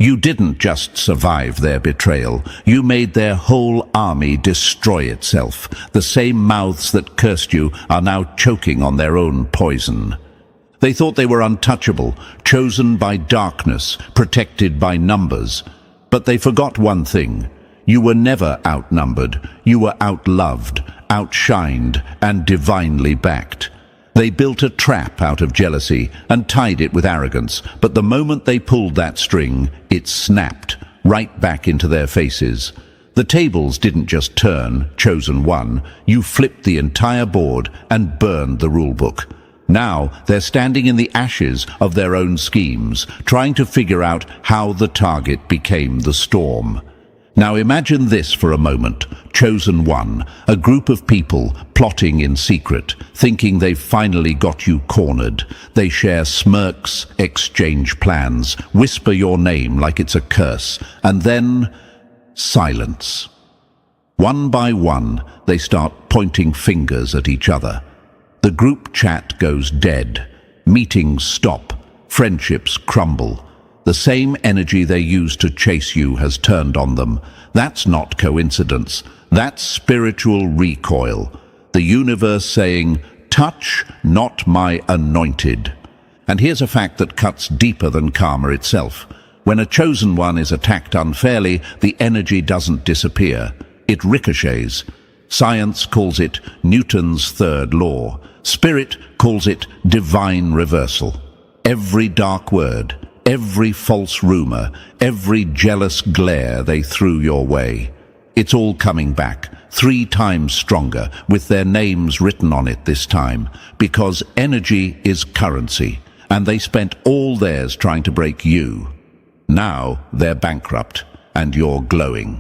You didn't just survive their betrayal, you made their whole army destroy itself. The same mouths that cursed you are now choking on their own poison. They thought they were untouchable, chosen by darkness, protected by numbers. But they forgot one thing. You were never outnumbered, you were outloved, outshined, and divinely backed. They built a trap out of jealousy and tied it with arrogance, but the moment they pulled that string, it snapped right back into their faces. The tables didn't just turn, chosen one. You flipped the entire board and burned the rulebook. Now they're standing in the ashes of their own schemes, trying to figure out how the target became the storm. Now imagine this for a moment. Chosen one, a group of people plotting in secret, thinking they've finally got you cornered. They share smirks, exchange plans, whisper your name like it's a curse, and then silence. One by one, they start pointing fingers at each other. The group chat goes dead. Meetings stop. Friendships crumble. The same energy they used to chase you has turned on them. That's not coincidence. That's spiritual recoil. The universe saying, "Touch not my anointed." And here's a fact that cuts deeper than karma itself. When a chosen one is attacked unfairly, the energy doesn't disappear. It ricochets. Science calls it Newton's third law. Spirit calls it divine reversal. Every dark word, every false rumor, every jealous glare they threw your way, it's all coming back, 3 times stronger, with their names written on it this time, because energy is currency, and they spent all theirs trying to break you. Now they're bankrupt, and you're glowing.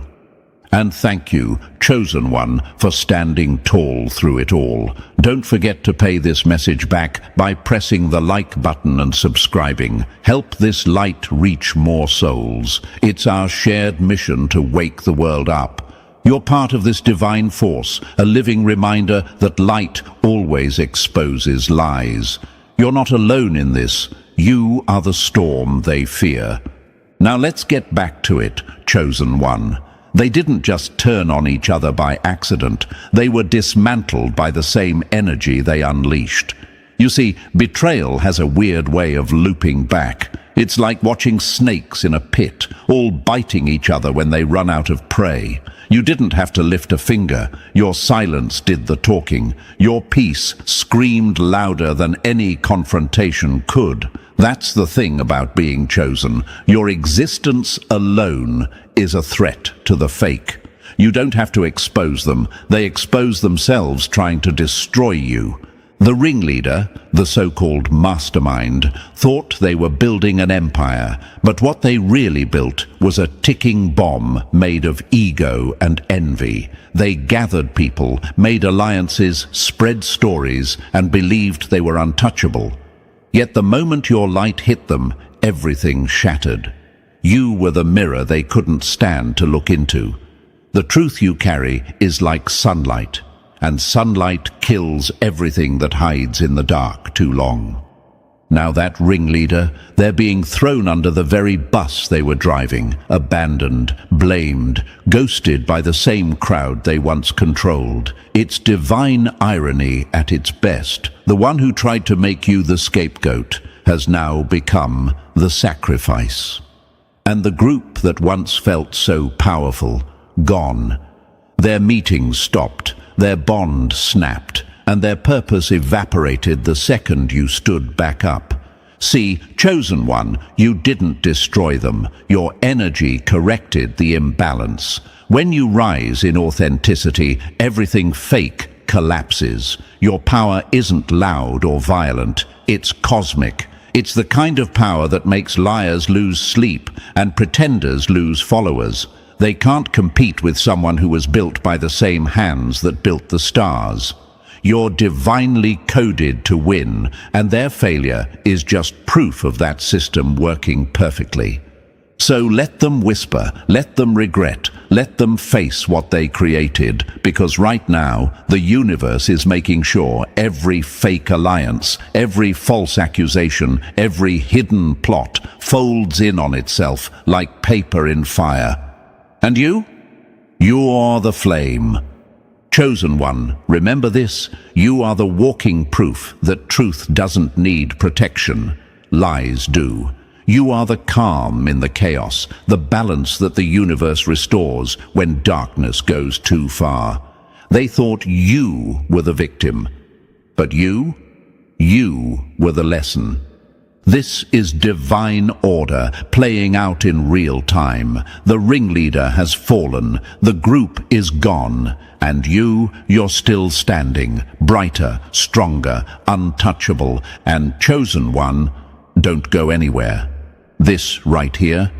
And thank you, chosen one, for standing tall through it all. Don't forget to pay this message back by pressing the like button and subscribing. Help this light reach more souls. It's our shared mission to wake the world up. You're part of this divine force, a living reminder that light always exposes lies. You're not alone in this. You are the storm they fear. Now let's get back to it, chosen one. They didn't just turn on each other by accident. They were dismantled by the same energy they unleashed. You see, betrayal has a weird way of looping back. It's like watching snakes in a pit, all biting each other when they run out of prey. You didn't have to lift a finger. Your silence did the talking. Your peace screamed louder than any confrontation could. That's the thing about being chosen. Your existence alone is a threat to the fake. You don't have to expose them. They expose themselves trying to destroy you. The ringleader, the so-called mastermind, thought they were building an empire, but what they really built was a ticking bomb made of ego and envy. They gathered people, made alliances, spread stories, and believed they were untouchable. Yet the moment your light hit them, everything shattered. You were the mirror they couldn't stand to look into. The truth you carry is like sunlight, and sunlight kills everything that hides in the dark too long. Now that ringleader, they're being thrown under the very bus they were driving, abandoned, blamed, ghosted by the same crowd they once controlled. It's divine irony at its best. The one who tried to make you the scapegoat has now become the sacrifice. And the group that once felt so powerful, gone. Their meetings stopped, their bond snapped, and their purpose evaporated the second you stood back up. See, chosen one, you didn't destroy them. Your energy corrected the imbalance. When you rise in authenticity, everything fake collapses. Your power isn't loud or violent, it's cosmic. It's the kind of power that makes liars lose sleep and pretenders lose followers. They can't compete with someone who was built by the same hands that built the stars. You're divinely coded to win, and their failure is just proof of that system working perfectly. So let them whisper, let them regret, let them face what they created, because right now the universe is making sure every fake alliance, every false accusation, every hidden plot folds in on itself like paper in fire. And you? You are the flame. Chosen one, remember this, you are the walking proof that truth doesn't need protection. Lies do. You are the calm in the chaos, the balance that the universe restores when darkness goes too far. They thought you were the victim, but you were the lesson. This is divine order playing out in real time. The ringleader has fallen, the group is gone, and you're still standing, brighter, stronger, untouchable, and chosen one, don't go anywhere. This right here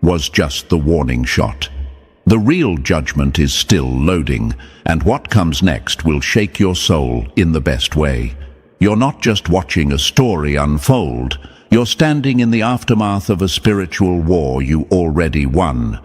was just the warning shot. The real judgment is still loading, and what comes next will shake your soul in the best way. You're not just watching a story unfold, you're standing in the aftermath of a spiritual war you already won.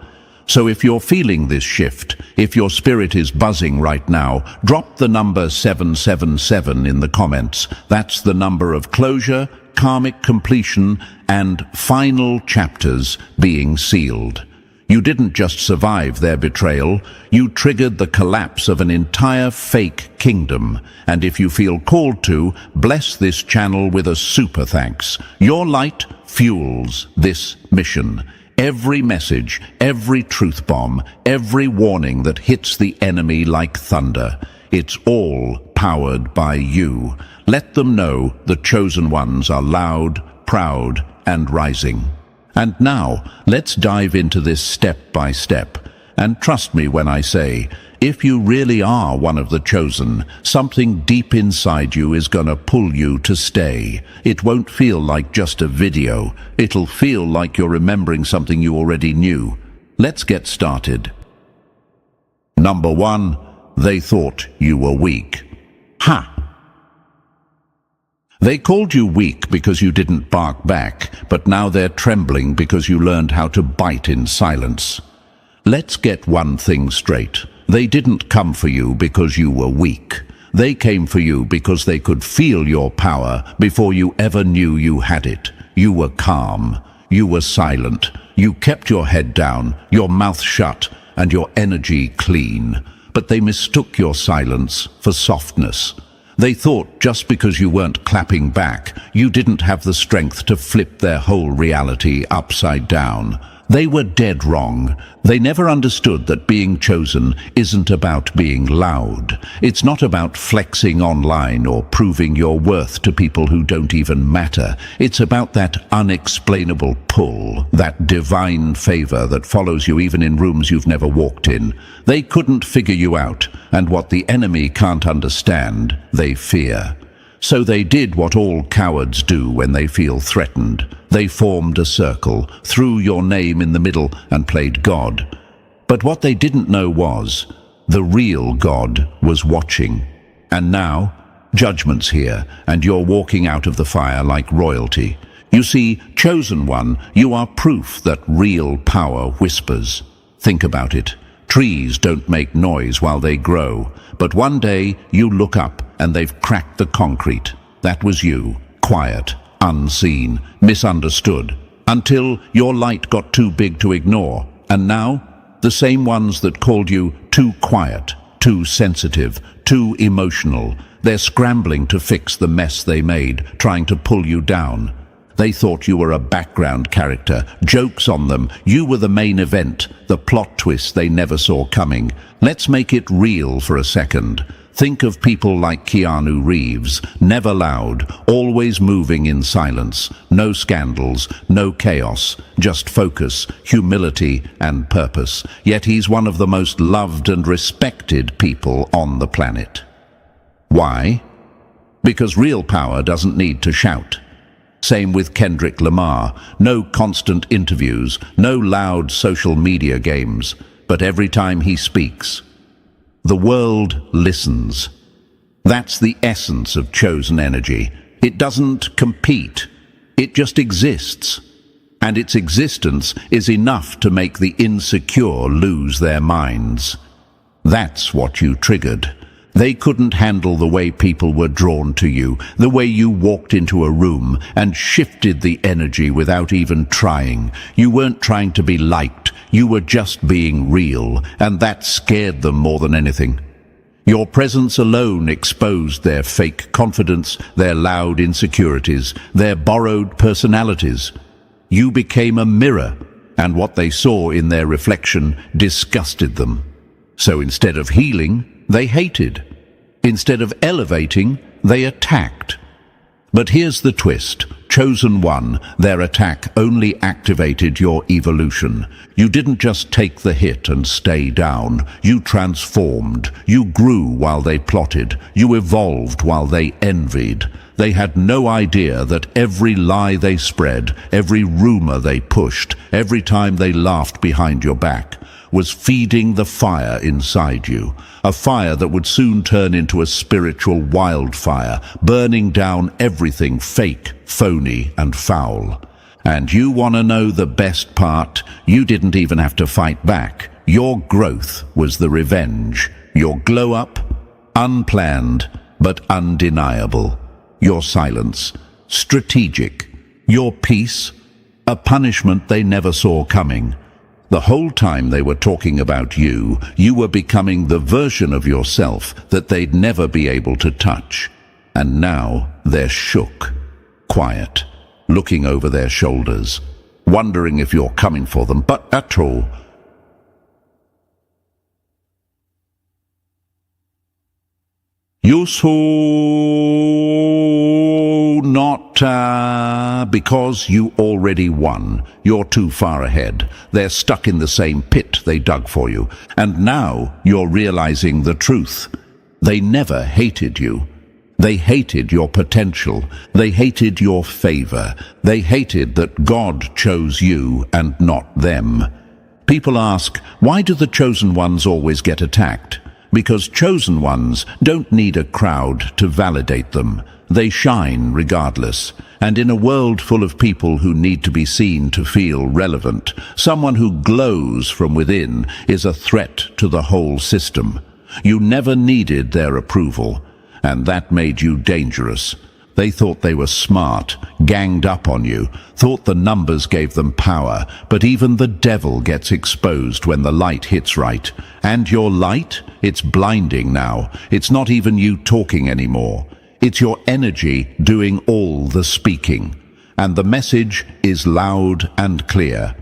So if you're feeling this shift, if your spirit is buzzing right now, drop the number 777 in the comments. That's the number of closure, karmic completion, and final chapters being sealed. You didn't just survive their betrayal, you triggered the collapse of an entire fake kingdom. And if you feel called to, bless this channel with a super thanks. Your light fuels this mission. Every message, every truth bomb, every warning that hits the enemy like thunder, it's all powered by you. Let them know the chosen ones are loud, proud, and rising. And now, let's dive into this step by step. And trust me when I say, if you really are one of the chosen, something deep inside you is gonna pull you to stay. It won't feel like just a video. It'll feel like you're remembering something you already knew. Let's get started. Number 1, they thought you were weak. Ha! They called you weak because you didn't bark back, but now they're trembling because you learned how to bite in silence. Let's get one thing straight. They didn't come for you because you were weak. They came for you because they could feel your power before you ever knew you had it. You were calm. You were silent. You kept your head down, your mouth shut, and your energy clean. But they mistook your silence for softness. They thought just because you weren't clapping back, you didn't have the strength to flip their whole reality upside down. They were dead wrong. They never understood that being chosen isn't about being loud. It's not about flexing online or proving your worth to people who don't even matter. It's about that unexplainable pull, that divine favor that follows you even in rooms you've never walked in. They couldn't figure you out, and what the enemy can't understand, they fear. So they did what all cowards do when they feel threatened. They formed a circle, threw your name in the middle, and played God. But what they didn't know was, the real God was watching. And now, judgment's here, and you're walking out of the fire like royalty. You see, chosen one, you are proof that real power whispers. Think about it. Trees don't make noise while they grow, but one day you look up and they've cracked the concrete. That was you, quiet, unseen, misunderstood, until your light got too big to ignore. And now, the same ones that called you too quiet, too sensitive, too emotional, they're scrambling to fix the mess they made, trying to pull you down. They thought you were a background character, jokes on them. You were the main event, the plot twist they never saw coming. Let's make it real for a second. Think of people like Keanu Reeves, never loud, always moving in silence. No scandals, no chaos, just focus, humility, and purpose. Yet he's one of the most loved and respected people on the planet. Why? Because real power doesn't need to shout. Same with Kendrick Lamar. No constant interviews, no loud social media games, but every time he speaks, the world listens. That's the essence of chosen energy. It doesn't compete. It just exists. and its existence is enough to make the insecure lose their minds. That's what you triggered. They couldn't handle the way people were drawn to you, the way you walked into a room and shifted the energy without even trying. You weren't trying to be liked, you were just being real, and that scared them more than anything. Your presence alone exposed their fake confidence, their loud insecurities, their borrowed personalities. You became a mirror, and what they saw in their reflection disgusted them. So instead of healing, they hated. Instead of elevating, they attacked. But here's the twist. Chosen One, their attack only activated your evolution. You didn't just take the hit and stay down. You transformed. You grew while they plotted. You evolved while they envied. They had no idea that every lie they spread, every rumor they pushed, every time they laughed behind your back, was feeding the fire inside you, a fire that would soon turn into a spiritual wildfire, burning down everything fake, phony, and foul. And you want to know the best part? You didn't even have to fight back. Your growth was the revenge. Your glow-up, unplanned but undeniable. Your silence, strategic. Your peace, a punishment they never saw coming. The whole time they were talking about you, you were becoming the version of yourself that they'd never be able to touch. And now they're shook, quiet, looking over their shoulders, wondering if you're coming for them, but at all. Not because you already won. You're too far ahead. They're stuck in the same pit they dug for you. And now you're realizing the truth. They never hated you. They hated your potential. They hated your favor. They hated that God chose you and not them. People ask, why do the chosen ones always get attacked? Because chosen ones don't need a crowd to validate them. They shine regardless. And in a world full of people who need to be seen to feel relevant, someone who glows from within is a threat to the whole system. You never needed their approval, and that made you dangerous. They thought they were smart, ganged up on you, thought the numbers gave them power, but even the devil gets exposed when the light hits right. And your light? It's blinding now. It's not even you talking anymore. It's your energy doing all the speaking. And the message is loud and clear.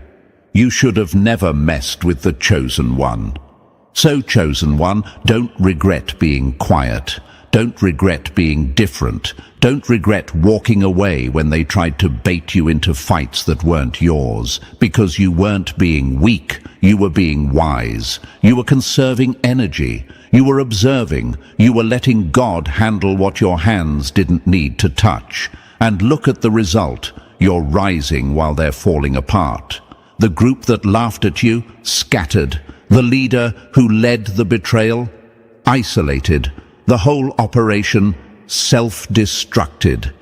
You should have never messed with the chosen one. So, chosen one, don't regret being quiet. Don't regret being different. Don't regret walking away when they tried to bait you into fights that weren't yours. Because you weren't being weak, you were being wise. You were conserving energy. You were observing. You were letting God handle what your hands didn't need to touch. And look at the result. You're rising while they're falling apart. The group that laughed at you, scattered. The leader who led the betrayal, isolated. The whole operation, self-destructed.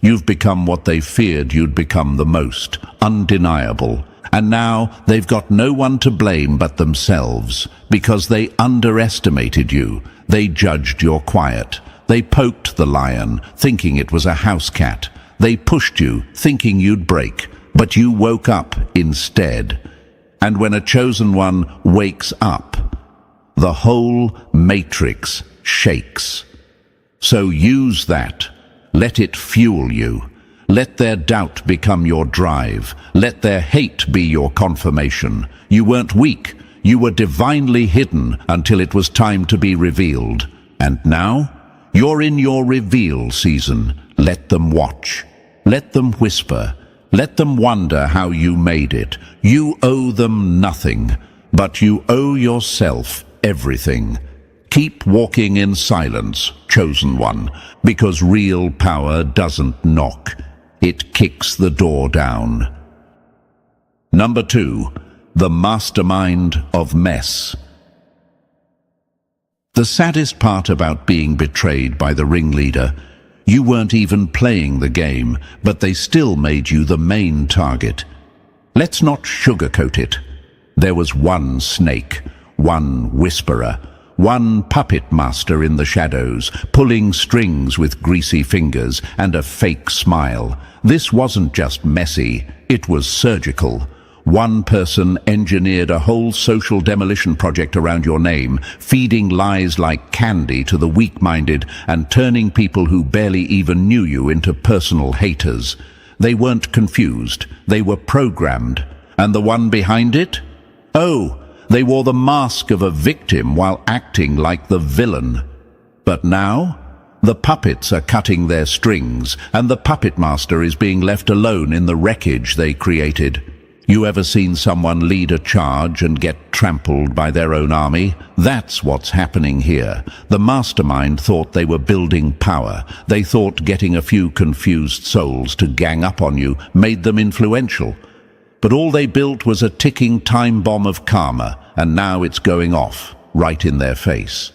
You've become what they feared you'd become the most, undeniable. And now they've got no one to blame but themselves, because they underestimated you. They judged your quiet. They poked the lion, thinking it was a house cat. They pushed you, thinking you'd break, but you woke up instead. And when a chosen one wakes up, the whole matrix shakes. So use that. Let it fuel you. Let their doubt become your drive. Let their hate be your confirmation. You weren't weak. You were divinely hidden until it was time to be revealed. And now, you're in your reveal season. Let them watch. Let them whisper. Let them wonder how you made it. You owe them nothing, but you owe yourself everything. Keep walking in silence, chosen one, because real power doesn't knock. It kicks the door down. Number 2, the mastermind of mess. The saddest part about being betrayed by the ringleader, you weren't even playing the game, but they still made you the main target. Let's not sugarcoat it. There was one snake, one whisperer, one puppet master in the shadows, pulling strings with greasy fingers and a fake smile. This wasn't just messy, it was surgical. One person engineered a whole social demolition project around your name, feeding lies like candy to the weak-minded and turning people who barely even knew you into personal haters. They weren't confused, they were programmed. And the one behind it? Oh, they wore the mask of a victim while acting like the villain. But now, the puppets are cutting their strings, and the puppet master is being left alone in the wreckage they created. You ever seen someone lead a charge and get trampled by their own army? That's what's happening here. The mastermind thought they were building power. They thought getting a few confused souls to gang up on you made them influential. But all they built was a ticking time bomb of karma, and now it's going off, right in their face.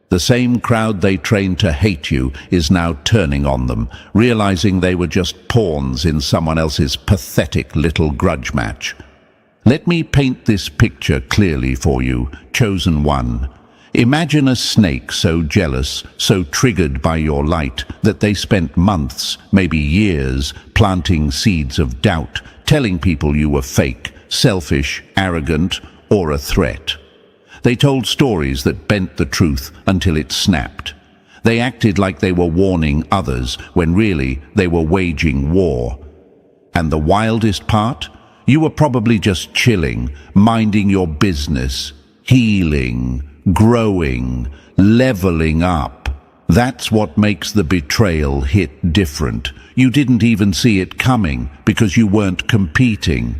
The same crowd they trained to hate you is now turning on them, realizing they were just pawns in someone else's pathetic little grudge match. Let me paint this picture clearly for you, chosen one. Imagine a snake so jealous, so triggered by your light, that they spent months, maybe years, planting seeds of doubt, telling people you were fake, selfish, arrogant, or a threat. They told stories that bent the truth until it snapped. They acted like they were warning others when really they were waging war. And the wildest part? You were probably just chilling, minding your business, healing, growing, leveling up. That's what makes the betrayal hit different. You didn't even see it coming because you weren't competing.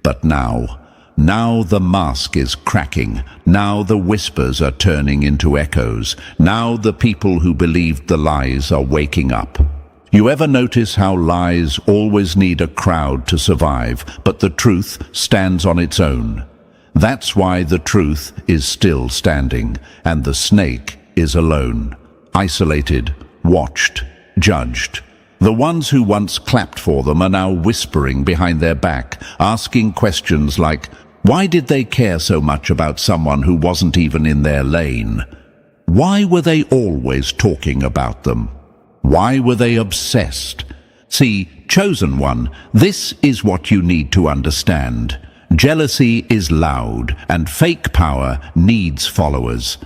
But now the mask is cracking. Now the whispers are turning into echoes. Now the people who believed the lies are waking up. You ever notice how lies always need a crowd to survive, but the truth stands on its own? That's why the truth is still standing, and the snake is alone, isolated, watched, judged. The ones who once clapped for them are now whispering behind their back, asking questions like, why did they care so much about someone who wasn't even in their lane? Why were they always talking about them? Why were they obsessed? See, chosen one, this is what you need to understand. Jealousy is loud, and fake power needs followers.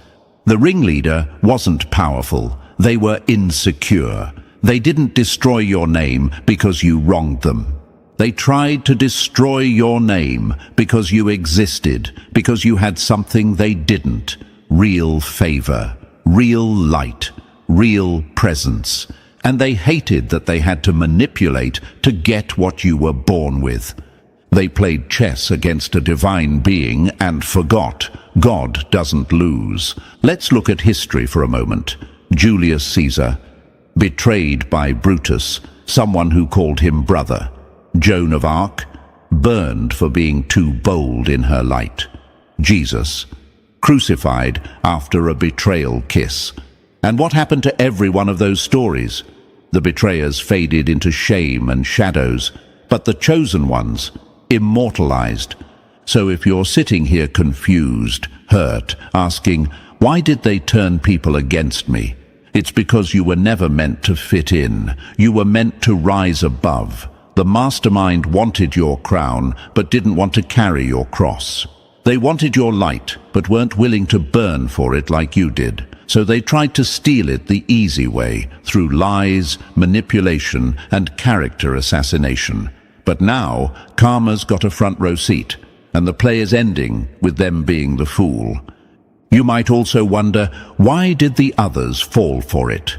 The ringleader wasn't powerful. They were insecure. They didn't destroy your name because you wronged them. They tried to destroy your name because you existed, because you had something they didn't. Real favor, real light, real presence. And they hated that they had to manipulate to get what you were born with. They played chess against a divine being and forgot God doesn't lose. Let's look at history for a moment. Julius Caesar, betrayed by Brutus, someone who called him brother. Joan of Arc, burned for being too bold in her light. Jesus, crucified after a betrayal kiss. And what happened to every one of those stories? The betrayers faded into shame and shadows, but the chosen ones, immortalized. So if you're sitting here confused, hurt, asking, why did they turn people against me? It's because you were never meant to fit in. You were meant to rise above. The mastermind wanted your crown, but didn't want to carry your cross. They wanted your light, but weren't willing to burn for it like you did. So they tried to steal it the easy way, through lies, manipulation, and character assassination. But now, karma's got a front row seat, and the play is ending with them being the fool. You might also wonder, why did the others fall for it?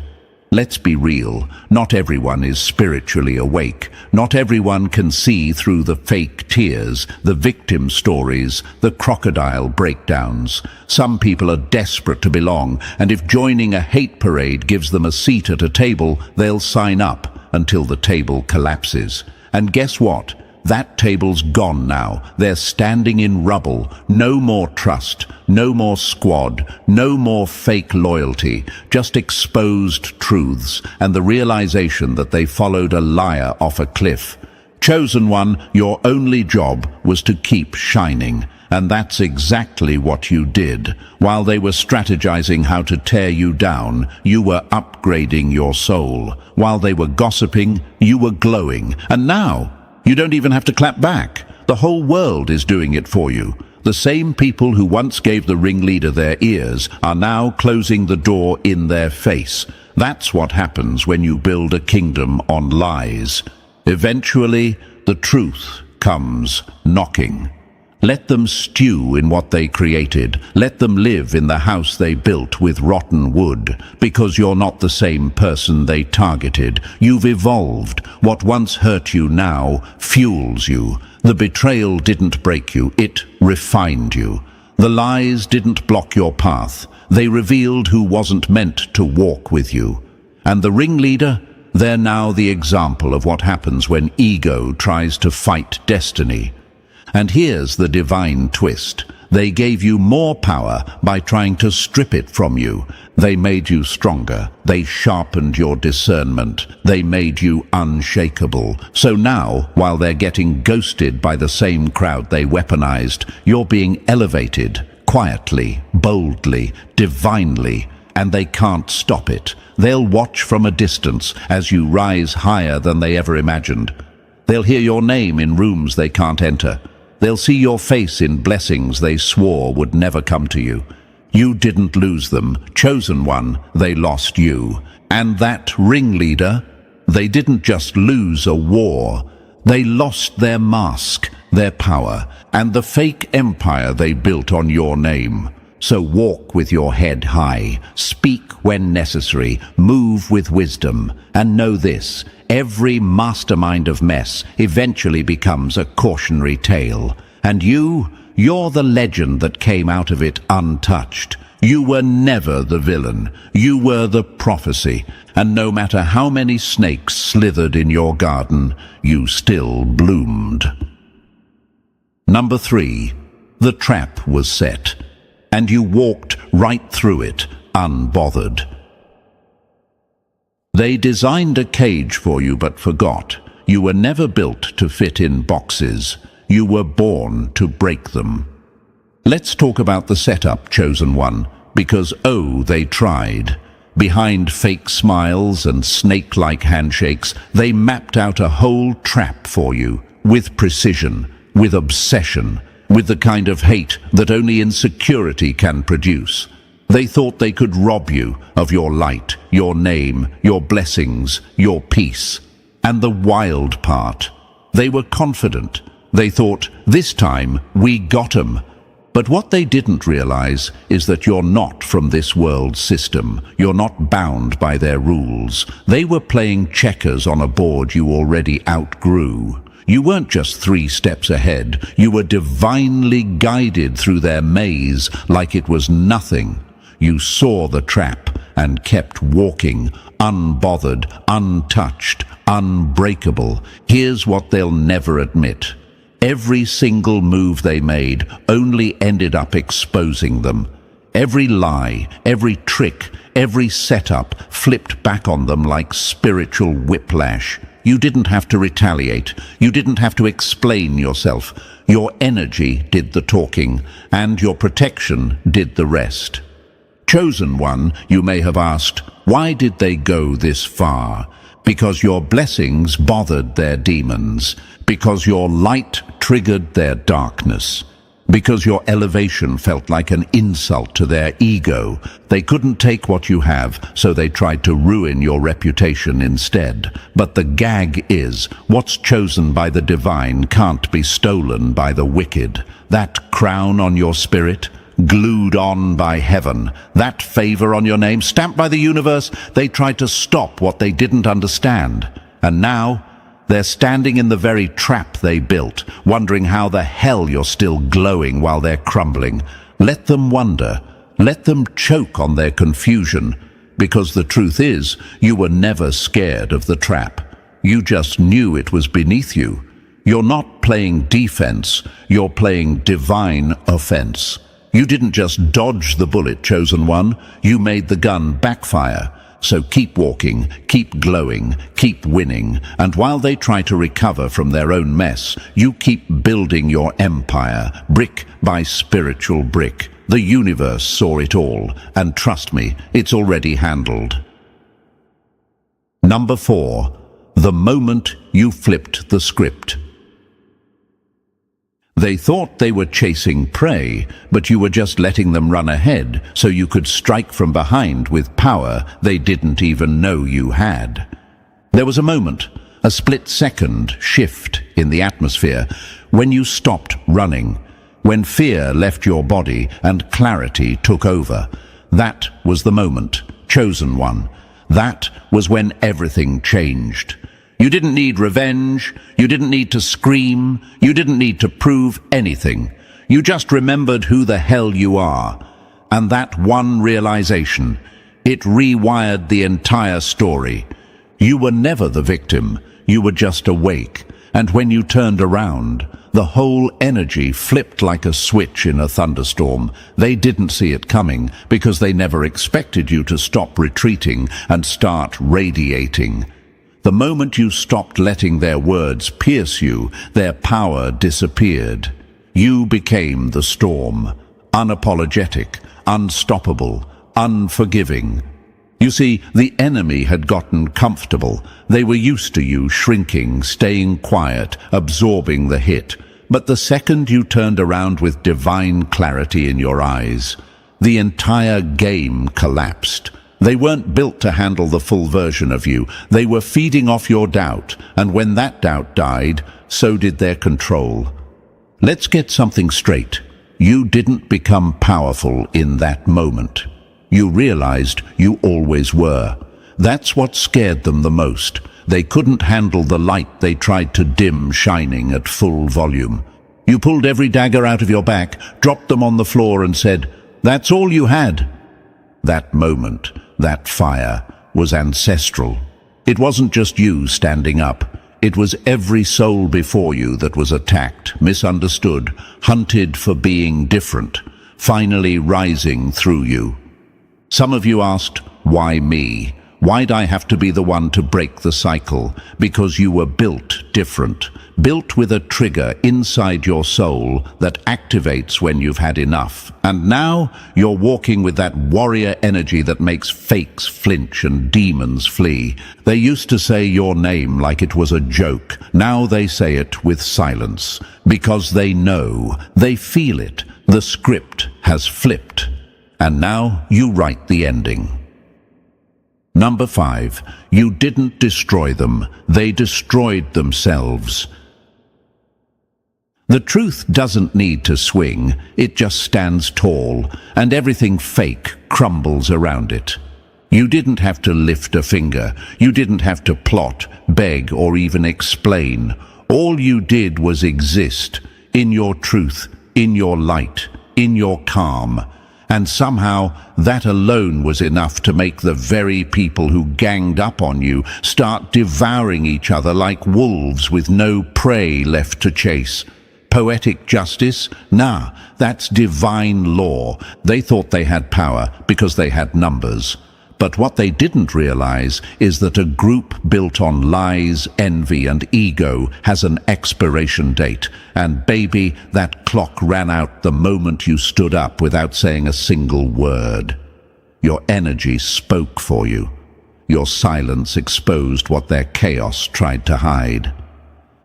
Let's be real, not everyone is spiritually awake. Not everyone can see through the fake tears, the victim stories, the crocodile breakdowns. Some people are desperate to belong, and if joining a hate parade gives them a seat at a table, they'll sign up until the table collapses. And guess what? That table's gone now. They're standing in rubble. No more trust, no more squad, no more fake loyalty, just exposed truths and the realization that they followed a liar off a cliff. Chosen One, your only job was to keep shining. And that's exactly what you did. While they were strategizing how to tear you down, you were upgrading your soul. While they were gossiping, you were glowing. And now, you don't even have to clap back. The whole world is doing it for you. The same people who once gave the ringleader their ears are now closing the door in their face. That's what happens when you build a kingdom on lies. Eventually, the truth comes knocking. Let them stew in what they created. Let them live in the house they built with rotten wood, because you're not the same person they targeted. You've evolved. What once hurt you now fuels you. The betrayal didn't break you, it refined you. The lies didn't block your path. They revealed who wasn't meant to walk with you. And the ringleader? They're now the example of what happens when ego tries to fight destiny. And here's the divine twist. They gave you more power by trying to strip it from you. They made you stronger. They sharpened your discernment. They made you unshakable. So now, while they're getting ghosted by the same crowd they weaponized, you're being elevated, quietly, boldly, divinely, and they can't stop it. They'll watch from a distance as you rise higher than they ever imagined. They'll hear your name in rooms they can't enter. They'll see your face in blessings they swore would never come to you. You didn't lose them, Chosen One, they lost you. And that ringleader, they didn't just lose a war, they lost their mask, their power, and the fake empire they built on your name. So walk with your head high, speak when necessary, move with wisdom, and know this: every mastermind of mess eventually becomes a cautionary tale. And you're the legend that came out of it untouched. You were never the villain. You were the prophecy. And no matter how many snakes slithered in your garden, you still bloomed. Number 3. The trap was set, and you walked right through it, unbothered. They designed a cage for you but forgot. You were never built to fit in boxes. You were born to break them. Let's talk about the setup, Chosen One, because they tried. Behind fake smiles and snake-like handshakes, they mapped out a whole trap for you, with precision, with obsession, with the kind of hate that only insecurity can produce. They thought they could rob you of your light, your name, your blessings, your peace. And the wild part, they were confident. They thought, this time we got 'em. But what they didn't realize is that you're not from this world's system. You're not bound by their rules. They were playing checkers on a board you already outgrew. You weren't just 3 steps ahead. You were divinely guided through their maze like it was nothing. You saw the trap and kept walking, unbothered, untouched, unbreakable. Here's what they'll never admit. Every single move they made only ended up exposing them. Every lie, every trick, every setup flipped back on them like spiritual whiplash. You didn't have to retaliate. You didn't have to explain yourself. Your energy did the talking, and your protection did the rest. Chosen One, you may have asked, why did they go this far? Because your blessings bothered their demons. Because your light triggered their darkness. Because your elevation felt like an insult to their ego. They couldn't take what you have, so they tried to ruin your reputation instead. But the gag is, what's chosen by the divine can't be stolen by the wicked. That crown on your spirit, glued on by heaven, that favor on your name, stamped by the universe, they tried to stop what they didn't understand. And now, they're standing in the very trap they built, wondering how the hell you're still glowing while they're crumbling. Let them wonder. Let them choke on their confusion. Because the truth is, you were never scared of the trap. You just knew it was beneath you. You're not playing defense, you're playing divine offense. You didn't just dodge the bullet, Chosen One. You made the gun backfire. So keep walking, keep glowing, keep winning, and while they try to recover from their own mess, you keep building your empire, brick by spiritual brick. The universe saw it all, and trust me, it's already handled. Number 4. The moment you flipped the script. They thought they were chasing prey, but you were just letting them run ahead so you could strike from behind with power they didn't even know you had. There was a moment, a split-second shift in the atmosphere, when you stopped running, when fear left your body and clarity took over. That was the moment, chosen one. That was when everything changed. You didn't need revenge, you didn't need to scream, you didn't need to prove anything. You just remembered who the hell you are. And that one realization, it rewired the entire story. You were never the victim, you were just awake. And when you turned around, the whole energy flipped like a switch in a thunderstorm. They didn't see it coming because they never expected you to stop retreating and start radiating. The moment you stopped letting their words pierce you, their power disappeared. You became the storm, unapologetic, unstoppable, unforgiving. You see, the enemy had gotten comfortable. They were used to you shrinking, staying quiet, absorbing the hit. But the second you turned around with divine clarity in your eyes, the entire game collapsed. They weren't built to handle the full version of you. They were feeding off your doubt, and when that doubt died, so did their control. Let's get something straight. You didn't become powerful in that moment. You realized you always were. That's what scared them the most. They couldn't handle the light they tried to dim shining at full volume. You pulled every dagger out of your back, dropped them on the floor and said, "That's all you had." That moment, that fire, was ancestral. It wasn't just you standing up. It was every soul before you that was attacked, misunderstood, hunted for being different, finally rising through you. Some of you asked, why me? Why'd I have to be the one to break the cycle? Because you were built different, built with a trigger inside your soul that activates when you've had enough. And now you're walking with that warrior energy that makes fakes flinch and demons flee. They used to say your name like it was a joke. Now they say it with silence, because they know, they feel it. The script has flipped. And now you write the ending. Number 5, you didn't destroy them, they destroyed themselves. The truth doesn't need to swing, it just stands tall, and everything fake crumbles around it. You didn't have to lift a finger, you didn't have to plot, beg, or even explain. All you did was exist, in your truth, in your light, in your calm. And somehow, that alone was enough to make the very people who ganged up on you start devouring each other like wolves with no prey left to chase. Poetic justice? Nah, that's divine law. They thought they had power because they had numbers. But what they didn't realize is that a group built on lies, envy, and ego has an expiration date. And baby, that clock ran out the moment you stood up without saying a single word. Your energy spoke for you. Your silence exposed what their chaos tried to hide.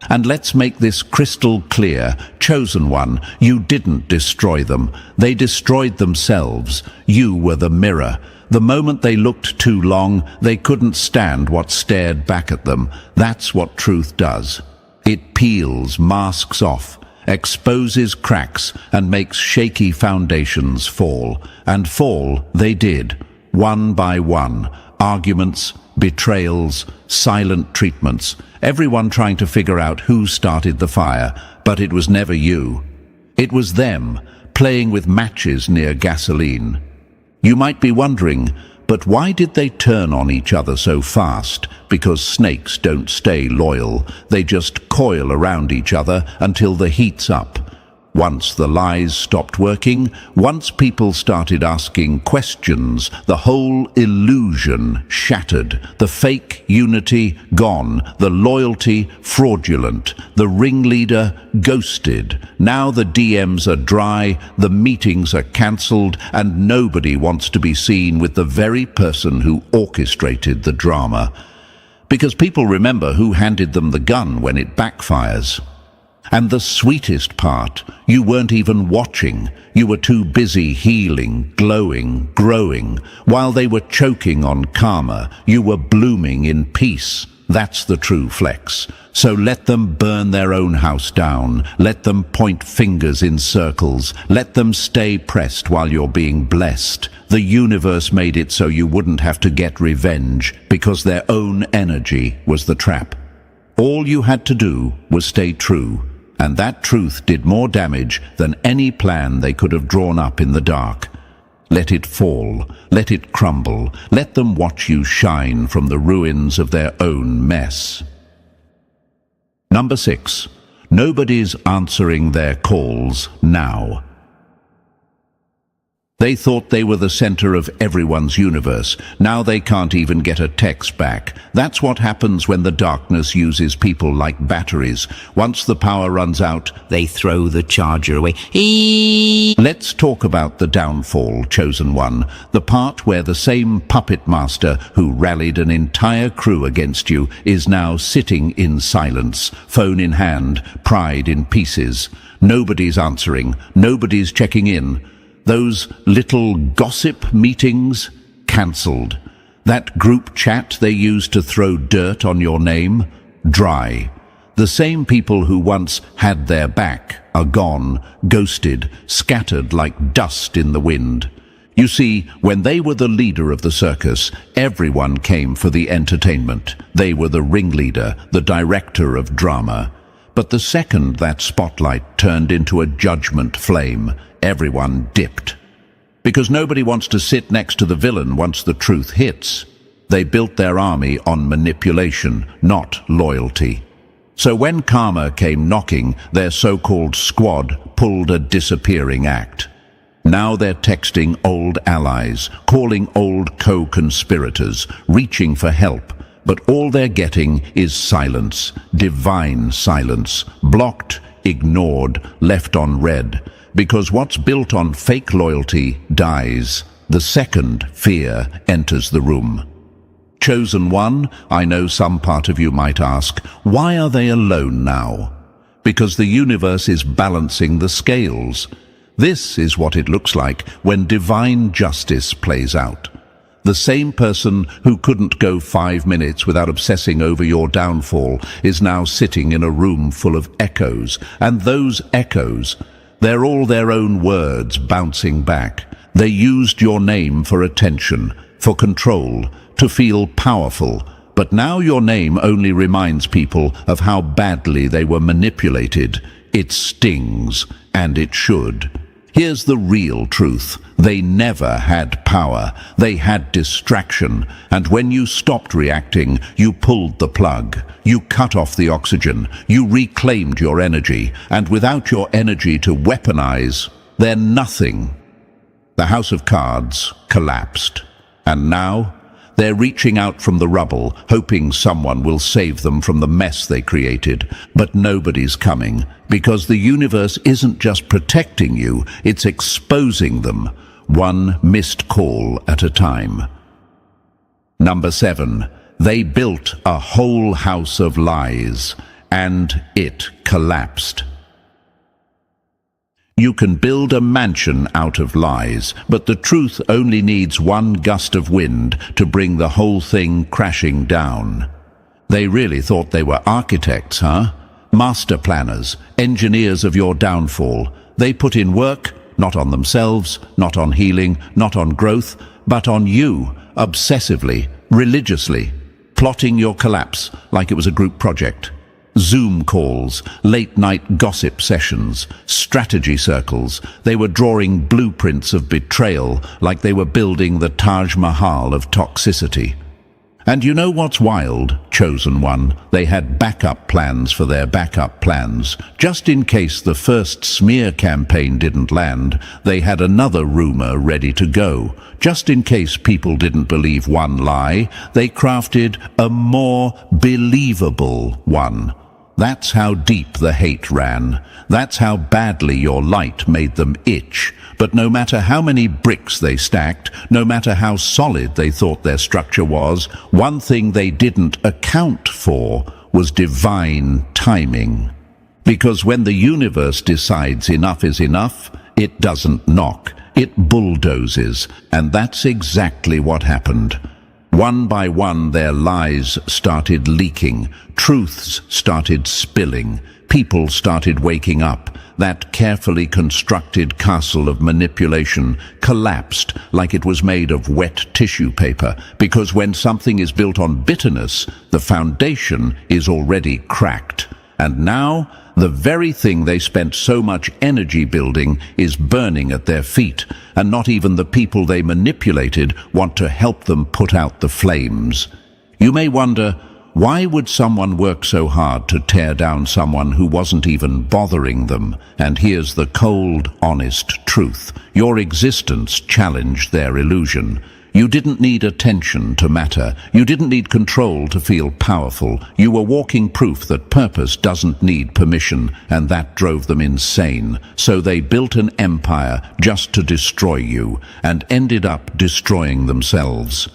And let's make this crystal clear, chosen one, you didn't destroy them. They destroyed themselves. You were the mirror. The moment they looked too long, they couldn't stand what stared back at them. That's what truth does. It peels, masks off, exposes cracks, and makes shaky foundations fall. And fall they did, one by one. Arguments, betrayals, silent treatments. Everyone trying to figure out who started the fire, but it was never you. It was them, playing with matches near gasoline. You might be wondering, but why did they turn on each other so fast? Because snakes don't stay loyal. They just coil around each other until the heat's up. Once the lies stopped working, once people started asking questions, the whole illusion shattered. The fake unity gone, the loyalty fraudulent, the ringleader ghosted. Now the DMs are dry, the meetings are cancelled, and nobody wants to be seen with the very person who orchestrated the drama. Because people remember who handed them the gun when it backfires. And the sweetest part, you weren't even watching. You were too busy healing, glowing, growing. While they were choking on karma, you were blooming in peace. That's the true flex. So let them burn their own house down. Let them point fingers in circles. Let them stay pressed while you're being blessed. The universe made it so you wouldn't have to get revenge, because their own energy was the trap. All you had to do was stay true. And that truth did more damage than any plan they could have drawn up in the dark. Let it fall, let it crumble, let them watch you shine from the ruins of their own mess. Number 6. Nobody's answering their calls now. They thought they were the center of everyone's universe. Now they can't even get a text back. That's what happens when the darkness uses people like batteries. Once the power runs out, They throw the charger away. let's talk about the downfall, chosen one. The part where the same puppet master who rallied an entire crew against you is now sitting in silence, phone in hand, pride in pieces. Nobody's answering, nobody's checking in. Those little gossip meetings, cancelled. That group chat they used to throw dirt on your name, dry. The same people who once had their back are gone, ghosted, scattered like dust in the wind. You see, when they were the leader of the circus, everyone came for the entertainment. They were the ringleader, the director of drama. But the second that spotlight turned into a judgment flame, everyone dipped. Because nobody wants to sit next to the villain once the truth hits. They built their army on manipulation, not loyalty. So when karma came knocking, their so-called squad pulled a disappearing act. Now they're texting old allies, calling old co-conspirators, reaching for help. But all they're getting is silence, divine silence, blocked, ignored, left on red. Because what's built on fake loyalty dies. The second fear enters the room. Chosen one, I know some part of you might ask, why are they alone now? Because the universe is balancing the scales. This is what it looks like when divine justice plays out. The same person who couldn't go 5 minutes without obsessing over your downfall is now sitting in a room full of echoes. And those echoes, they're all their own words bouncing back. They used your name for attention, for control, to feel powerful. But now your name only reminds people of how badly they were manipulated. It stings, and it should. Here's the real truth. They never had power. They had distraction. And when you stopped reacting, you pulled the plug. You cut off the oxygen. You reclaimed your energy. And without your energy to weaponize, they're nothing. The House of Cards collapsed. And now, they're reaching out from the rubble, hoping someone will save them from the mess they created. But nobody's coming, because the universe isn't just protecting you, it's exposing them, one missed call at a time. Number 7. They built a whole house of lies, and it collapsed. You can build a mansion out of lies, but the truth only needs one gust of wind to bring the whole thing crashing down. They really thought they were architects, huh? Master planners, engineers of your downfall. They put in work, not on themselves, not on healing, not on growth, but on you, obsessively, religiously, plotting your collapse like it was a group project. Zoom calls, late-night gossip sessions, strategy circles. They were drawing blueprints of betrayal like they were building the Taj Mahal of toxicity. And you know what's wild, chosen one? They had backup plans for their backup plans. Just in case the first smear campaign didn't land, they had another rumor ready to go. Just in case people didn't believe one lie, they crafted a more believable one. That's how deep the hate ran. That's how badly your light made them itch. But no matter how many bricks they stacked, no matter how solid they thought their structure was, one thing they didn't account for was divine timing. Because when the universe decides enough is enough, it doesn't knock, it bulldozes, and that's exactly what happened. One by one, their lies started leaking, truths started spilling, people started waking up. That carefully constructed castle of manipulation collapsed like it was made of wet tissue paper, because when something is built on bitterness, the foundation is already cracked. And now, the very thing they spent so much energy building is burning at their feet, and not even the people they manipulated want to help them put out the flames. You may wonder, why would someone work so hard to tear down someone who wasn't even bothering them? And here's the cold, honest truth. Your existence challenged their illusion. You didn't need attention to matter. You didn't need control to feel powerful. You were walking proof that purpose doesn't need permission, and that drove them insane. So they built an empire just to destroy you, and ended up destroying themselves.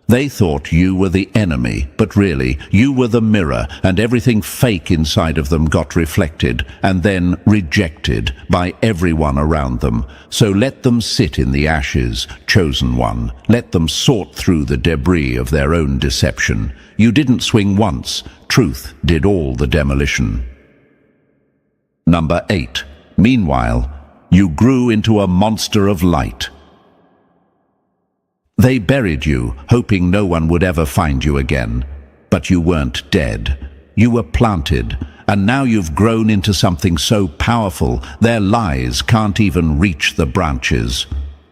They thought you were the enemy, but really, you were the mirror, and everything fake inside of them got reflected, and then rejected by everyone around them. So let them sit in the ashes, chosen one. Let them sort through the debris of their own deception. You didn't swing once. Truth did all the demolition. Number 8. Meanwhile, you grew into a monster of light. They buried you, hoping no one would ever find you again. But you weren't dead. You were planted, and now you've grown into something so powerful, their lies can't even reach the branches.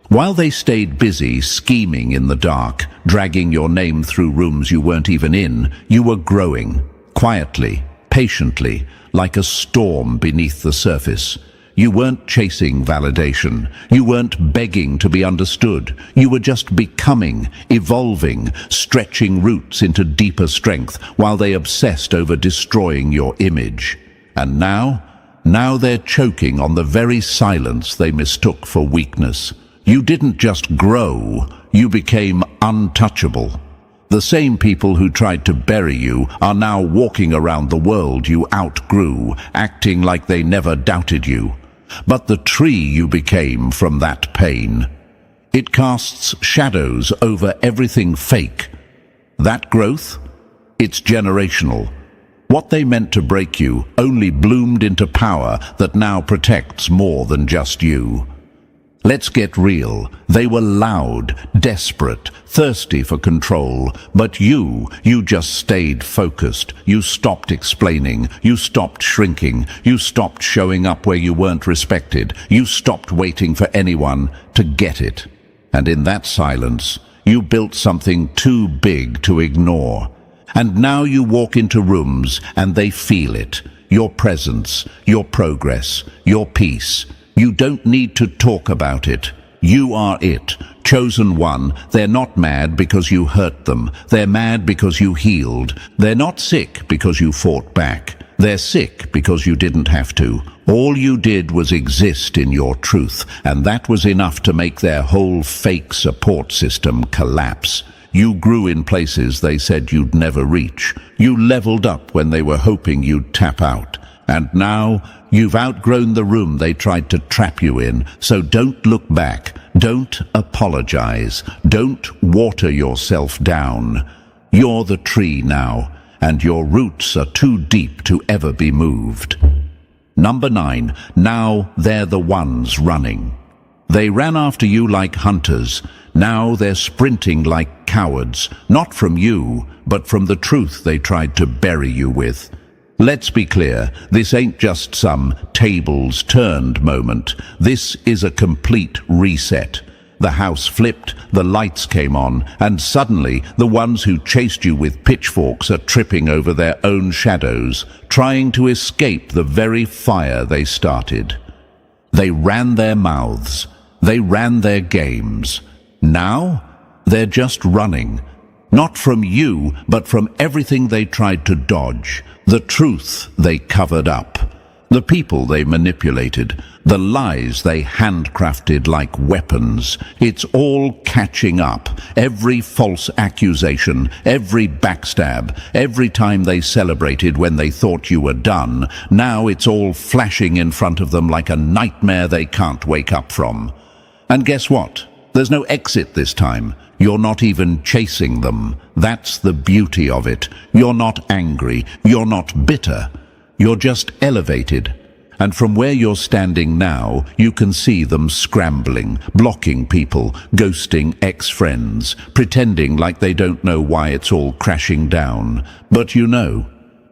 While they stayed busy scheming in the dark, dragging your name through rooms you weren't even in, you were growing, quietly, patiently, like a storm beneath the surface. You weren't chasing validation. You weren't begging to be understood. You were just becoming, evolving, stretching roots into deeper strength while they obsessed over destroying your image. And now they're choking on the very silence they mistook for weakness. You didn't just grow, you became untouchable. The same people who tried to bury you are now walking around the world you outgrew, acting like they never doubted you. But the tree you became from that pain, it casts shadows over everything fake. That growth, it's generational. What they meant to break you only bloomed into power that now protects more than just you. Let's get real. They were loud, desperate, thirsty for control. But you just stayed focused. You stopped explaining. You stopped shrinking. You stopped showing up where you weren't respected. You stopped waiting for anyone to get it. And in that silence, you built something too big to ignore. And now you walk into rooms and they feel it. Your presence, your progress, your peace. You don't need to talk about it. You are it, chosen one. They're not mad because you hurt them. They're mad because you healed. They're not sick because you fought back. They're sick because you didn't have to. All you did was exist in your truth, and that was enough to make their whole fake support system collapse. You grew in places they said you'd never reach. You leveled up when they were hoping you'd tap out. And now, you've outgrown the room they tried to trap you in, so don't look back. Don't apologize. Don't water yourself down. You're the tree now, and your roots are too deep to ever be moved. Number 9. Now they're the ones running. They ran after you like hunters. Now they're sprinting like cowards, not from you, but from the truth they tried to bury you with. Let's be clear, this ain't just some tables turned moment. This is a complete reset. The house flipped, the lights came on, and suddenly the ones who chased you with pitchforks are tripping over their own shadows, trying to escape the very fire they started. They ran their mouths. They ran their games. Now, they're just running. Not from you, but from everything they tried to dodge, the truth they covered up, the people they manipulated, the lies they handcrafted like weapons. It's all catching up. Every false accusation, every backstab, every time they celebrated when they thought you were done, now it's all flashing in front of them like a nightmare they can't wake up from. And guess what? There's no exit this time. You're not even chasing them. That's the beauty of it. You're not angry. You're not bitter. You're just elevated. And from where you're standing now, you can see them scrambling, blocking people, ghosting ex-friends, pretending like they don't know why it's all crashing down. But you know,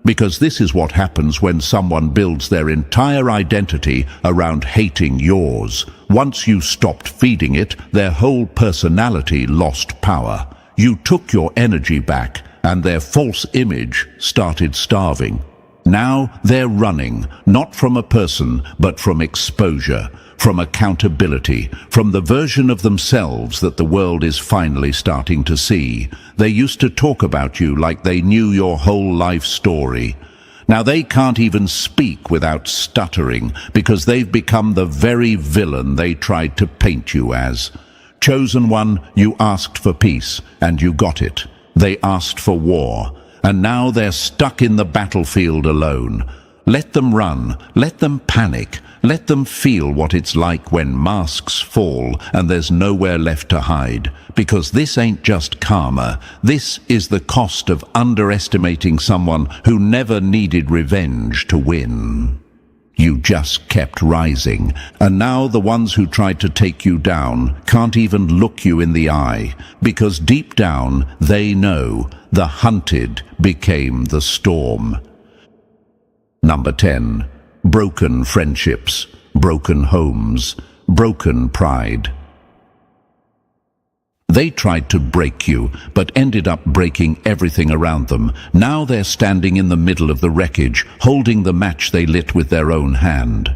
because this is what happens when someone builds their entire identity around hating yours. Once you stopped feeding it, their whole personality lost power. You took your energy back, and their false image started starving. Now they're running, not from a person, but from exposure, from accountability, from the version of themselves that the world is finally starting to see. They used to talk about you like they knew your whole life story. Now they can't even speak without stuttering, because they've become the very villain they tried to paint you as. Chosen one, you asked for peace, and you got it. They asked for war. And now they're stuck in the battlefield alone. Let them run, let them panic, let them feel what it's like when masks fall and there's nowhere left to hide. Because this ain't just karma, this is the cost of underestimating someone who never needed revenge to win. You just kept rising, and now the ones who tried to take you down can't even look you in the eye, because deep down they know the hunted became the storm. Number 10. Broken friendships, broken homes, broken pride. They tried to break you, but ended up breaking everything around them. Now they're standing in the middle of the wreckage, holding the match they lit with their own hand.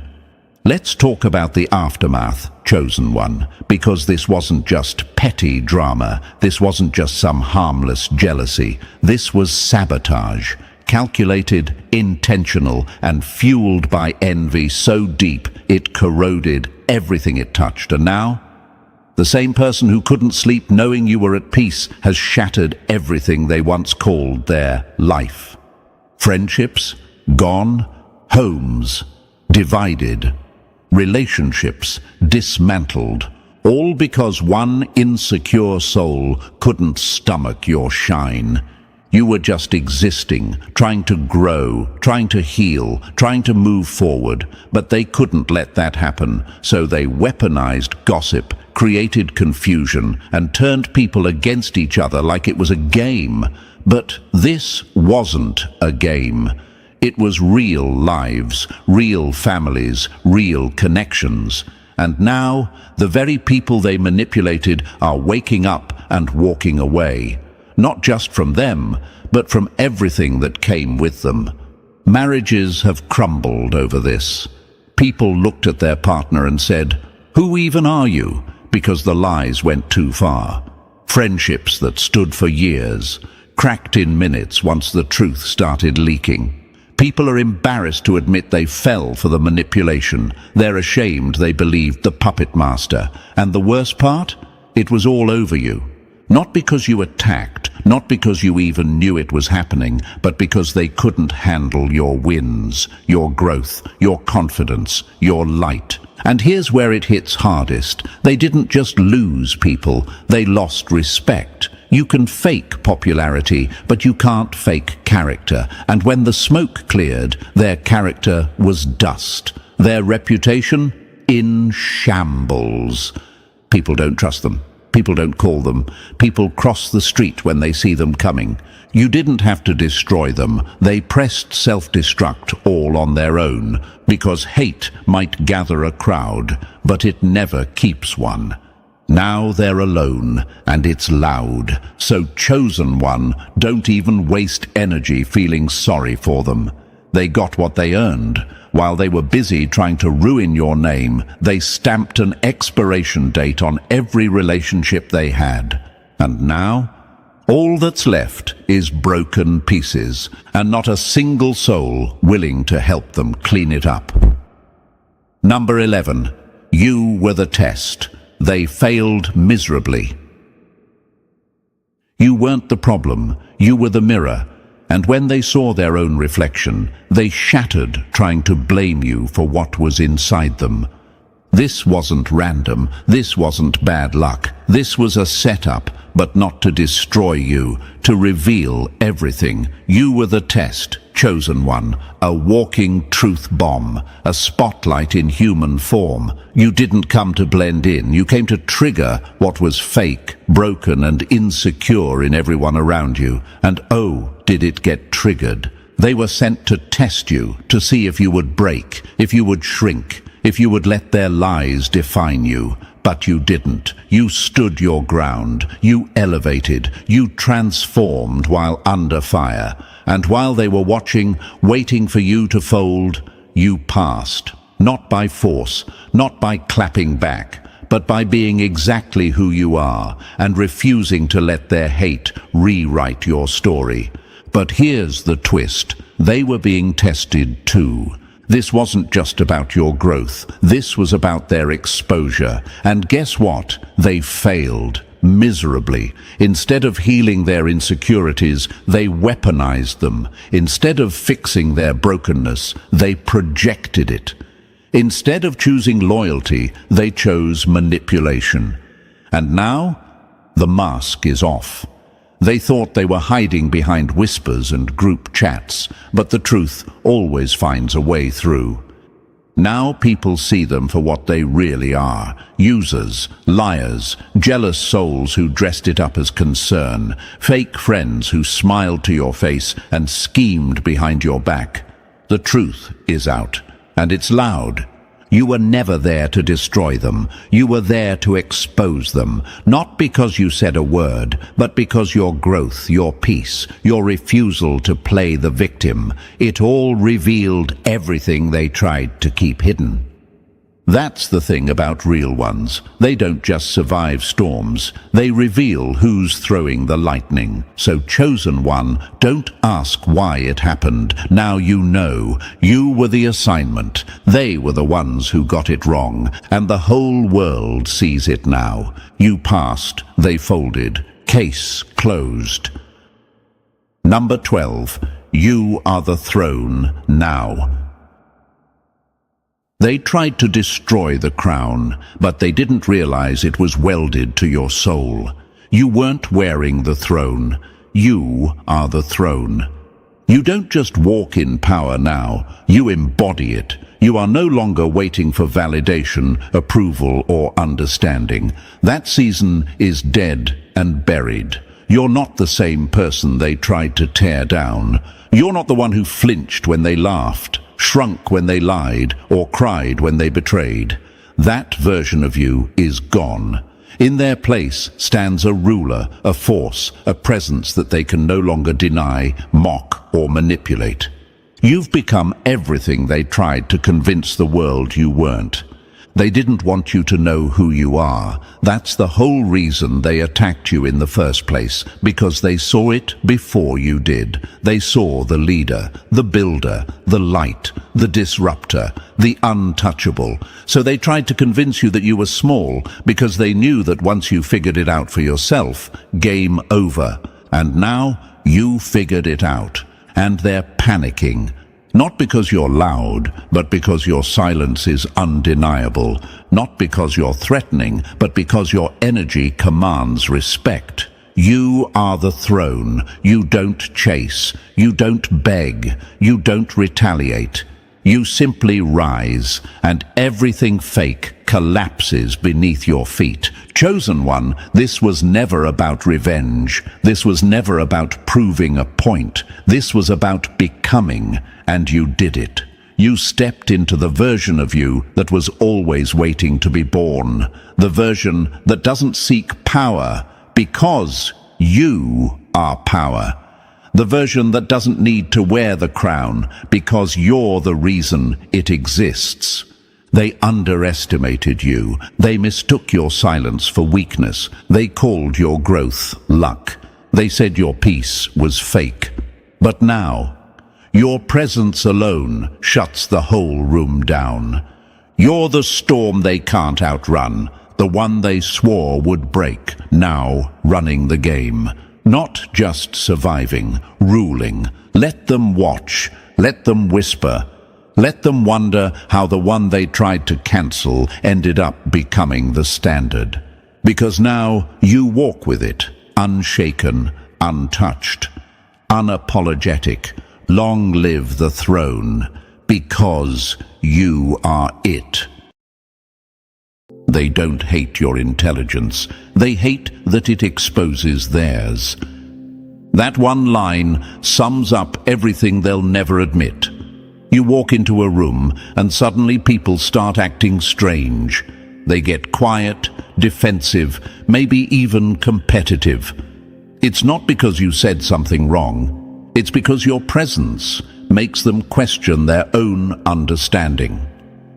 Let's talk about the aftermath, chosen one, because this wasn't just petty drama. This wasn't just some harmless jealousy. This was sabotage, calculated, intentional, and fueled by envy so deep it corroded everything it touched. And now, the same person who couldn't sleep knowing you were at peace has shattered everything they once called their life. Friendships gone, homes divided, relationships dismantled, all because one insecure soul couldn't stomach your shine. You were just existing, trying to grow, trying to heal, trying to move forward, but they couldn't let that happen, so they weaponized gossip, created confusion, and turned people against each other like it was a game. But this wasn't a game. It was real lives, real families, real connections. And now, the very people they manipulated are waking up and walking away. Not just from them, but from everything that came with them. Marriages have crumbled over this. People looked at their partner and said, "Who even are you?" because the lies went too far. Friendships that stood for years cracked in minutes once the truth started leaking. People are embarrassed to admit they fell for the manipulation. They're ashamed they believed the puppet master. And the worst part? It was all over you. Not because you attacked, not because you even knew it was happening, but because they couldn't handle your wins, your growth, your confidence, your light. And here's where it hits hardest. They didn't just lose people, they lost respect. You can fake popularity, but you can't fake character. And when the smoke cleared, their character was dust. Their reputation? In shambles. People don't trust them. People don't call them. People cross the street when they see them coming. You didn't have to destroy them. They pressed self-destruct all on their own, because hate might gather a crowd, but it never keeps one. Now they're alone, and it's loud. So, chosen one, don't even waste energy feeling sorry for them. They got what they earned. While they were busy trying to ruin your name, they stamped an expiration date on every relationship they had. And now, all that's left is broken pieces, and not a single soul willing to help them clean it up. Number 11. You were the test. They failed miserably. You weren't the problem, you were the mirror, and when they saw their own reflection, they shattered trying to blame you for what was inside them. This wasn't random, this wasn't bad luck, this was a setup, but not to destroy you, to reveal everything. You were the test, chosen one, a walking truth bomb, a spotlight in human form. You didn't come to blend in, you came to trigger what was fake, broken and insecure in everyone around you. And oh, did it get triggered. They were sent to test you, to see if you would break, if you would shrink, if you would let their lies define you. But you didn't. You stood your ground. You elevated. You transformed while under fire. And while they were watching, waiting for you to fold, you passed. Not by force, not by clapping back, but by being exactly who you are and refusing to let their hate rewrite your story. But here's the twist. They were being tested too. This wasn't just about your growth. This was about their exposure. And guess what? They failed miserably. Instead of healing their insecurities, they weaponized them. Instead of fixing their brokenness, they projected it. Instead of choosing loyalty, they chose manipulation. And now, the mask is off. They thought they were hiding behind whispers and group chats, but the truth always finds a way through. Now people see them for what they really are: users, liars, jealous souls who dressed it up as concern, fake friends who smiled to your face and schemed behind your back. The truth is out, and it's loud. You were never there to destroy them. You were there to expose them, not because you said a word, but because your growth, your peace, your refusal to play the victim, it all revealed everything they tried to keep hidden. That's the thing about real ones. They don't just survive storms. They reveal who's throwing the lightning. So, chosen one, don't ask why it happened. Now you know. You were the assignment. They were the ones who got it wrong. And the whole world sees it now. You passed. They folded. Case closed. Number 12. You are the throne now. They tried to destroy the crown, but they didn't realize it was welded to your soul. You weren't wearing the throne. You are the throne. You don't just walk in power now, you embody it. You are no longer waiting for validation, approval, or understanding. That season is dead and buried. You're not the same person they tried to tear down. You're not the one who flinched when they laughed, shrunk when they lied, or cried when they betrayed. That version of you is gone. In their place stands a ruler, a force, a presence that they can no longer deny, mock, or manipulate. You've become everything they tried to convince the world you weren't. They didn't want you to know who you are. That's the whole reason they attacked you in the first place, because they saw it before you did. They saw the leader, the builder, the light, the disruptor, the untouchable. So they tried to convince you that you were small, because they knew that once you figured it out for yourself, game over. And now you figured it out, and they're panicking. Not because you're loud, but because your silence is undeniable. Not because you're threatening, but because your energy commands respect. You are the throne. You don't chase. You don't beg. You don't retaliate. You simply rise, and everything fake collapses beneath your feet. Chosen one, this was never about revenge. This was never about proving a point. This was about becoming, and you did it. You stepped into the version of you that was always waiting to be born, the version that doesn't seek power because you are power, the version that doesn't need to wear the crown because you're the reason it exists. They underestimated you. They mistook your silence for weakness. They called your growth luck. They said your peace was fake. But now, your presence alone shuts the whole room down. You're the storm they can't outrun, the one they swore would break, now running the game. Not just surviving, ruling. Let them watch, let them whisper, let them wonder how the one they tried to cancel ended up becoming the standard. Because now you walk with it, unshaken, untouched, unapologetic. Long live the throne, because you are it. They don't hate your intelligence. They hate that it exposes theirs. That one line sums up everything they'll never admit. You walk into a room and suddenly people start acting strange. They get quiet, defensive, maybe even competitive. It's not because you said something wrong. It's because your presence makes them question their own understanding.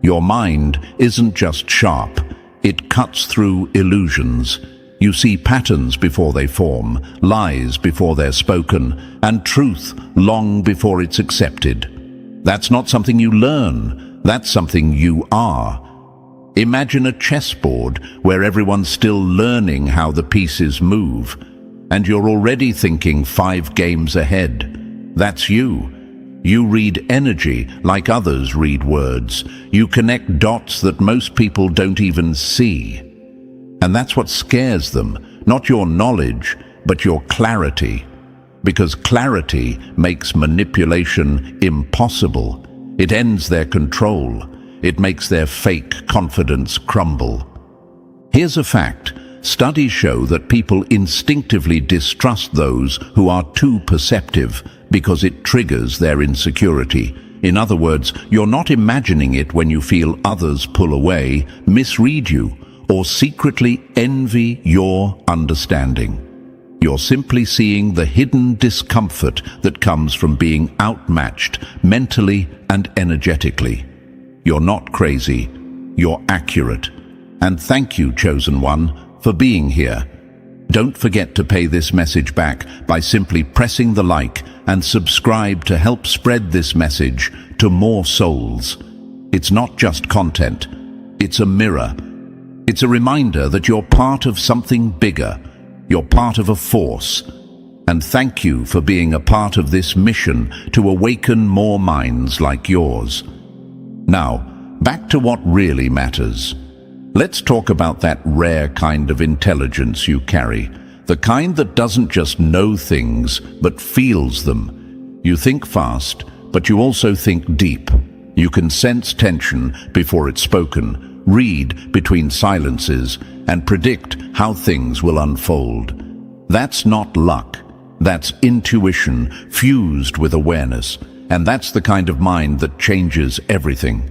Your mind isn't just sharp. It cuts through illusions. You see patterns before they form, lies before they're spoken, and truth long before it's accepted. That's not something you learn. That's something you are. Imagine a chessboard where everyone's still learning how the pieces move, and you're already thinking 5 games ahead. That's you. You read energy like others read words. You connect dots that most people don't even see. And that's what scares them, not your knowledge, but your clarity. Because clarity makes manipulation impossible. It ends their control. It makes their fake confidence crumble. Here's a fact. Studies show that people instinctively distrust those who are too perceptive because it triggers their insecurity. In other words, you're not imagining it when you feel others pull away, misread you, or secretly envy your understanding. You're simply seeing the hidden discomfort that comes from being outmatched mentally and energetically. You're not crazy, you're accurate. And thank you, chosen one, for being here. Don't forget to pay this message back by simply pressing the like and subscribe to help spread this message to more souls. It's not just content, it's a mirror. It's a reminder that you're part of something bigger. You're part of a force. And thank you for being a part of this mission to awaken more minds like yours. Now, back to what really matters. Let's talk about that rare kind of intelligence you carry. The kind that doesn't just know things, but feels them. You think fast, but you also think deep. You can sense tension before it's spoken, read between silences, and predict how things will unfold. That's not luck. That's intuition fused with awareness. And that's the kind of mind that changes everything.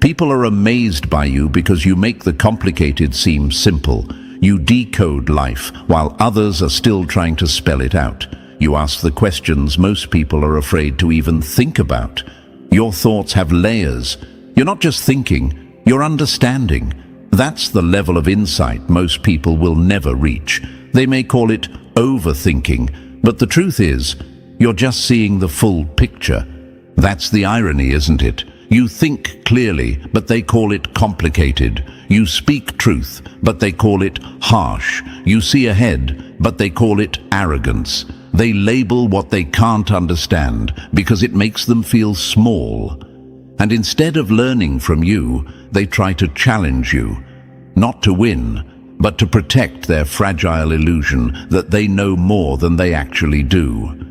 People are amazed by you because you make the complicated seem simple. You decode life while others are still trying to spell it out. You ask the questions most people are afraid to even think about. Your thoughts have layers. You're not just thinking, you're understanding. That's the level of insight most people will never reach. They may call it overthinking, but the truth is, you're just seeing the full picture. That's the irony, isn't it? You think clearly, but they call it complicated. You speak truth, but they call it harsh. You see ahead, but they call it arrogance. They label what they can't understand because it makes them feel small. And instead of learning from you, they try to challenge you. Not to win, but to protect their fragile illusion that they know more than they actually do.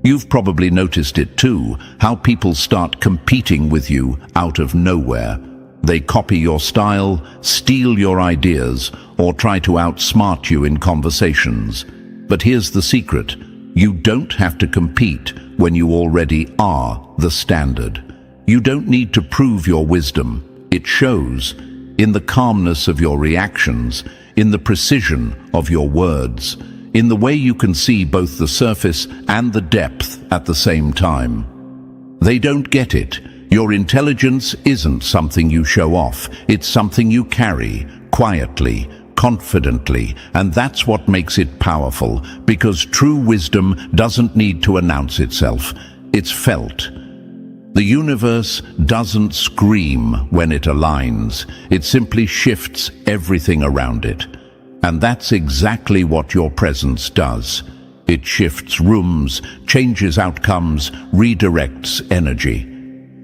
You've probably noticed it too, how people start competing with you out of nowhere. They copy your style, steal your ideas, or try to outsmart you in conversations. But here's the secret. You don't have to compete when you already are the standard. You don't need to prove your wisdom. It shows in the calmness of your reactions, in the precision of your words, in the way you can see both the surface and the depth at the same time. They don't get it. Your intelligence isn't something you show off. It's something you carry, quietly, confidently, and that's what makes it powerful, because true wisdom doesn't need to announce itself. It's felt. The universe doesn't scream when it aligns. It simply shifts everything around it. And that's exactly what your presence does. It shifts rooms, changes outcomes, redirects energy.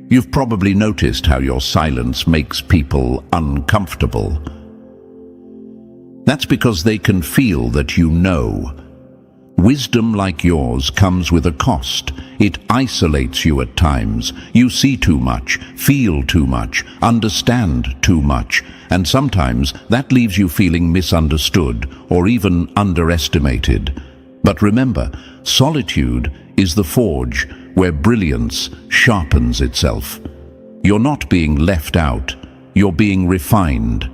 You've probably noticed how your silence makes people uncomfortable. That's because they can feel that you know. Wisdom like yours comes with a cost. It isolates you at times. You see too much, feel too much, understand too much, and sometimes that leaves you feeling misunderstood or even underestimated. But remember, solitude is the forge where brilliance sharpens itself. You're not being left out, you're being refined.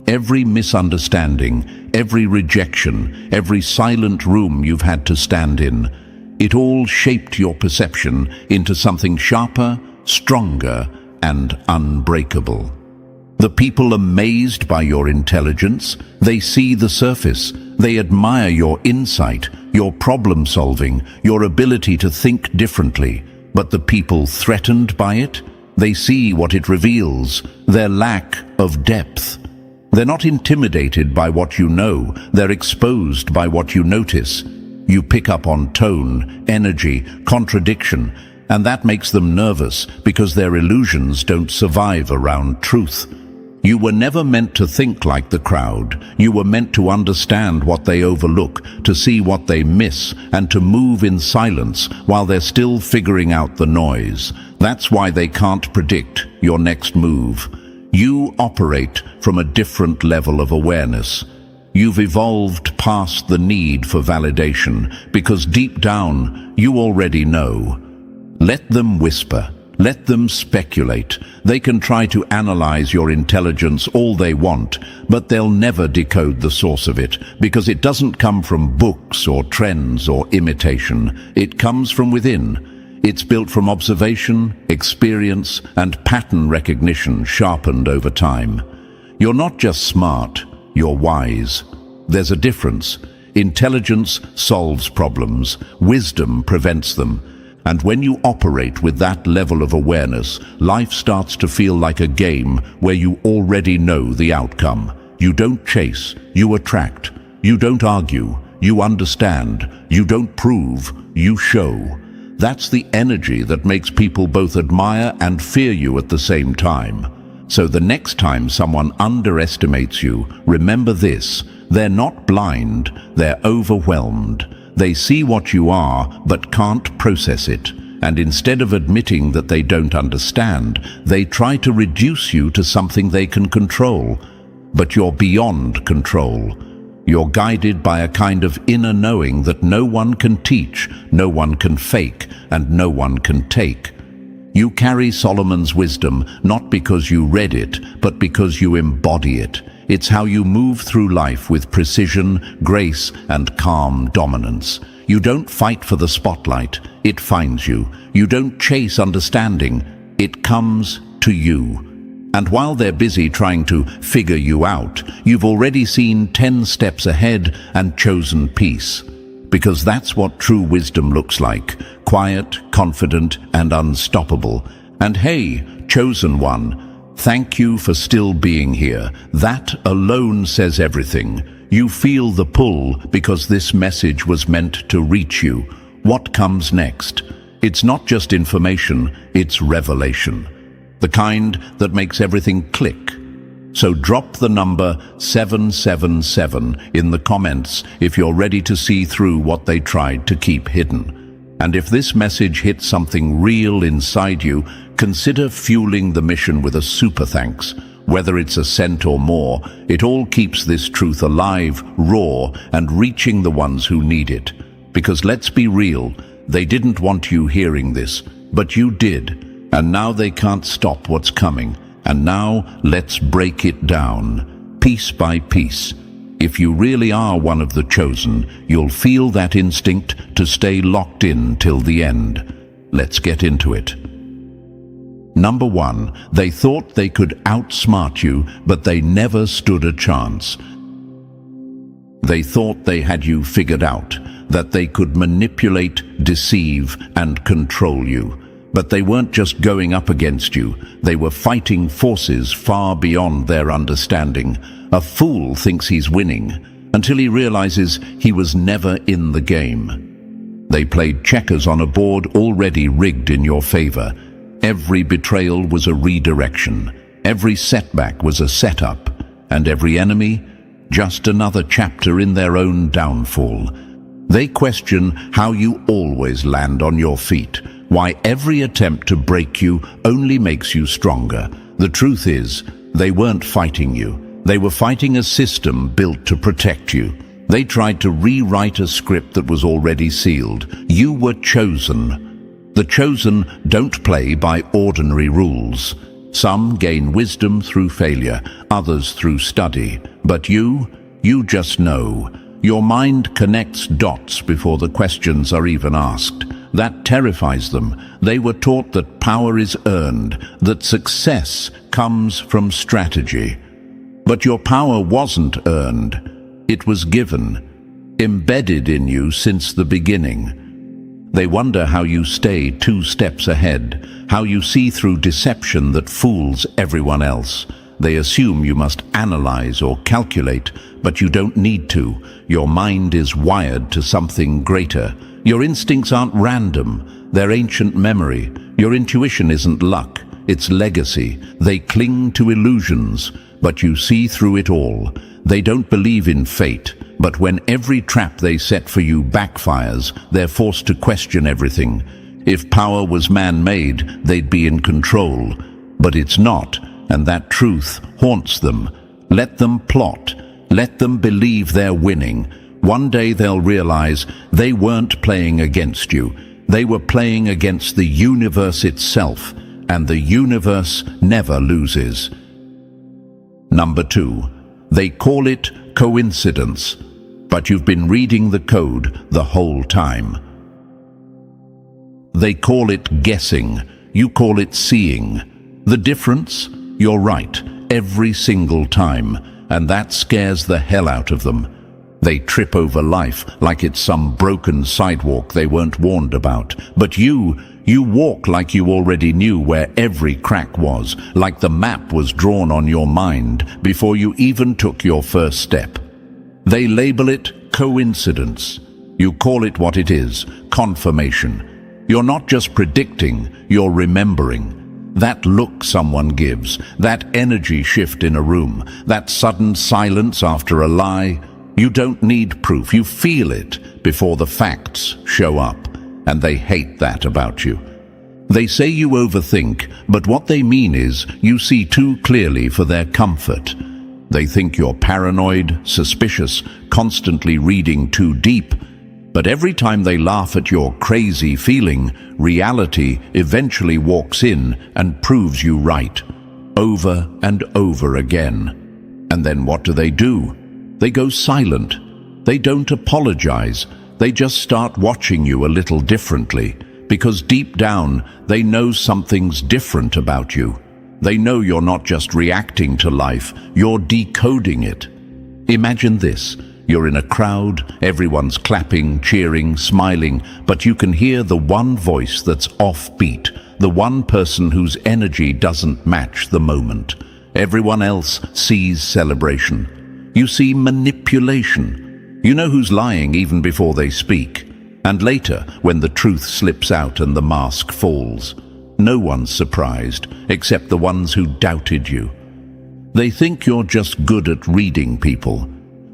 Every misunderstanding, every rejection, every silent room you've had to stand in, it all shaped your perception into something sharper, stronger, and unbreakable. The people amazed by your intelligence, they see the surface. They admire your insight, your problem solving, your ability to think differently. But the people threatened by it, they see what it reveals, their lack of depth. They're not intimidated by what you know, they're exposed by what you notice. You pick up on tone, energy, contradiction, and that makes them nervous because their illusions don't survive around truth. You were never meant to think like the crowd. You were meant to understand what they overlook, to see what they miss, and to move in silence while they're still figuring out the noise. That's why they can't predict your next move. You operate from a different level of awareness. You've evolved past the need for validation because deep down you already know. Let them whisper. Let them speculate. They can try to analyze your intelligence all they want, but they'll never decode the source of it because it doesn't come from books or trends or imitation. It comes from within. It's built from observation, experience, and pattern recognition sharpened over time. You're not just smart, you're wise. There's a difference. Intelligence solves problems, wisdom prevents them. And when you operate with that level of awareness, life starts to feel like a game where you already know the outcome. You don't chase, you attract. You don't argue, you understand. You don't prove, you show. That's the energy that makes people both admire and fear you at the same time. So the next time someone underestimates you, remember this: they're not blind, they're overwhelmed. They see what you are, but can't process it. And instead of admitting that they don't understand, they try to reduce you to something they can control. But you're beyond control. You're guided by a kind of inner knowing that no one can teach, no one can fake, and no one can take. You carry Solomon's wisdom not because you read it, but because you embody it. It's how you move through life with precision, grace, and calm dominance. You don't fight for the spotlight, it finds you. You don't chase understanding, it comes to you. And while they're busy trying to figure you out, you've already seen 10 steps ahead and chosen peace. Because that's what true wisdom looks like: quiet, confident, and unstoppable. And hey, chosen one, thank you for still being here. That alone says everything. You feel the pull because this message was meant to reach you. What comes next? It's not just information, it's revelation. The kind that makes everything click. So drop the number 777 in the comments if you're ready to see through what they tried to keep hidden. And if this message hits something real inside you, consider fueling the mission with a super thanks. Whether it's a cent or more, it all keeps this truth alive, raw, and reaching the ones who need it. Because let's be real, they didn't want you hearing this, but you did. And now they can't stop what's coming. And now let's break it down, piece by piece. If you really are one of the chosen, you'll feel that instinct to stay locked in till the end. Let's get into it. Number 1, they thought they could outsmart you, but they never stood a chance. They thought they had you figured out, that they could manipulate, deceive, and control you. But they weren't just going up against you, they were fighting forces far beyond their understanding. A fool thinks he's winning, until he realizes he was never in the game. They played checkers on a board already rigged in your favor. Every betrayal was a redirection, every setback was a setup, and every enemy, just another chapter in their own downfall. They question how you always land on your feet, why every attempt to break you only makes you stronger. The truth is, they weren't fighting you. They were fighting a system built to protect you. They tried to rewrite a script that was already sealed. You were chosen. The chosen don't play by ordinary rules. Some gain wisdom through failure, others through study. But you just know. Your mind connects dots before the questions are even asked. That terrifies them. They were taught that power is earned, that success comes from strategy. But your power wasn't earned. It was given, embedded in you since the beginning. They wonder how you stay 2 steps ahead, how you see through deception that fools everyone else. They assume you must analyze or calculate, but you don't need to. Your mind is wired to something greater. Your instincts aren't random, they're ancient memory. Your intuition isn't luck, it's legacy. They cling to illusions, but you see through it all. They don't believe in fate, but when every trap they set for you backfires, they're forced to question everything. If power was man-made, they'd be in control. But it's not, and that truth haunts them. Let them plot. Let them believe they're winning. One day they'll realize they weren't playing against you. They were playing against the universe itself, and the universe never loses. Number 2, they call it coincidence, but you've been reading the code the whole time. They call it guessing, you call it seeing. The difference? You're right, every single time, and that scares the hell out of them. They trip over life like it's some broken sidewalk they weren't warned about. But you walk like you already knew where every crack was, like the map was drawn on your mind before you even took your first step. They label it coincidence. You call it what it is, confirmation. You're not just predicting, you're remembering. That look someone gives, that energy shift in a room, that sudden silence after a lie. You don't need proof, you feel it before the facts show up, and they hate that about you. They say you overthink, but what they mean is you see too clearly for their comfort. They think you're paranoid, suspicious, constantly reading too deep. But every time they laugh at your crazy feeling, reality eventually walks in and proves you right, over and over again. And then what do? They go silent. They don't apologize. They just start watching you a little differently, because deep down, they know something's different about you. They know you're not just reacting to life, you're decoding it. Imagine this. You're in a crowd, everyone's clapping, cheering, smiling, but you can hear the one voice that's offbeat, the one person whose energy doesn't match the moment. Everyone else sees celebration. You see manipulation. You know who's lying even before they speak. And later, when the truth slips out and the mask falls, no one's surprised, except the ones who doubted you. They think you're just good at reading people.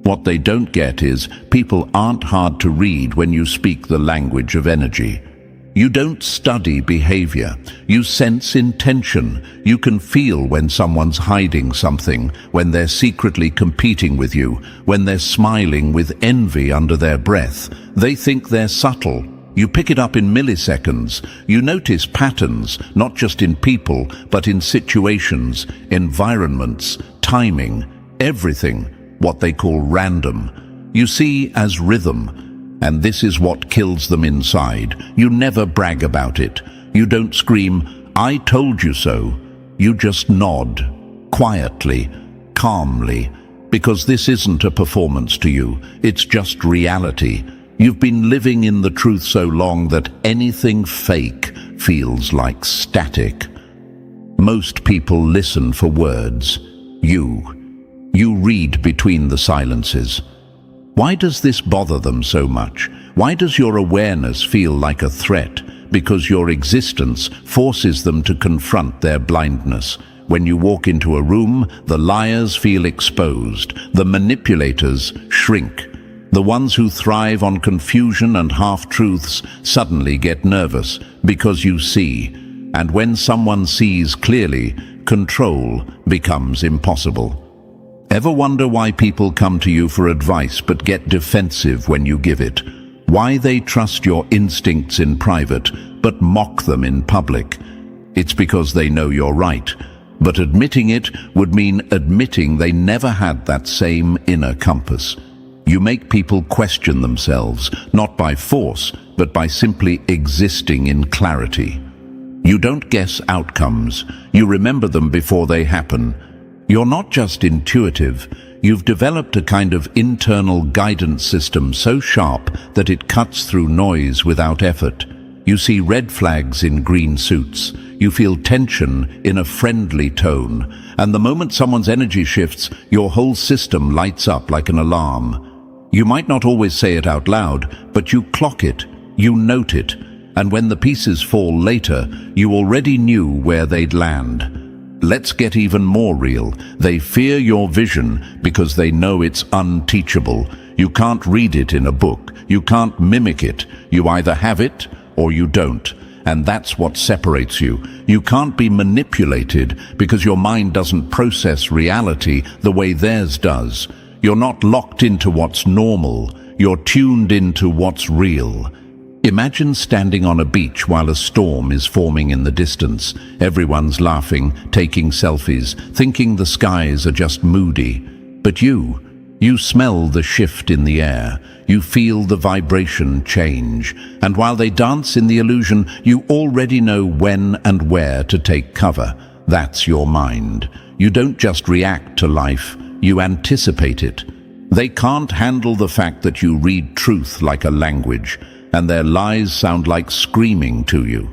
What they don't get is people aren't hard to read when you speak the language of energy. You don't study behavior. You sense intention. You can feel when someone's hiding something, when they're secretly competing with you, when they're smiling with envy under their breath. They think they're subtle, You pick it up in milliseconds. You notice patterns, not just in people, but in situations, environments, timing, everything, what they call random. You see as rhythm, and this is what kills them inside. You never brag about it. You don't scream, "I told you so." You just nod, quietly, calmly, because this isn't a performance to you. It's just reality. You've been living in the truth so long that anything fake feels like static. Most people listen for words. You read between the silences. Why does this bother them so much? Why does your awareness feel like a threat? Because your existence forces them to confront their blindness. When you walk into a room, the liars feel exposed. The manipulators shrink. The ones who thrive on confusion and half-truths suddenly get nervous because you see. And when someone sees clearly, control becomes impossible. Ever wonder why people come to you for advice but get defensive when you give it? Why they trust your instincts in private but mock them in public? It's because they know you're right. But admitting it would mean admitting they never had that same inner compass. You make people question themselves, not by force, but by simply existing in clarity. You don't guess outcomes, you remember them before they happen. You're not just intuitive, you've developed a kind of internal guidance system so sharp that it cuts through noise without effort. You see red flags in green suits, you feel tension in a friendly tone, and the moment someone's energy shifts, your whole system lights up like an alarm. You might not always say it out loud, but you clock it, you note it, and when the pieces fall later, you already knew where they'd land. Let's get even more real. They fear your vision because they know it's unteachable. You can't read it in a book. You can't mimic it. You either have it or you don't. And that's what separates you. You can't be manipulated because your mind doesn't process reality the way theirs does. You're not locked into what's normal. You're tuned into what's real. Imagine standing on a beach while a storm is forming in the distance. Everyone's laughing, taking selfies, thinking the skies are just moody. But you smell the shift in the air. You feel the vibration change. And while they dance in the illusion, you already know when and where to take cover. That's your mind. You don't just react to life, you anticipate it. They can't handle the fact that you read truth like a language, and their lies sound like screaming to you.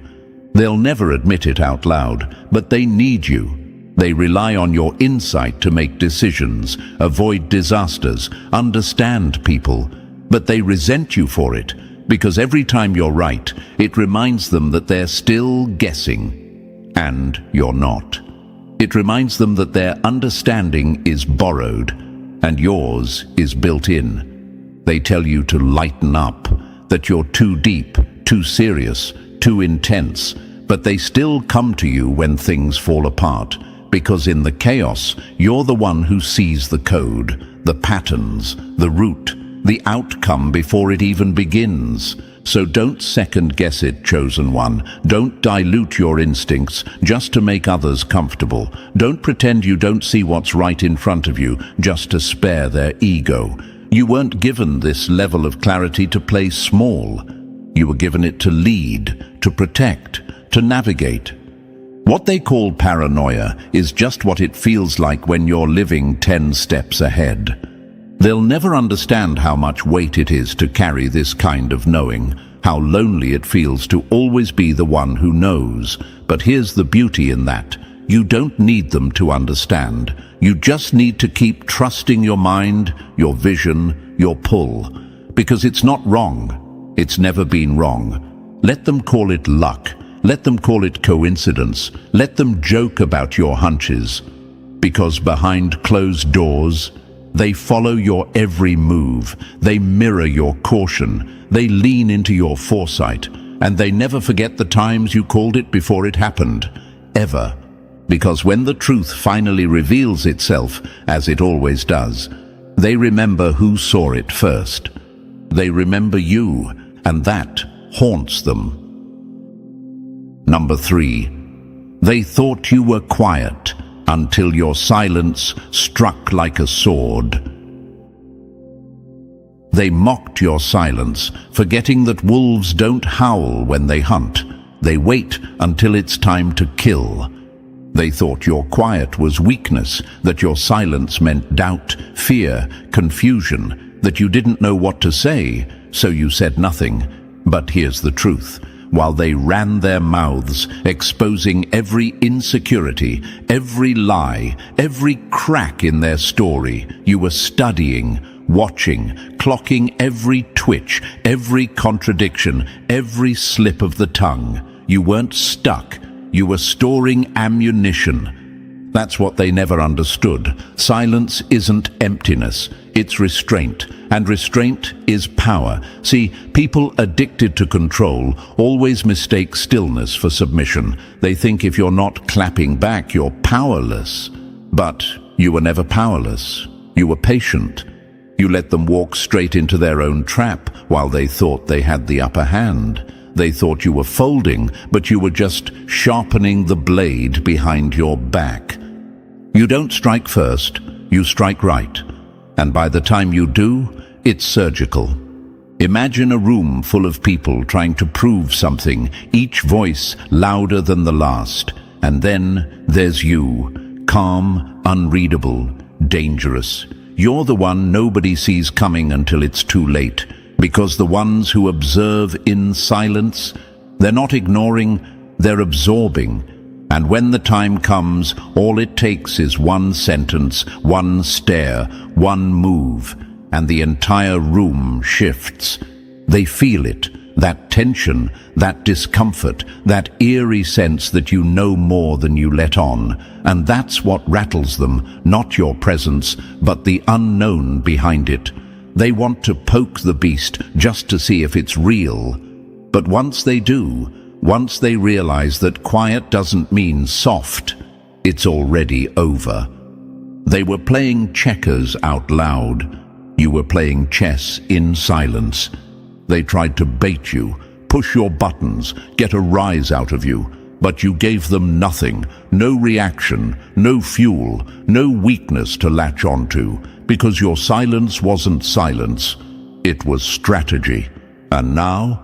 They'll never admit it out loud, but they need you. They rely on your insight to make decisions, avoid disasters, understand people, but they resent you for it, because every time you're right, it reminds them that they're still guessing, and you're not. It reminds them that their understanding is borrowed, and yours is built in. They tell you to lighten up, that you're too deep, too serious, too intense, but they still come to you when things fall apart, because in the chaos, you're the one who sees the code, the patterns, the route, the outcome before it even begins. So don't second-guess it, chosen one. Don't dilute your instincts just to make others comfortable. Don't pretend you don't see what's right in front of you just to spare their ego. You weren't given this level of clarity to play small. You were given it to lead, to protect, to navigate. What they call paranoia is just what it feels like when you're living 10 steps ahead. They'll never understand how much weight it is to carry this kind of knowing, how lonely it feels to always be the one who knows. But here's the beauty in that. You don't need them to understand. You just need to keep trusting your mind, your vision, your pull. Because it's not wrong. It's never been wrong. Let them call it luck. Let them call it coincidence. Let them joke about your hunches. Because behind closed doors, they follow your every move. They mirror your caution. They lean into your foresight. And they never forget the times you called it before it happened. Ever. Because when the truth finally reveals itself, as it always does, they remember who saw it first. They remember you, and that haunts them. Number 3. They thought you were quiet until your silence struck like a sword. They mocked your silence, forgetting that wolves don't howl when they hunt. They wait until it's time to kill. They thought your quiet was weakness, that your silence meant doubt, fear, confusion, that you didn't know what to say, so you said nothing. But here's the truth. While they ran their mouths, exposing every insecurity, every lie, every crack in their story, you were studying, watching, clocking every twitch, every contradiction, every slip of the tongue. You weren't stuck. You were storing ammunition. That's what they never understood. Silence isn't emptiness. It's restraint. And restraint is power. See, people addicted to control always mistake stillness for submission. They think if you're not clapping back, you're powerless. But you were never powerless. You were patient. You let them walk straight into their own trap while they thought they had the upper hand. They thought you were folding, but you were just sharpening the blade behind your back. You don't strike first, you strike right. And by the time you do, it's surgical. Imagine a room full of people trying to prove something, each voice louder than the last. And then there's you, calm, unreadable, dangerous. You're the one nobody sees coming until it's too late. Because the ones who observe in silence, they're not ignoring, they're absorbing. And when the time comes, all it takes is one sentence, one stare, one move, and the entire room shifts. They feel it, that tension, that discomfort, that eerie sense that you know more than you let on. And that's what rattles them, not your presence, but the unknown behind it. They want to poke the beast just to see if it's real. But once they do, once they realize that quiet doesn't mean soft, it's already over. They were playing checkers out loud. You were playing chess in silence. They tried to bait you, push your buttons, get a rise out of you. But you gave them nothing, no reaction, no fuel, no weakness to latch onto. Because your silence wasn't silence, it was strategy. And now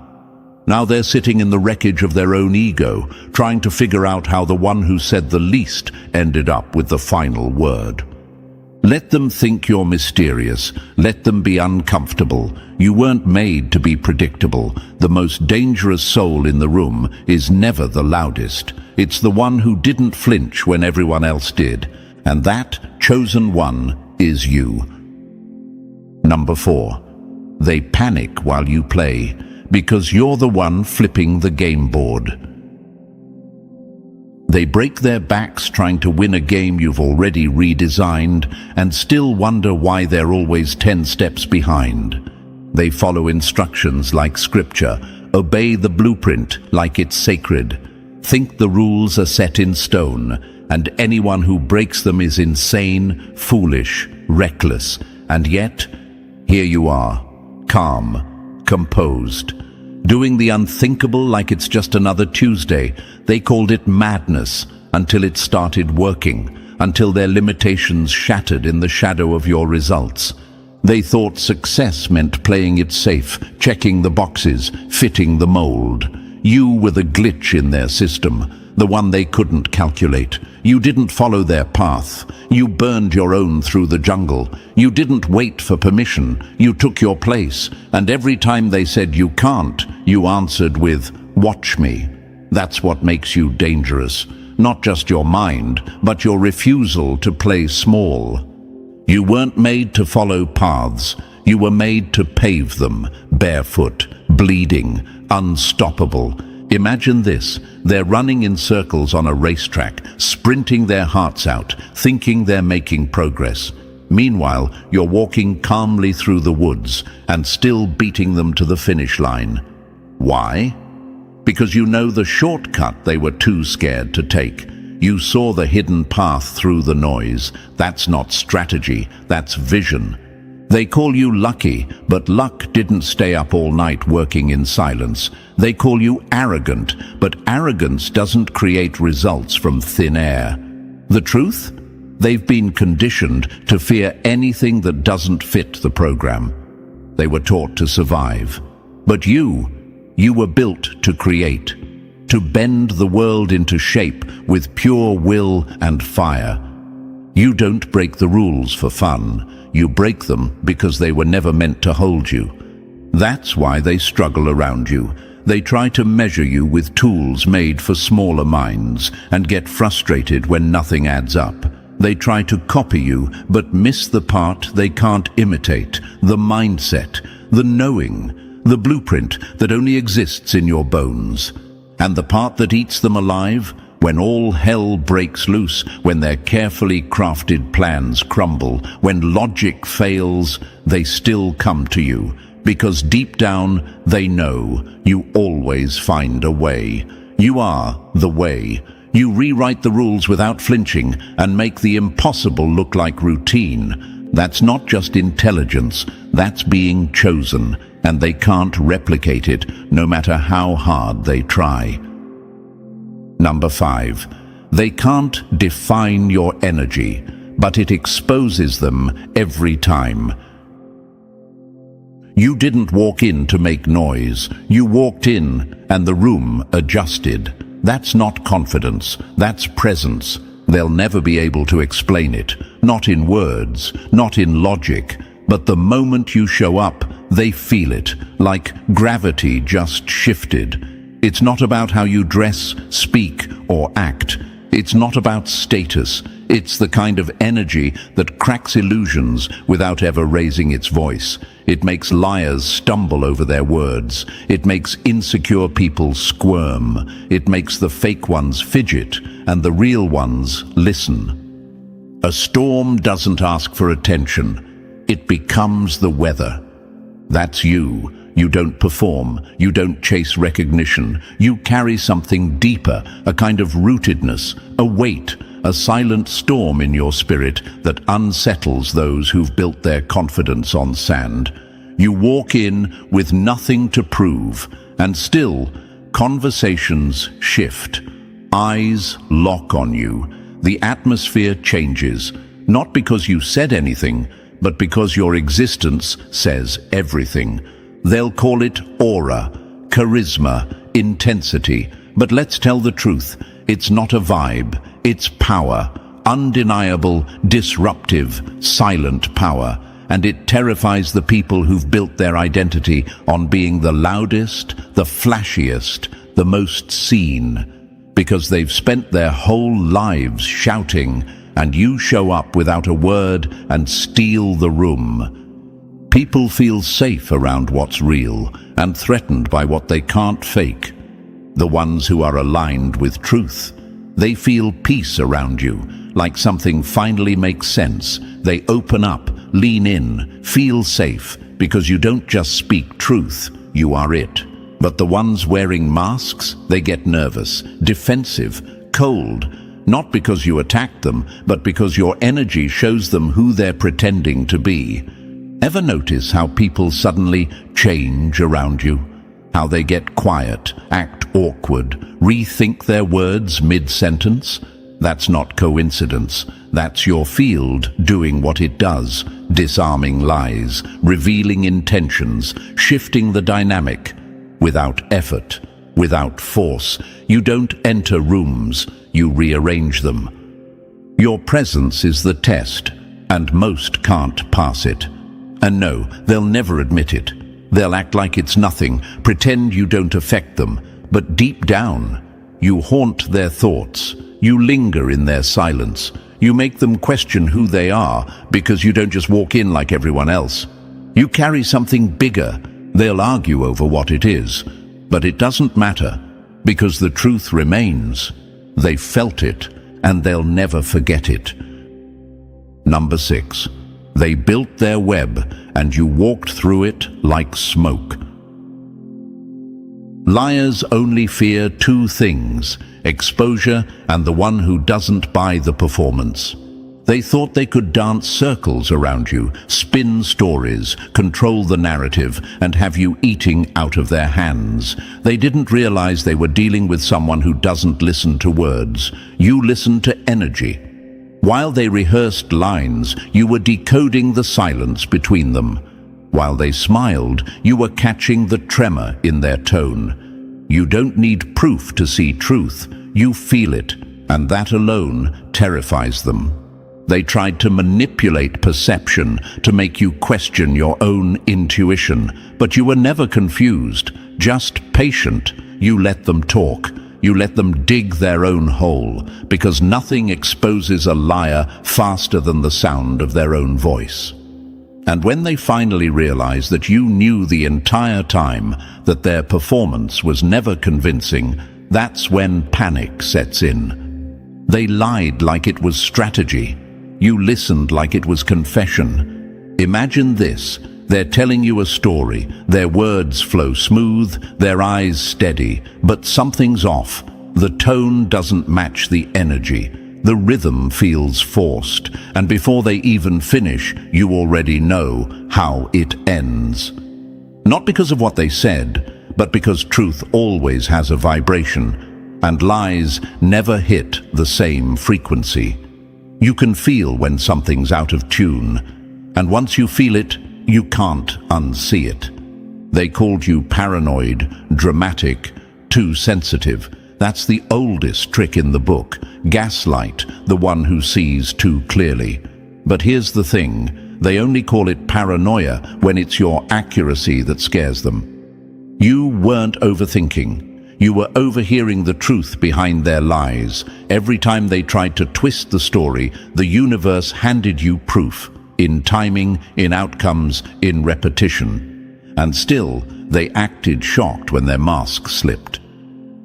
they're sitting in the wreckage of their own ego, trying to figure out how the one who said the least ended up with the final word. Let them think you're mysterious. Let them be uncomfortable. You weren't made to be predictable. The most dangerous soul in the room is never the loudest. It's the one who didn't flinch when everyone else did. And that chosen one is you. Number 4. They panic while you play, because you're the one flipping the game board. They break their backs trying to win a game you've already redesigned and still wonder why they're always 10 steps behind. They follow instructions like scripture, obey the blueprint like it's sacred, think the rules are set in stone, and anyone who breaks them is insane, foolish, reckless. And yet, here you are, calm, composed, doing the unthinkable like it's just another Tuesday. They called it madness until it started working, until their limitations shattered in the shadow of your results. They thought success meant playing it safe, checking the boxes, fitting the mold. You were the glitch in their system, the one they couldn't calculate. You didn't follow their path. You burned your own through the jungle. You didn't wait for permission. You took your place. And every time they said you can't, you answered with, "Watch me." That's what makes you dangerous. Not just your mind, but your refusal to play small. You weren't made to follow paths. You were made to pave them, barefoot, bleeding, unstoppable. Imagine this, they're running in circles on a racetrack, sprinting their hearts out, thinking they're making progress. Meanwhile, you're walking calmly through the woods and still beating them to the finish line. Why? Because you know the shortcut they were too scared to take. You saw the hidden path through the noise. That's not strategy, that's vision. They call you lucky, but luck didn't stay up all night working in silence. They call you arrogant, but arrogance doesn't create results from thin air. The truth? They've been conditioned to fear anything that doesn't fit the program. They were taught to survive. But you were built to create, to bend the world into shape with pure will and fire. You don't break the rules for fun. You break them because they were never meant to hold you. That's why they struggle around you. They try to measure you with tools made for smaller minds and get frustrated when nothing adds up. They try to copy you, but miss the part they can't imitate, the mindset, the knowing, the blueprint that only exists in your bones. And the part that eats them alive, when all hell breaks loose, when their carefully crafted plans crumble, when logic fails, they still come to you. Because deep down, they know you always find a way. You are the way. You rewrite the rules without flinching and make the impossible look like routine. That's not just intelligence, that's being chosen, and they can't replicate it no matter how hard they try. Number 5. They can't define your energy, but it exposes them every time. You didn't walk in to make noise. You walked in and the room adjusted. That's not confidence, that's presence. They'll never be able to explain it. Not in words, not in logic. But the moment you show up, they feel it, like gravity just shifted. It's not about how you dress, speak, or act. It's not about status. It's the kind of energy that cracks illusions without ever raising its voice. It makes liars stumble over their words. It makes insecure people squirm. It makes the fake ones fidget and the real ones listen. A storm doesn't ask for attention. It becomes the weather. That's you. You don't perform. You don't chase recognition. You carry something deeper, a kind of rootedness, a weight, a silent storm in your spirit that unsettles those who've built their confidence on sand. You walk in with nothing to prove, and still, conversations shift. Eyes lock on you. The atmosphere changes, not because you said anything, but because your existence says everything. They'll call it aura, charisma, intensity. But let's tell the truth, it's not a vibe, it's power. Undeniable, disruptive, silent power. And it terrifies the people who've built their identity on being the loudest, the flashiest, the most seen. Because they've spent their whole lives shouting, and you show up without a word and steal the room. People feel safe around what's real and threatened by what they can't fake. The ones who are aligned with truth. They feel peace around you, like something finally makes sense. They open up, lean in, feel safe, because you don't just speak truth, you are it. But the ones wearing masks, they get nervous, defensive, cold, not because you attacked them, but because your energy shows them who they're pretending to be. Ever notice how people suddenly change around you? How they get quiet, act awkward, rethink their words mid-sentence? That's not coincidence. That's your field doing what it does, disarming lies, revealing intentions, shifting the dynamic. Without effort, without force. You don't enter rooms, you rearrange them. Your presence is the test, and most can't pass it. And no, they'll never admit it. They'll act like it's nothing, pretend you don't affect them. But deep down, you haunt their thoughts. You linger in their silence. You make them question who they are because you don't just walk in like everyone else. You carry something bigger. They'll argue over what it is. But it doesn't matter because the truth remains. They felt it and they'll never forget it. Number 6. They built their web, and you walked through it like smoke. Liars only fear 2 things, exposure and the one who doesn't buy the performance. They thought they could dance circles around you, spin stories, control the narrative, and have you eating out of their hands. They didn't realize they were dealing with someone who doesn't listen to words. You listen to energy. While they rehearsed lines, you were decoding the silence between them. While they smiled, you were catching the tremor in their tone. You don't need proof to see truth. You feel it, and that alone terrifies them. They tried to manipulate perception to make you question your own intuition, but you were never confused, just patient. You let them talk. You let them dig their own hole, because nothing exposes a liar faster than the sound of their own voice. And when they finally realized that you knew the entire time that their performance was never convincing, that's when panic sets in. They lied like it was strategy. You listened like it was confession. Imagine this. They're telling you a story. Their words flow smooth, their eyes steady, but something's off. The tone doesn't match the energy. The rhythm feels forced, and before they even finish, you already know how it ends. Not because of what they said, but because truth always has a vibration, and lies never hit the same frequency. You can feel when something's out of tune, and once you feel it, you can't unsee it. They called you paranoid, dramatic, too sensitive. That's the oldest trick in the book. Gaslight, the one who sees too clearly. But here's the thing, they only call it paranoia when it's your accuracy that scares them. You weren't overthinking. You were overhearing the truth behind their lies. Every time they tried to twist the story, the universe handed you proof. In timing, in outcomes, in repetition. And still, they acted shocked when their mask slipped.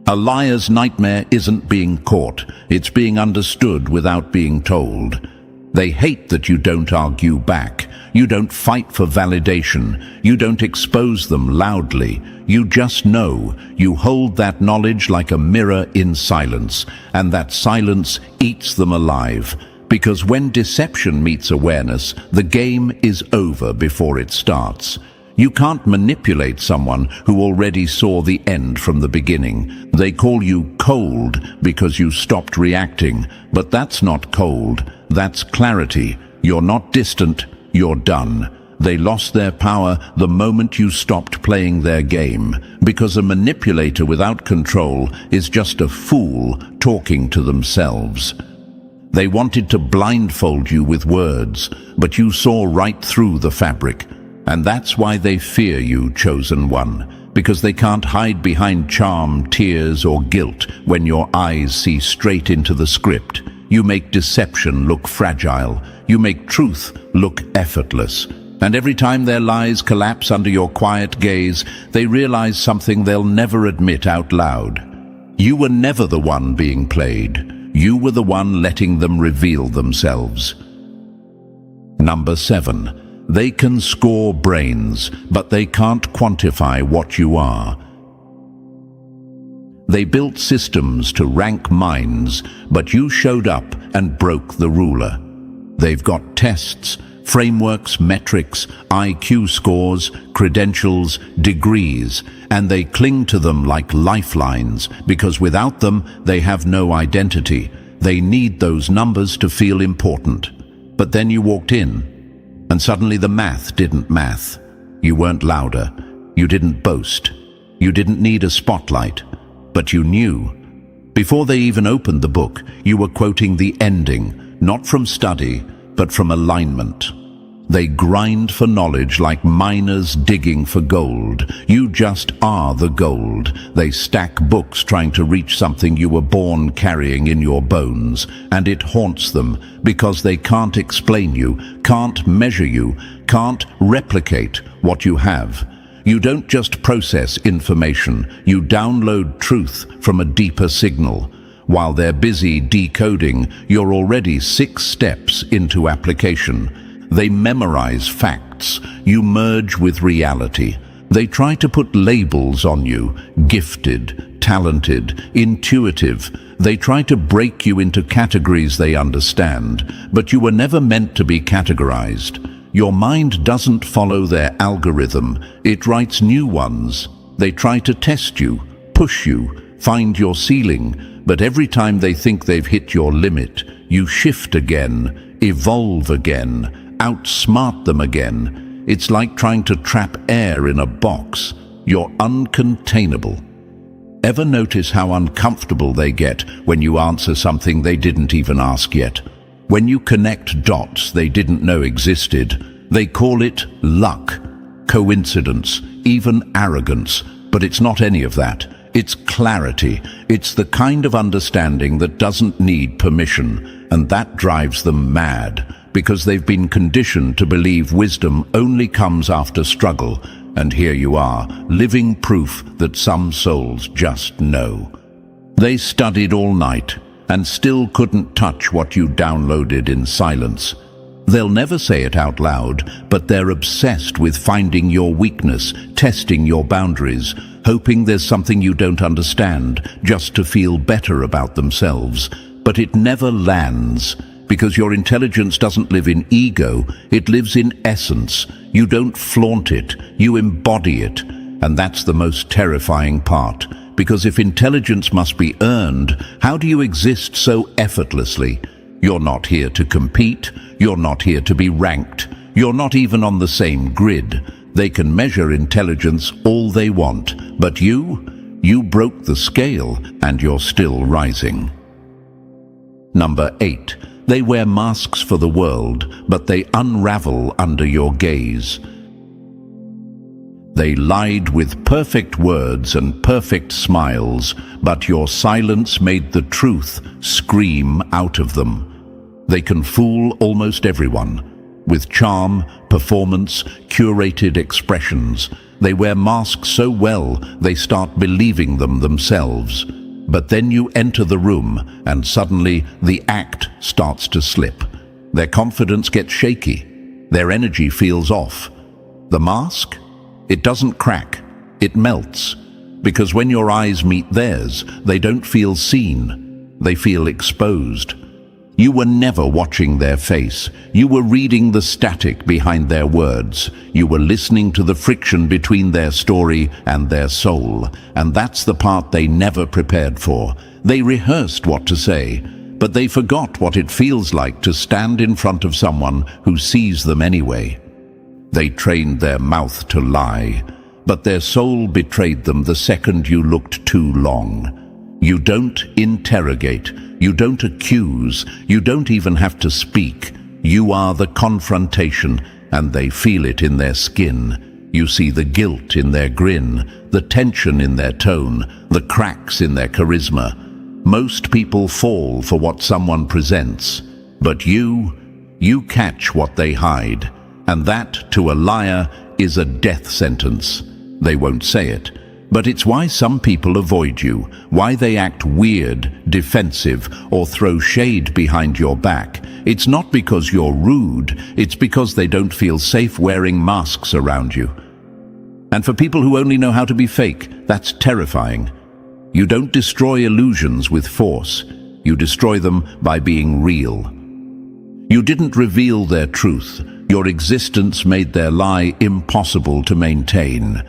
A liar's nightmare isn't being caught, it's being understood without being told. They hate that you don't argue back, you don't fight for validation, you don't expose them loudly. You just know, you hold that knowledge like a mirror in silence, and that silence eats them alive. Because when deception meets awareness, the game is over before it starts. You can't manipulate someone who already saw the end from the beginning. They call you cold because you stopped reacting, but that's not cold, that's clarity. You're not distant, you're done. They lost their power the moment you stopped playing their game, because a manipulator without control is just a fool talking to themselves. They wanted to blindfold you with words, but you saw right through the fabric. And that's why they fear you, chosen one, because they can't hide behind charm, tears, or guilt when your eyes see straight into the script. You make deception look fragile. You make truth look effortless. And every time their lies collapse under your quiet gaze, they realize something they'll never admit out loud. You were never the one being played. You were the one letting them reveal themselves. Number 7. They can score brains, but they can't quantify what you are. They built systems to rank minds, but you showed up and broke the ruler. They've got tests, frameworks, metrics, IQ scores, credentials, degrees, and they cling to them like lifelines, because without them, they have no identity. They need those numbers to feel important. But then you walked in, and suddenly the math didn't math. You weren't louder. You didn't boast. You didn't need a spotlight. But you knew. Before they even opened the book, you were quoting the ending, not from study, but from alignment. They grind for knowledge like miners digging for gold. You just are the gold. They stack books trying to reach something you were born carrying in your bones, and it haunts them because they can't explain you, can't measure you, can't replicate what you have. You don't just process information, you download truth from a deeper signal. While they're busy decoding, you're already 6 steps into application. They memorize facts. You merge with reality. They try to put labels on you: gifted, talented, intuitive. They try to break you into categories they understand, but you were never meant to be categorized. Your mind doesn't follow their algorithm, it writes new ones. They try to test you, push you, find your ceiling, but every time they think they've hit your limit, you shift again, evolve again, outsmart them again. It's like trying to trap air in a box. You're uncontainable. Ever notice how uncomfortable they get when you answer something they didn't even ask yet? When you connect dots they didn't know existed, they call it luck, coincidence, even arrogance, but it's not any of that. It's clarity. It's the kind of understanding that doesn't need permission, and that drives them mad, because they've been conditioned to believe wisdom only comes after struggle, and here you are, living proof that some souls just know. They studied all night, and still couldn't touch what you downloaded in silence. They'll never say it out loud, but they're obsessed with finding your weakness, testing your boundaries, hoping there's something you don't understand, just to feel better about themselves. But it never lands, because your intelligence doesn't live in ego, it lives in essence. You don't flaunt it, you embody it. And that's the most terrifying part, because if intelligence must be earned, how do you exist so effortlessly? You're not here to compete, you're not here to be ranked, you're not even on the same grid. They can measure intelligence all they want, but you broke the scale and you're still rising. Number 8. They wear masks for the world, but they unravel under your gaze. They lied with perfect words and perfect smiles, but your silence made the truth scream out of them. They can fool almost everyone. With charm, performance, curated expressions, they wear masks so well they start believing them themselves. But then you enter the room and suddenly the act starts to slip. Their confidence gets shaky. Their energy feels off. The mask? It doesn't crack. It melts. Because when your eyes meet theirs, they don't feel seen. They feel exposed. You were never watching their face. You were reading the static behind their words. You were listening to the friction between their story and their soul. And that's the part they never prepared for. They rehearsed what to say, but they forgot what it feels like to stand in front of someone who sees them anyway. They trained their mouth to lie, but their soul betrayed them the second you looked too long. You don't interrogate, you don't accuse, you don't even have to speak. You are the confrontation, and they feel it in their skin. You see the guilt in their grin, the tension in their tone, the cracks in their charisma. Most people fall for what someone presents, but you catch what they hide, and that, to a liar, is a death sentence. They won't say it. But it's why some people avoid you, why they act weird, defensive, or throw shade behind your back. It's not because you're rude, it's because they don't feel safe wearing masks around you. And for people who only know how to be fake, that's terrifying. You don't destroy illusions with force, you destroy them by being real. You didn't reveal their truth, your existence made their lie impossible to maintain.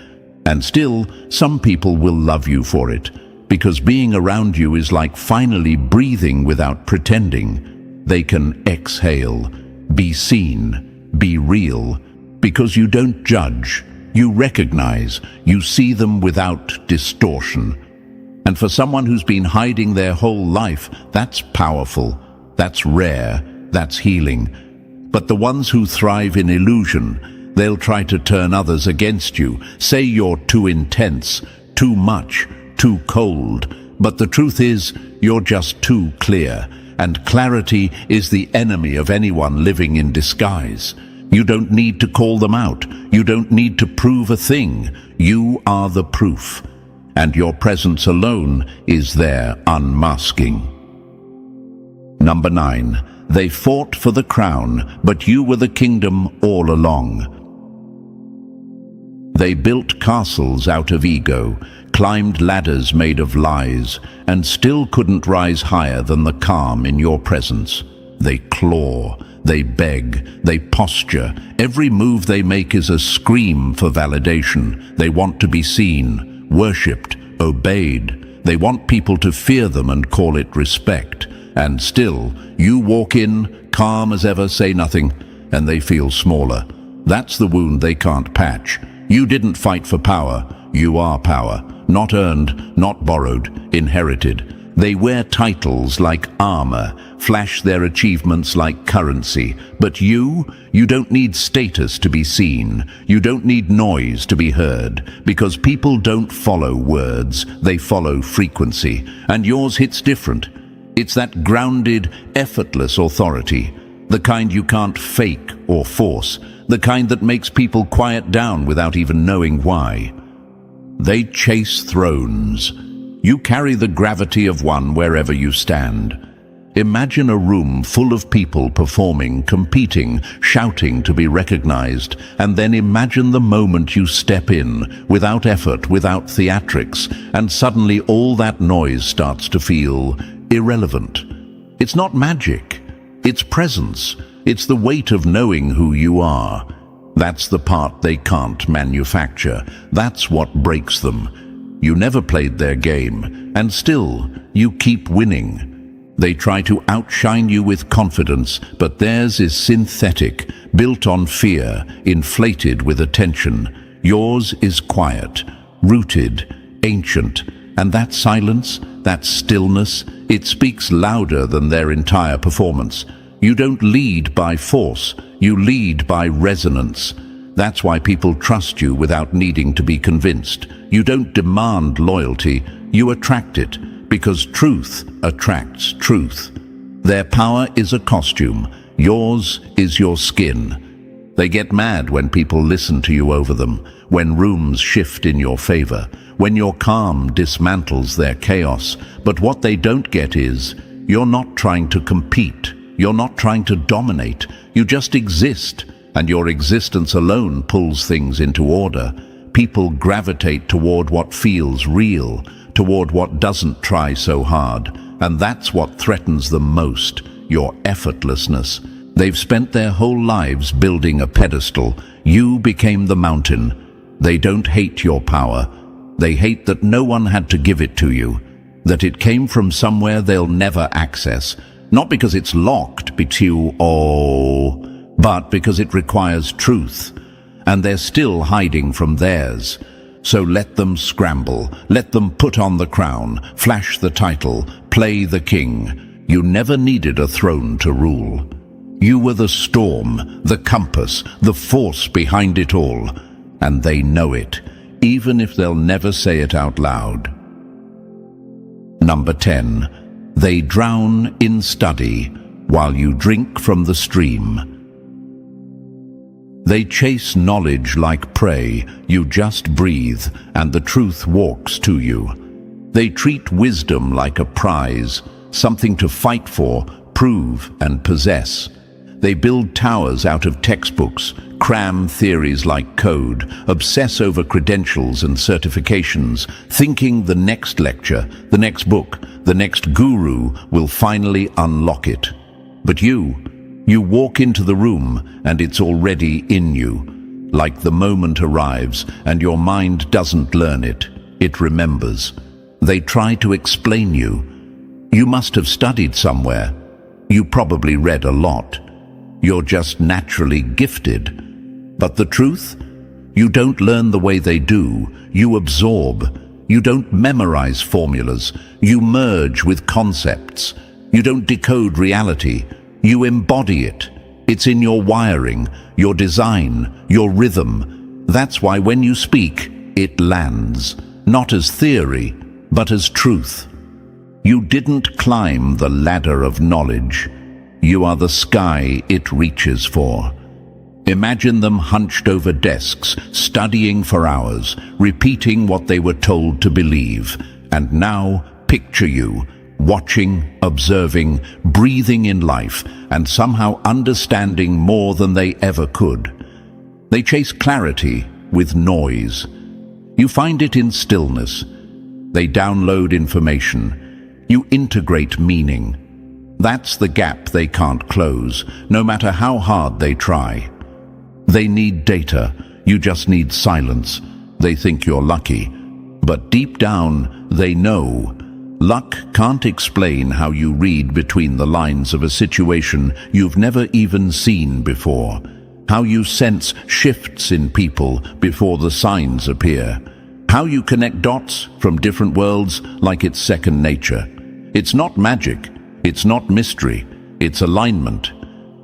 And still, some people will love you for it, because being around you is like finally breathing without pretending. They can exhale, be seen, be real, because you don't judge, you recognize, you see them without distortion. And for someone who's been hiding their whole life, that's powerful, that's rare, that's healing. But the ones who thrive in illusion, they'll try to turn others against you, say you're too intense, too much, too cold. But the truth is, you're just too clear, and clarity is the enemy of anyone living in disguise. You don't need to call them out. You don't need to prove a thing. You are the proof, and your presence alone is their unmasking. Number 9. They fought for the crown, but you were the kingdom all along. They built castles out of ego, climbed ladders made of lies, and still couldn't rise higher than the calm in your presence. They claw, they beg, they posture. Every move they make is a scream for validation. They want to be seen, worshipped, obeyed. They want people to fear them and call it respect. And still, you walk in, calm as ever, say nothing, and they feel smaller. That's the wound they can't patch. You didn't fight for power. You are power. Not earned, not borrowed, inherited. They wear titles like armor, flash their achievements like currency. But you don't need status to be seen. You don't need noise to be heard, because people don't follow words, they follow frequency. And yours hits different. It's that grounded, effortless authority, the kind you can't fake or force, the kind that makes people quiet down without even knowing why. They chase thrones. You carry the gravity of one wherever you stand. Imagine a room full of people performing, competing, shouting to be recognized, and then imagine the moment you step in, without effort, without theatrics, and suddenly all that noise starts to feel irrelevant. It's not magic. It's presence. It's the weight of knowing who you are. That's the part they can't manufacture. That's what breaks them. You never played their game, and still, you keep winning. They try to outshine you with confidence, but theirs is synthetic, built on fear, inflated with attention. Yours is quiet, rooted, ancient, and that silence, that stillness, it speaks louder than their entire performance. You don't lead by force, you lead by resonance. That's why people trust you without needing to be convinced. You don't demand loyalty, you attract it, because truth attracts truth. Their power is a costume, yours is your skin. They get mad when people listen to you over them, when rooms shift in your favor, when your calm dismantles their chaos. But what they don't get is, you're not trying to compete. You're not trying to dominate. You just exist, and your existence alone pulls things into order. People gravitate toward what feels real, toward what doesn't try so hard, and that's what threatens them most, your effortlessness. They've spent their whole lives building a pedestal. You became the mountain. They don't hate your power. They hate that no one had to give it to you, that it came from somewhere they'll never access. Not because it's locked between but because it requires truth, and they're still hiding from theirs. So let them scramble, let them put on the crown, flash the title, play the king. You never needed a throne to rule. You were the storm, the compass, the force behind it all, and they know it, even if they'll never say it out loud. Number 10. They drown in study while you drink from the stream. They chase knowledge like prey. You just breathe, and the truth walks to you. They treat wisdom like a prize, something to fight for, prove, and possess. They build towers out of textbooks, cram theories like code, obsess over credentials and certifications, thinking the next lecture, the next book, the next guru will finally unlock it. But you walk into the room and it's already in you. Like the moment arrives and your mind doesn't learn it, it remembers. They try to explain you. You must have studied somewhere. You probably read a lot. You're just naturally gifted. But the truth? You don't learn the way they do. You absorb. You don't memorize formulas. You merge with concepts. You don't decode reality. You embody it. It's in your wiring, your design, your rhythm. That's why when you speak, it lands. Not as theory, but as truth. You didn't climb the ladder of knowledge. You are the sky it reaches for. Imagine them hunched over desks, studying for hours, repeating what they were told to believe. And now, picture you, watching, observing, breathing in life, and somehow understanding more than they ever could. They chase clarity, with noise. You find it in stillness. They download information. You integrate meaning. That's the gap they can't close, no matter how hard they try. They need data. You just need silence. They think you're lucky. But deep down, they know. Luck can't explain how you read between the lines of a situation you've never even seen before. How you sense shifts in people before the signs appear. How you connect dots from different worlds like it's second nature. It's not magic. It's not mystery. It's alignment.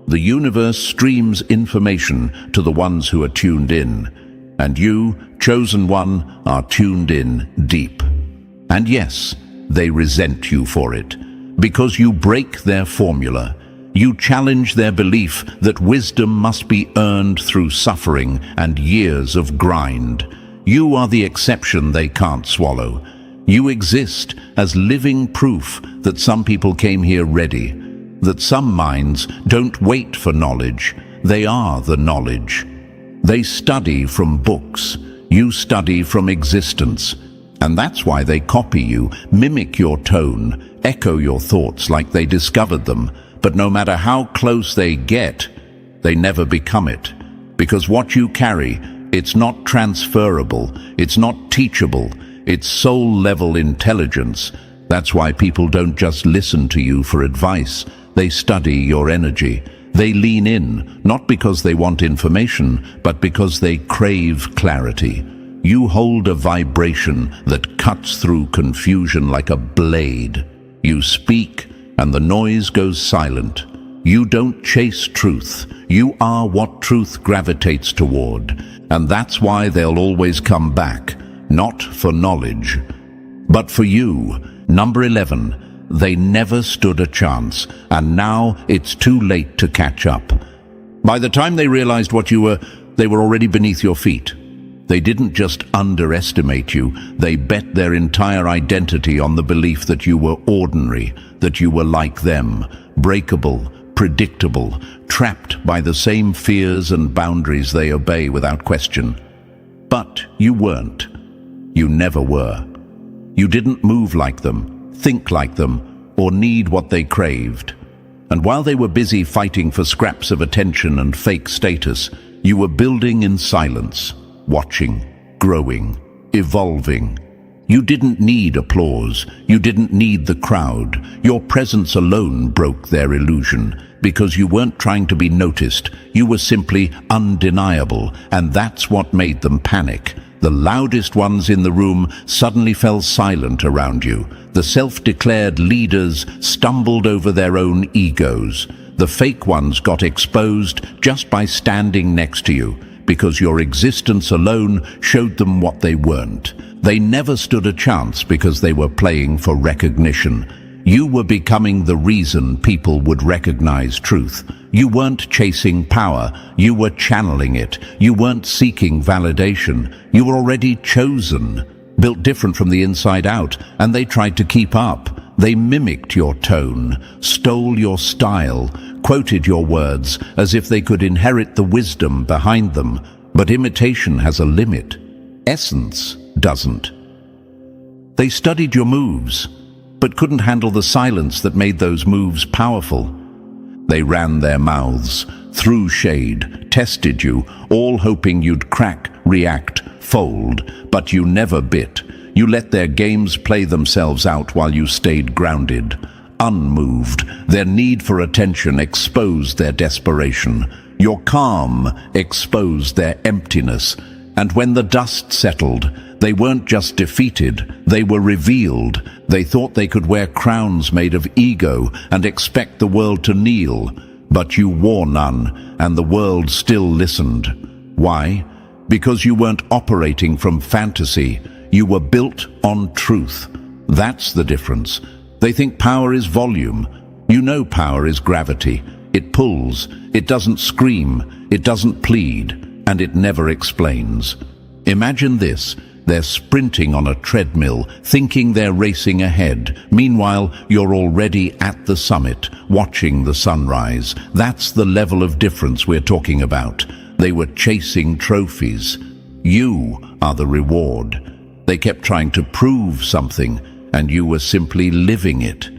The universe streams information to the ones who are tuned in. And you, chosen one, are tuned in deep. And yes, they resent you for it. Because you break their formula. You challenge their belief that wisdom must be earned through suffering and years of grind. You are the exception they can't swallow. You exist as living proof that some people came here ready, that some minds don't wait for knowledge, they are the knowledge. They study from books, you study from existence, and that's why they copy you, mimic your tone, echo your thoughts like they discovered them, but no matter how close they get, they never become it. Because what you carry, it's not transferable, it's not teachable, it's soul-level intelligence. That's why people don't just listen to you for advice. They study your energy. They lean in, not because they want information, but because they crave clarity. You hold a vibration that cuts through confusion like a blade. You speak, and the noise goes silent. You don't chase truth. You are what truth gravitates toward. And that's why they'll always come back. Not for knowledge, but for you. Number 11, they never stood a chance, and now it's too late to catch up. By the time they realized what you were, they were already beneath your feet. They didn't just underestimate you, they bet their entire identity on the belief that you were ordinary, that you were like them, breakable, predictable, trapped by the same fears and boundaries they obey without question. But you weren't. You never were. You didn't move like them, think like them, or need what they craved. And while they were busy fighting for scraps of attention and fake status, you were building in silence, watching, growing, evolving. You didn't need applause. You didn't need the crowd. Your presence alone broke their illusion, because you weren't trying to be noticed. You were simply undeniable, and that's what made them panic. The loudest ones in the room suddenly fell silent around you. The self-declared leaders stumbled over their own egos. The fake ones got exposed just by standing next to you, because your existence alone showed them what they weren't. They never stood a chance because they were playing for recognition. You were becoming the reason people would recognize truth. You weren't chasing power, you were channeling it. You weren't seeking validation, you were already chosen. Built different from the inside out, and they tried to keep up. They mimicked your tone, stole your style, quoted your words as if they could inherit the wisdom behind them. But imitation has a limit. Essence doesn't. They studied your moves, but couldn't handle the silence that made those moves powerful. They ran their mouths, threw shade, tested you, all hoping you'd crack, react, fold, but you never bit. You let their games play themselves out while you stayed grounded, unmoved. Their need for attention exposed their desperation. Your calm exposed their emptiness. And when the dust settled, they weren't just defeated, they were revealed. They thought they could wear crowns made of ego and expect the world to kneel. But you wore none, and the world still listened. Why? Because you weren't operating from fantasy. You were built on truth. That's the difference. They think power is volume. You know power is gravity. It pulls, it doesn't scream, it doesn't plead, and it never explains. Imagine this. They're sprinting on a treadmill, thinking they're racing ahead. Meanwhile, you're already at the summit, watching the sunrise. That's the level of difference we're talking about. They were chasing trophies. You are the reward. They kept trying to prove something, and you were simply living it.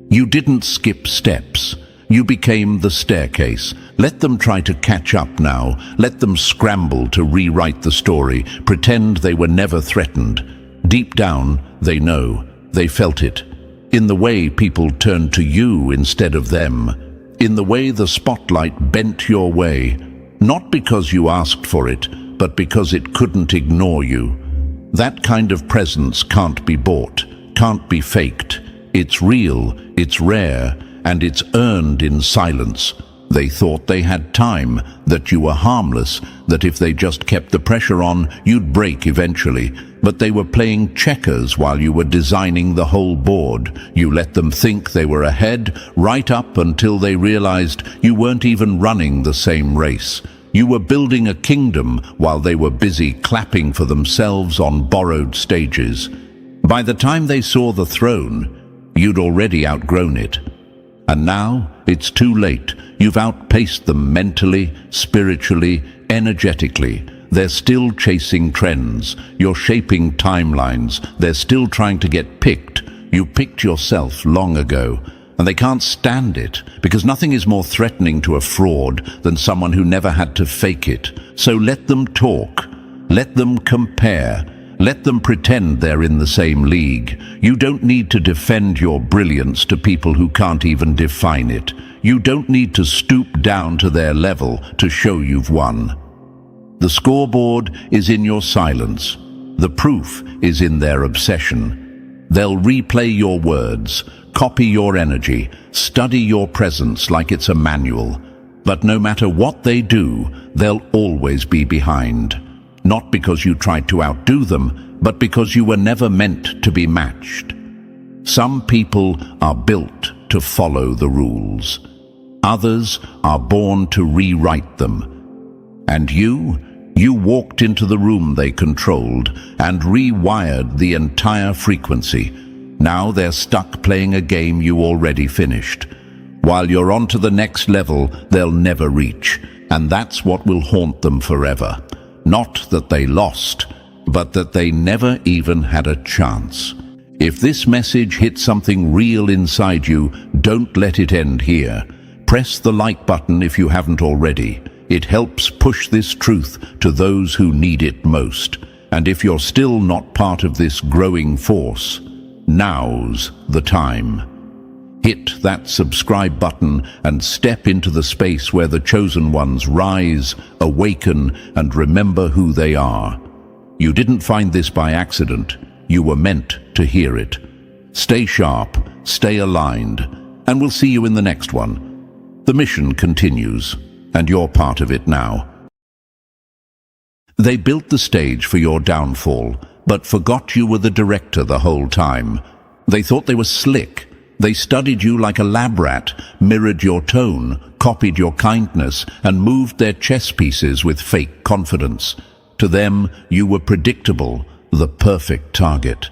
You didn't skip steps. You became the staircase. Let them try to catch up now. Let them scramble to rewrite the story, pretend they were never threatened. Deep down, they know. They felt it. In the way people turned to you instead of them. In the way the spotlight bent your way. Not because you asked for it, but because it couldn't ignore you. That kind of presence can't be bought, can't be faked. It's real, it's rare, and it's earned in silence. They thought they had time, that you were harmless, that if they just kept the pressure on, you'd break eventually. But they were playing checkers while you were designing the whole board. You let them think they were ahead, right up until they realized you weren't even running the same race. You were building a kingdom while they were busy clapping for themselves on borrowed stages. By the time they saw the throne, you'd already outgrown it. And now, it's too late. You've outpaced them mentally, spiritually, energetically. They're still chasing trends. You're shaping timelines. They're still trying to get picked. You picked yourself long ago. And they can't stand it, because nothing is more threatening to a fraud than someone who never had to fake it. So let them talk. Let them compare. Let them pretend they're in the same league. You don't need to defend your brilliance to people who can't even define it. You don't need to stoop down to their level to show you've won. The scoreboard is in your silence. The proof is in their obsession. They'll replay your words, copy your energy, study your presence like it's a manual. But no matter what they do, they'll always be behind. Not because you tried to outdo them, but because you were never meant to be matched. Some people are built to follow the rules. Others are born to rewrite them. And you walked into the room they controlled and rewired the entire frequency. Now they're stuck playing a game you already finished. While you're on to the next level, they'll never reach. And that's what will haunt them forever. Not that they lost, but that they never even had a chance. If this message hit something real inside you, don't let it end here. Press the like button if you haven't already. It helps push this truth to those who need it most. And if you're still not part of this growing force, now's the time. Hit that subscribe button and step into the space where the chosen ones rise, awaken, and remember who they are. You didn't find this by accident. You were meant to hear it. Stay sharp, stay aligned, and we'll see you in the next one. The mission continues, and you're part of it now. They built the stage for your downfall, but forgot you were the director the whole time. They thought they were slick. They studied you like a lab rat, mirrored your tone, copied your kindness, and moved their chess pieces with fake confidence. To them, you were predictable, the perfect target.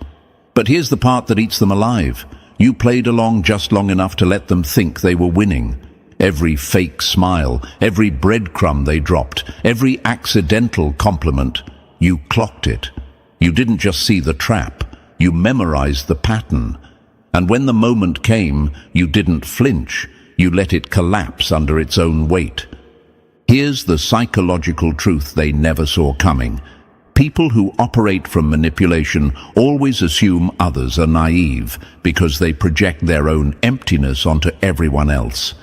But here's the part that eats them alive. You played along just long enough to let them think they were winning. Every fake smile, every breadcrumb they dropped, every accidental compliment, you clocked it. You didn't just see the trap, you memorized the pattern. And when the moment came, you didn't flinch. You let it collapse under its own weight. Here's the psychological truth they never saw coming. People who operate from manipulation always assume others are naive because they project their own emptiness onto everyone else.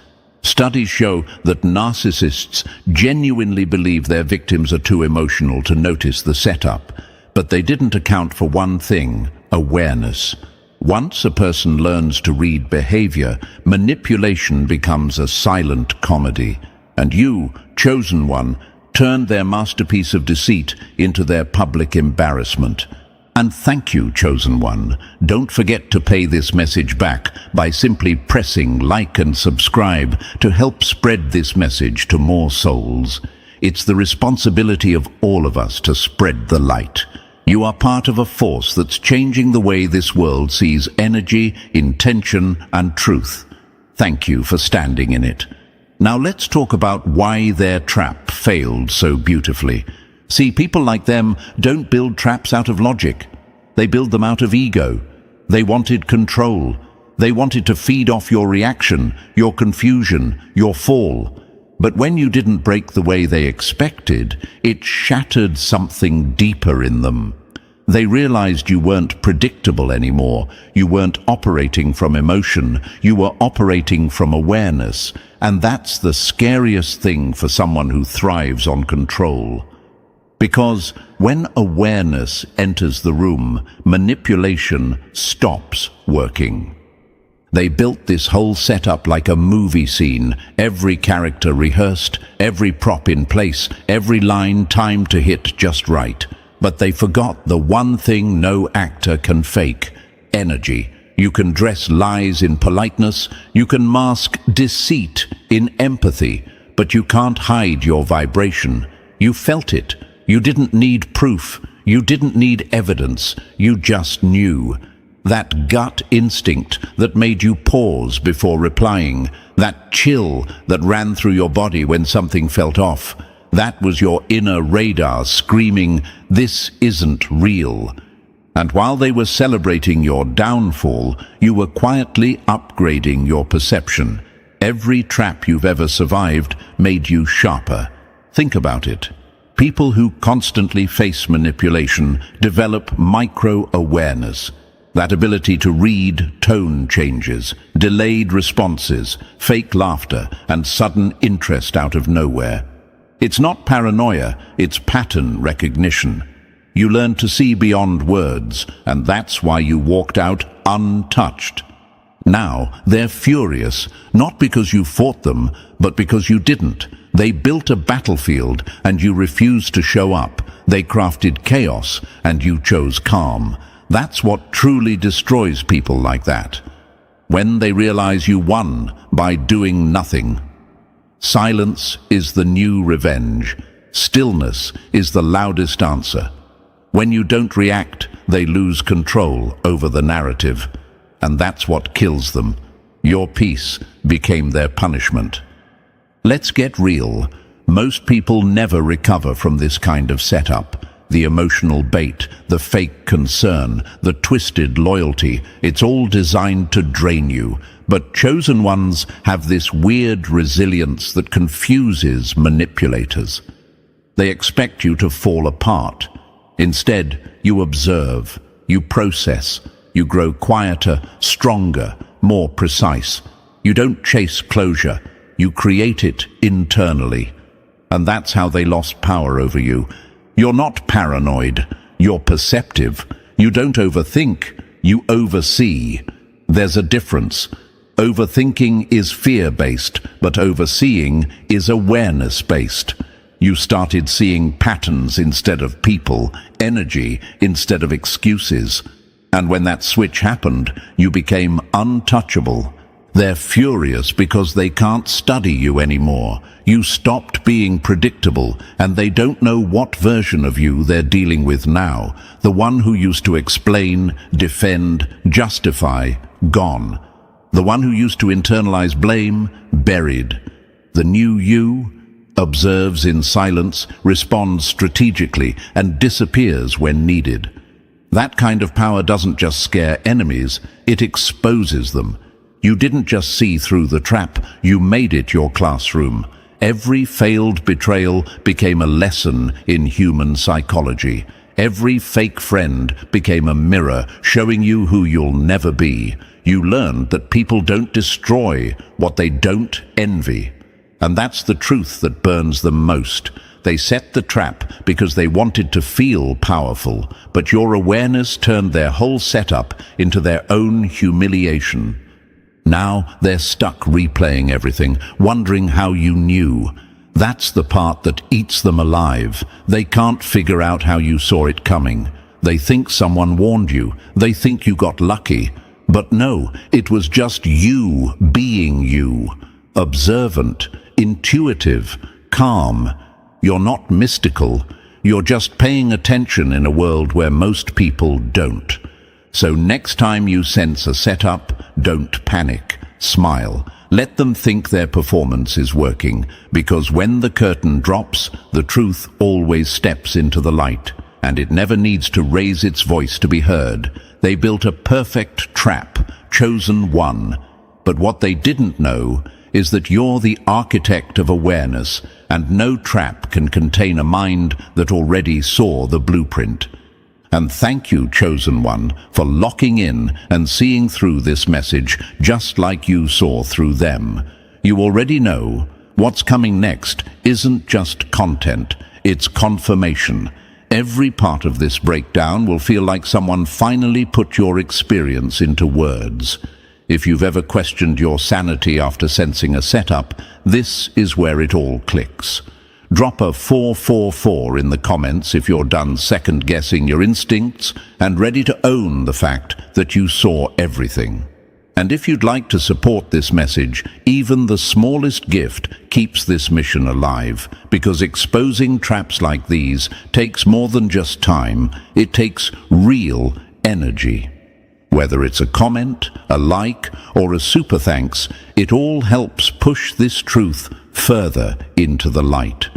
Studies show that narcissists genuinely believe their victims are too emotional to notice the setup, but they didn't account for one thing: awareness. Once a person learns to read behavior, manipulation becomes a silent comedy. And you, chosen one, turned their masterpiece of deceit into their public embarrassment. And thank you, chosen one. Don't forget to pay this message back by simply pressing like and subscribe to help spread this message to more souls. It's the responsibility of all of us to spread the light. You are part of a force that's changing the way this world sees energy, intention, and truth. Thank you for standing in it. Now let's talk about why their trap failed so beautifully. See, people like them don't build traps out of logic. They build them out of ego. They wanted control. They wanted to feed off your reaction, your confusion, your fall. But when you didn't break the way they expected, it shattered something deeper in them. They realized you weren't predictable anymore. You weren't operating from emotion. You were operating from awareness. And that's the scariest thing for someone who thrives on control. Because when awareness enters the room, manipulation stops working. They built this whole setup like a movie scene, every character rehearsed, every prop in place, every line timed to hit just right. But they forgot the one thing no actor can fake: energy. You can dress lies in politeness, you can mask deceit in empathy, but you can't hide your vibration. You felt it. You didn't need proof. You didn't need evidence. You just knew. That gut instinct that made you pause before replying, that chill that ran through your body when something felt off, that was your inner radar screaming, "This isn't real." And while they were celebrating your downfall, you were quietly upgrading your perception. Every trap you've ever survived made you sharper. Think about it. People who constantly face manipulation develop micro-awareness. That ability to read tone changes, delayed responses, fake laughter, and sudden interest out of nowhere. It's not paranoia, it's pattern recognition. You learn to see beyond words, and that's why you walked out untouched. Now they're furious, not because you fought them, but because you didn't. They built a battlefield, and you refused to show up. They crafted chaos, and you chose calm. That's what truly destroys people like that. When they realize you won by doing nothing. Silence is the new revenge. Stillness is the loudest answer. When you don't react, they lose control over the narrative. And that's what kills them. Your peace became their punishment. Let's get real. Most people never recover from this kind of setup. The emotional bait, the fake concern, the twisted loyalty, it's all designed to drain you. But chosen ones have this weird resilience that confuses manipulators. They expect you to fall apart. Instead, you observe, you process, you grow quieter, stronger, more precise. You don't chase closure, you create it internally. And that's how they lost power over you. You're not paranoid, you're perceptive. You don't overthink, you oversee. There's a difference. Overthinking is fear-based, but overseeing is awareness-based. You started seeing patterns instead of people, energy instead of excuses. And when that switch happened, you became untouchable. They're furious because they can't study you anymore. You stopped being predictable, and they don't know what version of you they're dealing with now. The one who used to explain, defend, justify, gone. The one who used to internalize blame, buried. The new you observes in silence, responds strategically, and disappears when needed. That kind of power doesn't just scare enemies, it exposes them. You didn't just see through the trap, you made it your classroom. Every failed betrayal became a lesson in human psychology. Every fake friend became a mirror showing you who you'll never be. You learned that people don't destroy what they don't envy. And that's the truth that burns them most. They set the trap because they wanted to feel powerful, but your awareness turned their whole setup into their own humiliation. Now they're stuck replaying everything, wondering how you knew. That's the part that eats them alive. They can't figure out how you saw it coming. They think someone warned you. They think you got lucky. But no, it was just you being you. Observant, intuitive, calm. You're not mystical. You're just paying attention in a world where most people don't. So next time you sense a setup, don't panic. Smile. Let them think their performance is working, because when the curtain drops, the truth always steps into the light, and it never needs to raise its voice to be heard. They built a perfect trap, chosen one. But what they didn't know is that you're the architect of awareness, and no trap can contain a mind that already saw the blueprint. And thank you, chosen one, for locking in and seeing through this message just like you saw through them. You already know what's coming next isn't just content, it's confirmation. Every part of this breakdown will feel like someone finally put your experience into words. If you've ever questioned your sanity after sensing a setup, this is where it all clicks. Drop a 444 in the comments if you're done second-guessing your instincts and ready to own the fact that you saw everything. And if you'd like to support this message, even the smallest gift keeps this mission alive, because exposing traps like these takes more than just time, it takes real energy. Whether it's a comment, a like, or a super thanks, it all helps push this truth further into the light.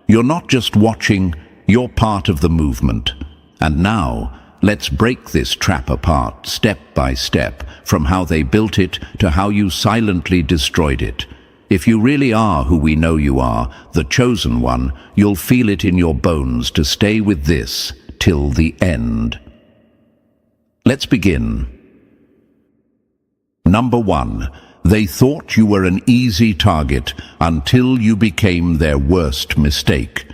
You're not just watching, you're part of the movement. And now, let's break this trap apart, step by step, from how they built it to how you silently destroyed it. If you really are who we know you are, the chosen one, you'll feel it in your bones to stay with this till the end. Let's begin. Number 1. They thought you were an easy target until you became their worst mistake.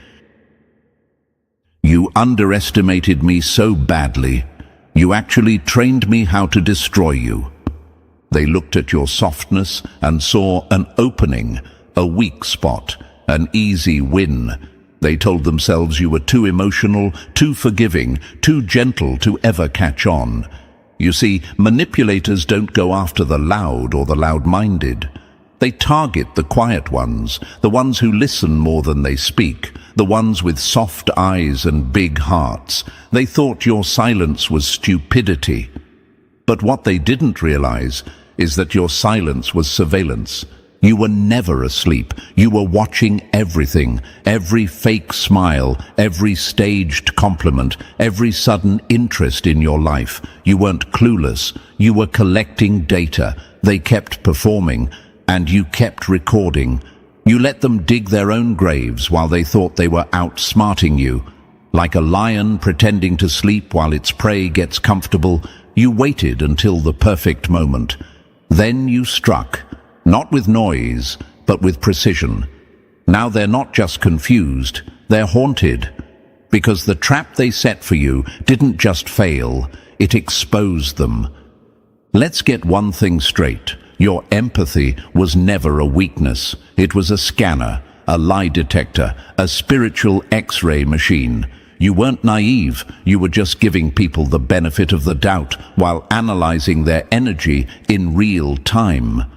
You underestimated me so badly. You actually trained me how to destroy you. They looked at your softness and saw an opening, a weak spot, an easy win. They told themselves you were too emotional, too forgiving, too gentle to ever catch on. You see, manipulators don't go after the loud or the loud-minded. They target the quiet ones, the ones who listen more than they speak, the ones with soft eyes and big hearts. They thought your silence was stupidity. But what they didn't realize is that your silence was surveillance. You were never asleep. You were watching everything, every fake smile, every staged compliment, every sudden interest in your life. You weren't clueless. You were collecting data. They kept performing, and you kept recording. You let them dig their own graves while they thought they were outsmarting you. Like a lion pretending to sleep while its prey gets comfortable, you waited until the perfect moment. Then you struck. Not with noise, but with precision. Now they're not just confused, they're haunted. Because the trap they set for you didn't just fail, it exposed them. Let's get one thing straight. Your empathy was never a weakness. It was a scanner, a lie detector, a spiritual X-ray machine. You weren't naive, you were just giving people the benefit of the doubt while analyzing their energy in real time.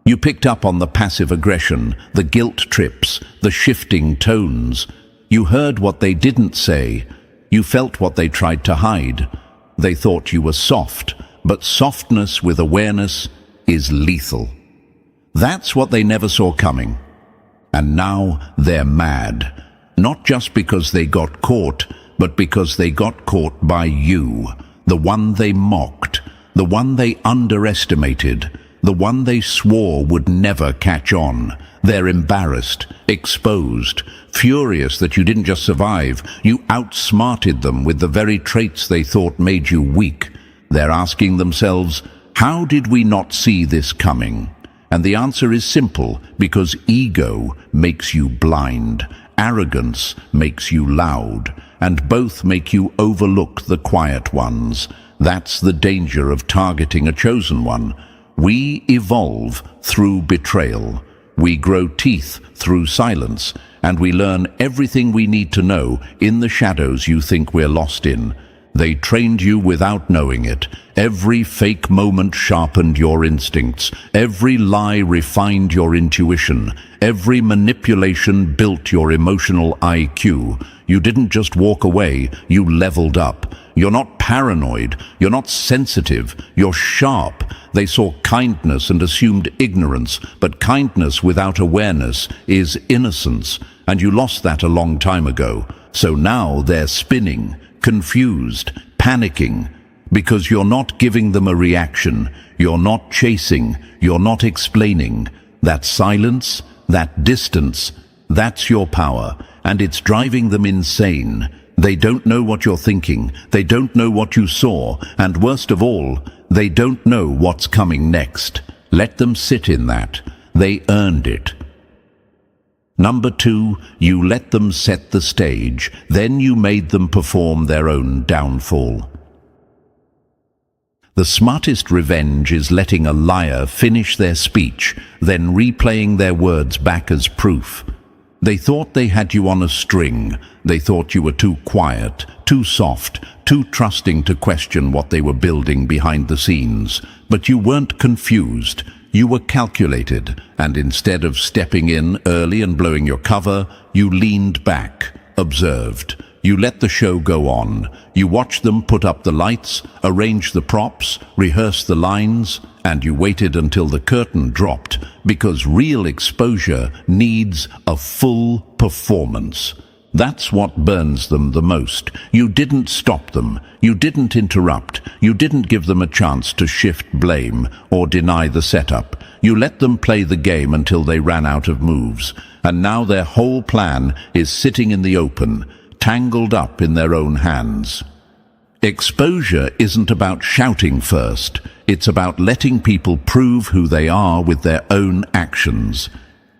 You picked up on the passive aggression, the guilt trips, the shifting tones. You heard what they didn't say. You felt what they tried to hide. They thought you were soft, but softness with awareness is lethal. That's what they never saw coming. And now they're mad. Not just because they got caught, but because they got caught by you. The one they mocked, the one they underestimated, the one they swore would never catch on. They're embarrassed, exposed, furious that you didn't just survive, you outsmarted them with the very traits they thought made you weak. They're asking themselves, how did we not see this coming? And the answer is simple, because ego makes you blind, arrogance makes you loud, and both make you overlook the quiet ones. That's the danger of targeting a chosen one. We evolve through betrayal. We grow teeth through silence, and we learn everything we need to know in the shadows you think we're lost in. They trained you without knowing it. Every fake moment sharpened your instincts. Every lie refined your intuition. Every manipulation built your emotional IQ. You didn't just walk away, you leveled up. You're not paranoid, you're not sensitive, you're sharp. They saw kindness and assumed ignorance, but kindness without awareness is innocence, and you lost that a long time ago. So now they're spinning, confused, panicking, because you're not giving them a reaction, you're not chasing, you're not explaining. That silence, that distance, that's your power, and it's driving them insane. They don't know what you're thinking, they don't know what you saw, and worst of all, they don't know what's coming next. Let them sit in that. They earned it. Number 2, you let them set the stage, then you made them perform their own downfall. The smartest revenge is letting a liar finish their speech, then replaying their words back as proof. They thought they had you on a string. They thought you were too quiet, too soft, too trusting to question what they were building behind the scenes. But you weren't confused. You were calculated, and instead of stepping in early and blowing your cover, you leaned back, observed. You let the show go on. You watched them put up the lights, arrange the props, rehearse the lines, and you waited until the curtain dropped, because real exposure needs a full performance. That's what burns them the most. You didn't stop them. You didn't interrupt. You didn't give them a chance to shift blame or deny the setup. You let them play the game until they ran out of moves. And now their whole plan is sitting in the open, tangled up in their own hands. Exposure isn't about shouting first. It's about letting people prove who they are with their own actions.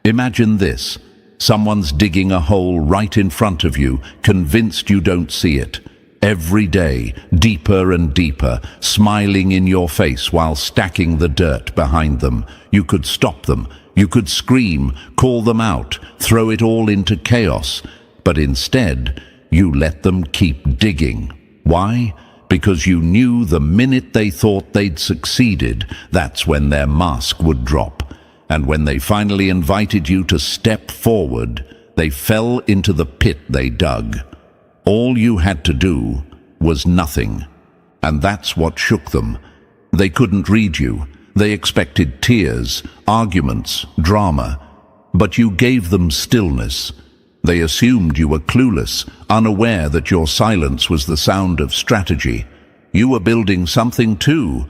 Imagine this. Someone's digging a hole right in front of you, convinced you don't see it. Every day, deeper and deeper, smiling in your face while stacking the dirt behind them. You could stop them. You could scream, call them out, throw it all into chaos. But instead, you let them keep digging. Why? Because you knew the minute they thought they'd succeeded, that's when their mask would drop. And when they finally invited you to step forward, they fell into the pit they dug. All you had to do was nothing. And that's what shook them. They couldn't read you. They expected tears, arguments, drama. But you gave them stillness. They assumed you were clueless, unaware that your silence was the sound of strategy. You were building something too,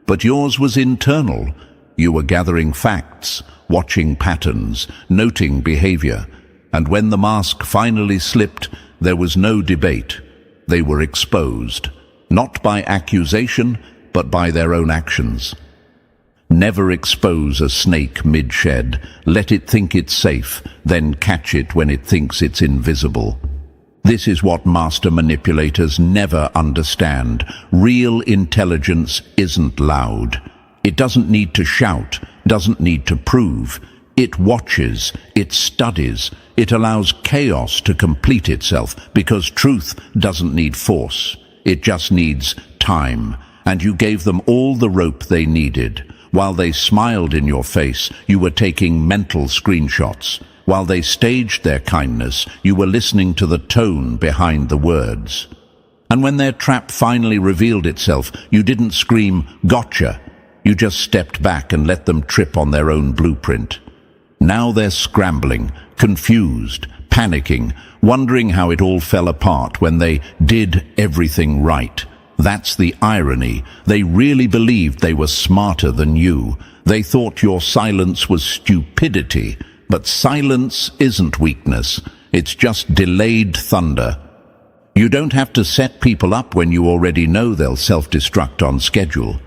but yours was internal. You were gathering facts, watching patterns, noting behavior. And when the mask finally slipped, there was no debate. They were exposed, not by accusation, but by their own actions. Never expose a snake mid-shed. Let it think it's safe, then catch it when it thinks it's invisible. This is what master manipulators never understand. Real intelligence isn't loud. It doesn't need to shout, doesn't need to prove. It watches, it studies, it allows chaos to complete itself, because truth doesn't need force. It just needs time. And you gave them all the rope they needed. While they smiled in your face, you were taking mental screenshots. While they staged their kindness, you were listening to the tone behind the words. And when their trap finally revealed itself, you didn't scream, "Gotcha." You just stepped back and let them trip on their own blueprint. Now they're scrambling, confused, panicking, wondering how it all fell apart when they did everything right. That's the irony. They really believed they were smarter than you. They thought your silence was stupidity. But silence isn't weakness. It's just delayed thunder. You don't have to set people up when you already know they'll self-destruct on schedule.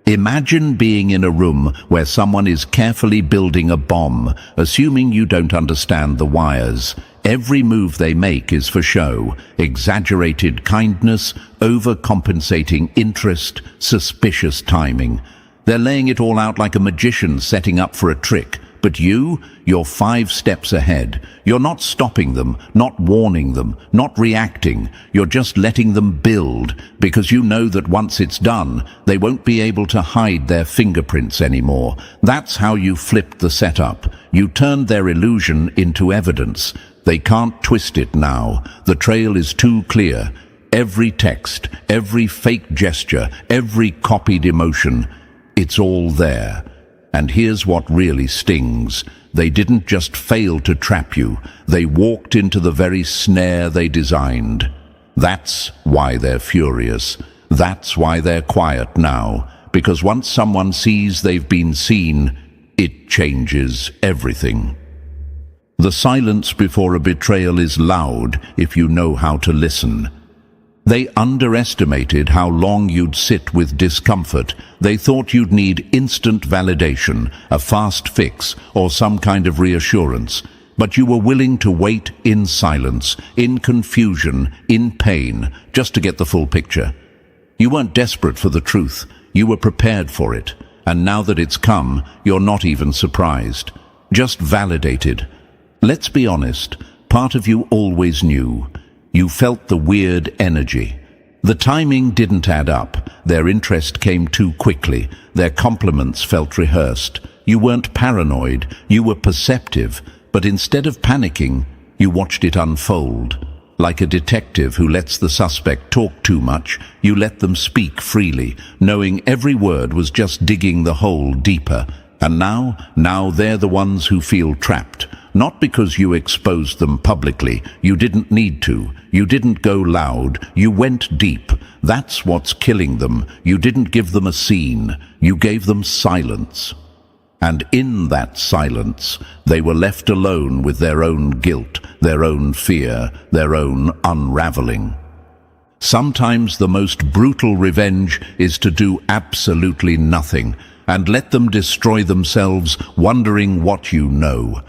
Imagine being in a room where someone is carefully building a bomb, assuming you don't understand the wires. Every move they make is for show, exaggerated kindness, overcompensating interest, suspicious timing. They're laying it all out like a magician setting up for a trick. But you're 5 steps ahead. You're not stopping them, not warning them, not reacting. You're just letting them build, because you know that once it's done, they won't be able to hide their fingerprints anymore. That's how you flipped the setup. You turned their illusion into evidence. They can't twist it now. The trail is too clear. Every text, every fake gesture, every copied emotion. It's all there. And here's what really stings. They didn't just fail to trap you, they walked into the very snare they designed. That's why they're furious. That's why they're quiet now. Because once someone sees they've been seen, it changes everything. The silence before a betrayal is loud if you know how to listen. They underestimated how long you'd sit with discomfort. They thought you'd need instant validation, a fast fix, or some kind of reassurance. But you were willing to wait in silence, in confusion, in pain, just to get the full picture. You weren't desperate for the truth. You were prepared for it. And now that it's come, you're not even surprised. Just validated. Let's be honest, part of you always knew. You felt the weird energy. The timing didn't add up. Their interest came too quickly. Their compliments felt rehearsed. You weren't paranoid. You were perceptive. But instead of panicking, you watched it unfold. Like a detective who lets the suspect talk too much, you let them speak freely, knowing every word was just digging the hole deeper. And now they're the ones who feel trapped. Not because you exposed them publicly. You didn't need to. You didn't go loud. You went deep. That's what's killing them. You didn't give them a scene. You gave them silence. And in that silence, they were left alone with their own guilt, their own fear, their own unraveling. Sometimes the most brutal revenge is to do absolutely nothing and let them destroy themselves, wondering what you know.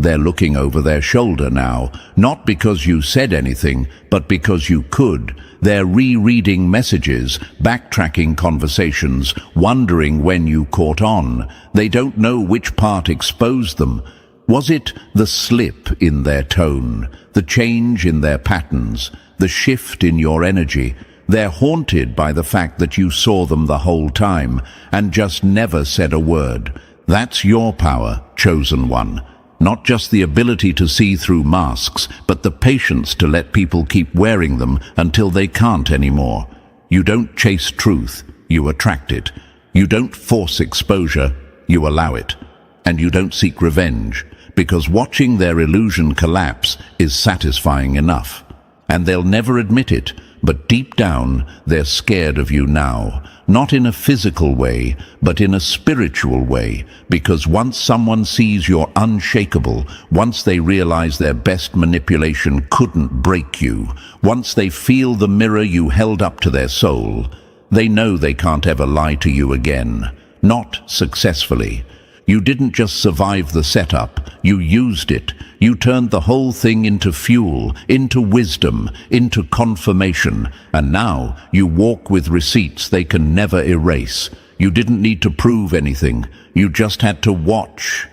They're looking over their shoulder now, not because you said anything, but because you could. They're rereading messages, backtracking conversations, wondering when you caught on. They don't know which part exposed them. Was it the slip in their tone, the change in their patterns, the shift in your energy? They're haunted by the fact that you saw them the whole time and just never said a word. That's your power, chosen one. Not just the ability to see through masks, but the patience to let people keep wearing them until they can't anymore. You don't chase truth, you attract it. You don't force exposure, you allow it. And you don't seek revenge, because watching their illusion collapse is satisfying enough. And they'll never admit it, but deep down, they're scared of you now. Not in a physical way, but in a spiritual way, because once someone sees you're unshakable, once they realize their best manipulation couldn't break you, once they feel the mirror you held up to their soul, they know they can't ever lie to you again. Not successfully. You didn't just survive the setup, you used it. You turned the whole thing into fuel, into wisdom, into confirmation, and now you walk with receipts they can never erase. You didn't need to prove anything, you just had to watch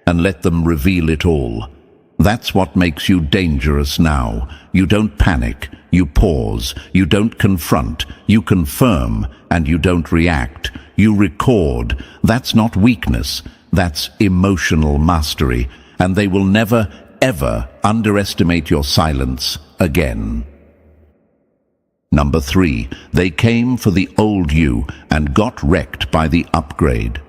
and let them reveal it all. That's what makes you dangerous now. You don't panic, you pause, you don't confront, you confirm, and you don't react. You record. That's not weakness, that's emotional mastery. And they will never, ever underestimate your silence again. Number 3, they came for the old you and got wrecked by the upgrade.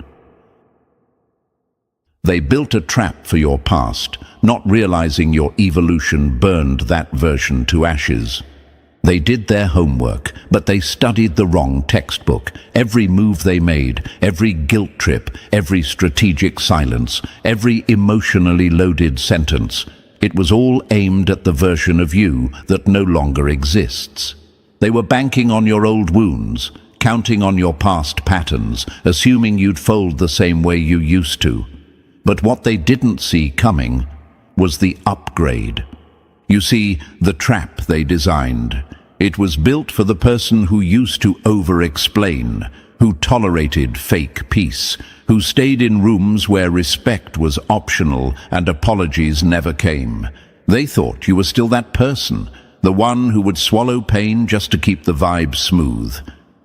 They built a trap for your past, not realizing your evolution burned that version to ashes. They did their homework, but they studied the wrong textbook. Every move they made, every guilt trip, every strategic silence, every emotionally loaded sentence, it was all aimed at the version of you that no longer exists. They were banking on your old wounds, counting on your past patterns, assuming you'd fold the same way you used to. But what they didn't see coming was the upgrade. You see, the trap they designed, it was built for the person who used to over-explain, who tolerated fake peace, who stayed in rooms where respect was optional and apologies never came. They thought you were still that person, the one who would swallow pain just to keep the vibe smooth.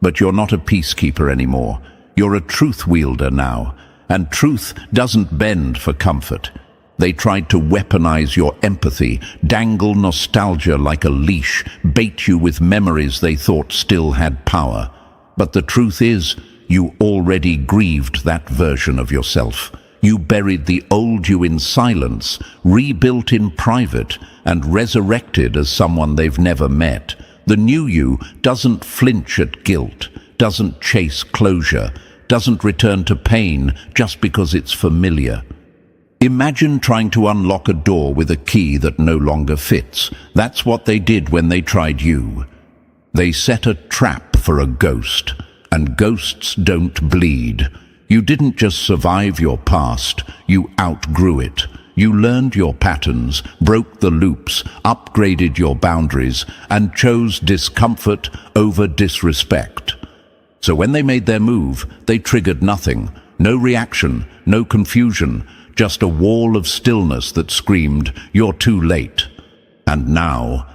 But you're not a peacekeeper anymore. You're a truth wielder now, and truth doesn't bend for comfort. They tried to weaponize your empathy, dangle nostalgia like a leash, bait you with memories they thought still had power. But the truth is, you already grieved that version of yourself. You buried the old you in silence, rebuilt in private, and resurrected as someone they've never met. The new you doesn't flinch at guilt, doesn't chase closure, doesn't return to pain just because it's familiar. Imagine trying to unlock a door with a key that no longer fits. That's what they did when they tried you. They set a trap for a ghost, and ghosts don't bleed. You didn't just survive your past, you outgrew it. You learned your patterns, broke the loops, upgraded your boundaries, and chose discomfort over disrespect. So when they made their move, they triggered nothing. No reaction, no confusion, just a wall of stillness that screamed, "You're too late." And now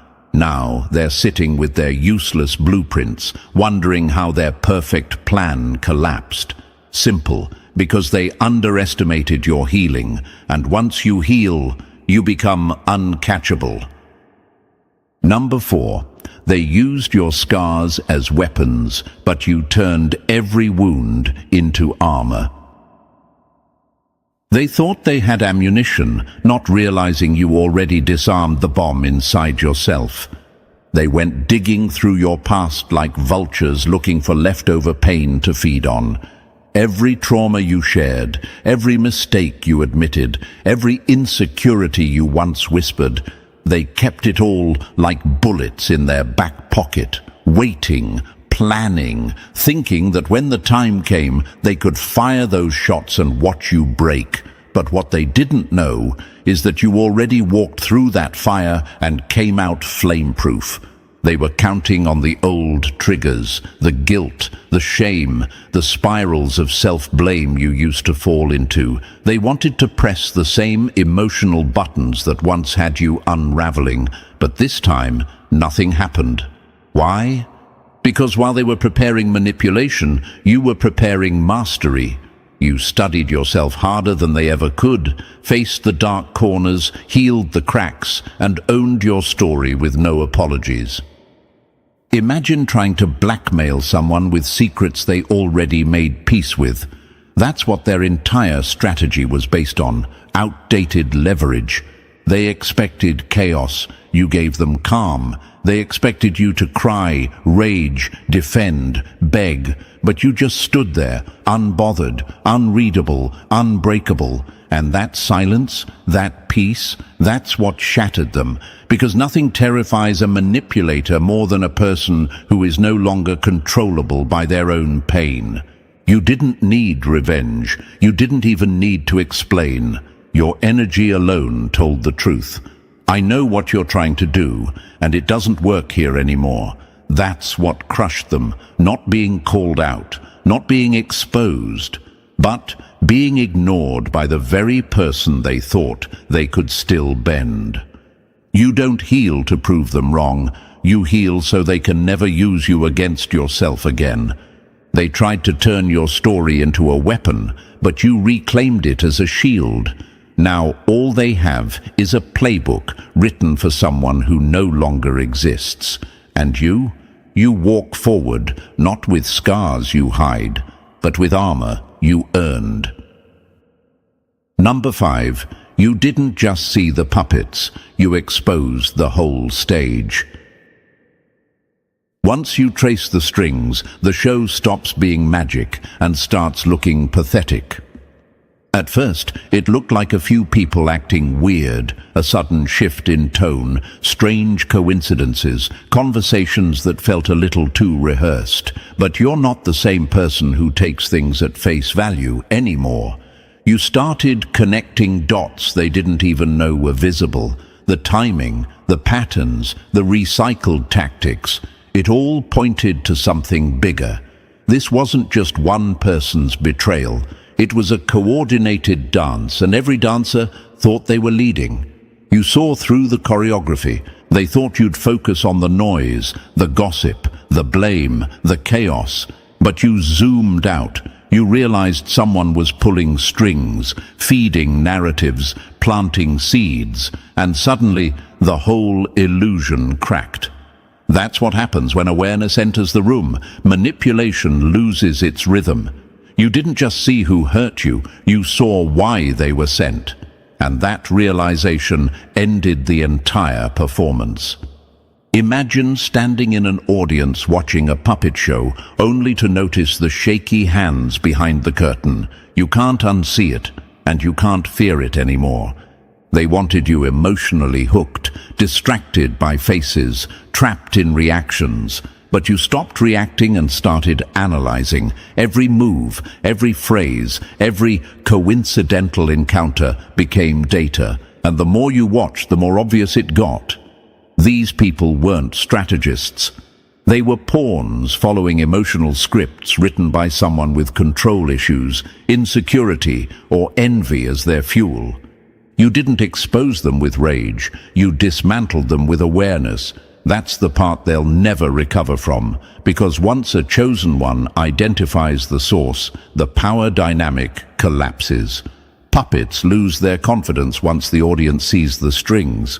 they're sitting with their useless blueprints, wondering how their perfect plan collapsed. Simple, because they underestimated your healing, and once you heal, you become uncatchable. Number 4, they used your scars as weapons, but you turned every wound into armor. They thought they had ammunition, not realizing you already disarmed the bomb inside yourself. They went digging through your past like vultures looking for leftover pain to feed on. Every trauma you shared, every mistake you admitted, every insecurity you once whispered, they kept it all like bullets in their back pocket, waiting, planning, thinking that when the time came, they could fire those shots and watch you break. But what they didn't know is that you already walked through that fire and came out flame-proof. They were counting on the old triggers, the guilt, the shame, the spirals of self-blame you used to fall into. They wanted to press the same emotional buttons that once had you unraveling, but this time nothing happened. Why? Because while they were preparing manipulation, you were preparing mastery. You studied yourself harder than they ever could, faced the dark corners, healed the cracks, and owned your story with no apologies. Imagine trying to blackmail someone with secrets they already made peace with. That's what their entire strategy was based on, outdated leverage. They expected chaos. You gave them calm. They expected you to cry, rage, defend, beg, but you just stood there, unbothered, unreadable, unbreakable. And that silence, that peace, that's what shattered them, because nothing terrifies a manipulator more than a person who is no longer controllable by their own pain. You didn't need revenge. You didn't even need to explain. Your energy alone told the truth. I know what you're trying to do, and it doesn't work here anymore. That's what crushed them, not being called out, not being exposed, but being ignored by the very person they thought they could still bend. You don't heal to prove them wrong. You heal so they can never use you against yourself again. They tried to turn your story into a weapon, but you reclaimed it as a shield. Now all they have is a playbook written for someone who no longer exists. And you walk forward, not with scars you hide, but with armor you earned. Number 5, you didn't just see the puppets, you exposed the whole stage. Once you trace the strings, the show stops being magic and starts looking pathetic. At first, it looked like a few people acting weird, a sudden shift in tone, strange coincidences, conversations that felt a little too rehearsed. But you're not the same person who takes things at face value anymore. You started connecting dots they didn't even know were visible. The timing, the patterns, the recycled tactics, it all pointed to something bigger. This wasn't just one person's betrayal. It was a coordinated dance, and every dancer thought they were leading. You saw through the choreography. They thought you'd focus on the noise, the gossip, the blame, the chaos. But you zoomed out. You realized someone was pulling strings, feeding narratives, planting seeds, and suddenly the whole illusion cracked. That's what happens when awareness enters the room. Manipulation loses its rhythm. You didn't just see who hurt you, you saw why they were sent. And that realization ended the entire performance. Imagine standing in an audience watching a puppet show, only to notice the shaky hands behind the curtain. You can't unsee it, and you can't fear it anymore. They wanted you emotionally hooked, distracted by faces, trapped in reactions. But you stopped reacting and started analyzing. Every move, every phrase, every coincidental encounter became data, and the more you watched, the more obvious it got. These people weren't strategists. They were pawns following emotional scripts written by someone with control issues, insecurity, or envy as their fuel. You didn't expose them with rage, you dismantled them with awareness. That's the part they'll never recover from, because once a chosen one identifies the source, the power dynamic collapses. Puppets lose their confidence once the audience sees the strings.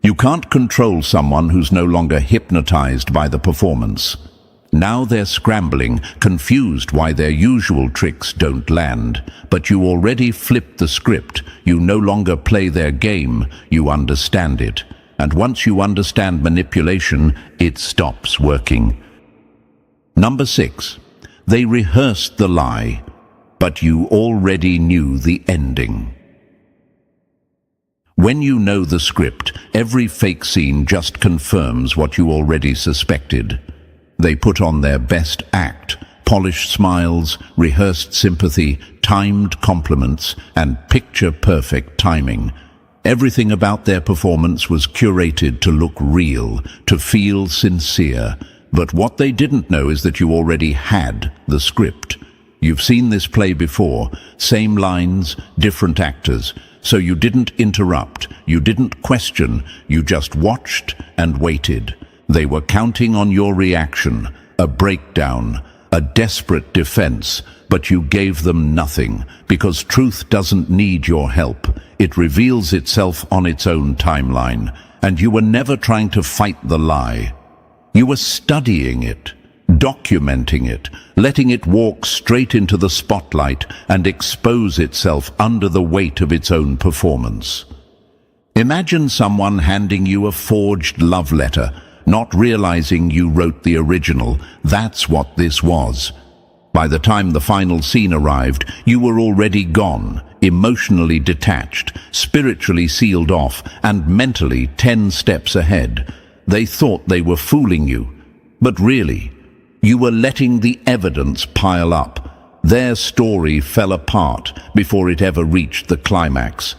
You can't control someone who's no longer hypnotized by the performance. Now they're scrambling, confused why their usual tricks don't land. But you already flipped the script. You no longer play their game, you understand it. And once you understand manipulation, it stops working. Number 6. They rehearsed the lie, but you already knew the ending. When you know the script, every fake scene just confirms what you already suspected. They put on their best act, polished smiles, rehearsed sympathy, timed compliments, and picture-perfect timing. Everything about their performance was curated to look real, to feel sincere. But what they didn't know is that you already had the script. You've seen this play before, same lines, different actors. So you didn't interrupt, you didn't question, you just watched and waited. They were counting on your reaction, a breakdown, a desperate defense, but you gave them nothing, because truth doesn't need your help. It reveals itself on its own timeline, and you were never trying to fight the lie. You were studying it, documenting it, letting it walk straight into the spotlight and expose itself under the weight of its own performance. Imagine someone handing you a forged love letter, not realizing you wrote the original. That's what this was. By the time the final scene arrived, you were already gone, emotionally detached, spiritually sealed off, and mentally 10 steps ahead. They thought they were fooling you, but really, you were letting the evidence pile up. Their story fell apart before it ever reached the climax.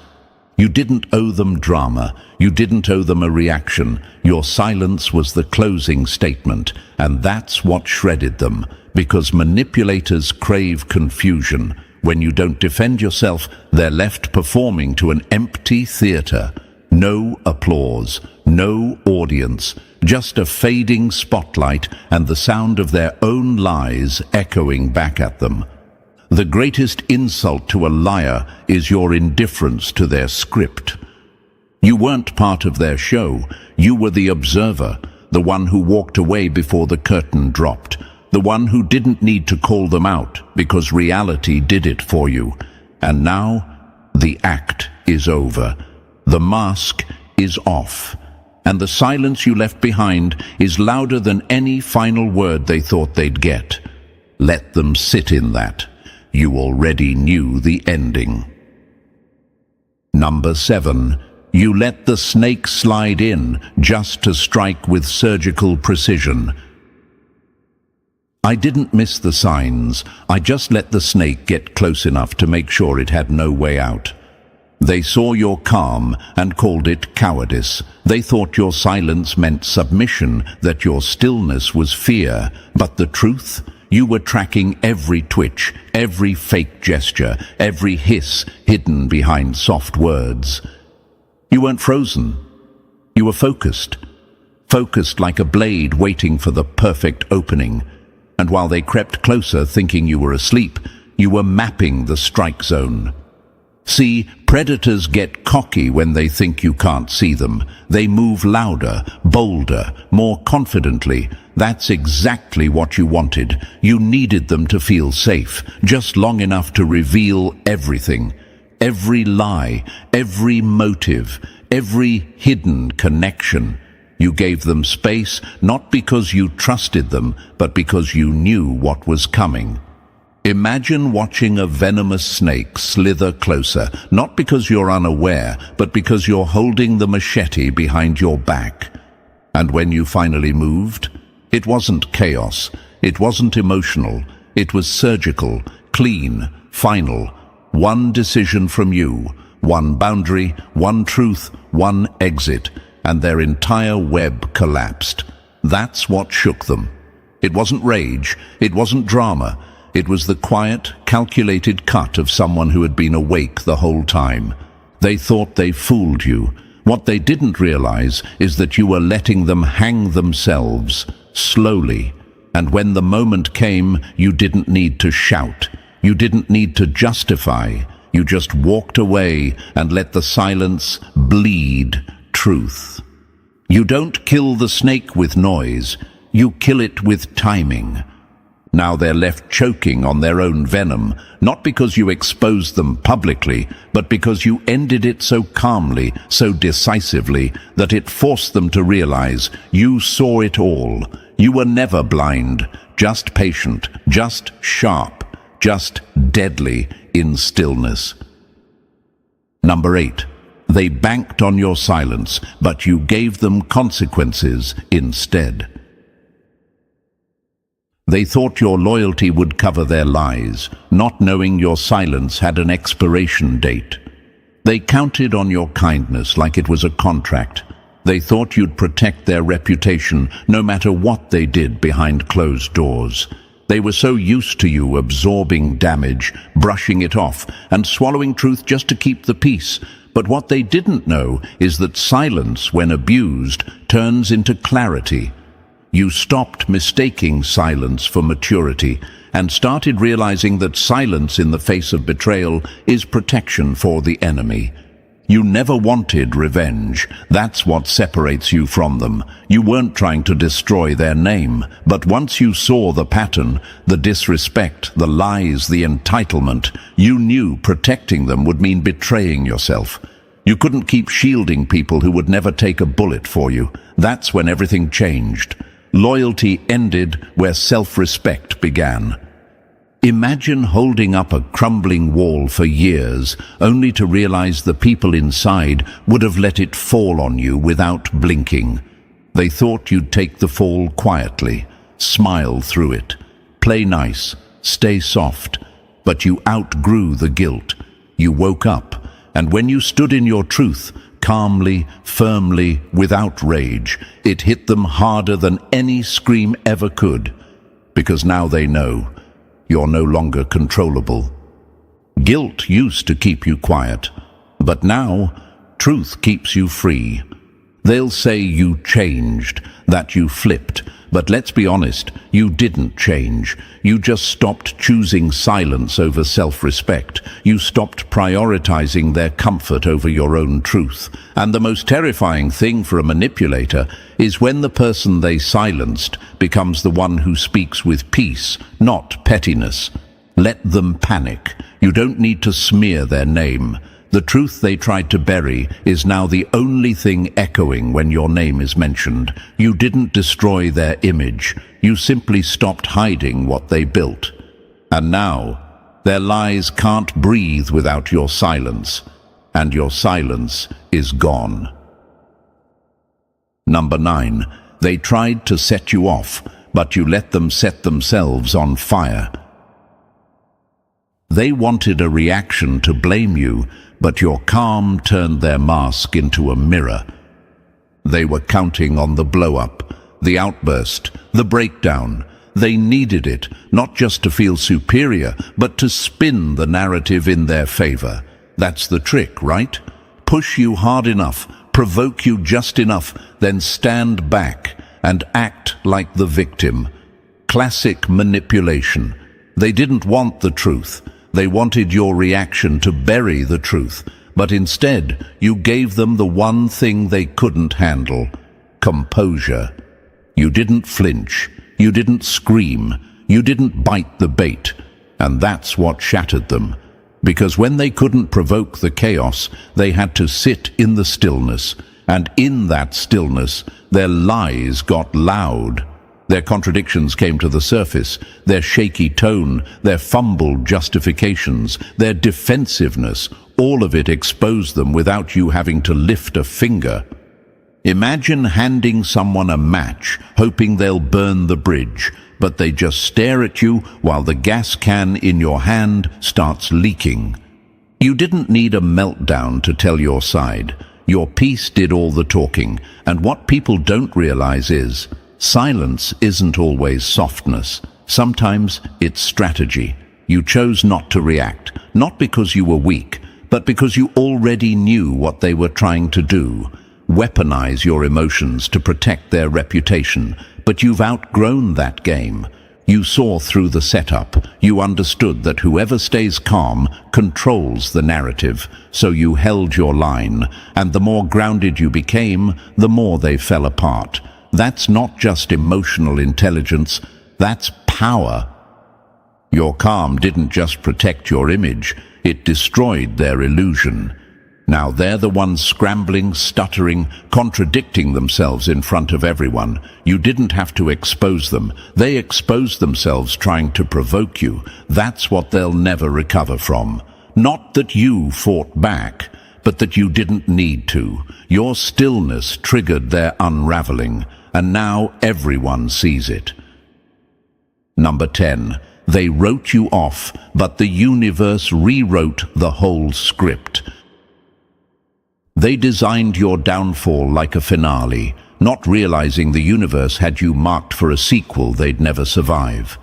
You didn't owe them drama. You didn't owe them a reaction. Your silence was the closing statement, and that's what shredded them, because manipulators crave confusion. When you don't defend yourself, they're left performing to an empty theater. No applause, no audience, just a fading spotlight and the sound of their own lies echoing back at them. The greatest insult to a liar is your indifference to their script. You weren't part of their show. You were the observer, the one who walked away before the curtain dropped, the one who didn't need to call them out because reality did it for you. And now, the act is over. The mask is off. And the silence you left behind is louder than any final word they thought they'd get. Let them sit in that. You already knew the ending. Number 7. You let the snake slide in just to strike with surgical precision. I didn't miss the signs. I just let the snake get close enough to make sure it had no way out. They saw your calm and called it cowardice. They thought your silence meant submission, that your stillness was fear. But the truth? You were tracking every twitch, every fake gesture, every hiss hidden behind soft words. You weren't frozen. You were focused. Focused like a blade waiting for the perfect opening. And while they crept closer thinking you were asleep, you were mapping the strike zone. See, predators get cocky when they think you can't see them. They move louder, bolder, more confidently. That's exactly what you wanted. You needed them to feel safe, just long enough to reveal everything. Every lie, every motive, every hidden connection. You gave them space, not because you trusted them, but because you knew what was coming. Imagine watching a venomous snake slither closer, not because you're unaware, but because you're holding the machete behind your back. And when you finally moved, it wasn't chaos, it wasn't emotional, it was surgical, clean, final. One decision from you, one boundary, one truth, one exit, and their entire web collapsed. That's what shook them. It wasn't rage, it wasn't drama. It was the quiet, calculated cut of someone who had been awake the whole time. They thought they fooled you. What they didn't realize is that you were letting them hang themselves, slowly. And when the moment came, you didn't need to shout. You didn't need to justify. You just walked away and let the silence bleed truth. You don't kill the snake with noise. You kill it with timing. Now they're left choking on their own venom, not because you exposed them publicly, but because you ended it so calmly, so decisively, that it forced them to realize you saw it all. You were never blind, just patient, just sharp, just deadly in stillness. Number 8. They banked on your silence, but you gave them consequences instead. They thought your loyalty would cover their lies, not knowing your silence had an expiration date. They counted on your kindness like it was a contract. They thought you'd protect their reputation no matter what they did behind closed doors. They were so used to you absorbing damage, brushing it off, and swallowing truth just to keep the peace. But what they didn't know is that silence, when abused, turns into clarity. You stopped mistaking silence for maturity and started realizing that silence in the face of betrayal is protection for the enemy. You never wanted revenge. That's what separates you from them. You weren't trying to destroy their name, but once you saw the pattern, the disrespect, the lies, the entitlement, you knew protecting them would mean betraying yourself. You couldn't keep shielding people who would never take a bullet for you. That's when everything changed. Loyalty ended where self-respect began. Imagine holding up a crumbling wall for years, only to realize the people inside would have let it fall on you without blinking. They thought you'd take the fall quietly, smile through it, play nice, stay soft, but you outgrew the guilt. You woke up, and when you stood in your truth, calmly, firmly, without rage, it hit them harder than any scream ever could, because now they know you're no longer controllable. Guilt used to keep you quiet, but now truth keeps you free. They'll say you changed, that you flipped, but let's be honest, you didn't change. You just stopped choosing silence over self-respect. You stopped prioritizing their comfort over your own truth. And the most terrifying thing for a manipulator is when the person they silenced becomes the one who speaks with peace, not pettiness. Let them panic. You don't need to smear their name. The truth they tried to bury is now the only thing echoing when your name is mentioned. You didn't destroy their image. You simply stopped hiding what they built. And now, their lies can't breathe without your silence, and your silence is gone. Number 9. They tried to set you off, but you let them set themselves on fire. They wanted a reaction to blame you, but your calm turned their mask into a mirror. They were counting on the blow-up, the outburst, the breakdown. They needed it, not just to feel superior, but to spin the narrative in their favor. That's the trick, right? Push you hard enough, provoke you just enough, then stand back and act like the victim. Classic manipulation. They didn't want the truth. They wanted your reaction to bury the truth, but instead you gave them the one thing they couldn't handle: composure. You didn't flinch, you didn't scream, you didn't bite the bait, and that's what shattered them. Because when they couldn't provoke the chaos, they had to sit in the stillness, and in that stillness, their lies got loud. Their contradictions came to the surface, their shaky tone, their fumbled justifications, their defensiveness, all of it exposed them without you having to lift a finger. Imagine handing someone a match, hoping they'll burn the bridge, but they just stare at you while the gas can in your hand starts leaking. You didn't need a meltdown to tell your side. Your piece did all the talking, and what people don't realize is, silence isn't always softness. Sometimes it's strategy. You chose not to react, not because you were weak, but because you already knew what they were trying to do. Weaponize your emotions to protect their reputation, but you've outgrown that game. You saw through the setup. You understood that whoever stays calm controls the narrative, so you held your line, and the more grounded you became, the more they fell apart. That's not just emotional intelligence, that's power. Your calm didn't just protect your image, it destroyed their illusion. Now they're the ones scrambling, stuttering, contradicting themselves in front of everyone. You didn't have to expose them. They exposed themselves trying to provoke you. That's what they'll never recover from. Not that you fought back, but that you didn't need to. Your stillness triggered their unraveling, and now everyone sees it. Number 10. They wrote you off, but the universe rewrote the whole script. They designed your downfall like a finale, not realizing the universe had you marked for a sequel they'd never survive.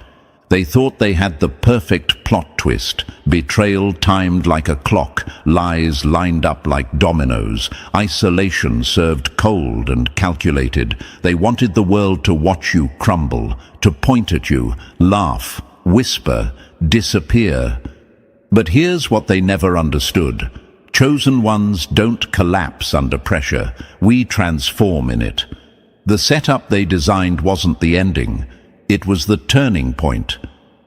They thought they had the perfect plot twist: betrayal timed like a clock, lies lined up like dominoes, isolation served cold and calculated. They wanted the world to watch you crumble, to point at you, laugh, whisper, disappear. But here's what they never understood. Chosen ones don't collapse under pressure. We transform in it. The setup they designed wasn't the ending. It was the turning point.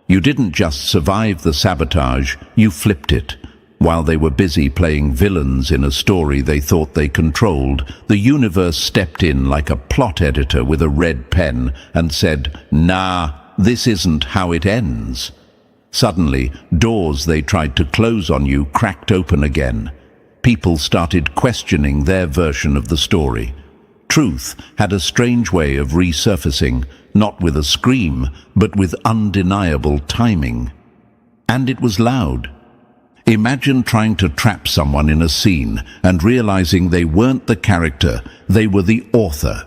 You didn't just survive the sabotage, you flipped it. While they were busy playing villains in a story they thought they controlled, the universe stepped in like a plot editor with a red pen and said, "Nah, this isn't how it ends." Suddenly, doors they tried to close on you cracked open again. People started questioning their version of the story. Truth had a strange way of resurfacing, not with a scream, but with undeniable timing. And it was loud. Imagine trying to trap someone in a scene and realizing they weren't the character, they were the author.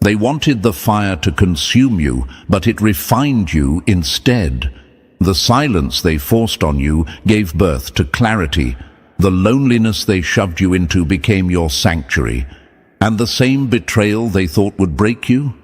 They wanted the fire to consume you, but it refined you instead. The silence they forced on you gave birth to clarity. The loneliness they shoved you into became your sanctuary. And the same betrayal they thought would break you?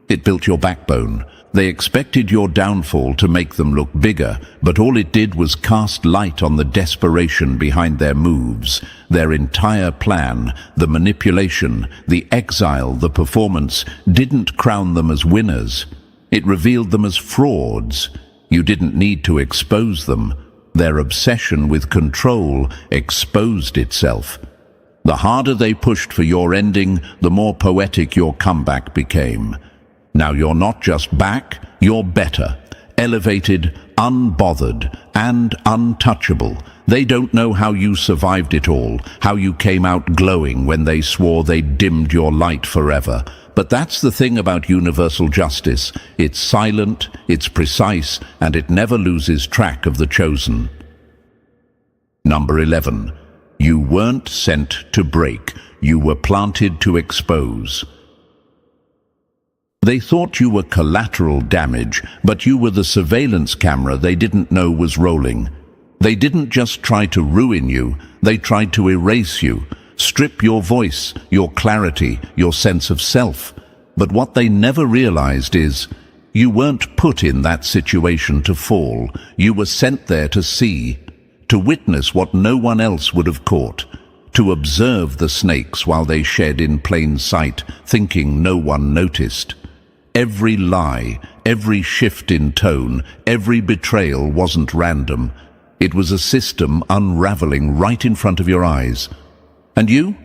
It built your backbone. They expected your downfall to make them look bigger, but all it did was cast light on the desperation behind their moves. Their entire plan, the manipulation, the exile, the performance, didn't crown them as winners. It revealed them as frauds. You didn't need to expose them. Their obsession with control exposed itself. The harder they pushed for your ending, the more poetic your comeback became. Now you're not just back, you're better, elevated, unbothered, and untouchable. They don't know how you survived it all, how you came out glowing when they swore they dimmed your light forever. But that's the thing about universal justice. It's silent, it's precise, and it never loses track of the chosen. Number 11. You weren't sent to break. You were planted to expose. They thought you were collateral damage, but you were the surveillance camera they didn't know was rolling. They didn't just try to ruin you, they tried to erase you. Strip your voice, your clarity, your sense of self. But what they never realized is, you weren't put in that situation to fall. You were sent there to see. to witness what no one else would have caught, to observe the snakes while they shed in plain sight, thinking no one noticed. Every lie, every shift in tone, every betrayal wasn't random. It was a system unraveling right in front of your eyes. And you?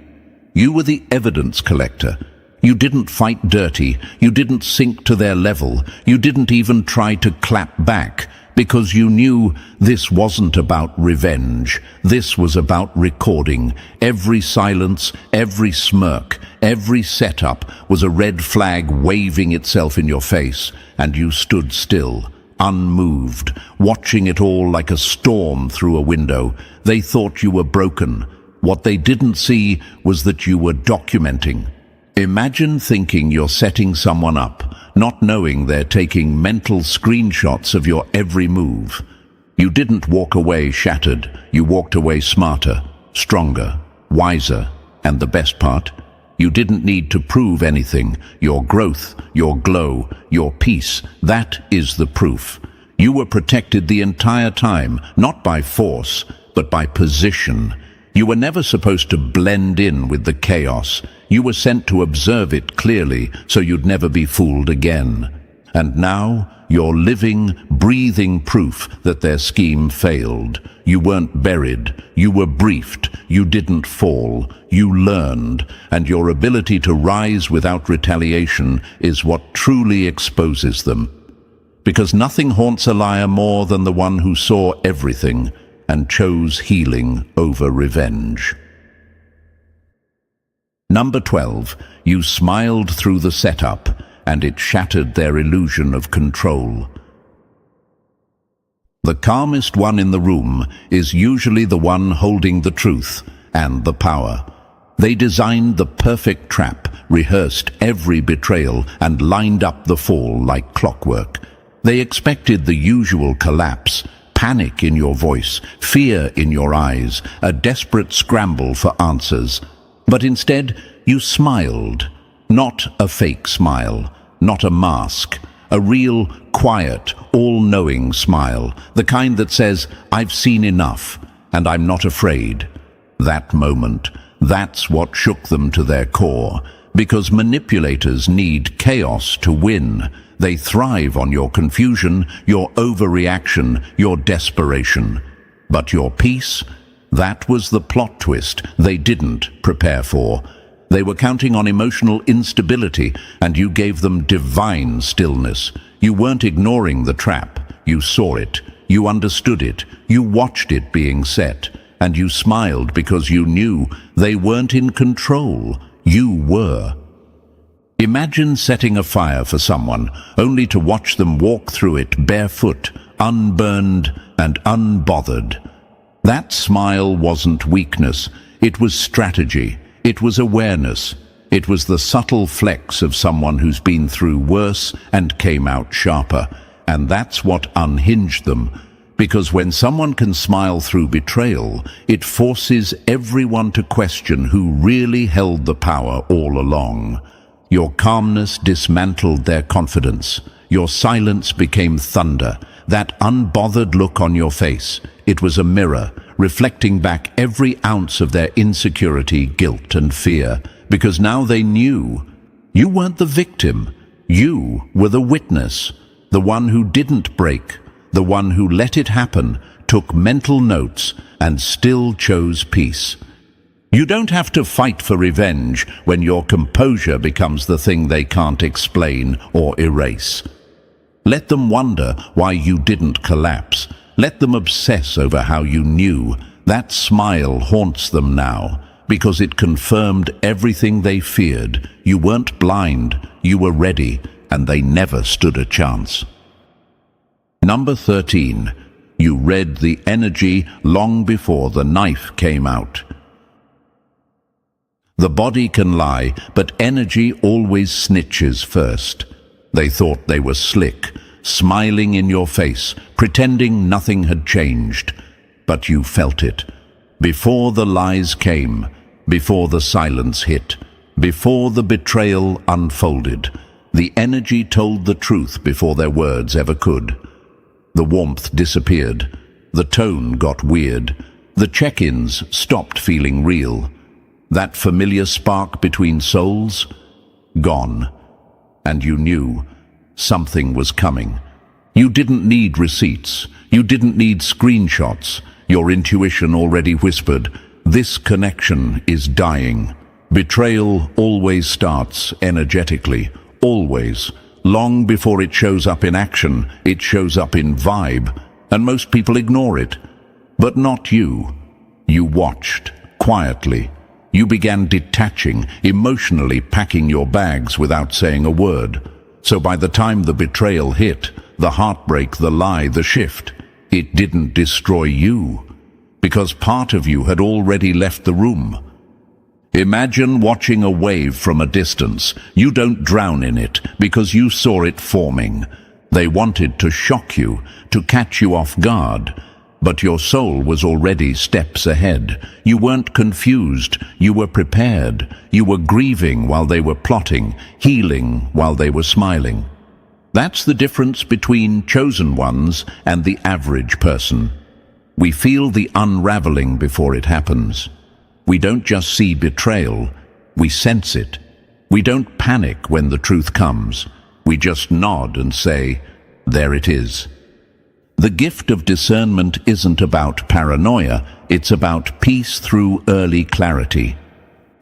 You were the evidence collector. You didn't fight dirty. You didn't sink to their level. You didn't even try to clap back, because you knew this wasn't about revenge. This was about recording. Every silence, every smirk, every setup was a red flag waving itself in your face, and you stood still, unmoved, watching it all like a storm through a window. They thought you were broken. What they didn't see was that you were documenting. Imagine thinking you're setting someone up, not knowing they're taking mental screenshots of your every move. You didn't walk away shattered. You walked away smarter, stronger, wiser, and the best part, you didn't need to prove anything. Your growth, your glow, your peace, that is the proof. You were protected the entire time, not by force, but by position. You were never supposed to blend in with the chaos. You were sent to observe it clearly, so you'd never be fooled again. And now, you're living, breathing proof that their scheme failed. You weren't buried. You were briefed. You didn't fall. You learned. And your ability to rise without retaliation is what truly exposes them. Because nothing haunts a liar more than the one who saw everything and chose healing over revenge. Number 12, you smiled through the setup, and it shattered their illusion of control. The calmest one in the room is usually the one holding the truth and the power. They designed the perfect trap, rehearsed every betrayal, and lined up the fall like clockwork. They expected the usual collapse, panic in your voice, fear in your eyes, a desperate scramble for answers. But instead, you smiled. Not a fake smile, not a mask. A real, quiet, all-knowing smile. The kind that says, I've seen enough, and I'm not afraid. That moment, that's what shook them to their core. Because manipulators need chaos to win. They thrive on your confusion, your overreaction, your desperation. But your peace? That was the plot twist they didn't prepare for. They were counting on emotional instability, and you gave them divine stillness. You weren't ignoring the trap. You saw it. You understood it. You watched it being set. And you smiled because you knew they weren't in control. You were. Imagine setting a fire for someone, only to watch them walk through it barefoot, unburned and unbothered. That smile wasn't weakness. It was strategy. It was awareness. It was the subtle flex of someone who's been through worse and came out sharper. And that's what unhinged them. Because when someone can smile through betrayal, it forces everyone to question who really held the power all along. Your calmness dismantled their confidence. Your silence became thunder. That unbothered look on your face, it was a mirror, reflecting back every ounce of their insecurity, guilt, and fear. Because now they knew. You weren't the victim. You were the witness. The one who didn't break. The one who let it happen, took mental notes, and still chose peace. You don't have to fight for revenge when your composure becomes the thing they can't explain or erase. Let them wonder why you didn't collapse. Let them obsess over how you knew. That smile haunts them now, because it confirmed everything they feared. You weren't blind, you were ready, and they never stood a chance. Number 13. You read the energy long before the knife came out. The body can lie, but energy always snitches first. They thought they were slick, smiling in your face, pretending nothing had changed. But you felt it. Before the lies came, before the silence hit, before the betrayal unfolded, the energy told the truth before their words ever could. The warmth disappeared. The tone got weird. The check-ins stopped feeling real. That familiar spark between souls? Gone. And you knew something was coming. You didn't need receipts. You didn't need screenshots. Your intuition already whispered, this connection is dying. Betrayal always starts energetically. Always. Long before it shows up in action, it shows up in vibe. And most people ignore it. But not you. You watched, quietly. You began detaching, emotionally packing your bags without saying a word. So by the time the betrayal hit, the heartbreak, the lie, the shift, it didn't destroy you. Because part of you had already left the room. Imagine watching a wave from a distance. You don't drown in it because you saw it forming. They wanted to shock you, to catch you off guard. But your soul was already steps ahead. You weren't confused. You were prepared. You were grieving while they were plotting, healing while they were smiling. That's the difference between chosen ones and the average person. We feel the unraveling before it happens. We don't just see betrayal, we sense it. We don't panic when the truth comes. We just nod and say, there it is. The gift of discernment isn't about paranoia, it's about peace through early clarity.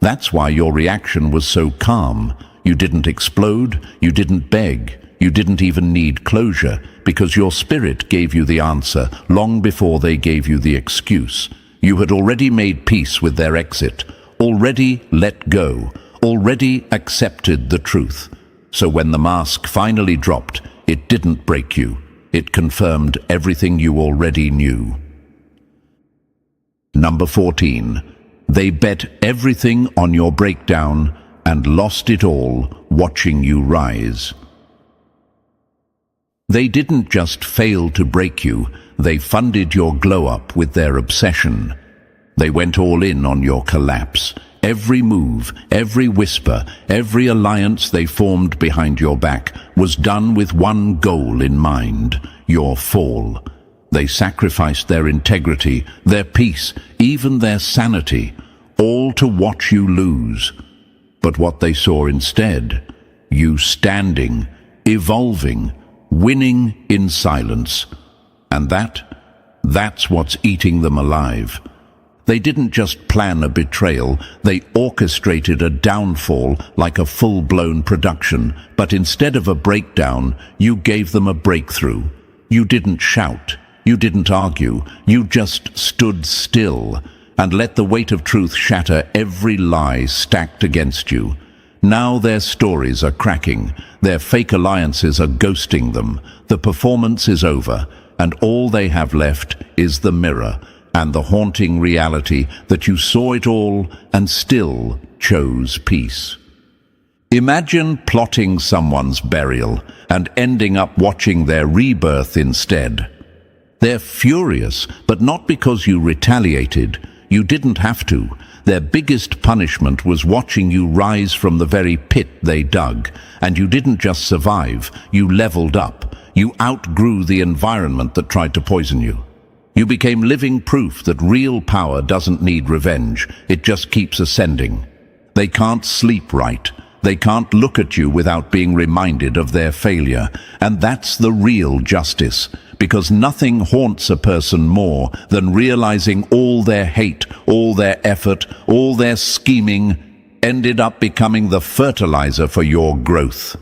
That's why your reaction was so calm. You didn't explode, you didn't beg, you didn't even need closure, because your spirit gave you the answer long before they gave you the excuse. You had already made peace with their exit, already let go, already accepted the truth. So when the mask finally dropped, it didn't break you. It confirmed everything you already knew. Number 14. They bet everything on your breakdown and lost it all watching you rise. They didn't just fail to break you, they funded your glow-up with their obsession. They went all in on your collapse. Every move, every whisper, every alliance they formed behind your back was done with one goal in mind, your fall. They sacrificed their integrity, their peace, even their sanity, all to watch you lose. But what they saw instead, you standing, evolving, winning in silence. And that's what's eating them alive. They didn't just plan a betrayal, they orchestrated a downfall like a full-blown production. But instead of a breakdown, you gave them a breakthrough. You didn't shout, you didn't argue, you just stood still and let the weight of truth shatter every lie stacked against you. Now their stories are cracking, their fake alliances are ghosting them, the performance is over, and all they have left is the mirror and the haunting reality that you saw it all and still chose peace. Imagine plotting someone's burial and ending up watching their rebirth instead. They're furious, but not because you retaliated. You didn't have to. Their biggest punishment was watching you rise from the very pit they dug. And you didn't just survive, you leveled up. You outgrew the environment that tried to poison you. You became living proof that real power doesn't need revenge, it just keeps ascending. They can't sleep right. They can't look at you without being reminded of their failure. And that's the real justice, because nothing haunts a person more than realizing all their hate, all their effort, all their scheming ended up becoming the fertilizer for your growth.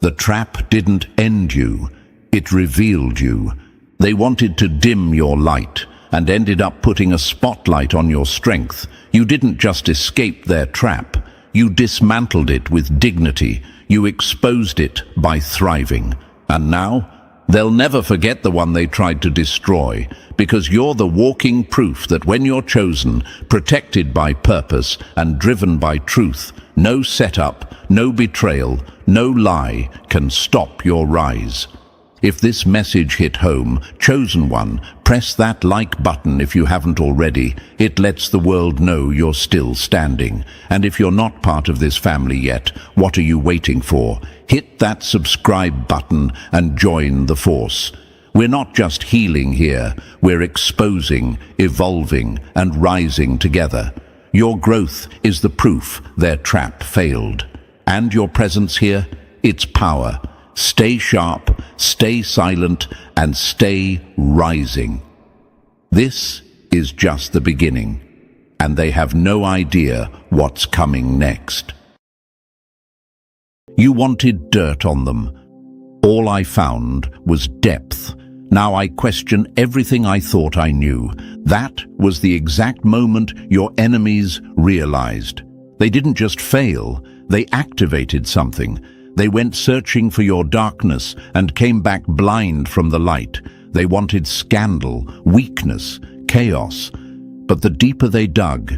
The trap didn't end you, it revealed you. They wanted to dim your light and ended up putting a spotlight on your strength. You didn't just escape their trap. You dismantled it with dignity. You exposed it by thriving. And now, they'll never forget the one they tried to destroy, because you're the walking proof that when you're chosen, protected by purpose and driven by truth, no setup, no betrayal, no lie can stop your rise. If this message hit home, chosen one, press that like button if you haven't already. It lets the world know you're still standing. And if you're not part of this family yet, what are you waiting for? Hit that subscribe button and join the force. We're not just healing here, we're exposing, evolving, and rising together. Your growth is the proof their trap failed. And your presence here, its power. Stay sharp, stay silent, and stay rising. This is just the beginning, and they have no idea what's coming next. You wanted dirt on them. All I found was depth. Now I question everything I thought I knew. That was the exact moment your enemies realized. They didn't just fail, they activated something. They went searching for your darkness and came back blind from the light. They wanted scandal, weakness, chaos. But the deeper they dug,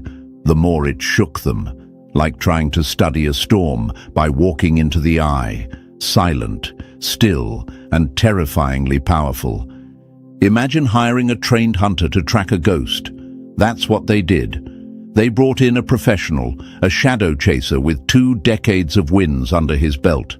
the more it shook them, like trying to study a storm by walking into the eye, silent, still, and terrifyingly powerful. Imagine hiring a trained hunter to track a ghost. That's what they did. They brought in a professional, a shadow chaser with 2 decades of wins under his belt.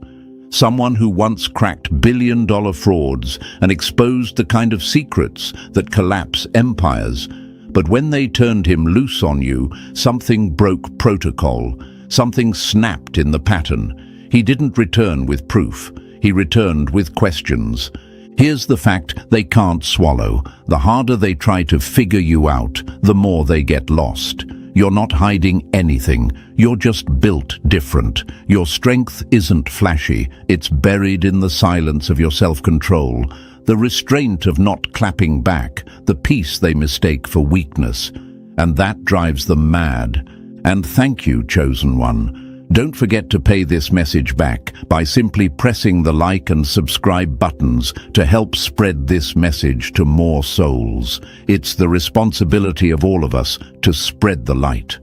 Someone who once cracked billion-dollar frauds and exposed the kind of secrets that collapse empires. But when they turned him loose on you, something broke protocol. Something snapped in the pattern. He didn't return with proof. He returned with questions. Here's the fact they can't swallow. The harder they try to figure you out, the more they get lost. You're not hiding anything. You're just built different. Your strength isn't flashy. It's buried in the silence of your self-control. The restraint of not clapping back, the peace they mistake for weakness. And that drives them mad. And thank you, Chosen One. Don't forget to pay this message back by simply pressing the like and subscribe buttons to help spread this message to more souls. It's the responsibility of all of us to spread the light.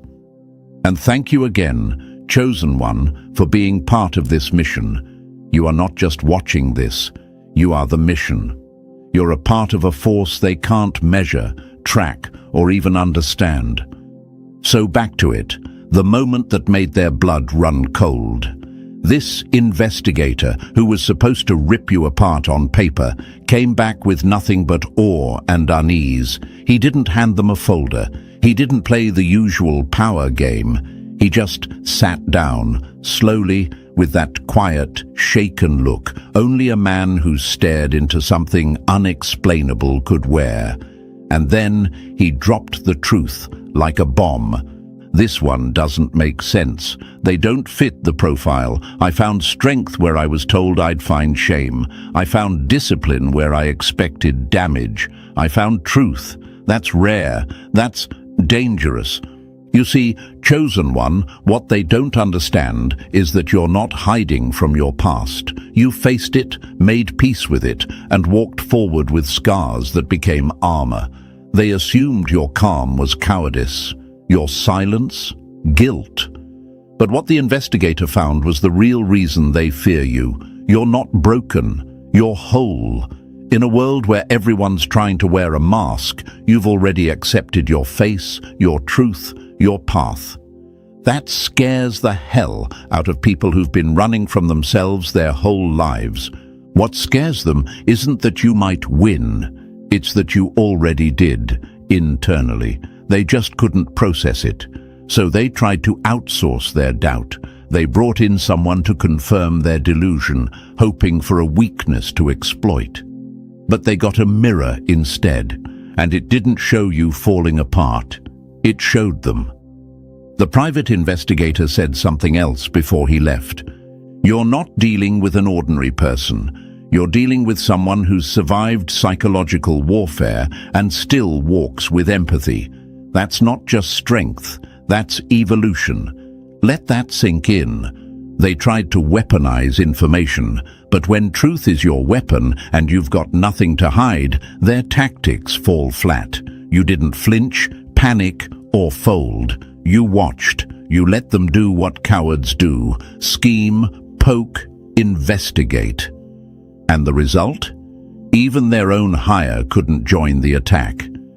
And thank you again, Chosen One, for being part of this mission. You are not just watching this, you are the mission. You're a part of a force they can't measure, track, or even understand. So back to it. The moment that made their blood run cold. This investigator, who was supposed to rip you apart on paper, came back with nothing but awe and unease. He didn't hand them a folder. He didn't play the usual power game. He just sat down, slowly, with that quiet, shaken look only a man who stared into something unexplainable could wear. And then he dropped the truth like a bomb. This one doesn't make sense. They don't fit the profile. I found strength where I was told I'd find shame. I found discipline where I expected damage. I found truth. That's rare. That's dangerous. You see, Chosen One, what they don't understand is that you're not hiding from your past. You faced it, made peace with it, and walked forward with scars that became armor. They assumed your calm was cowardice. Your silence, guilt. But what the investigator found was the real reason they fear you. You're not broken, you're whole. In a world where everyone's trying to wear a mask, you've already accepted your face, your truth, your path. That scares the hell out of people who've been running from themselves their whole lives. What scares them isn't that you might win, it's that you already did, internally. They just couldn't process it. So they tried to outsource their doubt. They brought in someone to confirm their delusion, hoping for a weakness to exploit. But they got a mirror instead, and it didn't show you falling apart. It showed them. The private investigator said something else before he left. You're not dealing with an ordinary person. You're dealing with someone who's survived psychological warfare and still walks with empathy. That's not just strength, that's evolution. Let that sink in. They tried to weaponize information, but when truth is your weapon and you've got nothing to hide, their tactics fall flat. You didn't flinch, panic, or fold. You watched. You let them do what cowards do. Scheme, poke, investigate. And the result? Even their own hire couldn't join the attack.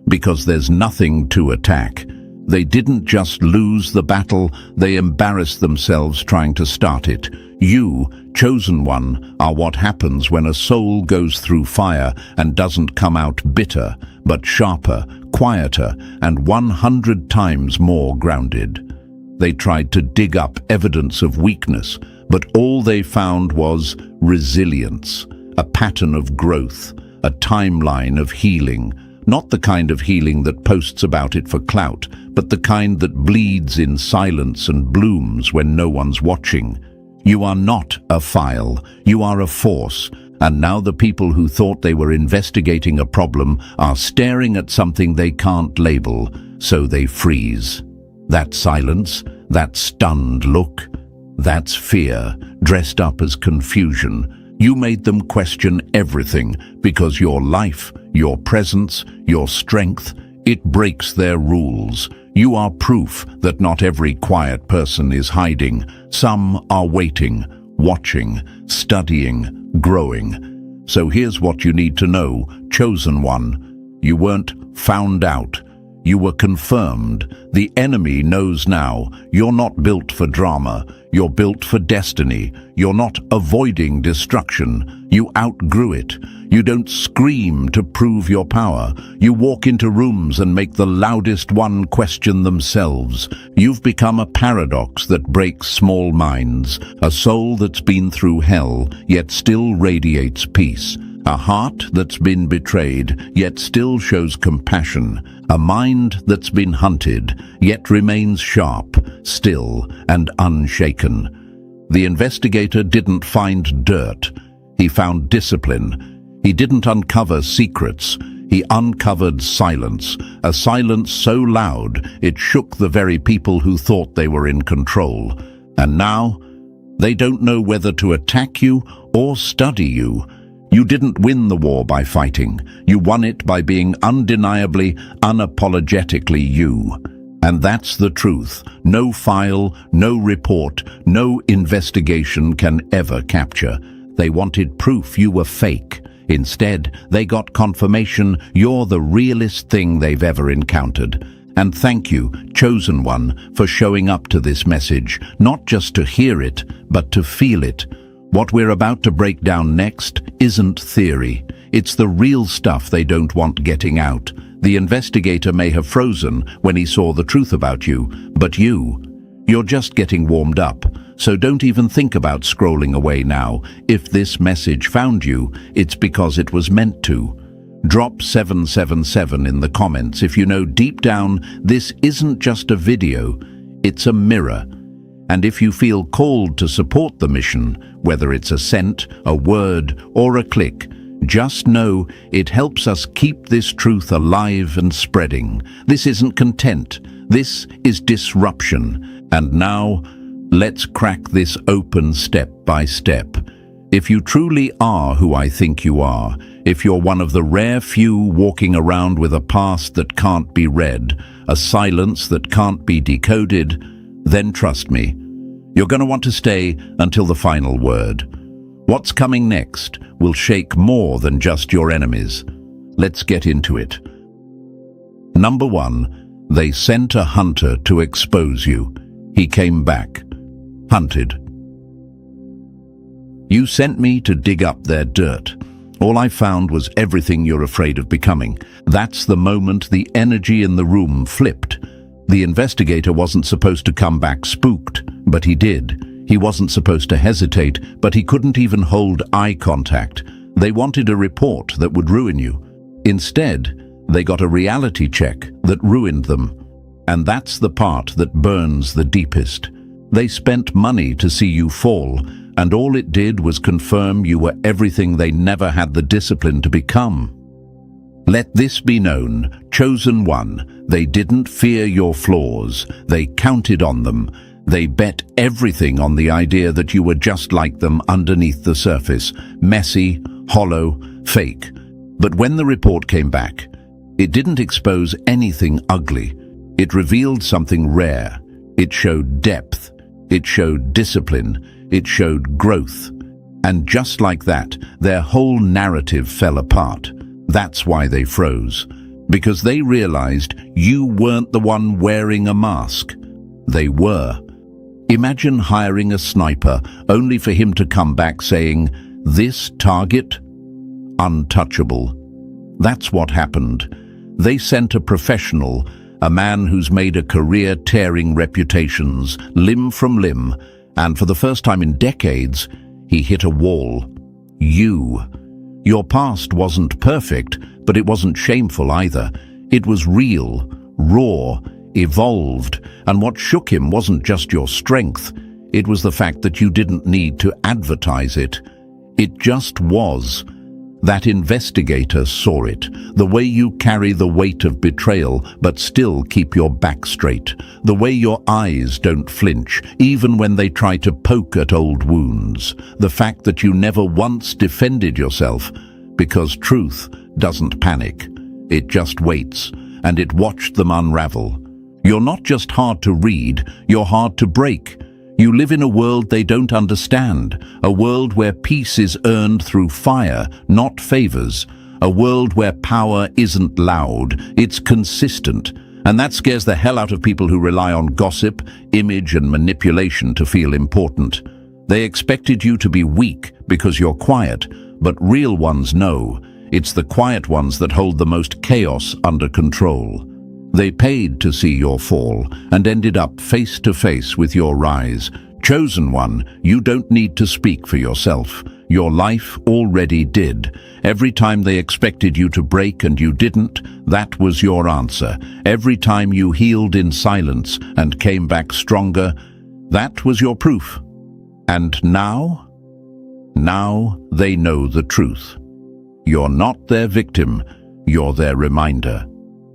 Because there's nothing to attack. They didn't just lose the battle, they embarrassed themselves trying to start it. You, chosen one, are what happens when a soul goes through fire and doesn't come out bitter, but sharper, quieter, and 100 times more grounded. They tried to dig up evidence of weakness, but all they found was resilience, a pattern of growth, a timeline of healing. Not the kind of healing that posts about it for clout, but the kind that bleeds in silence and blooms when no one's watching. You are not a file, you are a force, and now the people who thought they were investigating a problem are staring at something they can't label, so they freeze. That silence, that stunned look, that's fear, dressed up as confusion. You made them question everything because your life, your presence, your strength, it breaks their rules. You are proof that not every quiet person is hiding. Some are waiting, watching, studying, growing. So here's what you need to know, chosen one. You weren't found out. You were confirmed. The enemy knows now. You're not built for drama. You're built for destiny. You're not avoiding destruction. You outgrew it. You don't scream to prove your power. You walk into rooms and make the loudest one question themselves. You've become a paradox that breaks small minds, a soul that's been through hell, yet still radiates peace. A heart that's been betrayed, yet still shows compassion. A mind that's been hunted, yet remains sharp, still, and unshaken. The investigator didn't find dirt. He found discipline. He didn't uncover secrets. He uncovered silence, a silence so loud it shook the very people who thought they were in control. And now, they don't know whether to attack you or study you. You didn't win the war by fighting. You won it by being undeniably, unapologetically you. And that's the truth. No file, no report, no investigation can ever capture. They wanted proof you were fake. Instead, they got confirmation you're the realest thing they've ever encountered. And thank you, chosen one, for showing up to this message, not just to hear it, but to feel it. What we're about to break down next isn't theory. It's the real stuff they don't want getting out. The investigator may have frozen when he saw the truth about you, but you're just getting warmed up. So don't even think about scrolling away now. If this message found you, it's because it was meant to. Drop 777 in the comments if you know deep down this isn't just a video, it's a mirror. And if you feel called to support the mission, whether it's a cent, a word, or a click, just know it helps us keep this truth alive and spreading. This isn't content. This is disruption. And now, let's crack this open step by step. If you truly are who I think you are, if you're one of the rare few walking around with a past that can't be read, a silence that can't be decoded, then trust me, you're going to want to stay until the final word. What's coming next will shake more than just your enemies. Let's get into it. Number 1, they sent a hunter to expose you. He came back, hunted. You sent me to dig up their dirt. All I found was everything you're afraid of becoming. That's the moment the energy in the room flipped. The investigator wasn't supposed to come back spooked, but he did. He wasn't supposed to hesitate, but he couldn't even hold eye contact. They wanted a report that would ruin you. Instead, they got a reality check that ruined them. And that's the part that burns the deepest. They spent money to see you fall, and all it did was confirm you were everything they never had the discipline to become. Let this be known, chosen one, they didn't fear your flaws, they counted on them. They bet everything on the idea that you were just like them underneath the surface, messy, hollow, fake. But when the report came back, it didn't expose anything ugly. It revealed something rare. It showed depth. It showed discipline. It showed growth. And just like that, their whole narrative fell apart. That's why they froze. Because they realized you weren't the one wearing a mask. They were. Imagine hiring a sniper only for him to come back saying, "This target? Untouchable." That's what happened. They sent a professional, a man who's made a career tearing reputations, limb from limb, and for the first time in decades, he hit a wall. You. Your past wasn't perfect, but it wasn't shameful either. It was real, raw, evolved, and what shook him wasn't just your strength. It was the fact that you didn't need to advertise it. It just was. That investigator saw it, the way you carry the weight of betrayal but still keep your back straight, the way your eyes don't flinch even when they try to poke at old wounds, the fact that you never once defended yourself, because truth doesn't panic. It just waits, and it watched them unravel. You're not just hard to read, you're hard to break. You live in a world they don't understand, a world where peace is earned through fire, not favors, a world where power isn't loud, it's consistent, and that scares the hell out of people who rely on gossip, image, and manipulation to feel important. They expected you to be weak because you're quiet, but real ones know it's the quiet ones that hold the most chaos under control. They paid to see your fall and ended up face to face with your rise. Chosen one, you don't need to speak for yourself. Your life already did. Every time they expected you to break and you didn't, that was your answer. Every time you healed in silence and came back stronger, that was your proof. And now? Now they know the truth. You're not their victim, you're their reminder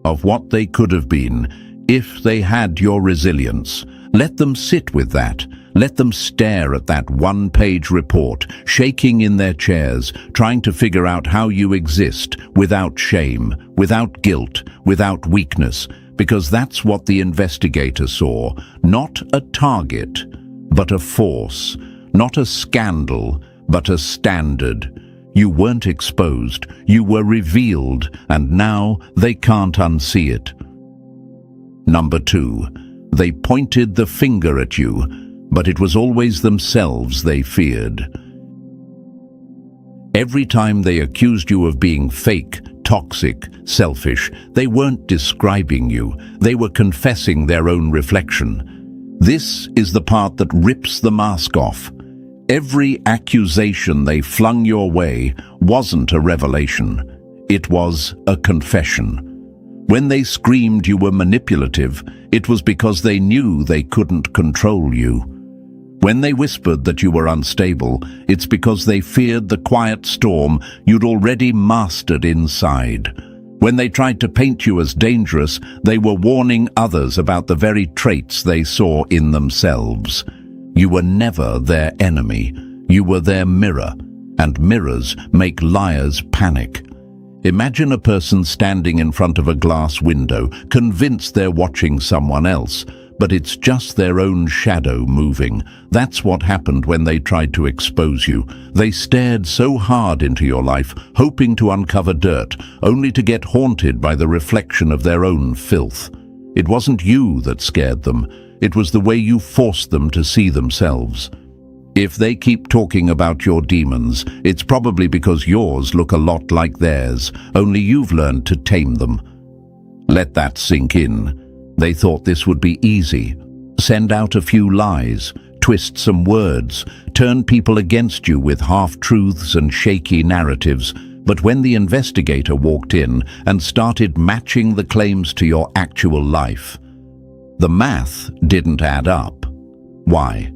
of what they could have been if they had your resilience. Let them sit with that. Let them stare at that one-page report, shaking in their chairs, trying to figure out how you exist without shame, without guilt, without weakness, because that's what the investigator saw. Not a target, but a force. Not a scandal, but a standard. You weren't exposed, you were revealed, and now they can't unsee it. Number 2, they pointed the finger at you, but it was always themselves they feared. Every time they accused you of being fake, toxic, selfish, they weren't describing you, they were confessing their own reflection. This is the part that rips the mask off. Every accusation they flung your way wasn't a revelation. It was a confession. When they screamed you were manipulative, it was because they knew they couldn't control you. When they whispered that you were unstable, it's because they feared the quiet storm you'd already mastered inside. When they tried to paint you as dangerous, they were warning others about the very traits they saw in themselves. You were never their enemy. You were their mirror, and mirrors make liars panic. Imagine a person standing in front of a glass window, convinced they're watching someone else, but it's just their own shadow moving. That's what happened when they tried to expose you. They stared so hard into your life, hoping to uncover dirt, only to get haunted by the reflection of their own filth. It wasn't you that scared them. It was the way you forced them to see themselves. If they keep talking about your demons, it's probably because yours look a lot like theirs, only you've learned to tame them. Let that sink in. They thought this would be easy. Send out a few lies, twist some words, turn people against you with half-truths and shaky narratives. But when the investigator walked in and started matching the claims to your actual life, the math didn't add up. Why?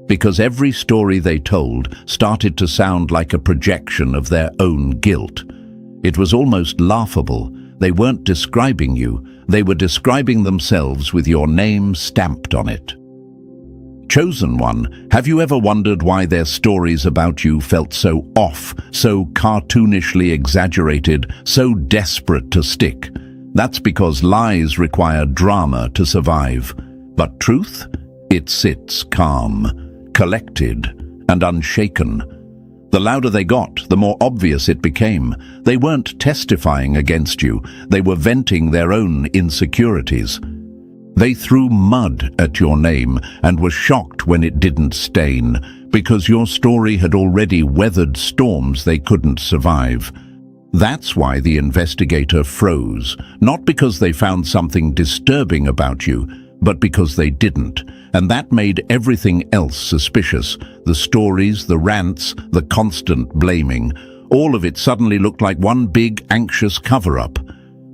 Because every story they told started to sound like a projection of their own guilt. It was almost laughable. They weren't describing you, they were describing themselves with your name stamped on it. Chosen one, have you ever wondered why their stories about you felt so off, so cartoonishly exaggerated, so desperate to stick? That's because lies require drama to survive. But truth? It sits calm, collected, and unshaken. The louder they got, the more obvious it became. They weren't testifying against you. They were venting their own insecurities. They threw mud at your name and were shocked when it didn't stain, because your story had already weathered storms they couldn't survive. That's why the investigator froze, not because they found something disturbing about you, but because they didn't. And that made everything else suspicious. The stories, the rants, the constant blaming. All of it suddenly looked like one big, anxious cover-up.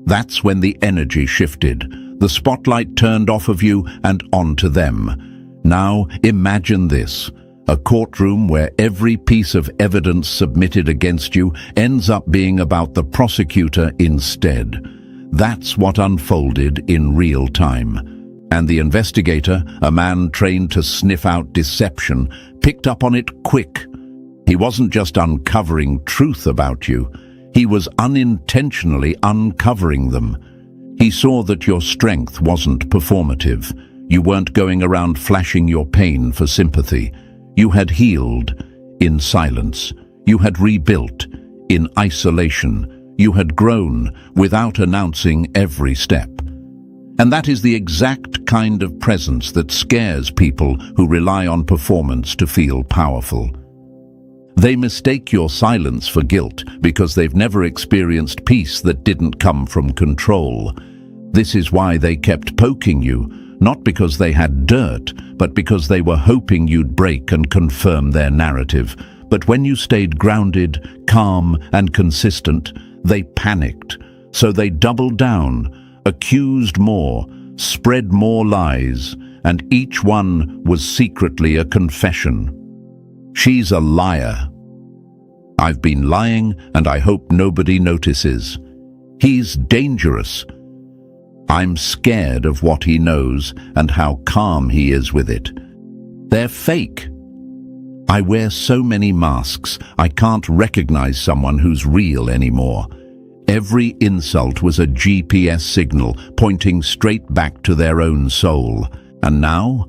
That's when the energy shifted. The spotlight turned off of you and onto them. Now, imagine this. A courtroom where every piece of evidence submitted against you ends up being about the prosecutor instead. That's what unfolded in real time. And the investigator, a man trained to sniff out deception, picked up on it quick. He wasn't just uncovering truth about you. He was unintentionally uncovering them. He saw that your strength wasn't performative. You weren't going around flashing your pain for sympathy. You had healed in silence. You had rebuilt in isolation. You had grown without announcing every step. And that is the exact kind of presence that scares people who rely on performance to feel powerful. They mistake your silence for guilt because they've never experienced peace that didn't come from control. This is why they kept poking you, not because they had dirt, but because they were hoping you'd break and confirm their narrative. But when you stayed grounded, calm, and consistent, they panicked. So they doubled down, accused more, spread more lies, and each one was secretly a confession. She's a liar. I've been lying, and I hope nobody notices. He's dangerous. I'm scared of what he knows and how calm he is with it. They're fake. I wear so many masks, I can't recognize someone who's real anymore. Every insult was a GPS signal pointing straight back to their own soul. And now,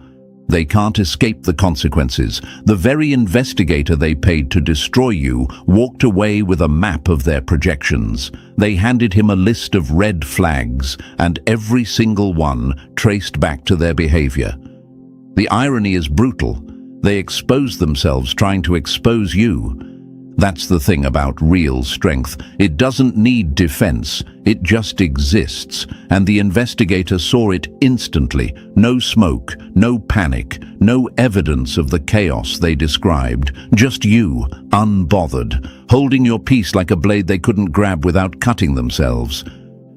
they can't escape the consequences. The very investigator they paid to destroy you walked away with a map of their projections. They handed him a list of red flags, and every single one traced back to their behavior. The irony is brutal. They exposed themselves trying to expose you. That's the thing about real strength. It doesn't need defense. It just exists. And the investigator saw it instantly. No smoke, no panic, no evidence of the chaos they described. Just you, unbothered, holding your peace like a blade they couldn't grab without cutting themselves.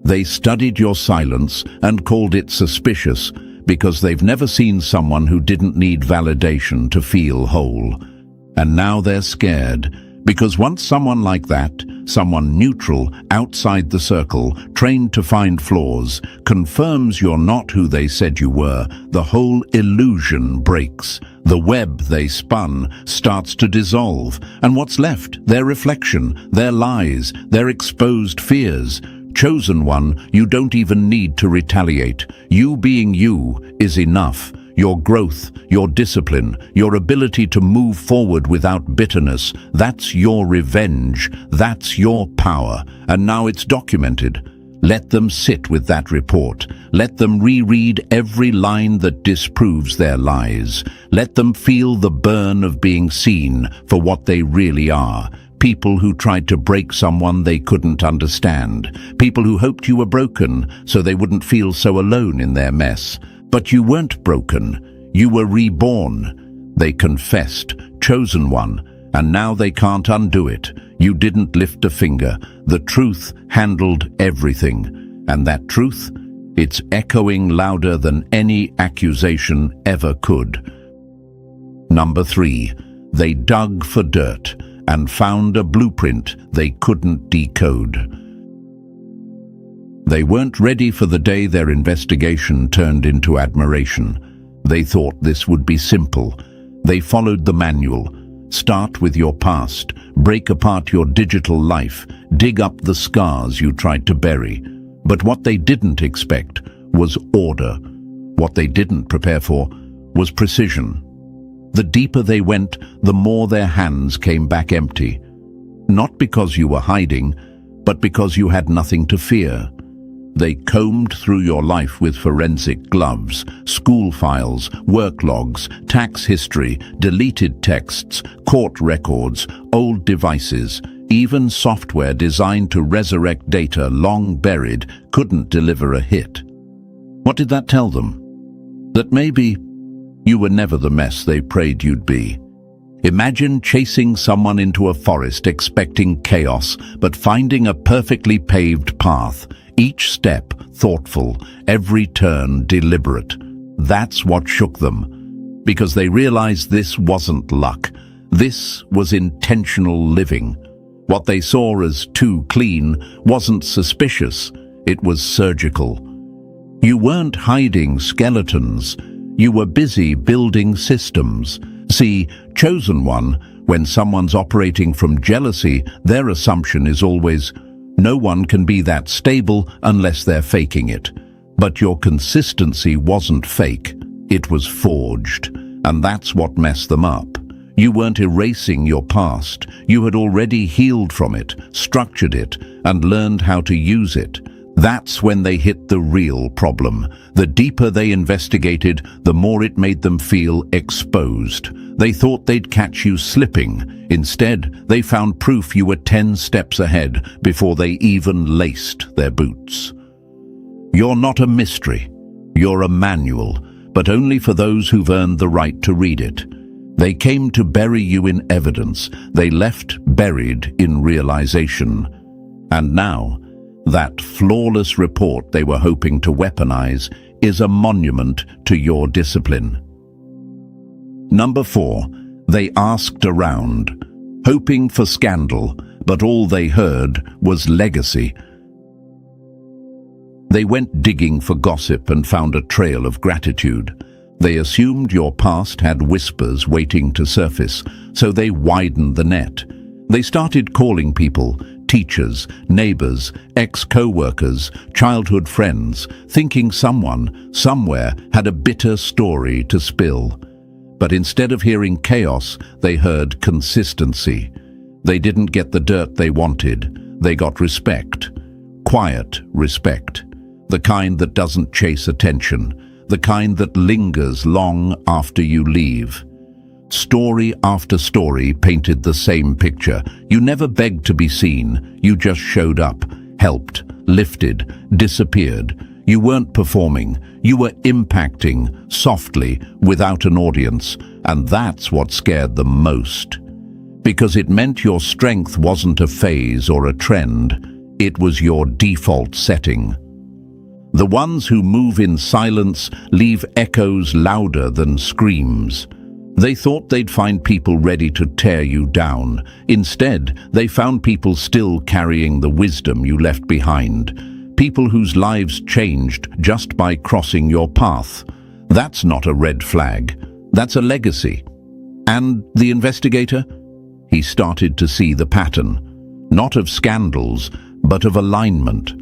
They studied your silence and called it suspicious because they've never seen someone who didn't need validation to feel whole. And now they're scared. Because once someone like that, someone neutral, outside the circle, trained to find flaws, confirms you're not who they said you were, the whole illusion breaks. The web they spun starts to dissolve. And what's left? Their reflection, their lies, their exposed fears. Chosen one, you don't even need to retaliate. You being you is enough. Your growth, your discipline, your ability to move forward without bitterness, that's your revenge, that's your power, and now it's documented. Let them sit with that report. Let them reread every line that disproves their lies. Let them feel the burn of being seen for what they really are. People who tried to break someone they couldn't understand. People who hoped you were broken so they wouldn't feel so alone in their mess. But you weren't broken. You were reborn. They confessed, chosen one, and now they can't undo it. You didn't lift a finger. The truth handled everything. And that truth, it's echoing louder than any accusation ever could. Number 3, they dug for dirt and found a blueprint they couldn't decode. They weren't ready for the day their investigation turned into admiration. They thought this would be simple. They followed the manual. Start with your past. Break apart your digital life. Dig up the scars you tried to bury. But what they didn't expect was order. What they didn't prepare for was precision. The deeper they went, the more their hands came back empty. Not because you were hiding, but because you had nothing to fear. They combed through your life with forensic gloves, school files, work logs, tax history, deleted texts, court records, old devices. Even software designed to resurrect data long buried couldn't deliver a hit. What did that tell them? That maybe you were never the mess they prayed you'd be. Imagine chasing someone into a forest expecting chaos, but finding a perfectly paved path, each step thoughtful, every turn deliberate. That's what shook them, because they realized this wasn't luck. This was intentional living. What they saw as too clean wasn't suspicious, it was surgical. You weren't hiding skeletons, you were busy building systems. See, chosen one, when someone's operating from jealousy, their assumption is always, no one can be that stable unless they're faking it. But your consistency wasn't fake, it was forged. And that's what messed them up. You weren't erasing your past, you had already healed from it, structured it, and learned how to use it. That's when they hit the real problem. The deeper they investigated, the more it made them feel exposed. They thought they'd catch you slipping. Instead, they found proof you were 10 steps ahead before they even laced their boots. You're not a mystery. You're a manual, but only for those who've earned the right to read it. They came to bury you in evidence. They left buried in realization. And now, that flawless report they were hoping to weaponize is a monument to your discipline. Number 4, they asked around, hoping for scandal, but all they heard was legacy. They went digging for gossip and found a trail of gratitude. They assumed your past had whispers waiting to surface, so they widened the net. They started calling people, teachers, neighbors, ex-co-workers, childhood friends, thinking someone, somewhere, had a bitter story to spill. But instead of hearing chaos, they heard consistency. They didn't get the dirt they wanted. They got respect. Quiet respect. The kind that doesn't chase attention. The kind that lingers long after you leave. Story after story painted the same picture. You never begged to be seen. You just showed up, helped, lifted, disappeared. You weren't performing. You were impacting, softly, without an audience. And that's what scared them most. Because it meant your strength wasn't a phase or a trend. It was your default setting. The ones who move in silence leave echoes louder than screams. They thought they'd find people ready to tear you down. Instead, they found people still carrying the wisdom you left behind. People whose lives changed just by crossing your path. That's not a red flag. That's a legacy. And the investigator? He started to see the pattern. Not of scandals, but of alignment.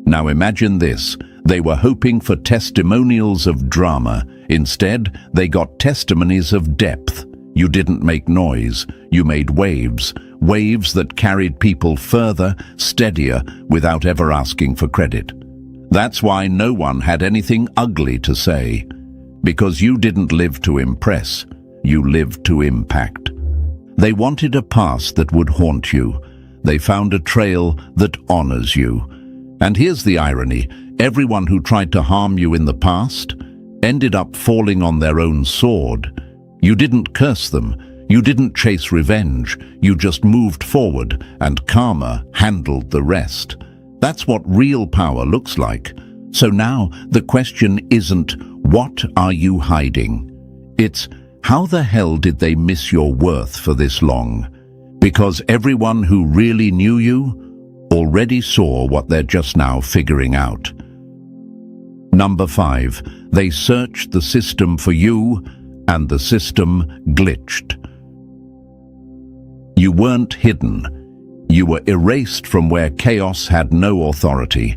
Now imagine this. They were hoping for testimonials of drama. Instead, they got testimonies of depth. You didn't make noise. You made waves. Waves that carried people further, steadier, without ever asking for credit. That's why no one had anything ugly to say. Because you didn't live to impress. You lived to impact. They wanted a past that would haunt you. They found a trail that honors you. And here's the irony. Everyone who tried to harm you in the past ended up falling on their own sword. You didn't curse them. You didn't chase revenge. You just moved forward, and karma handled the rest. That's what real power looks like. So now the question isn't, what are you hiding? It's, how the hell did they miss your worth for this long? Because everyone who really knew you already saw what they're just now figuring out. Number 5, they searched the system for you, and the system glitched. You weren't hidden. You were erased from where chaos had no authority.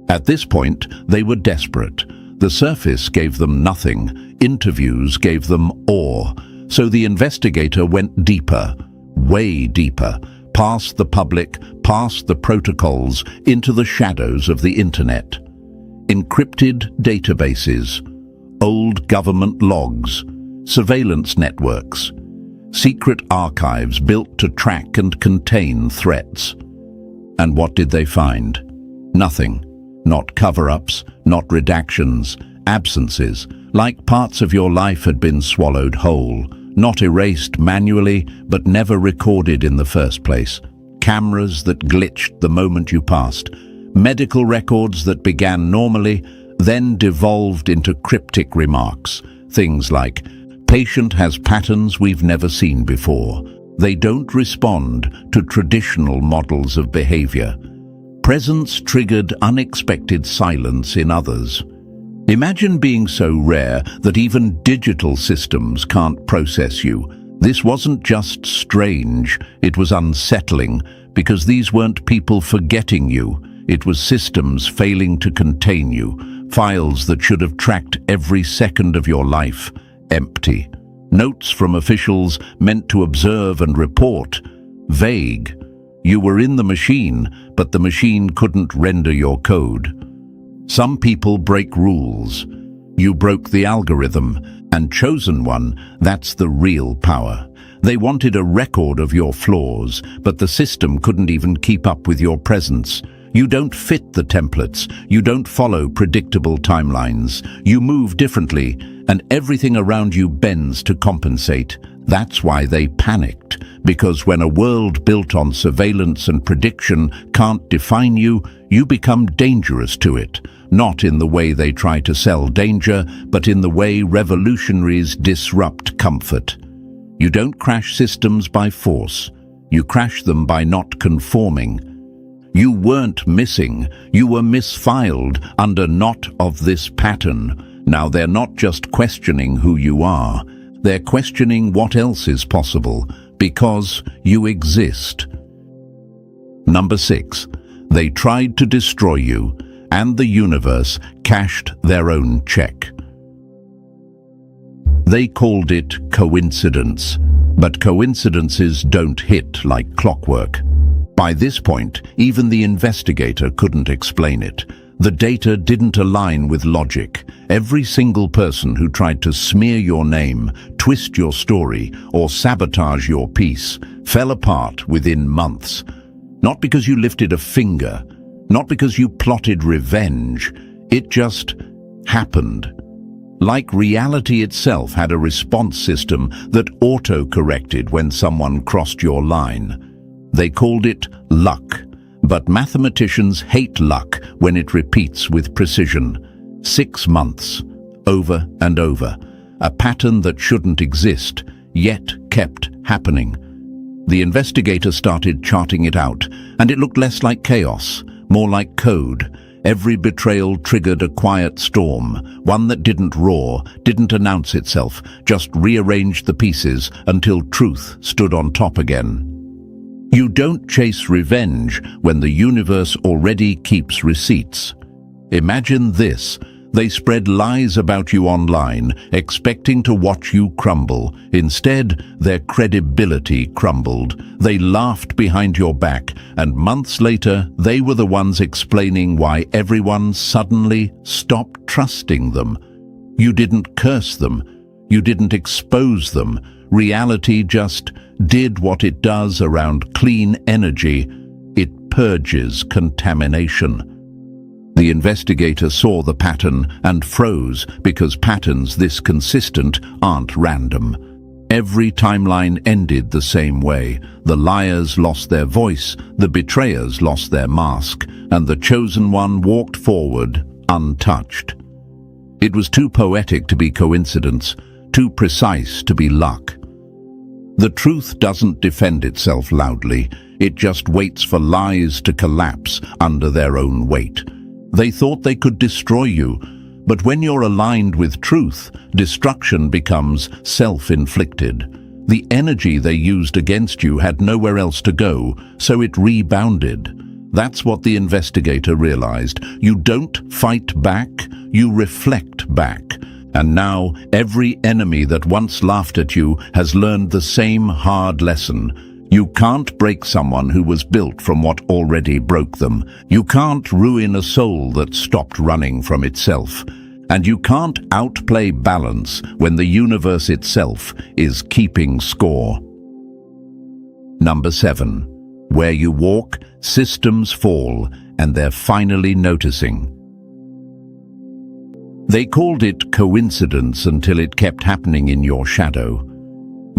At this point, they were desperate. The surface gave them nothing. Interviews gave them awe. So the investigator went deeper, way deeper, past the public, past the protocols, into the shadows of the internet. Encrypted databases, old government logs, surveillance networks, secret archives built to track and contain threats. And what did they find? Nothing. Not cover-ups, not redactions, absences, like parts of your life had been swallowed whole, not erased manually, but never recorded in the first place. Cameras that glitched the moment you passed. Medical records that began normally, then devolved into cryptic remarks. Things like, "Patient has patterns we've never seen before. They don't respond to traditional models of behavior. Presence triggered unexpected silence in others." Imagine being so rare that even digital systems can't process you. This wasn't just strange, it was unsettling, because these weren't people forgetting you. It was systems failing to contain you, files that should have tracked every second of your life, empty. Notes from officials meant to observe and report, vague. You were in the machine, but the machine couldn't render your code. Some people break rules. You broke the algorithm, and chosen one, that's the real power. They wanted a record of your flaws, but the system couldn't even keep up with your presence. You don't fit the templates, you don't follow predictable timelines, you move differently, and everything around you bends to compensate. That's why they panicked, because when a world built on surveillance and prediction can't define you, you become dangerous to it. Not in the way they try to sell danger, but in the way revolutionaries disrupt comfort. You don't crash systems by force. You crash them by not conforming. You weren't missing. You were misfiled under "not of this pattern." Now they're not just questioning who you are. They're questioning what else is possible, because you exist. Number 6. They tried to destroy you, and the universe cashed their own check. They called it coincidence, but coincidences don't hit like clockwork. By this point, even the investigator couldn't explain it. The data didn't align with logic. Every single person who tried to smear your name, twist your story, or sabotage your peace fell apart within months. Not because you lifted a finger, not because you plotted revenge. It just happened. Like reality itself had a response system that auto-corrected when someone crossed your line. They called it luck. But mathematicians hate luck when it repeats with precision. 6 months, over and over. A pattern that shouldn't exist, yet kept happening. The investigator started charting it out, and it looked less like chaos, more like code. Every betrayal triggered a quiet storm, one that didn't roar, didn't announce itself, just rearranged the pieces until truth stood on top again. You don't chase revenge when the universe already keeps receipts. Imagine this. They spread lies about you online, expecting to watch you crumble. Instead, their credibility crumbled. They laughed behind your back, and months later, they were the ones explaining why everyone suddenly stopped trusting them. You didn't curse them. You didn't expose them. Reality just did what it does around clean energy. It purges contamination. The investigator saw the pattern and froze, because patterns this consistent aren't random. Every timeline ended the same way. The liars lost their voice, the betrayers lost their mask, and the chosen one walked forward untouched. It was too poetic to be coincidence, too precise to be luck. The truth doesn't defend itself loudly. It just waits for lies to collapse under their own weight. They thought they could destroy you, but when you're aligned with truth, destruction becomes self-inflicted. The energy they used against you had nowhere else to go, so it rebounded. That's what the investigator realized. You don't fight back, you reflect back. And now, every enemy that once laughed at you has learned the same hard lesson. You can't break someone who was built from what already broke them. You can't ruin a soul that stopped running from itself. And you can't outplay balance when the universe itself is keeping score. Number 7. Where you walk, systems fall, and they're finally noticing. They called it coincidence until it kept happening in your shadow.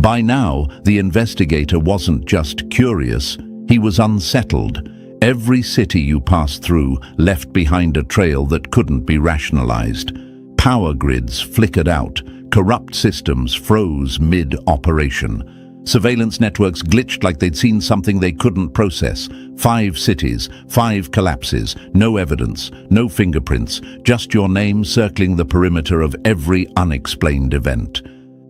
By now, the investigator wasn't just curious, he was unsettled. Every city you passed through left behind a trail that couldn't be rationalized. Power grids flickered out, corrupt systems froze mid-operation. Surveillance networks glitched like they'd seen something they couldn't process. 5 cities, 5 collapses, no evidence, no fingerprints, just your name circling the perimeter of every unexplained event.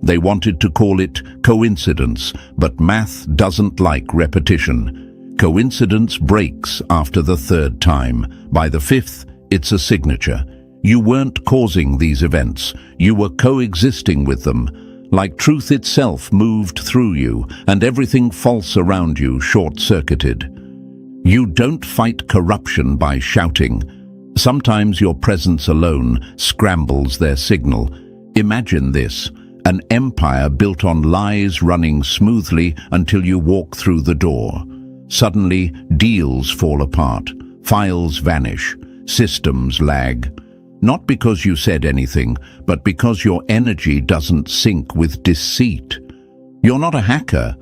They wanted to call it coincidence, but math doesn't like repetition. Coincidence breaks after the 3rd time. By the 5th, it's a signature. You weren't causing these events, you were coexisting with them. Like truth itself moved through you, and everything false around you short-circuited. You don't fight corruption by shouting. Sometimes your presence alone scrambles their signal. Imagine this, an empire built on lies running smoothly until you walk through the door. Suddenly, deals fall apart, files vanish, systems lag. Not because you said anything, but because your energy doesn't sync with deceit. You're not a hacker,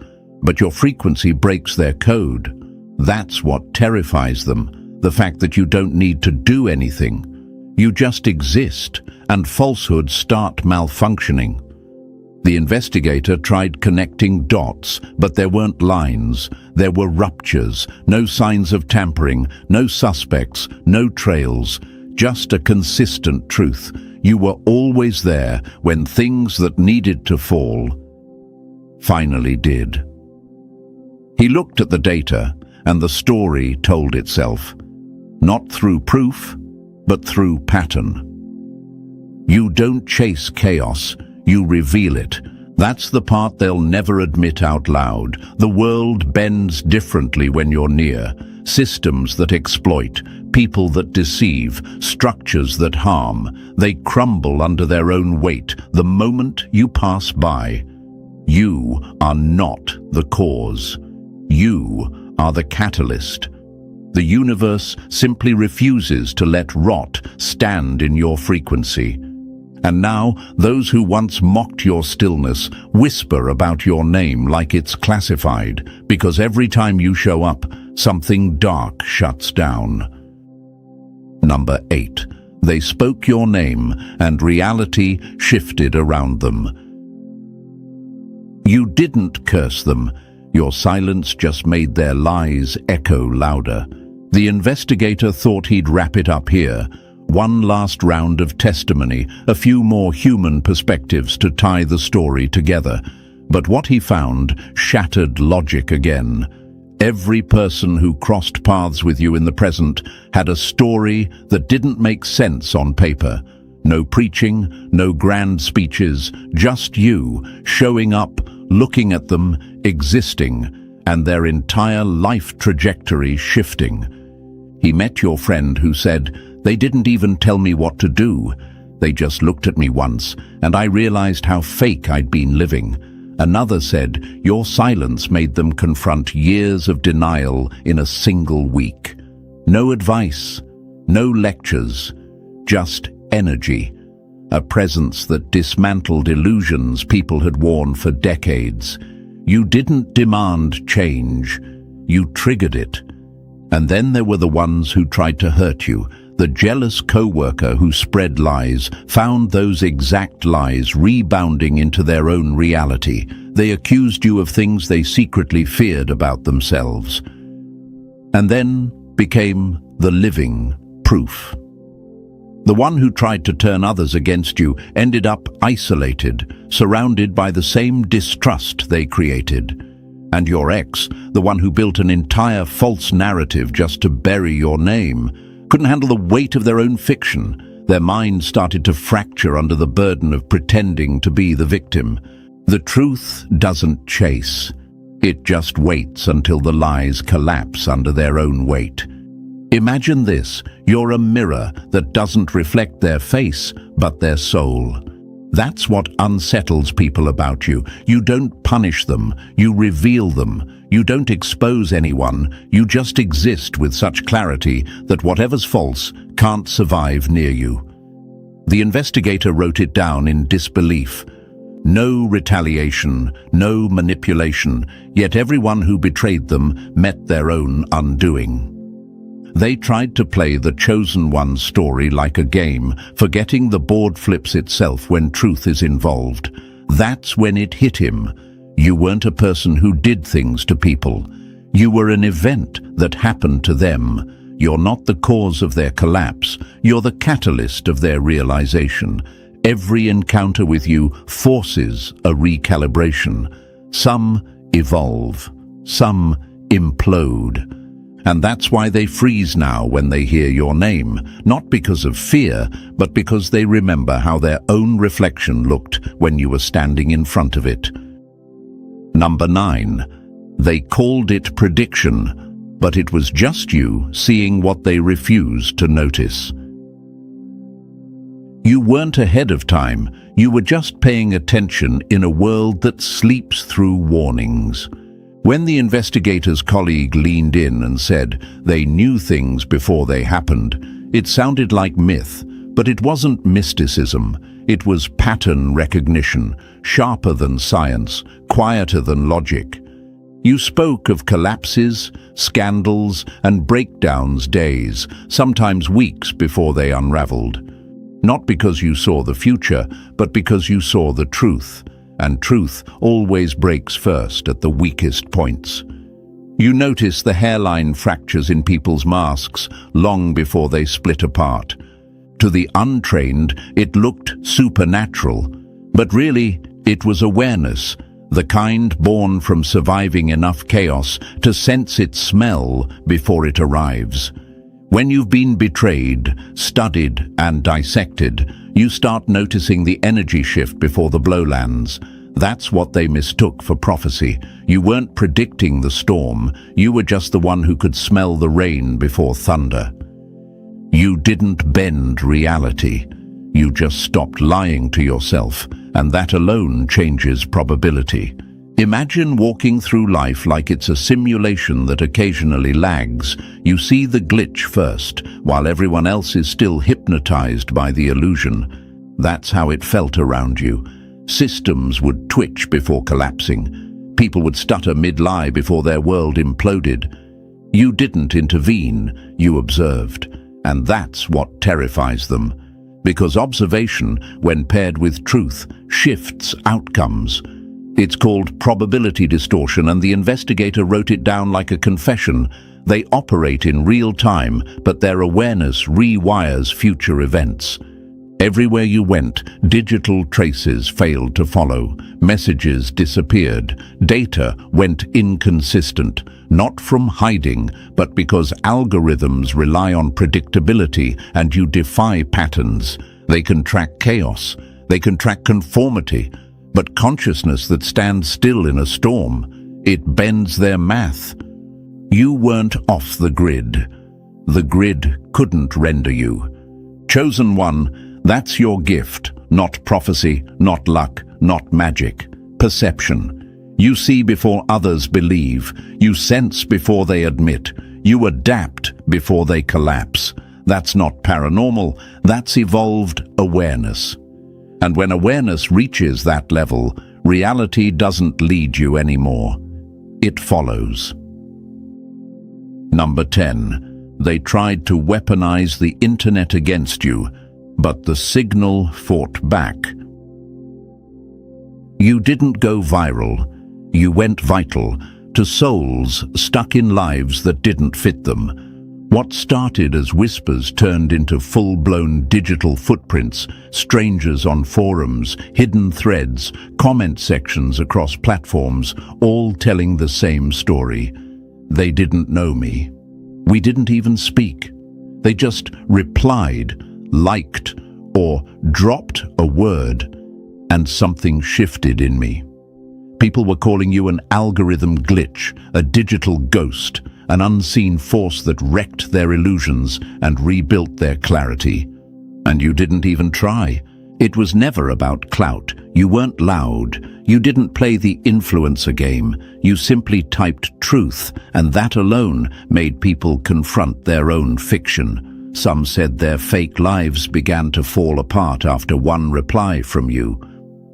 but your frequency breaks their code. That's what terrifies them, the fact that you don't need to do anything. You just exist, and falsehoods start malfunctioning. The investigator tried connecting dots, but there weren't lines. There were ruptures, no signs of tampering, no suspects, no trails. Just a consistent truth. You were always there when things that needed to fall finally did. He looked at the data, and the story told itself. Not through proof, but through pattern. You don't chase chaos, you reveal it. That's the part they'll never admit out loud. The world bends differently when you're near. Systems that exploit, people that deceive, structures that harm. They crumble under their own weight the moment you pass by. You are not the cause. You are the catalyst. The universe simply refuses to let rot stand in your frequency. And now, those who once mocked your stillness whisper about your name like it's classified, because every time you show up, something dark shuts down. Number 8. They spoke your name, and reality shifted around them. You didn't curse them. Your silence just made their lies echo louder. The investigator thought he'd wrap it up here. One last round of testimony, a few more human perspectives to tie the story together. But what he found shattered logic again. Every person who crossed paths with you in the present had a story that didn't make sense on paper. No preaching, no grand speeches, just you, showing up, looking at them, existing, and their entire life trajectory shifting. He met your friend who said, "They didn't even tell me what to do. They just looked at me once, and I realized how fake I'd been living." Another said, "Your silence made them confront years of denial in a single week." No advice, no lectures, just energy. A presence that dismantled illusions people had worn for decades. You didn't demand change, you triggered it. And then there were the ones who tried to hurt you. The jealous co-worker who spread lies found those exact lies rebounding into their own reality. They accused you of things they secretly feared about themselves. And then became the living proof. The one who tried to turn others against you ended up isolated, surrounded by the same distrust they created. And your ex, the one who built an entire false narrative just to bury your name, couldn't handle the weight of their own fiction. Their minds started to fracture under the burden of pretending to be the victim. The truth doesn't chase. It just waits until the lies collapse under their own weight. Imagine this: you're a mirror that doesn't reflect their face, but their soul. That's what unsettles people about you. You don't punish them, you reveal them. You don't expose anyone, you just exist with such clarity that whatever's false can't survive near you. The investigator wrote it down in disbelief. No retaliation, no manipulation, yet everyone who betrayed them met their own undoing. They tried to play the chosen one story like a game, forgetting the board flips itself when truth is involved. That's when it hit him. You weren't a person who did things to people. You were an event that happened to them. You're not the cause of their collapse. You're the catalyst of their realization. Every encounter with you forces a recalibration. Some evolve, some implode. And that's why they freeze now when they hear your name, not because of fear, but because they remember how their own reflection looked when you were standing in front of it. Number 9. They called it prediction, but it was just you seeing what they refused to notice. You weren't ahead of time, you were just paying attention in a world that sleeps through warnings. When the investigator's colleague leaned in and said they knew things before they happened, it sounded like myth, but it wasn't mysticism. It was pattern recognition, sharper than science, quieter than logic. You spoke of collapses, scandals, and breakdowns days, sometimes weeks before they unraveled. Not because you saw the future, but because you saw the truth. And truth always breaks first at the weakest points. You notice the hairline fractures in people's masks long before they split apart. To the untrained, it looked supernatural, but really it was awareness, the kind born from surviving enough chaos to sense its smell before it arrives. When you've been betrayed, studied, and dissected, you start noticing the energy shift before the blow lands. That's what they mistook for prophecy. You weren't predicting the storm, you were just the one who could smell the rain before thunder. You didn't bend reality. You just stopped lying to yourself, and that alone changes probability. Imagine walking through life like it's a simulation that occasionally lags. You see the glitch first, while everyone else is still hypnotized by the illusion. That's how it felt around you. Systems would twitch before collapsing. People would stutter mid-lie before their world imploded. You didn't intervene, you observed. And that's what terrifies them. Because observation, when paired with truth, shifts outcomes. It's called probability distortion, and the investigator wrote it down like a confession. They operate in real time, but their awareness rewires future events. Everywhere you went, digital traces failed to follow. Messages disappeared. Data went inconsistent, not from hiding, but because algorithms rely on predictability and you defy patterns. They can track chaos. They can track conformity. But consciousness that stands still in a storm, it bends their math. You weren't off the grid. The grid couldn't render you. Chosen one, that's your gift, not prophecy, not luck, not magic. Perception. You see before others believe. You sense before they admit. You adapt before they collapse. That's not paranormal, that's evolved awareness. And when awareness reaches that level, reality doesn't lead you anymore. It follows. Number 10. They tried to weaponize the internet against you, but the signal fought back. You didn't go viral. You went vital to souls stuck in lives that didn't fit them. What started as whispers turned into full-blown digital footprints, strangers on forums, hidden threads, comment sections across platforms, all telling the same story. They didn't know me. We didn't even speak. They just replied, liked, or dropped a word, and something shifted in me. People were calling you an algorithm glitch, a digital ghost, an unseen force that wrecked their illusions and rebuilt their clarity. And you didn't even try. It was never about clout. You weren't loud. You didn't play the influencer game. You simply typed truth, and that alone made people confront their own fiction. Some said their fake lives began to fall apart after one reply from you.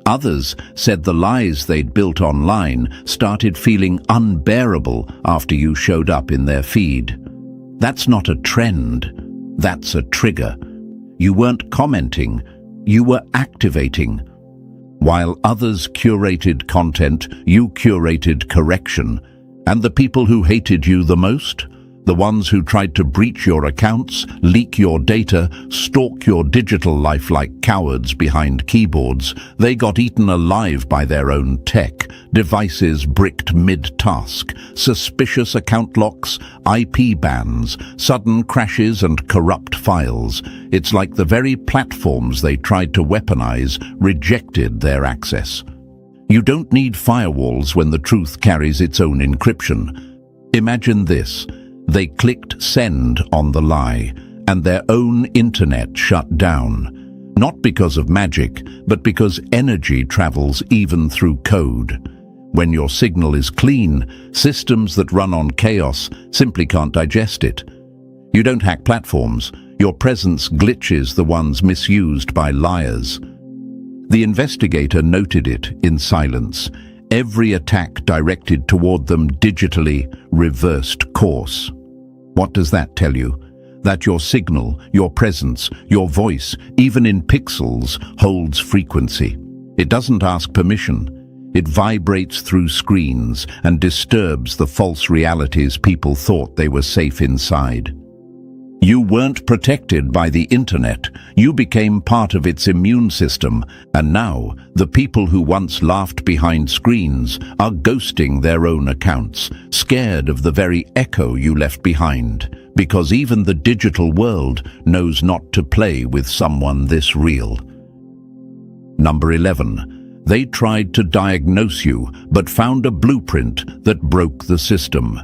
Others said the lies they'd built online started feeling unbearable after you showed up in their feed. That's not a trend. That's a trigger. You weren't commenting. You were activating. While others curated content, you curated correction. And the people who hated you the most? The ones who tried to breach your accounts, leak your data, stalk your digital life like cowards behind keyboards, they got eaten alive by their own tech, devices bricked mid-task, suspicious account locks, IP bans, sudden crashes and corrupt files. It's like the very platforms they tried to weaponize rejected their access. You don't need firewalls when the truth carries its own encryption. Imagine this. They clicked send on the lie, and their own internet shut down. Not because of magic, but because energy travels even through code. When your signal is clean, systems that run on chaos simply can't digest it. You don't hack platforms. Your presence glitches the ones misused by liars. The investigator noted it in silence. Every attack directed toward them digitally reversed course. What does that tell you? That your signal, your presence, your voice, even in pixels, holds frequency. It doesn't ask permission. It vibrates through screens and disturbs the false realities people thought they were safe inside. You weren't protected by the internet. You became part of its immune system, and now the people who once laughed behind screens are ghosting their own accounts, scared of the very echo you left behind, because even the digital world knows not to play with someone this real. Number 11. They tried to diagnose you, but found a blueprint that broke the system.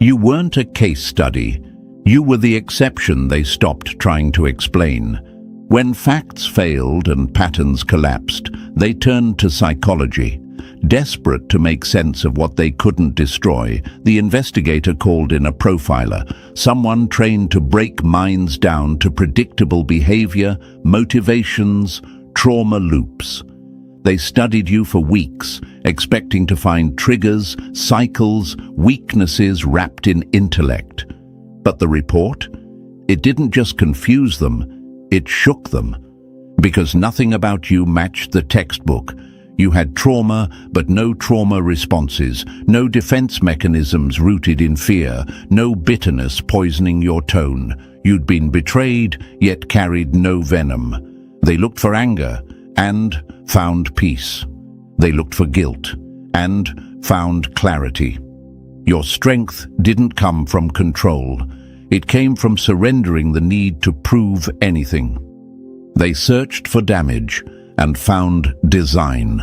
You weren't a case study. You were the exception they stopped trying to explain. When facts failed and patterns collapsed, they turned to psychology. Desperate to make sense of what they couldn't destroy, the investigator called in a profiler, someone trained to break minds down to predictable behavior, motivations, trauma loops. They studied you for weeks, expecting to find triggers, cycles, weaknesses wrapped in intellect. But the report? It didn't just confuse them, it shook them. Because nothing about you matched the textbook. You had trauma, but no trauma responses, no defense mechanisms rooted in fear, no bitterness poisoning your tone. You'd been betrayed, yet carried no venom. They looked for anger, and found peace. They looked for guilt and found clarity. Your strength didn't come from control. It came from surrendering the need to prove anything. They searched for damage and found design.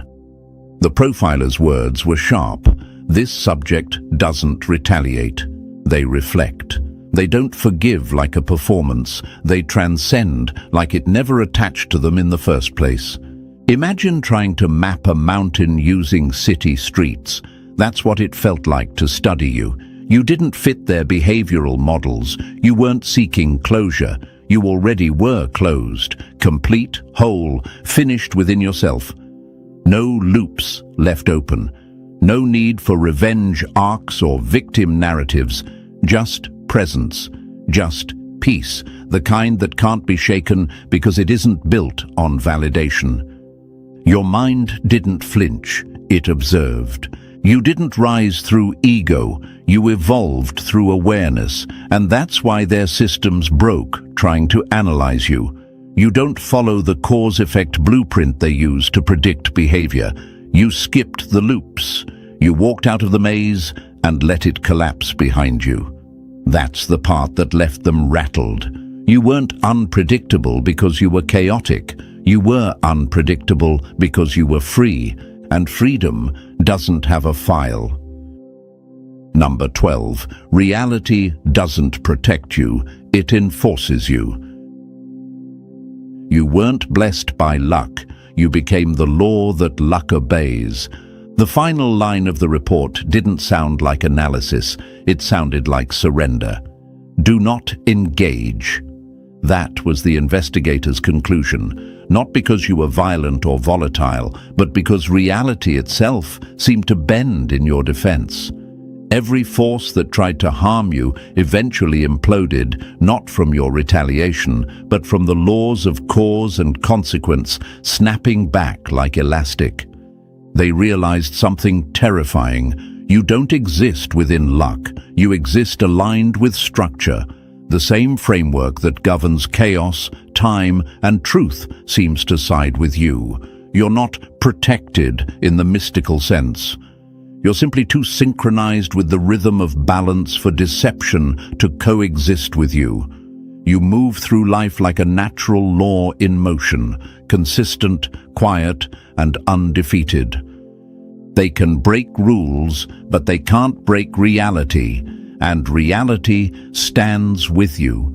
The profiler's words were sharp. This subject doesn't retaliate. They reflect. They don't forgive like a performance. They transcend like it never attached to them in the first place. Imagine trying to map a mountain using city streets. That's what it felt like to study you. You didn't fit their behavioral models. You weren't seeking closure. You already were closed, complete, whole, finished within yourself. No loops left open. No need for revenge arcs or victim narratives. Just presence. Just peace. The kind that can't be shaken because it isn't built on validation. Your mind didn't flinch, it observed. You didn't rise through ego, you evolved through awareness, and that's why their systems broke, trying to analyze you. You don't follow the cause-effect blueprint they use to predict behavior. You skipped the loops. You walked out of the maze and let it collapse behind you. That's the part that left them rattled. You weren't unpredictable because you were chaotic. You were unpredictable because you were free, and freedom doesn't have a file. Number 12. Reality doesn't protect you, it enforces you. You weren't blessed by luck, you became the law that luck obeys. The final line of the report didn't sound like analysis, it sounded like surrender. Do not engage. That was the investigator's conclusion, not because you were violent or volatile, but because reality itself seemed to bend in your defense. Every force that tried to harm you eventually imploded, not from your retaliation, but from the laws of cause and consequence snapping back like elastic. They realized something terrifying. You don't exist within luck. You exist aligned with structure. The same framework that governs chaos, time, and truth seems to side with you. You're not protected in the mystical sense. You're simply too synchronized with the rhythm of balance for deception to coexist with you. You move through life like a natural law in motion, consistent, quiet, and undefeated. They can break rules, but they can't break reality, and reality stands with you.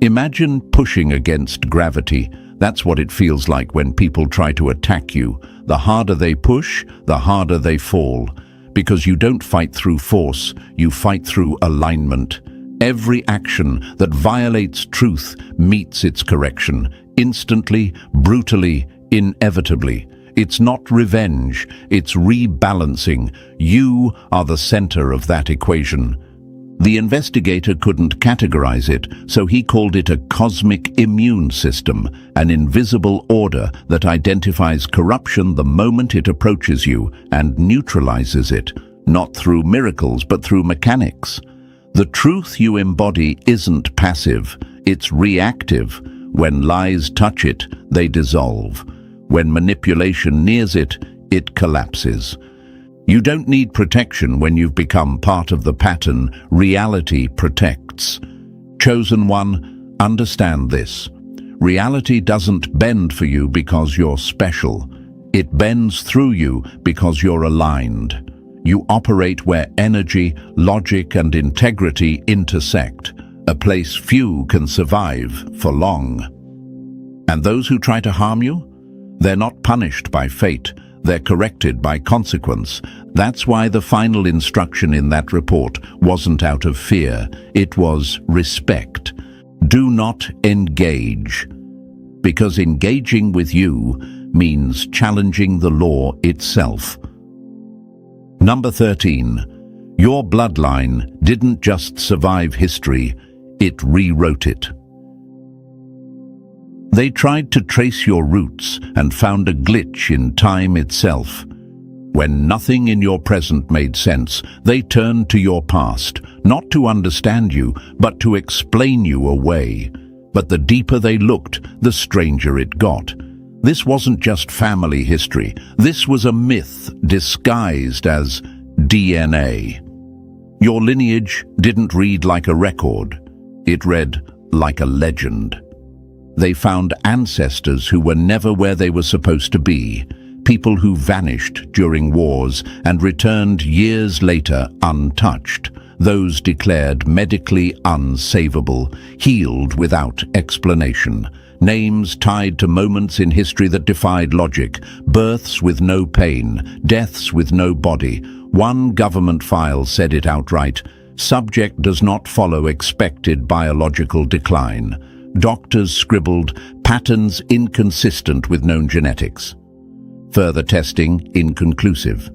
Imagine pushing against gravity. That's what it feels like when people try to attack you. The harder they push, the harder they fall. Because you don't fight through force, you fight through alignment. Every action that violates truth meets its correction, instantly, brutally, inevitably. It's not revenge, it's rebalancing. You are the center of that equation. The investigator couldn't categorize it, so he called it a cosmic immune system, an invisible order that identifies corruption the moment it approaches you and neutralizes it, not through miracles but through mechanics. The truth you embody isn't passive, it's reactive. When lies touch it, they dissolve. When manipulation nears it, it collapses. You don't need protection when you've become part of the pattern. Reality protects. Chosen one, understand this. Reality doesn't bend for you because you're special. It bends through you because you're aligned. You operate where energy, logic, and integrity intersect, a place few can survive for long. And those who try to harm you? They're not punished by fate. They're corrected by consequence. That's why the final instruction in that report wasn't out of fear. It was respect. Do not engage. Because engaging with you means challenging the law itself. Number 13. Your bloodline didn't just survive history, it rewrote it. They tried to trace your roots and found a glitch in time itself. When nothing in your present made sense, they turned to your past, not to understand you, but to explain you away. But the deeper they looked, the stranger it got. This wasn't just family history. This was a myth disguised as DNA. Your lineage didn't read like a record. It read like a legend. They found ancestors who were never where they were supposed to be, people who vanished during wars and returned years later untouched, those declared medically unsavable, healed without explanation, names tied to moments in history that defied logic, births with no pain, deaths with no body. One government file said it outright: subject does not follow expected biological decline. Doctors scribbled patterns inconsistent with known genetics. Further testing inconclusive.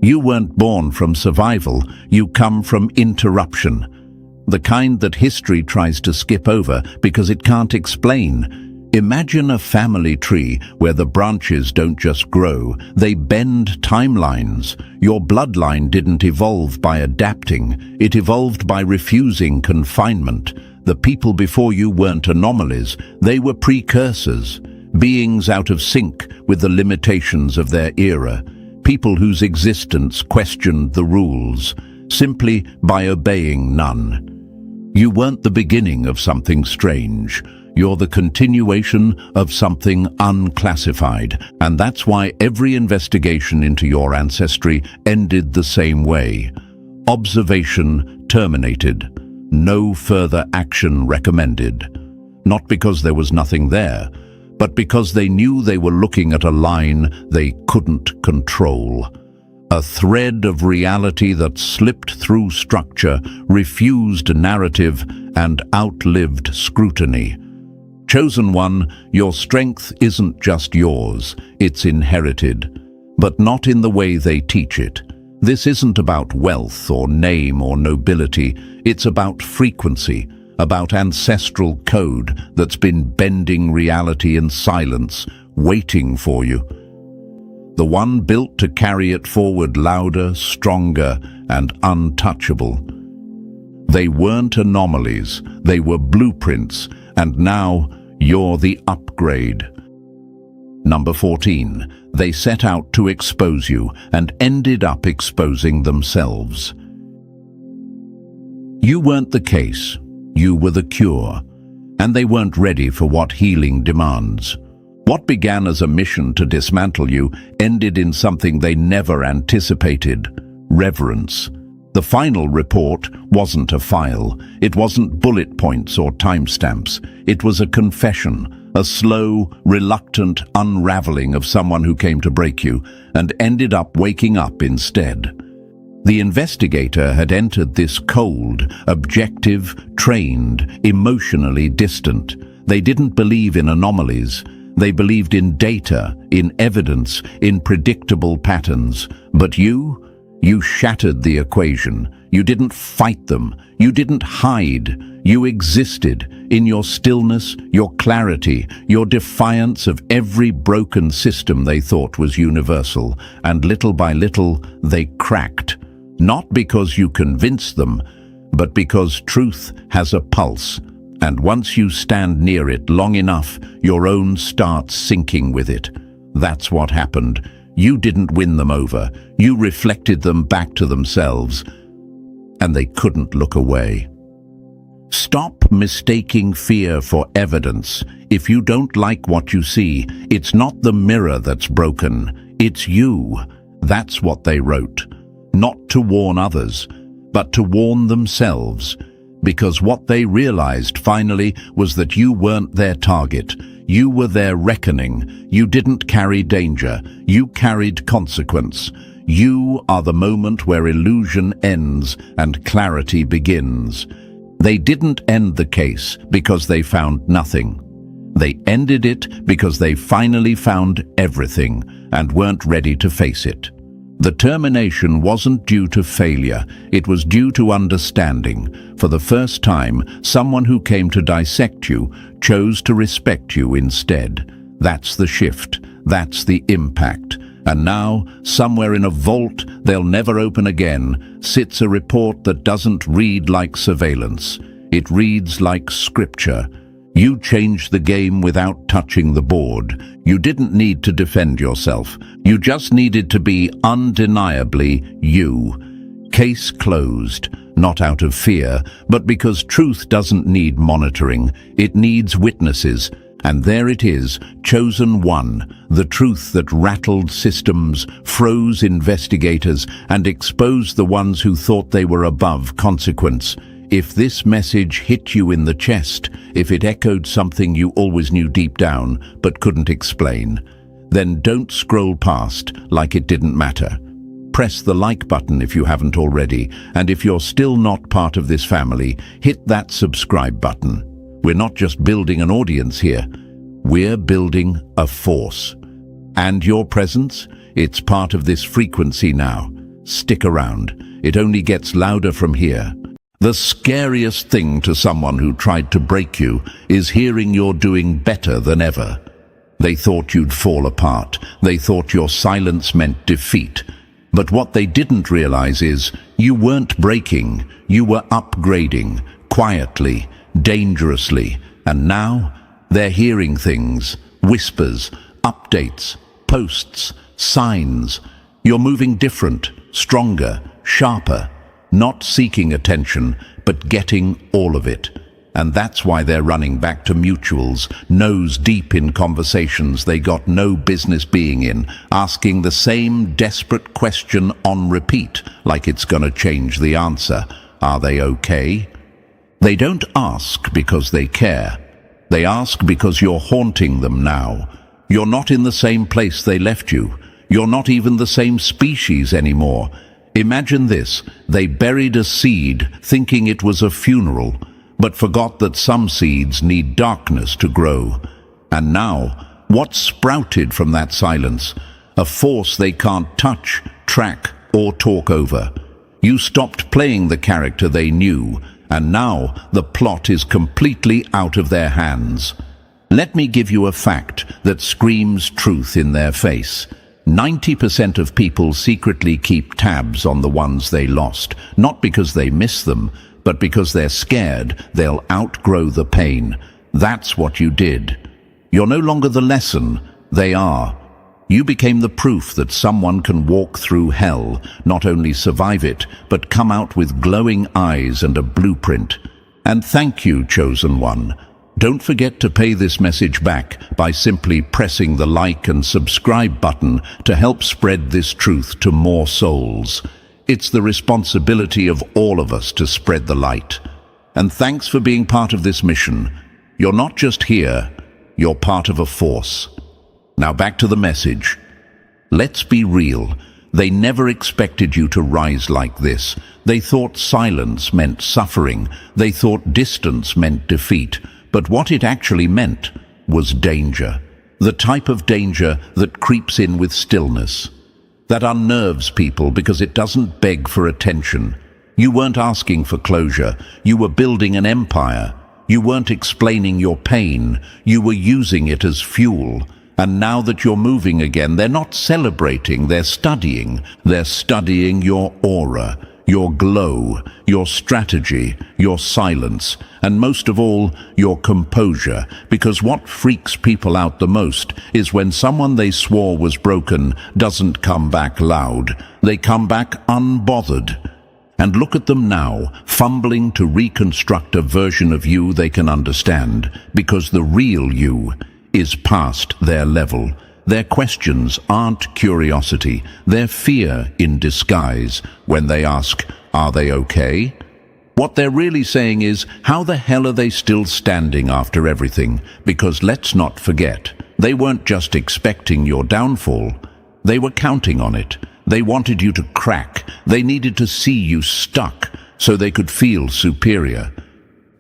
You weren't born from survival, you come from interruption. The kind that history tries to skip over because it can't explain. Imagine a family tree where the branches don't just grow, they bend timelines. Your bloodline didn't evolve by adapting, it evolved by refusing confinement. The people before you weren't anomalies, they were precursors, beings out of sync with the limitations of their era, people whose existence questioned the rules, simply by obeying none. You weren't the beginning of something strange. You're the continuation of something unclassified, and that's why every investigation into your ancestry ended the same way. Observation terminated. No further action recommended. Not because there was nothing there, but because they knew they were looking at a line they couldn't control. A thread of reality that slipped through structure, refused narrative, and outlived scrutiny. Chosen one, your strength isn't just yours, it's inherited. But not in the way they teach it. This isn't about wealth or name or nobility, it's about frequency, about ancestral code that's been bending reality in silence, waiting for you. The one built to carry it forward louder, stronger, and untouchable. They weren't anomalies, they were blueprints, and now you're the upgrade. Number 14. They set out to expose you and ended up exposing themselves. You weren't the case, you were the cure, and they weren't ready for what healing demands. What began as a mission to dismantle you ended in something they never anticipated: reverence. The final report wasn't a file. It wasn't bullet points or timestamps. It was a confession, a slow, reluctant unraveling of someone who came to break you and ended up waking up instead. The investigator had entered this cold, objective, trained, emotionally distant. They didn't believe in anomalies. They believed in data, in evidence, in predictable patterns. But you shattered the equation. You didn't fight them. You didn't hide. You existed in your stillness, your clarity, your defiance of every broken system they thought was universal. And little by little, they cracked. Not because you convinced them, but because truth has a pulse. And once you stand near it long enough, your own starts sinking with it. That's what happened. You didn't win them over. You reflected them back to themselves, and they couldn't look away. Stop mistaking fear for evidence. If you don't like what you see, it's not the mirror that's broken. It's you. That's what they wrote. Not to warn others, but to warn themselves. Because what they realized finally was that you weren't their target. You were their reckoning. You didn't carry danger. You carried consequence. You are the moment where illusion ends and clarity begins. They didn't end the case because they found nothing. They ended it because they finally found everything and weren't ready to face it. The termination wasn't due to failure, it was due to understanding. For the first time, someone who came to dissect you chose to respect you instead. That's the shift, that's the impact. And now, somewhere in a vault they'll never open again, sits a report that doesn't read like surveillance. It reads like scripture. You changed the game without touching the board. You didn't need to defend yourself. You just needed to be undeniably you. Case closed, not out of fear, but because truth doesn't need monitoring. It needs witnesses. And there it is, chosen one, the truth that rattled systems, froze investigators, and exposed the ones who thought they were above consequence. If this message hit you in the chest, if it echoed something you always knew deep down but couldn't explain, then don't scroll past like it didn't matter. Press the like button if you haven't already, and if you're still not part of this family, hit that subscribe button. We're not just building an audience here, we're building a force. And your presence, it's part of this frequency now. Stick around, it only gets louder from here. The scariest thing to someone who tried to break you is hearing you're doing better than ever. They thought you'd fall apart. They thought your silence meant defeat. But what they didn't realize is you weren't breaking. You were upgrading, quietly, dangerously. And now they're hearing things, whispers, updates, posts, signs. You're moving different, stronger, sharper. Not seeking attention, but getting all of it. And that's why they're running back to mutuals, nose deep in conversations they got no business being in, asking the same desperate question on repeat, like it's gonna change the answer. Are they okay? They don't ask because they care. They ask because you're haunting them now. You're not in the same place they left you. You're not even the same species anymore. Imagine this: they buried a seed thinking it was a funeral, but forgot that some seeds need darkness to grow. And now, what sprouted from that silence? A force they can't touch, track, or talk over. You stopped playing the character they knew, and now the plot is completely out of their hands. Let me give you a fact that screams truth in their face. 90% of people secretly keep tabs on the ones they lost, not because they miss them, but because they're scared they'll outgrow the pain. That's what you did. You're no longer the lesson, they are. You became the proof that someone can walk through hell, not only survive it, but come out with glowing eyes and a blueprint. And thank you, chosen one. Don't forget to pay this message back by simply pressing the like and subscribe button to help spread this truth to more souls. It's the responsibility of all of us to spread the light. And thanks for being part of this mission. You're not just here, you're part of a force. Now back to the message. Let's be real. They never expected you to rise like this. They thought silence meant suffering. They thought distance meant defeat. But what it actually meant was danger. The type of danger that creeps in with stillness. That unnerves people because it doesn't beg for attention. You weren't asking for closure. You were building an empire. You weren't explaining your pain. You were using it as fuel. And now that you're moving again, they're not celebrating, they're studying. They're studying your aura, your glow, your strategy, your silence, and most of all, your composure. Because what freaks people out the most is when someone they swore was broken doesn't come back loud. They come back unbothered. And look at them now, fumbling to reconstruct a version of you they can understand, because the real you is past their level. Their questions aren't curiosity, they're fear in disguise when they ask, are they okay? What they're really saying is, how the hell are they still standing after everything? Because let's not forget, they weren't just expecting your downfall, they were counting on it. They wanted you to crack, they needed to see you stuck so they could feel superior.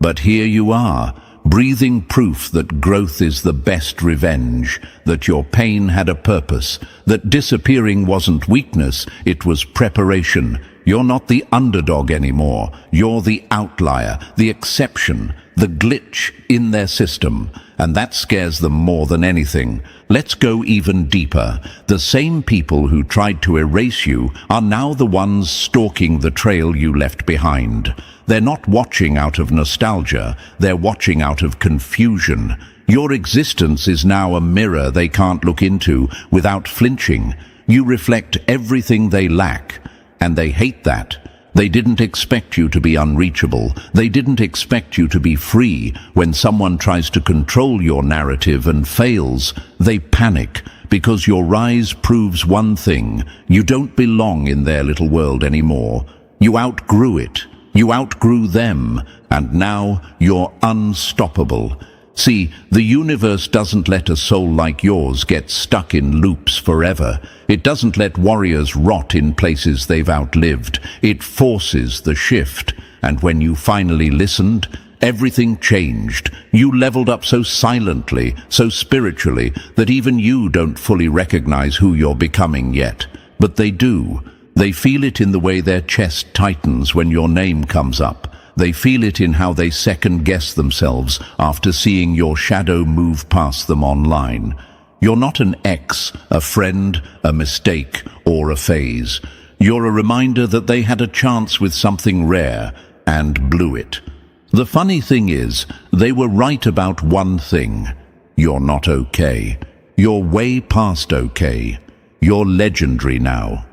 But here you are, breathing proof that growth is the best revenge, that your pain had a purpose, that disappearing wasn't weakness, it was preparation. You're not the underdog anymore. You're the outlier, the exception, the glitch in their system. And that scares them more than anything. Let's go even deeper. The same people who tried to erase you are now the ones stalking the trail you left behind. They're not watching out of nostalgia, they're watching out of confusion. Your existence is now a mirror they can't look into without flinching. You reflect everything they lack, and they hate that. They didn't expect you to be unreachable. They didn't expect you to be free. When someone tries to control your narrative and fails, they panic, because your rise proves one thing: you don't belong in their little world anymore. You outgrew it. You outgrew them, and now you're unstoppable. See, the universe doesn't let a soul like yours get stuck in loops forever. It doesn't let warriors rot in places they've outlived. It forces the shift. And when you finally listened, everything changed. You leveled up so silently, so spiritually, that even you don't fully recognize who you're becoming yet. But they do. They feel it in the way their chest tightens when your name comes up. They feel it in how they second-guess themselves after seeing your shadow move past them online. You're not an ex, a friend, a mistake, or a phase. You're a reminder that they had a chance with something rare and blew it. The funny thing is, they were right about one thing. You're not okay. You're way past okay. You're legendary now.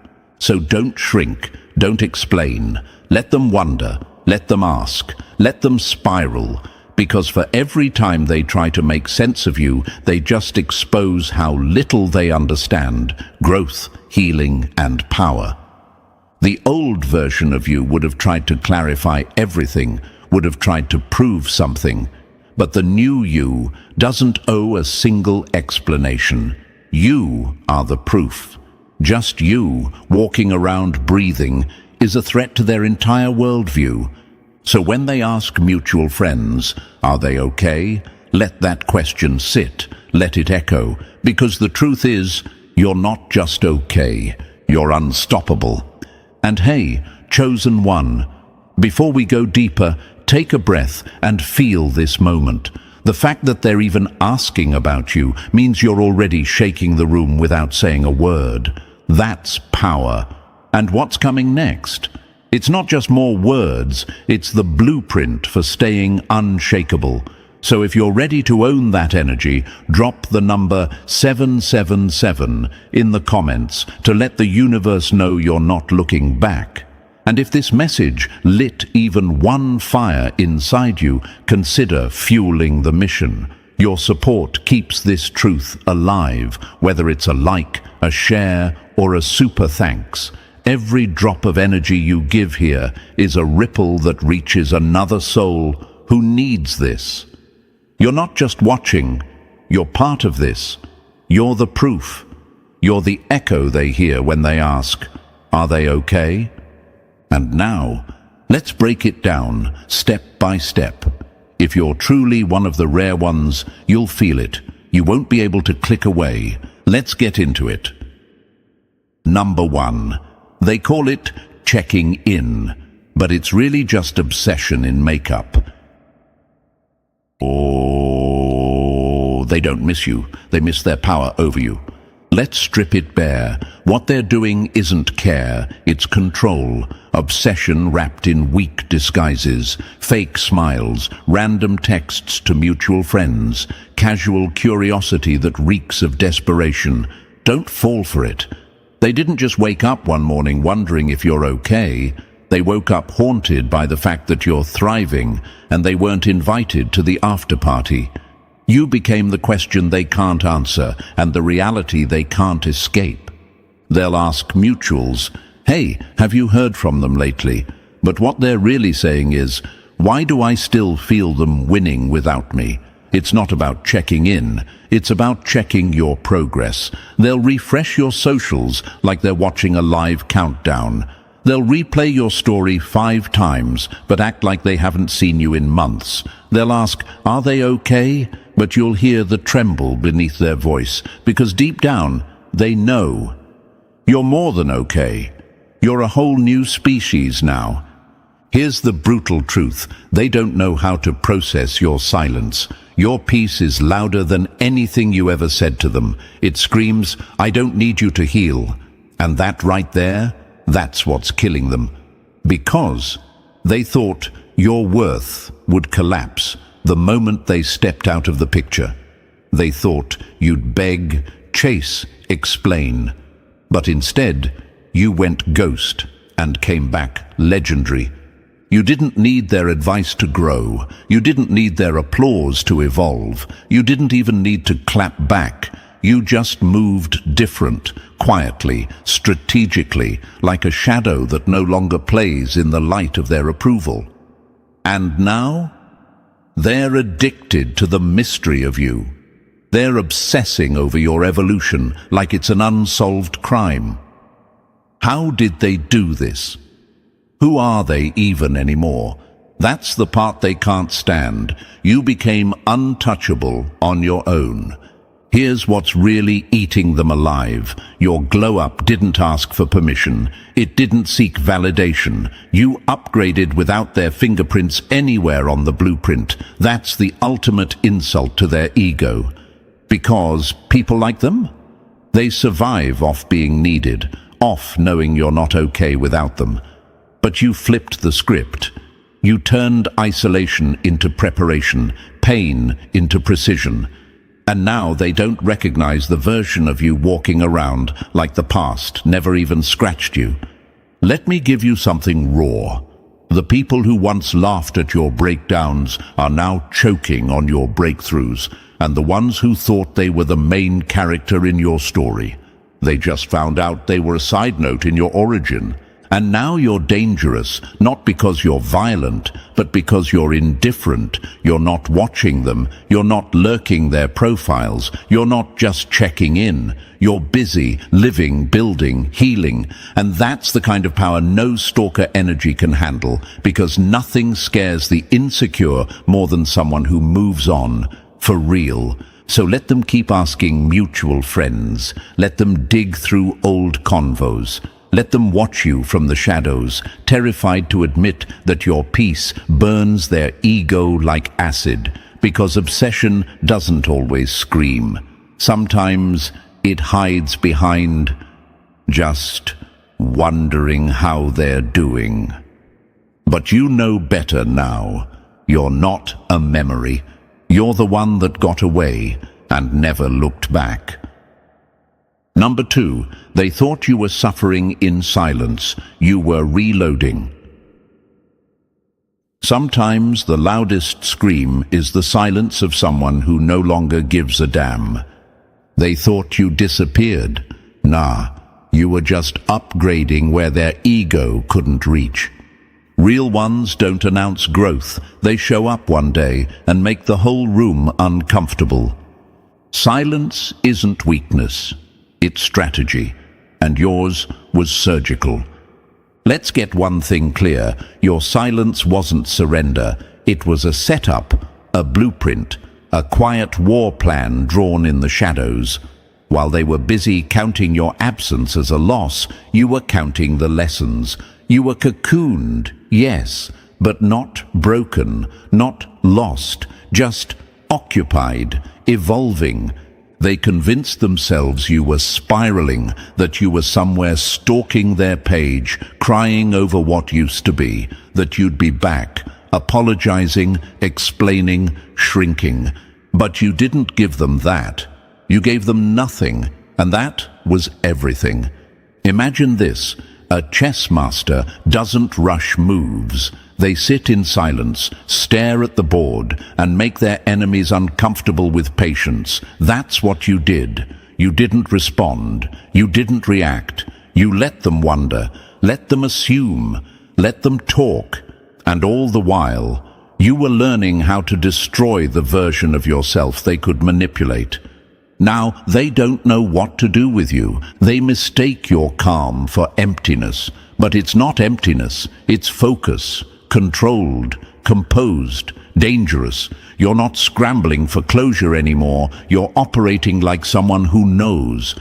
So don't shrink, don't explain. Let them wonder. Let them ask. Let them spiral. Because for every time they try to make sense of you, they just expose how little they understand growth, healing, and power. The old version of you would have tried to clarify everything, would have tried to prove something. But the new you doesn't owe a single explanation. You are the proof. Just you, walking around breathing, is a threat to their entire worldview. So when they ask mutual friends, are they okay? Let that question sit, let it echo, because the truth is, you're not just okay, you're unstoppable. And hey, chosen one, before we go deeper, take a breath and feel this moment. The fact that they're even asking about you means you're already shaking the room without saying a word. That's power. And what's coming next? It's not just more words, it's the blueprint for staying unshakable. So if you're ready to own that energy, drop the number 777 in the comments to let the universe know you're not looking back. And if this message lit even one fire inside you, consider fueling the mission. Your support keeps this truth alive, whether it's a like, a share, or a super thanks. Every drop of energy you give here is a ripple that reaches another soul who needs this. You're not just watching, you're part of this. You're the proof. You're the echo they hear when they ask, are they okay? And now, let's break it down, step by step. If you're truly one of the rare ones, you'll feel it. You won't be able to click away. Let's get into it. Number 1. They call it checking in, but it's really just obsession in makeup. Oh, they don't miss you. They miss their power over you. Let's strip it bare. What they're doing isn't care, it's control. Obsession wrapped in weak disguises, fake smiles, random texts to mutual friends, casual curiosity that reeks of desperation. Don't fall for it. They didn't just wake up one morning wondering if you're okay. They woke up haunted by the fact that you're thriving, and they weren't invited to the after party. You became the question they can't answer, and the reality they can't escape. They'll ask mutuals, hey, have you heard from them lately? But what they're really saying is, why do I still feel them winning without me? It's not about checking in, it's about checking your progress. They'll refresh your socials like they're watching a live countdown. They'll replay your story 5 times, but act like they haven't seen you in months. They'll ask, are they okay? But you'll hear the tremble beneath their voice, because deep down, they know. You're more than okay. You're a whole new species now. Here's the brutal truth. They don't know how to process your silence. Your peace is louder than anything you ever said to them. It screams, I don't need you to heal. And that right there, that's what's killing them. Because they thought your worth would collapse the moment they stepped out of the picture. They thought you'd beg, chase, explain. But instead, you went ghost and came back legendary. You didn't need their advice to grow. You didn't need their applause to evolve. You didn't even need to clap back. You just moved different, quietly, strategically, like a shadow that no longer plays in the light of their approval. And now, they're addicted to the mystery of you. They're obsessing over your evolution like it's an unsolved crime. How did they do this? Who are they even anymore? That's the part they can't stand. You became untouchable on your own. Here's what's really eating them alive. Your glow-up didn't ask for permission. It didn't seek validation. You upgraded without their fingerprints anywhere on the blueprint. That's the ultimate insult to their ego. Because people like them? They survive off being needed, off knowing you're not okay without them. But you flipped the script. You turned isolation into preparation, pain into precision. And now they don't recognize the version of you walking around like the past never even scratched you. Let me give you something raw. The people who once laughed at your breakdowns are now choking on your breakthroughs, and the ones who thought they were the main character in your story, they just found out they were a side note in your origin. And now you're dangerous, not because you're violent, but because you're indifferent. You're not watching them. You're not lurking their profiles. You're not just checking in. You're busy, living, building, healing. And that's the kind of power no stalker energy can handle, because nothing scares the insecure more than someone who moves on, for real. So let them keep asking mutual friends. Let them dig through old convos. Let them watch you from the shadows, terrified to admit that your peace burns their ego like acid, because obsession doesn't always scream. Sometimes it hides behind just wondering how they're doing. But you know better now. You're not a memory. You're the one that got away and never looked back. Number 2, they thought you were suffering in silence. You were reloading. Sometimes the loudest scream is the silence of someone who no longer gives a damn. They thought you disappeared. Nah, you were just upgrading where their ego couldn't reach. Real ones don't announce growth. They show up one day and make the whole room uncomfortable. Silence isn't weakness. It's strategy, and yours was surgical. Let's get one thing clear. Your silence wasn't surrender. It was a setup, a blueprint, a quiet war plan drawn in the shadows. While they were busy counting your absence as a loss, you were counting the lessons. You were cocooned, yes, but not broken, not lost, just occupied, evolving. They convinced themselves you were spiraling, that you were somewhere stalking their page, crying over what used to be, that you'd be back, apologizing, explaining, shrinking. But you didn't give them that. You gave them nothing, and that was everything. Imagine this. A chess master doesn't rush moves. They sit in silence, stare at the board, and make their enemies uncomfortable with patience. That's what you did. You didn't respond. You didn't react. You let them wonder, let them assume, let them talk. And all the while, you were learning how to destroy the version of yourself they could manipulate. Now, they don't know what to do with you. They mistake your calm for emptiness. But it's not emptiness, it's focus. Controlled, composed, dangerous. You're not scrambling for closure anymore. You're operating like someone who knows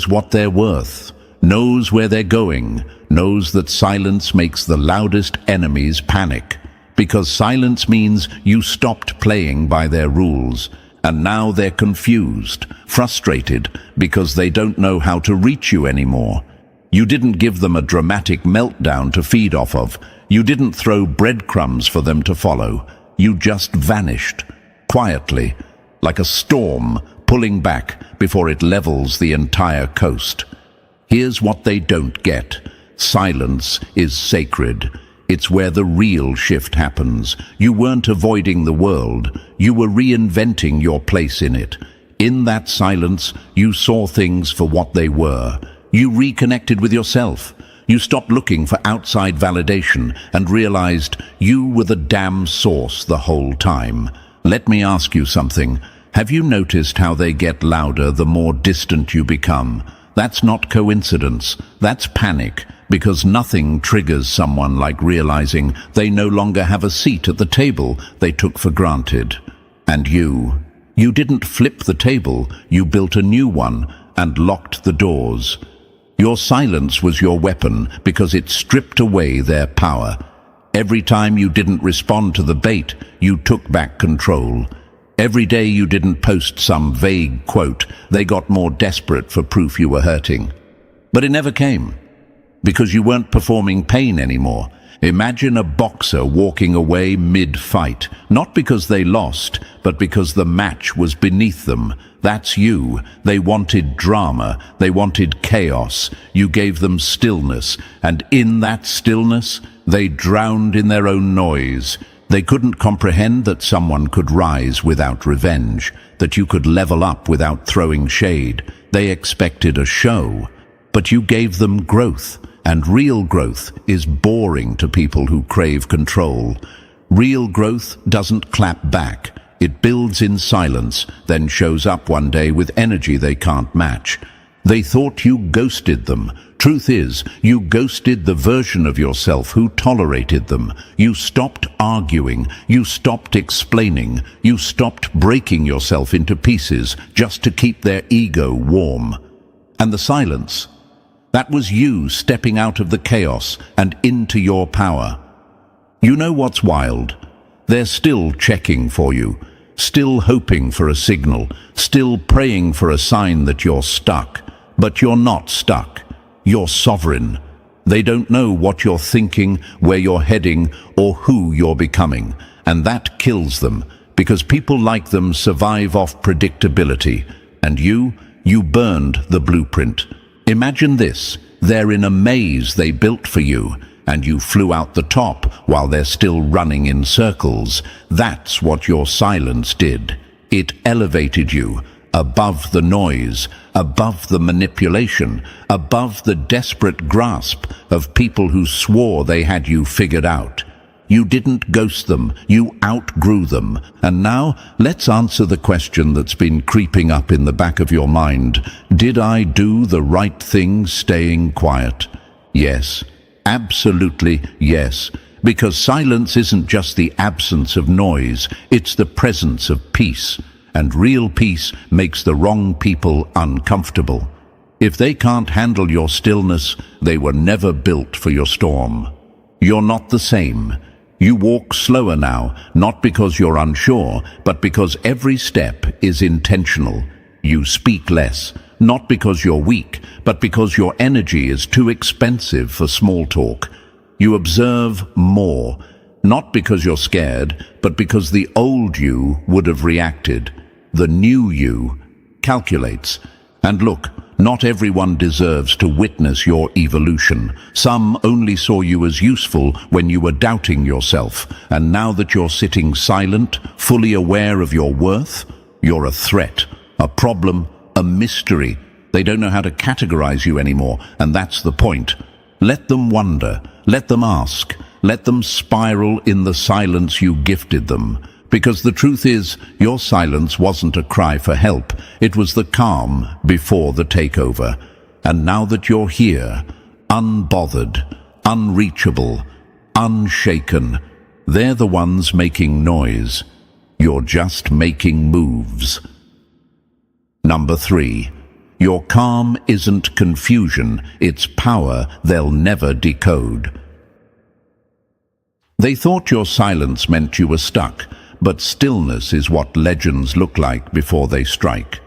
what they're worth, knows where they're going, knows that silence makes the loudest enemies panic. Because silence means you stopped playing by their rules. And now they're confused, frustrated, because they don't know how to reach you anymore. You didn't give them a dramatic meltdown to feed off of. You didn't throw breadcrumbs for them to follow. You just vanished, quietly, like a storm pulling back before it levels the entire coast. Here's what they don't get. Silence is sacred. It's where the real shift happens. You weren't avoiding the world. You were reinventing your place in it. In that silence, you saw things for what they were. You reconnected with yourself. You stopped looking for outside validation and realized you were the damn source the whole time. Let me ask you something. Have you noticed how they get louder the more distant you become? That's not coincidence. That's panic, because nothing triggers someone like realizing they no longer have a seat at the table they took for granted. And you didn't flip the table, you built a new one and locked the doors. Your silence was your weapon because it stripped away their power. Every time you didn't respond to the bait, you took back control. Every day you didn't post some vague quote, they got more desperate for proof you were hurting. But it never came, because you weren't performing pain anymore. Imagine a boxer walking away mid-fight, not because they lost, but because the match was beneath them. That's you. They wanted drama. They wanted chaos. You gave them stillness. And in that stillness, They drowned in their own noise. They couldn't comprehend that someone could rise without revenge, that you could level up without throwing shade. They expected a show, but you gave them growth, and real growth is boring to people who crave control. Real growth doesn't clap back. It builds in silence, then shows up one day with energy they can't match. They thought you ghosted them. Truth is, you ghosted the version of yourself who tolerated them. You stopped arguing. You stopped explaining. You stopped breaking yourself into pieces just to keep their ego warm. And the silence, that was you stepping out of the chaos and into your power. You know what's wild? They're still checking for you, still hoping for a signal, still praying for a sign that you're stuck. But you're not stuck. You're sovereign. They don't know what you're thinking, where you're heading, or who you're becoming. And that kills them, because people like them survive off predictability. And you burned the blueprint. Imagine this. They're in a maze they built for you, and you flew out the top while they're still running in circles. That's what your silence did. It elevated you above the noise, above the manipulation, above the desperate grasp of people who swore they had you figured out. You didn't ghost them, you outgrew them. And now, let's answer the question that's been creeping up in the back of your mind. Did I do the right thing staying quiet? Yes, absolutely yes. Because silence isn't just the absence of noise, it's the presence of peace. And real peace makes the wrong people uncomfortable. If they can't handle your stillness, they were never built for your storm. You're not the same. You walk slower now, not because you're unsure, but because every step is intentional. You speak less, not because you're weak, but because your energy is too expensive for small talk. You observe more, not because you're scared, but because the old you would have reacted. The new you calculates. And look, not everyone deserves to witness your evolution. Some only saw you as useful when you were doubting yourself. And now that you're sitting silent, fully aware of your worth, you're a threat, a problem, a mystery. They don't know how to categorize you anymore, and that's the point. Let them wonder, let them ask, let them spiral in the silence you gifted them. Because the truth is, your silence wasn't a cry for help. It was the calm before the takeover. And now that you're here, unbothered, unreachable, unshaken, they're the ones making noise. You're just making moves. Number 3. Your calm isn't confusion, it's power they'll never decode. They thought your silence meant you were stuck. But stillness is what legends look like before they strike.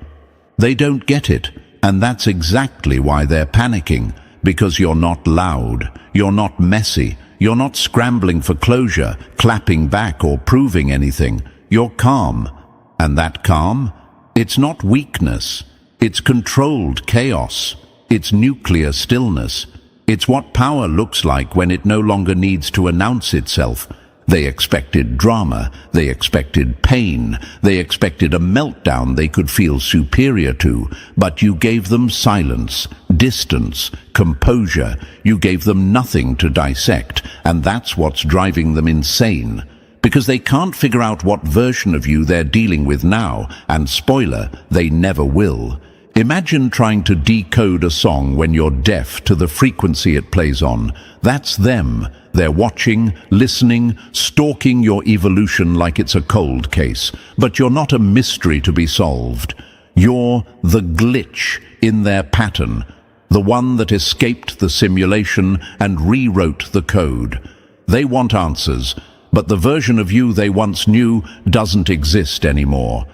They don't get it, and that's exactly why they're panicking, because you're not loud, you're not messy, you're not scrambling for closure, clapping back or proving anything. You're calm, and that calm, it's not weakness, it's controlled chaos, it's nuclear stillness. It's what power looks like when it no longer needs to announce itself. They expected drama, they expected pain, they expected a meltdown they could feel superior to, but you gave them silence, distance, composure. You gave them nothing to dissect, and that's what's driving them insane. Because they can't figure out what version of you they're dealing with now, and spoiler, they never will. Imagine trying to decode a song when you're deaf to the frequency it plays on. That's them. They're watching, listening, stalking your evolution like it's a cold case. But you're not a mystery to be solved. You're the glitch in their pattern, the one that escaped the simulation and rewrote the code. They want answers, but the version of you they once knew doesn't exist anymore.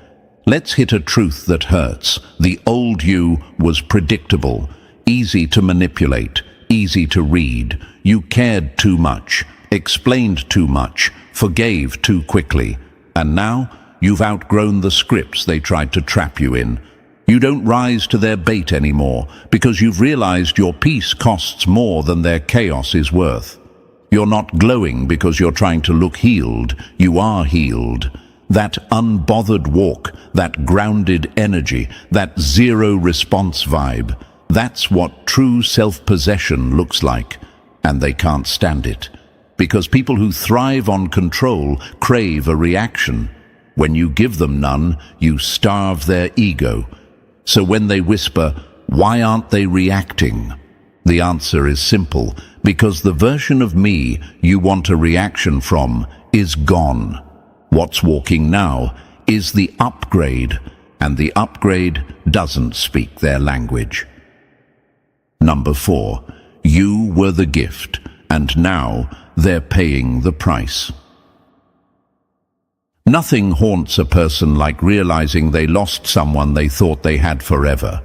Let's hit a truth that hurts. The old you was predictable, easy to manipulate, easy to read. You cared too much, explained too much, forgave too quickly. And now, you've outgrown the scripts they tried to trap you in. You don't rise to their bait anymore, because you've realized your peace costs more than their chaos is worth. You're not glowing because you're trying to look healed. You are healed. That unbothered walk, that grounded energy, that zero response vibe, that's what true self-possession looks like. And they can't stand it. Because people who thrive on control crave a reaction. When you give them none, you starve their ego. So when they whisper, "Why aren't they reacting?" the answer is simple, because the version of me you want a reaction from is gone. What's walking now is the upgrade, and the upgrade doesn't speak their language. Number 4, you were the gift, and now they're paying the price. Nothing haunts a person like realizing they lost someone they thought they had forever.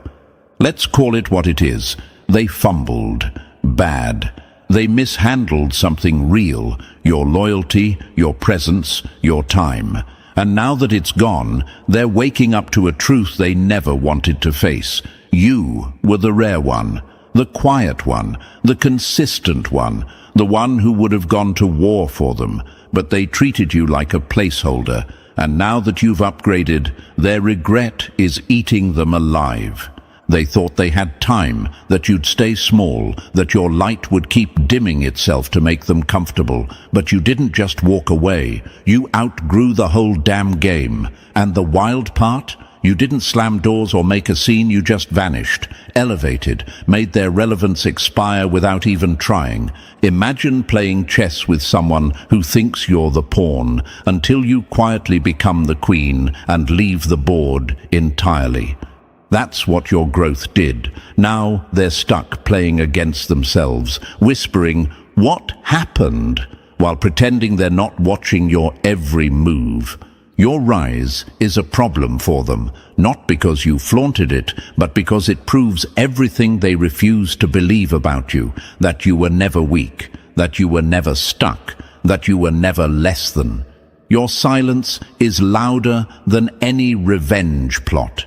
Let's call it what it is. They fumbled. Bad. They mishandled something real, your loyalty, your presence, your time. And now that it's gone, they're waking up to a truth they never wanted to face. You were the rare one, the quiet one, the consistent one, the one who would have gone to war for them, but they treated you like a placeholder, and now that you've upgraded, their regret is eating them alive. They thought they had time, that you'd stay small, that your light would keep dimming itself to make them comfortable, but you didn't just walk away. You outgrew the whole damn game. And the wild part? You didn't slam doors or make a scene, you just vanished, elevated, made their relevance expire without even trying. Imagine playing chess with someone who thinks you're the pawn, until you quietly become the queen and leave the board entirely. That's what your growth did. Now they're stuck playing against themselves, whispering, "What happened?" while pretending they're not watching your every move. Your rise is a problem for them, not because you flaunted it, but because it proves everything they refuse to believe about you, that you were never weak, that you were never stuck, that you were never less than. Your silence is louder than any revenge plot.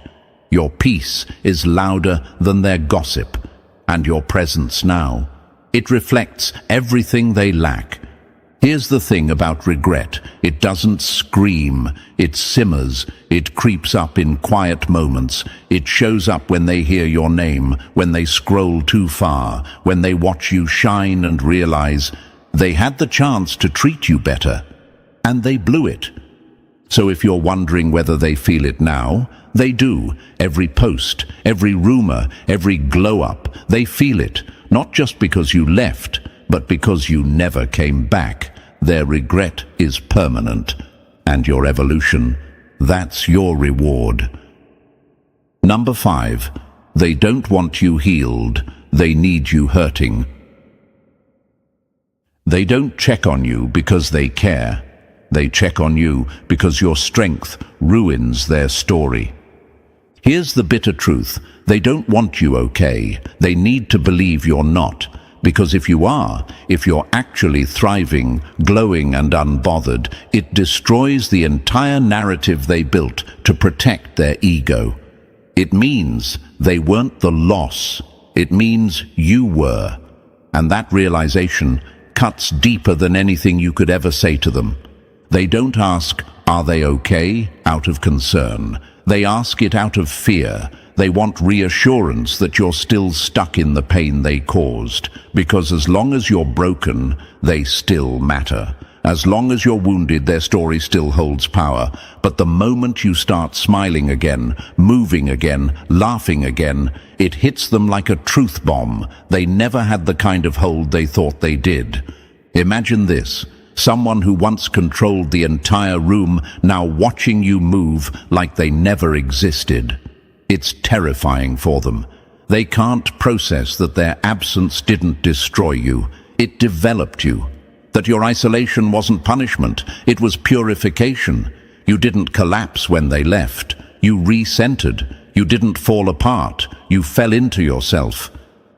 Your peace is louder than their gossip, and your presence now, it reflects everything they lack. Here's the thing about regret. It doesn't scream, it simmers, it creeps up in quiet moments. It shows up when they hear your name, when they scroll too far, when they watch you shine and realize they had the chance to treat you better, and they blew it. So if you're wondering whether they feel it now, they do. Every post, every rumor, every glow-up, they feel it, not just because you left, but because you never came back. Their regret is permanent, and your evolution, that's your reward. Number 5, they don't want you healed, they need you hurting. They don't check on you because they care. They check on you because your strength ruins their story. Here's the bitter truth. They don't want you okay. They need to believe you're not. Because if you are, if you're actually thriving, glowing and unbothered, it destroys the entire narrative they built to protect their ego. It means they weren't the loss. It means you were. And that realization cuts deeper than anything you could ever say to them. They don't ask, "Are they okay?" out of concern. They ask it out of fear. They want reassurance that you're still stuck in the pain they caused, because as long as you're broken, they still matter. As long as you're wounded, their story still holds power. But the moment you start smiling again, moving again, laughing again, it hits them like a truth bomb. They never had the kind of hold they thought they did. Imagine this. Someone who once controlled the entire room, now watching you move like they never existed. It's terrifying for them. They can't process that their absence didn't destroy you. It developed you. That your isolation wasn't punishment, it was purification. You didn't collapse when they left. You recentered. You didn't fall apart. You fell into yourself.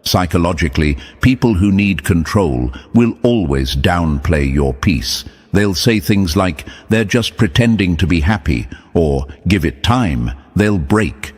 Psychologically, people who need control will always downplay your peace. They'll say things like, "They're just pretending to be happy," or "Give it time, they'll break."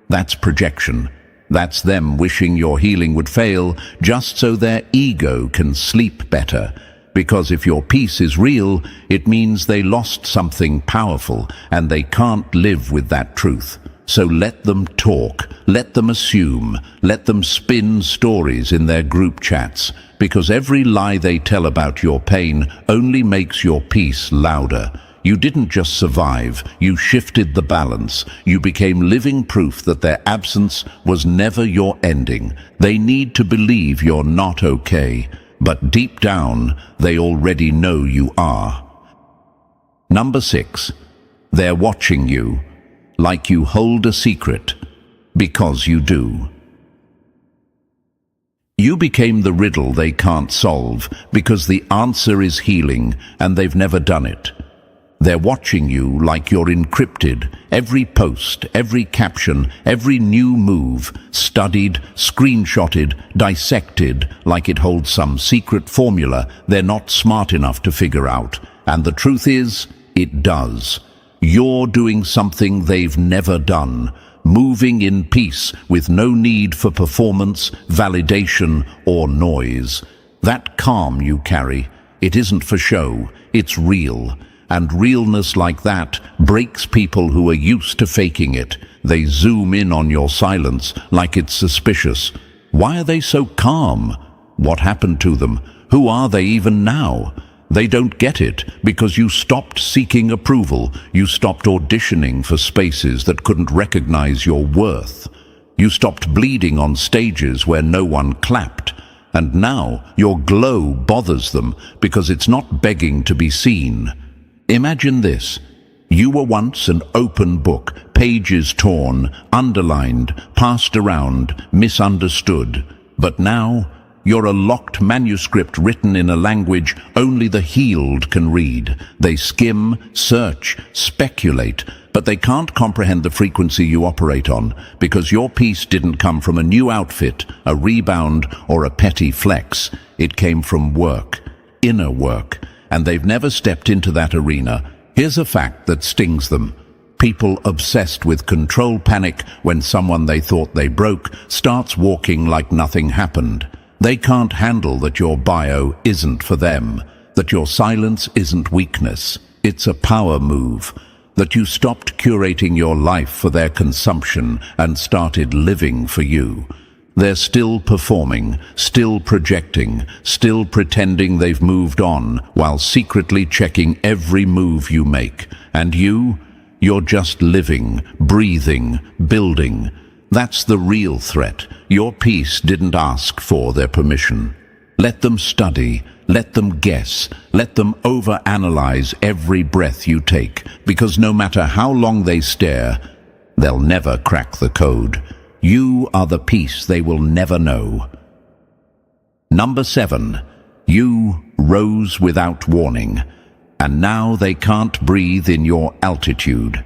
That's projection. That's them wishing your healing would fail just so their ego can sleep better. Because if your peace is real, it means they lost something powerful and they can't live with that truth. So let them talk, let them assume, let them spin stories in their group chats, because every lie they tell about your pain only makes your peace louder. You didn't just survive, you shifted the balance. You became living proof that their absence was never your ending. They need to believe you're not okay, but deep down, they already know you are. Number 6. They're watching you, like you hold a secret, because you do. You became the riddle they can't solve, because the answer is healing, and they've never done it. They're watching you like you're encrypted, every post, every caption, every new move, studied, screenshotted, dissected, like it holds some secret formula they're not smart enough to figure out. And the truth is, it does. You're doing something they've never done, moving in peace with no need for performance, validation, or noise. That calm you carry, it isn't for show, it's real. And realness like that breaks people who are used to faking it. They zoom in on your silence like it's suspicious. Why are they so calm? What happened to them? Who are they even now? They don't get it because you stopped seeking approval. You stopped auditioning for spaces that couldn't recognize your worth. You stopped bleeding on stages where no one clapped. And now your glow bothers them because it's not begging to be seen. Imagine this. You were once an open book, pages torn, underlined, passed around, misunderstood. But now, you're a locked manuscript written in a language only the healed can read. They skim, search, speculate, but they can't comprehend the frequency you operate on, because your peace didn't come from a new outfit, a rebound, or a petty flex. It came from work, inner work. And they've never stepped into that arena. Here's a fact that stings them. People obsessed with control panic when someone they thought they broke starts walking like nothing happened. They can't handle that your bio isn't for them, that your silence isn't weakness. It's a power move, that you stopped curating your life for their consumption and started living for you. They're still performing, still projecting, still pretending they've moved on, while secretly checking every move you make. And you're just living, breathing, building. That's the real threat. Your peace didn't ask for their permission. Let them study, let them guess, let them overanalyze every breath you take, because no matter how long they stare, they'll never crack the code. You are the peace they will never know. Number 7. You rose without warning, and now they can't breathe in your altitude.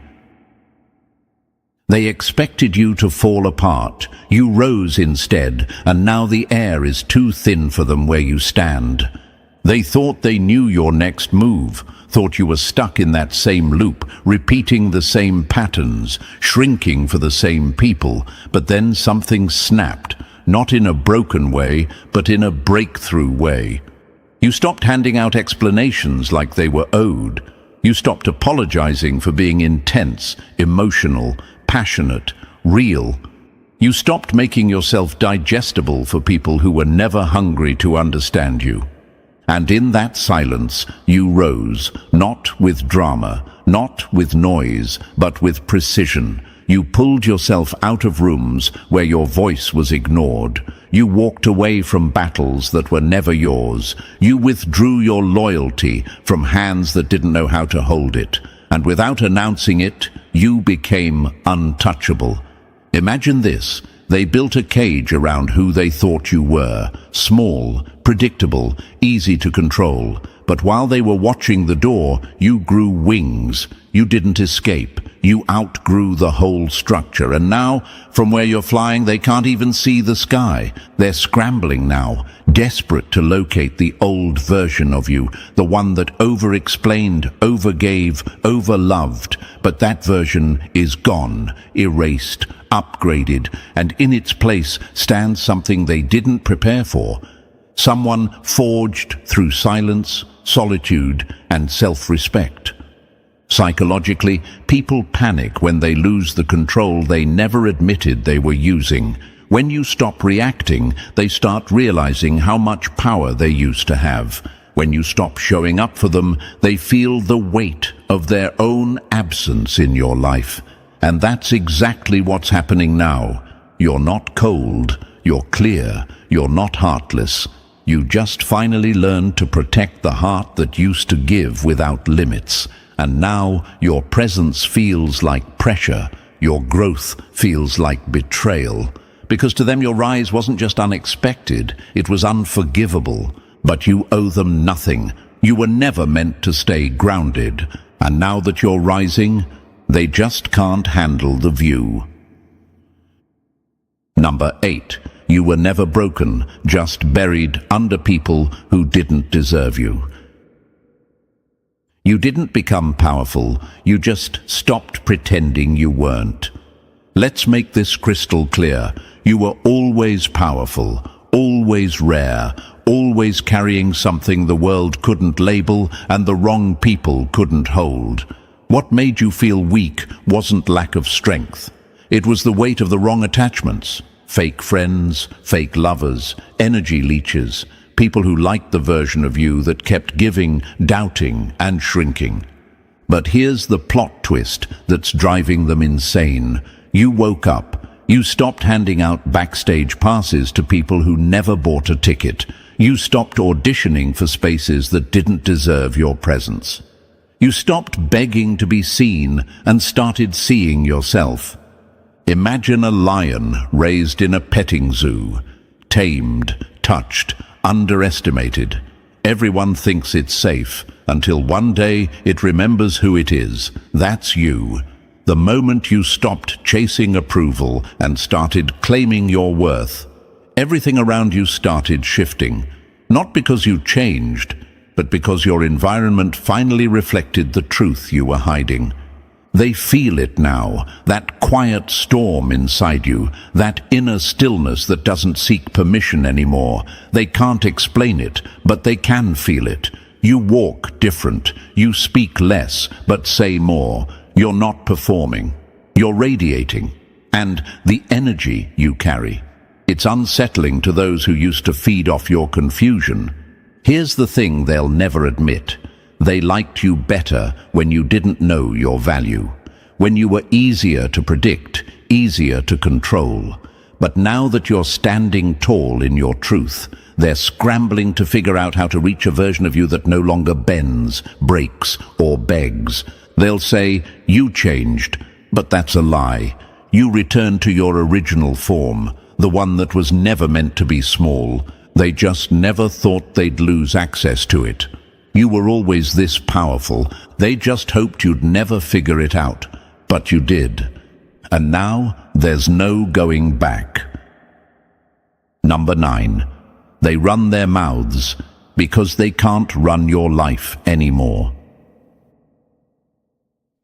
They expected you to fall apart. You rose instead, and now the air is too thin for them where you stand. They thought they knew your next move, thought you were stuck in that same loop, repeating the same patterns, shrinking for the same people. But then something snapped, not in a broken way, but in a breakthrough way. You stopped handing out explanations like they were owed. You stopped apologizing for being intense, emotional, passionate, real. You stopped making yourself digestible for people who were never hungry to understand you. And in that silence, you rose, not with drama, not with noise, but with precision. You pulled yourself out of rooms where your voice was ignored. You walked away from battles that were never yours. You withdrew your loyalty from hands that didn't know how to hold it. And without announcing it, you became untouchable. Imagine this. They built a cage around who they thought you were, small, predictable, easy to control. But while they were watching the door, you grew wings. You didn't escape. You outgrew the whole structure. And now, from where you're flying, they can't even see the sky. They're scrambling now, desperate to locate the old version of you, the one that over-explained, overgave, overloved. But that version is gone, erased, upgraded, and in its place stands something they didn't prepare for. Someone forged through silence, solitude, and self-respect. Psychologically, people panic when they lose the control they never admitted they were using. When you stop reacting, they start realizing how much power they used to have. When you stop showing up for them, they feel the weight of their own absence in your life. And that's exactly what's happening now. You're not cold, you're clear, you're not heartless. You just finally learned to protect the heart that used to give without limits. And now your presence feels like pressure, your growth feels like betrayal. Because to them your rise wasn't just unexpected, it was unforgivable. But you owe them nothing. You were never meant to stay grounded. And now that you're rising, they just can't handle the view. Number 8. You were never broken, just buried under people who didn't deserve you. You didn't become powerful, you just stopped pretending you weren't. Let's make this crystal clear. You were always powerful, always rare, always carrying something the world couldn't label and the wrong people couldn't hold. What made you feel weak wasn't lack of strength. It was the weight of the wrong attachments. Fake friends, fake lovers, energy leeches, people who liked the version of you that kept giving, doubting, and shrinking. But here's the plot twist that's driving them insane. You woke up. You stopped handing out backstage passes to people who never bought a ticket. You stopped auditioning for spaces that didn't deserve your presence. You stopped begging to be seen and started seeing yourself. Imagine a lion raised in a petting zoo, tamed, touched, underestimated. Everyone thinks it's safe, until one day it remembers who it is. That's you. The moment you stopped chasing approval and started claiming your worth, everything around you started shifting. Not because you changed, but because your environment finally reflected the truth you were hiding. They feel it now, that quiet storm inside you, that inner stillness that doesn't seek permission anymore. They can't explain it, but they can feel it. You walk different, you speak less, but say more. You're not performing, you're radiating. And the energy you carry, it's unsettling to those who used to feed off your confusion. Here's the thing they'll never admit. They liked you better when you didn't know your value, when you were easier to predict, easier to control. But now that you're standing tall in your truth, they're scrambling to figure out how to reach a version of you that no longer bends, breaks, or begs. They'll say, you changed, but that's a lie. You returned to your original form, the one that was never meant to be small. They just never thought they'd lose access to it. You were always this powerful. They just hoped you'd never figure it out. But you did. And now there's no going back. Number 9. They run their mouths because they can't run your life anymore.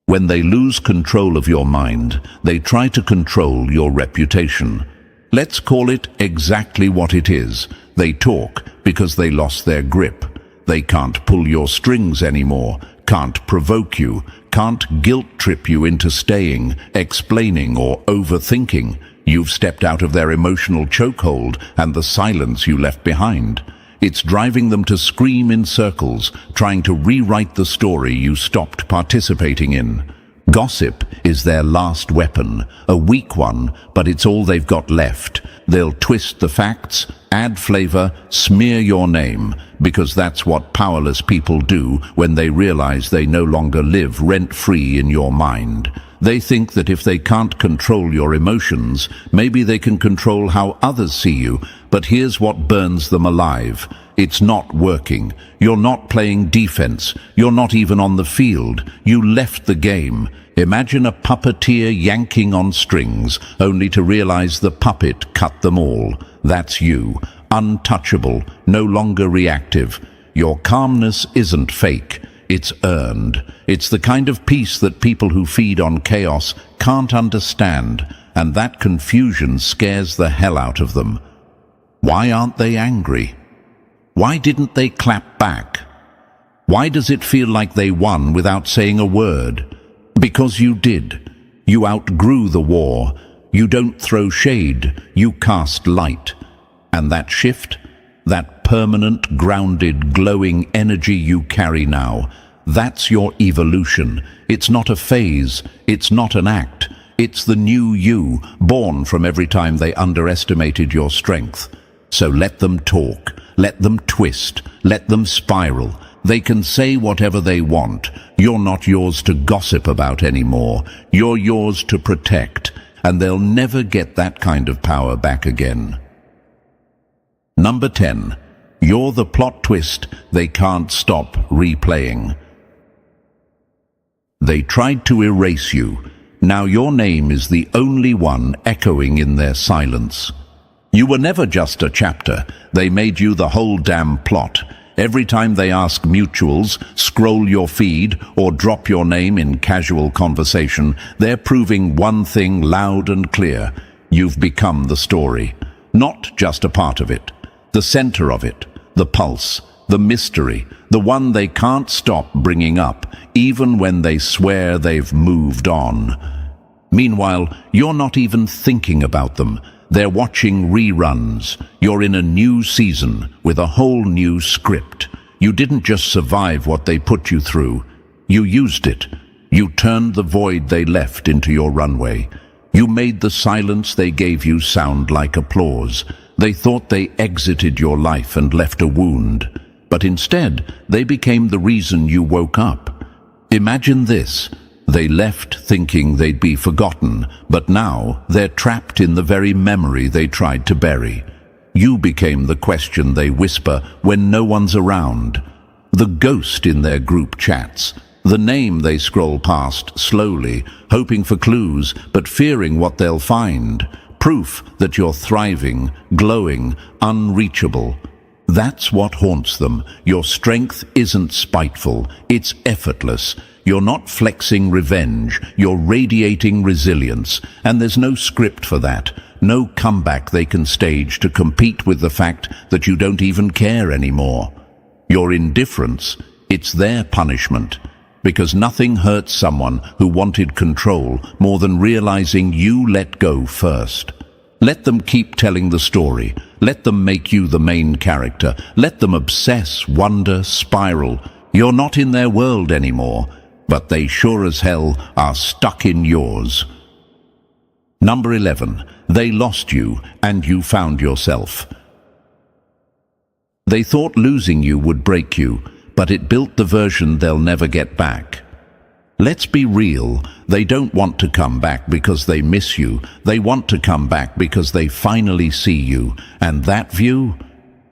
When they lose control of your mind, they try to control your reputation. Let's call it exactly what it is. They talk because they lost their grip. They can't pull your strings anymore, can't provoke you, can't guilt-trip you into staying, explaining, or overthinking. You've stepped out of their emotional chokehold and the silence you left behind. It's driving them to scream in circles, trying to rewrite the story you stopped participating in. Gossip is their last weapon, a weak one, but it's all they've got left. They'll twist the facts, add flavor, smear your name, because that's what powerless people do when they realize they no longer live rent-free in your mind. They think that if they can't control your emotions, maybe they can control how others see you. But here's what burns them alive. It's not working. You're not playing defense. You're not even on the field. You left the game. Imagine a puppeteer yanking on strings, only to realize the puppet cut them all. That's you. Untouchable, no longer reactive. Your calmness isn't fake. It's earned. It's the kind of peace that people who feed on chaos can't understand, and that confusion scares the hell out of them. Why aren't they angry? Why didn't they clap back? Why does it feel like they won without saying a word? Because you did. You outgrew the war. You don't throw shade, you cast light. And that shift, that permanent, grounded, glowing energy you carry now, that's your evolution. It's not a phase, it's not an act. It's the new you, born from every time they underestimated your strength. So let them talk, let them twist, let them spiral. They can say whatever they want. You're not yours to gossip about anymore. You're yours to protect, and they'll never get that kind of power back again. Number 10. You're the plot twist they can't stop replaying. They tried to erase you. Now your name is the only one echoing in their silence. You were never just a chapter. They made you the whole damn plot. Every time they ask mutuals, scroll your feed, or drop your name in casual conversation, they're proving one thing loud and clear. You've become the story. Not just a part of it. The center of it. The pulse. The mystery. The one they can't stop bringing up, even when they swear they've moved on. Meanwhile, you're not even thinking about them. They're watching reruns. You're in a new season with a whole new script. You didn't just survive what they put you through. You used it. You turned the void they left into your runway. You made the silence they gave you sound like applause. They thought they exited your life and left a wound. But instead, they became the reason you woke up. Imagine this. They left thinking they'd be forgotten, but now they're trapped in the very memory they tried to bury. You became the question they whisper when no one's around. The ghost in their group chats. The name they scroll past slowly, hoping for clues, but fearing what they'll find. Proof that you're thriving, glowing, unreachable. That's what haunts them. Your strength isn't spiteful, it's effortless. You're not flexing revenge, you're radiating resilience, and there's no script for that, no comeback they can stage to compete with the fact that you don't even care anymore. Your indifference, it's their punishment, because nothing hurts someone who wanted control more than realizing you let go first. Let them keep telling the story, let them make you the main character, let them obsess, wonder, spiral. You're not in their world anymore. But they sure as hell are stuck in yours. Number 11. They lost you, and you found yourself. They thought losing you would break you, but it built the version they'll never get back. Let's be real, they don't want to come back because they miss you. They want to come back because they finally see you, and that view,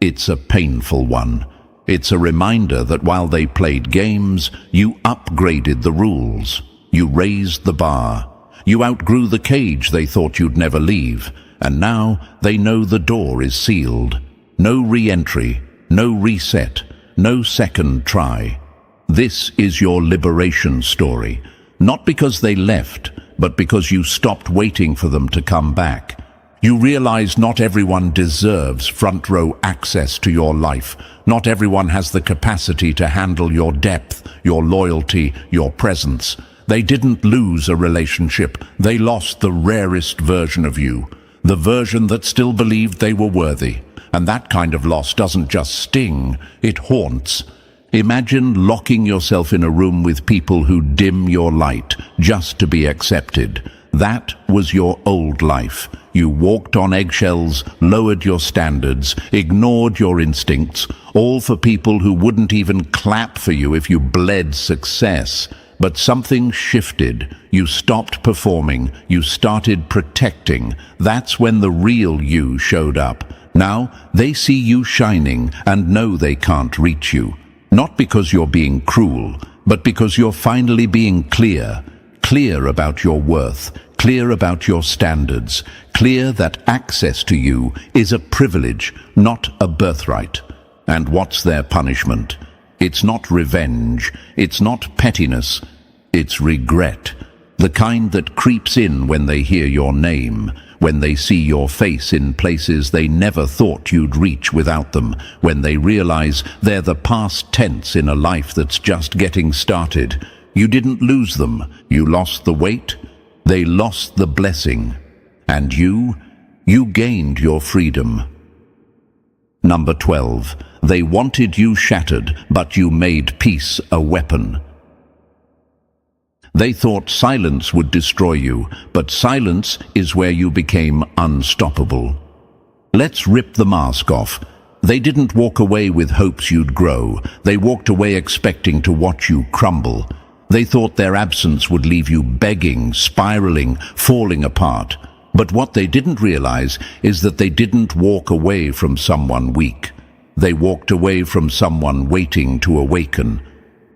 it's a painful one. It's a reminder that while they played games, you upgraded the rules. You raised the bar. You outgrew the cage they thought you'd never leave. And now they know the door is sealed. No re-entry, no reset, no second try. This is your liberation story. Not because they left, but because you stopped waiting for them to come back. You realize not everyone deserves front row access to your life. Not everyone has the capacity to handle your depth, your loyalty, your presence. They didn't lose a relationship. They lost the rarest version of you. The version that still believed they were worthy. And that kind of loss doesn't just sting, it haunts. Imagine locking yourself in a room with people who dim your light just to be accepted. That was your old life. You walked on eggshells, lowered your standards, ignored your instincts, all for people who wouldn't even clap for you if you bled success. But something shifted. You stopped performing. You started protecting. That's when the real you showed up. Now they see you shining and know they can't reach you. Not because you're being cruel, but because you're finally being clear. Clear about your worth, clear about your standards, clear that access to you is a privilege, not a birthright. And what's their punishment? It's not revenge, it's not pettiness, it's regret. The kind that creeps in when they hear your name, when they see your face in places they never thought you'd reach without them, when they realize they're the past tense in a life that's just getting started. You didn't lose them. You lost the weight. They lost the blessing. And you gained your freedom. Number 12. They wanted you shattered, but you made peace a weapon. They thought silence would destroy you, but silence is where you became unstoppable. Let's rip the mask off. They didn't walk away with hopes you'd grow. They walked away expecting to watch you crumble. They thought their absence would leave you begging, spiraling, falling apart. But what they didn't realize is that they didn't walk away from someone weak. They walked away from someone waiting to awaken.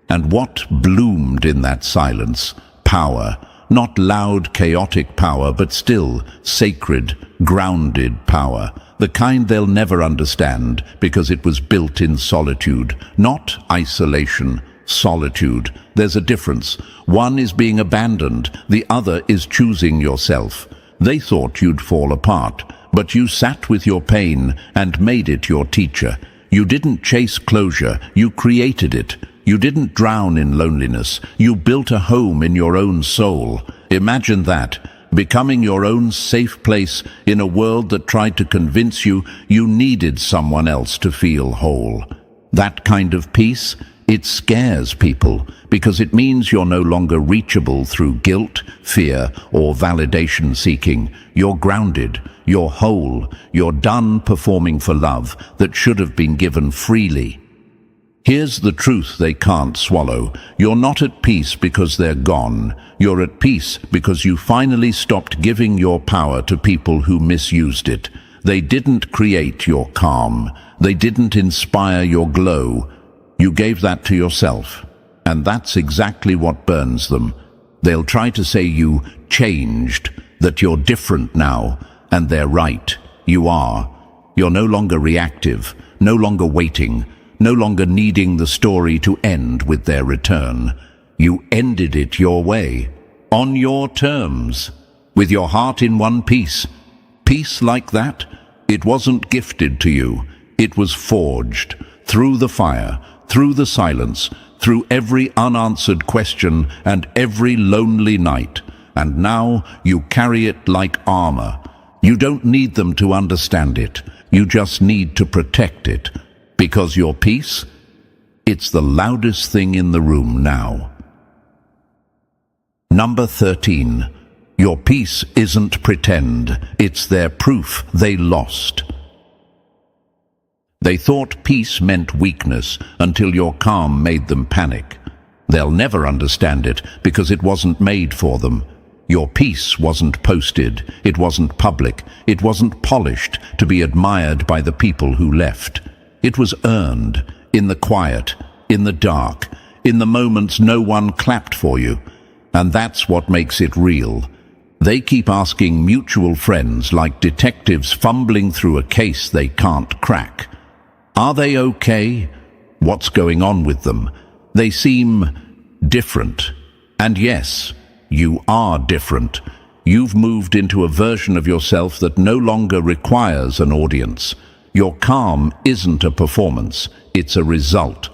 And what bloomed in that silence? Power. Not loud, chaotic power, but still sacred, grounded power. The kind they'll never understand because it was built in solitude. Not isolation, solitude. There's a difference. One is being abandoned, the other is choosing yourself. They thought you'd fall apart, but you sat with your pain and made it your teacher. You didn't chase closure, you created it. You didn't drown in loneliness, you built a home in your own soul. Imagine that, becoming your own safe place in a world that tried to convince you you needed someone else to feel whole. That kind of peace, it scares people because it means you're no longer reachable through guilt, fear, or validation seeking. You're grounded, you're whole, you're done performing for love that should have been given freely. Here's the truth they can't swallow. You're not at peace because they're gone. You're at peace because you finally stopped giving your power to people who misused it. They didn't create your calm. They didn't inspire your glow. You gave that to yourself. And that's exactly what burns them. They'll try to say you changed, that you're different now, and they're right. You are. You're no longer reactive, no longer waiting, no longer needing the story to end with their return. You ended it your way, on your terms, with your heart in one piece. Peace like that, it wasn't gifted to you. It was forged through the fire, through the silence, through every unanswered question and every lonely night. And now you carry it like armor. You don't need them to understand it. You just need to protect it. Because your peace, it's the loudest thing in the room now. Number 13. Your peace isn't pretend. It's their proof they lost. They thought peace meant weakness until your calm made them panic. They'll never understand it because it wasn't made for them. Your peace wasn't posted, it wasn't public, it wasn't polished to be admired by the people who left. It was earned, in the quiet, in the dark, in the moments no one clapped for you. And that's what makes it real. They keep asking mutual friends like detectives fumbling through a case they can't crack. Are they okay? What's going on with them? They seem different. And yes, you are different. You've moved into a version of yourself that no longer requires an audience. Your calm isn't a performance, it's a result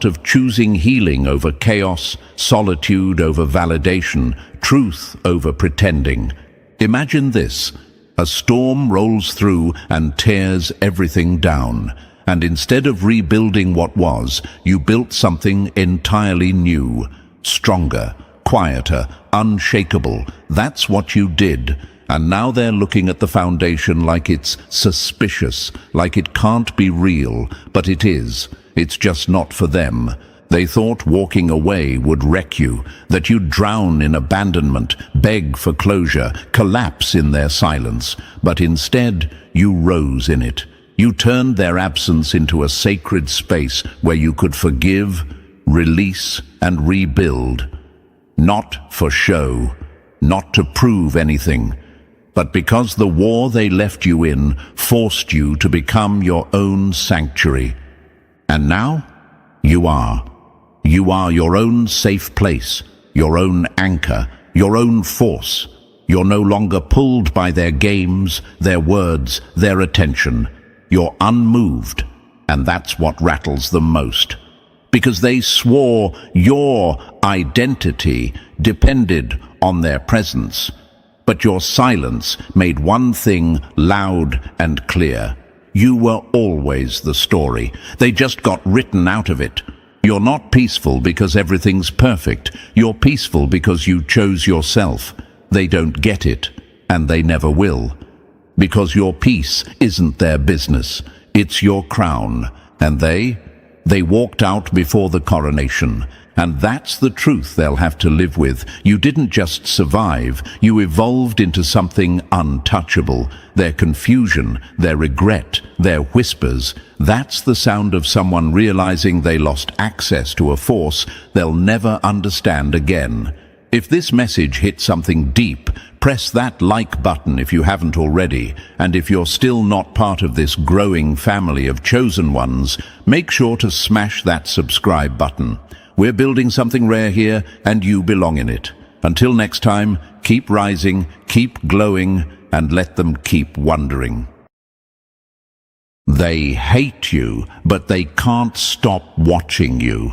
of choosing healing over chaos, solitude over validation, truth over pretending. Imagine this. A storm rolls through and tears everything down. And instead of rebuilding what was, you built something entirely new, stronger, quieter, unshakable. That's what you did. And now they're looking at the foundation like it's suspicious, like it can't be real, but it is. It's just not for them. They thought walking away would wreck you, that you'd drown in abandonment, beg for closure, collapse in their silence. But instead, you rose in it. You turned their absence into a sacred space where you could forgive, release, and rebuild. Not for show, not to prove anything, but because the war they left you in forced you to become your own sanctuary. And now, you are. You are your own safe place, your own anchor, your own force. You're no longer pulled by their games, their words, their attention. You're unmoved, and that's what rattles them most. Because they swore your identity depended on their presence. But your silence made one thing loud and clear. You were always the story. They just got written out of it. You're not peaceful because everything's perfect. You're peaceful because you chose yourself. They don't get it, and they never will. Because your peace isn't their business. It's your crown. And they walked out before the coronation. And that's the truth they'll have to live with. You didn't just survive, you evolved into something untouchable. Their confusion, their regret, their whispers, that's the sound of someone realizing they lost access to a force they'll never understand again. If this message hit something deep, press that like button if you haven't already. And if you're still not part of this growing family of chosen ones, make sure to smash that subscribe button. We're building something rare here, and you belong in it. Until next time, keep rising, keep glowing, and let them keep wondering. They hate you, but they can't stop watching you.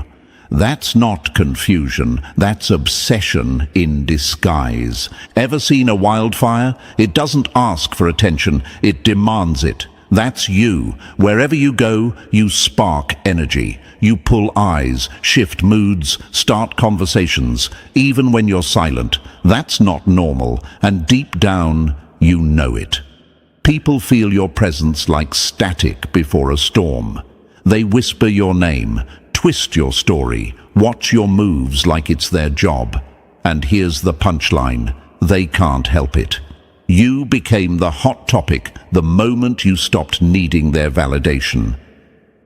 That's not confusion, that's obsession in disguise. Ever seen a wildfire? It doesn't ask for attention, it demands it. That's you. Wherever you go, you spark energy. You pull eyes, shift moods, start conversations, even when you're silent. That's not normal, and deep down, you know it. People feel your presence like static before a storm. They whisper your name, twist your story, watch your moves like it's their job. And here's the punchline: they can't help it. You became the hot topic the moment you stopped needing their validation.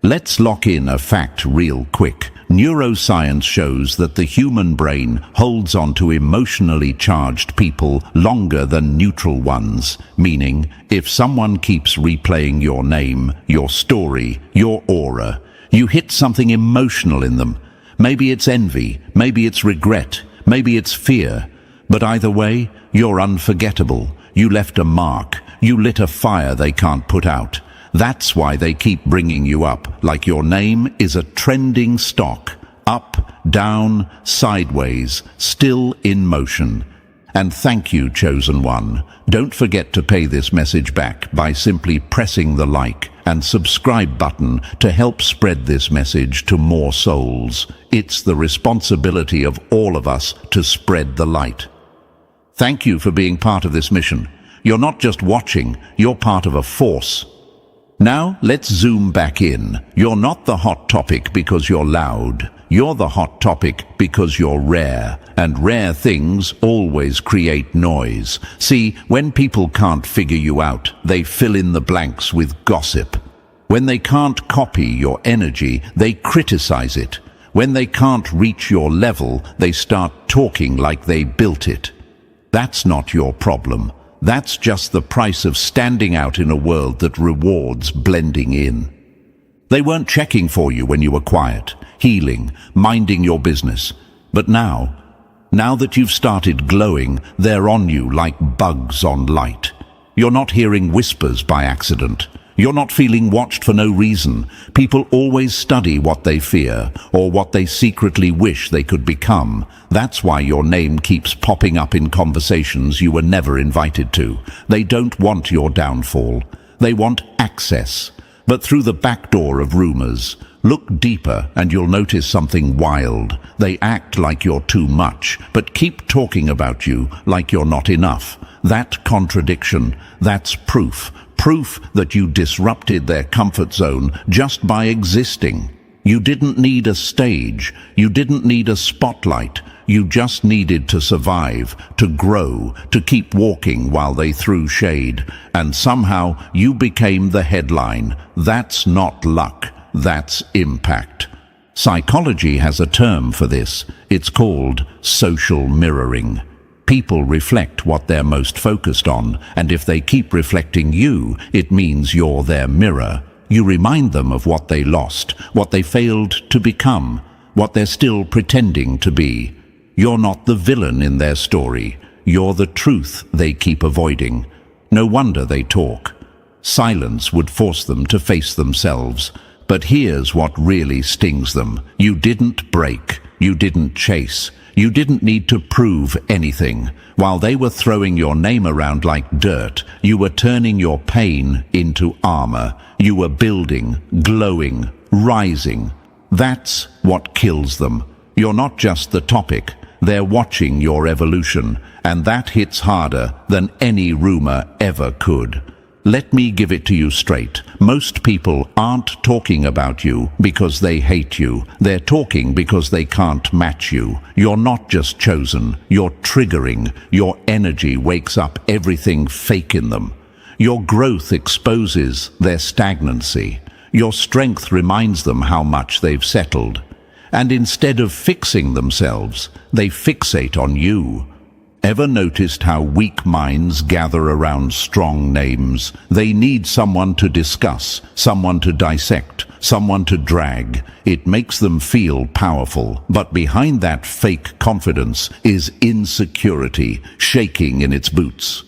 Let's lock in a fact real quick. Neuroscience shows that the human brain holds on to emotionally charged people longer than neutral ones, meaning if someone keeps replaying your name, your story, your aura, you hit something emotional in them. Maybe it's envy, maybe it's regret, maybe it's fear. But either way, you're unforgettable. You left a mark. You lit a fire they can't put out. That's why they keep bringing you up, like your name is a trending stock. Up, down, sideways, still in motion. And thank you, chosen one. Don't forget to pay this message back by simply pressing the like and subscribe button to help spread this message to more souls. It's the responsibility of all of us to spread the light. Thank you for being part of this mission. You're not just watching, you're part of a force. Now, let's zoom back in. You're not the hot topic because you're loud. You're the hot topic because you're rare. And rare things always create noise. See, when people can't figure you out, they fill in the blanks with gossip. When they can't copy your energy, they criticize it. When they can't reach your level, they start talking like they built it. That's not your problem. That's just the price of standing out in a world that rewards blending in. They weren't checking for you when you were quiet, healing, minding your business. But now that you've started glowing, they're on you like bugs on light. You're not hearing whispers by accident. You're not feeling watched for no reason. People always study what they fear or what they secretly wish they could become. That's why your name keeps popping up in conversations you were never invited to. They don't want your downfall. They want access. But through the back door of rumors, look deeper and you'll notice something wild. They act like you're too much, but keep talking about you like you're not enough. That contradiction, that's proof that you disrupted their comfort zone just by existing. You didn't need a stage. You didn't need a spotlight. You just needed to survive, to grow, to keep walking while they threw shade. And somehow you became the headline. That's not luck. That's impact. Psychology has a term for this. It's called social mirroring. People reflect what they're most focused on, and if they keep reflecting you, it means you're their mirror. You remind them of what they lost, what they failed to become, what they're still pretending to be. You're not the villain in their story. You're the truth they keep avoiding. No wonder they talk. Silence would force them to face themselves. But here's what really stings them. You didn't break. You didn't chase. You didn't need to prove anything. While they were throwing your name around like dirt, you were turning your pain into armor. You were building, glowing, rising. That's what kills them. You're not just the topic. They're watching your evolution, and that hits harder than any rumor ever could. Let me give it to you straight. Most people aren't talking about you because they hate you. They're talking because they can't match you. You're not just chosen. You're triggering. Your energy wakes up everything fake in them. Your growth exposes their stagnancy. Your strength reminds them how much they've settled. And instead of fixing themselves, they fixate on you. Ever noticed how weak minds gather around strong names? They need someone to discuss, someone to dissect, someone to drag. It makes them feel powerful, but behind that fake confidence is insecurity, shaking in its boots.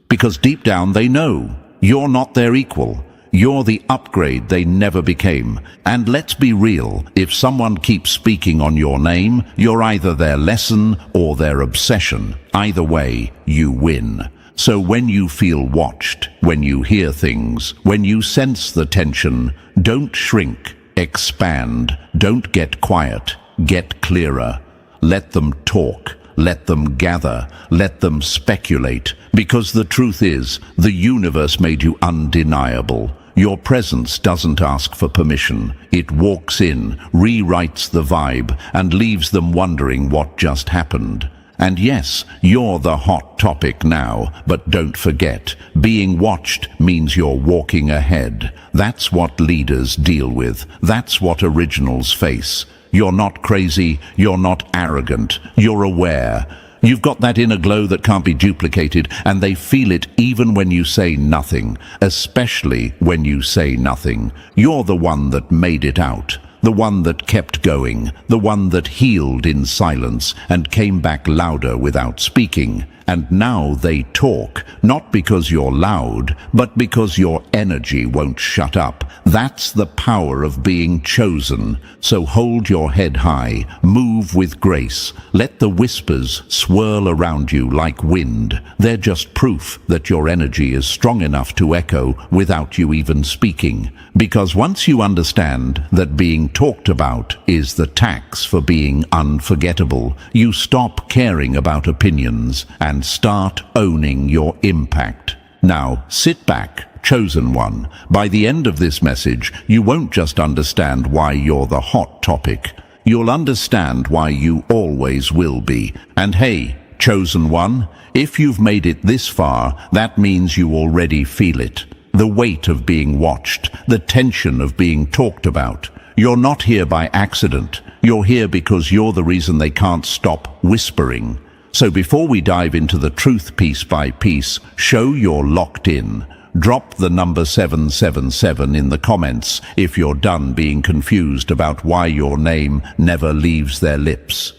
Because deep down they know you're not their equal. You're the upgrade they never became. And let's be real, if someone keeps speaking on your name, you're either their lesson or their obsession. Either way, you win. So when you feel watched, when you hear things, when you sense the tension, don't shrink, expand. Don't get quiet, get clearer. Let them talk. Let them gather, let them speculate, because the truth is, the universe made you undeniable. Your presence doesn't ask for permission. It walks in, rewrites the vibe, and leaves them wondering what just happened. And yes, you're the hot topic now, but don't forget, being watched means you're walking ahead. That's what leaders deal with. That's what originals face. You're not crazy, you're not arrogant, you're aware. You've got that inner glow that can't be duplicated, and they feel it even when you say nothing, especially when you say nothing. You're the one that made it out, the one that kept going, the one that healed in silence and came back louder without speaking. And now they talk, not because you're loud, but because your energy won't shut up. That's the power of being chosen. So hold your head high, move with grace. Let the whispers swirl around you like wind. They're just proof that your energy is strong enough to echo without you even speaking. Because once you understand that being talked about is the tax for being unforgettable, you stop caring about opinions and start owning your impact. Now, sit back, chosen one. By the end of this message, you won't just understand why you're the hot topic. You'll understand why you always will be. And hey, chosen one, if you've made it this far, that means you already feel it. The weight of being watched, the tension of being talked about. You're not here by accident. You're here because you're the reason they can't stop whispering. So before we dive into the truth piece by piece, show you're locked in. Drop the number 777 in the comments if you're done being confused about why your name never leaves their lips.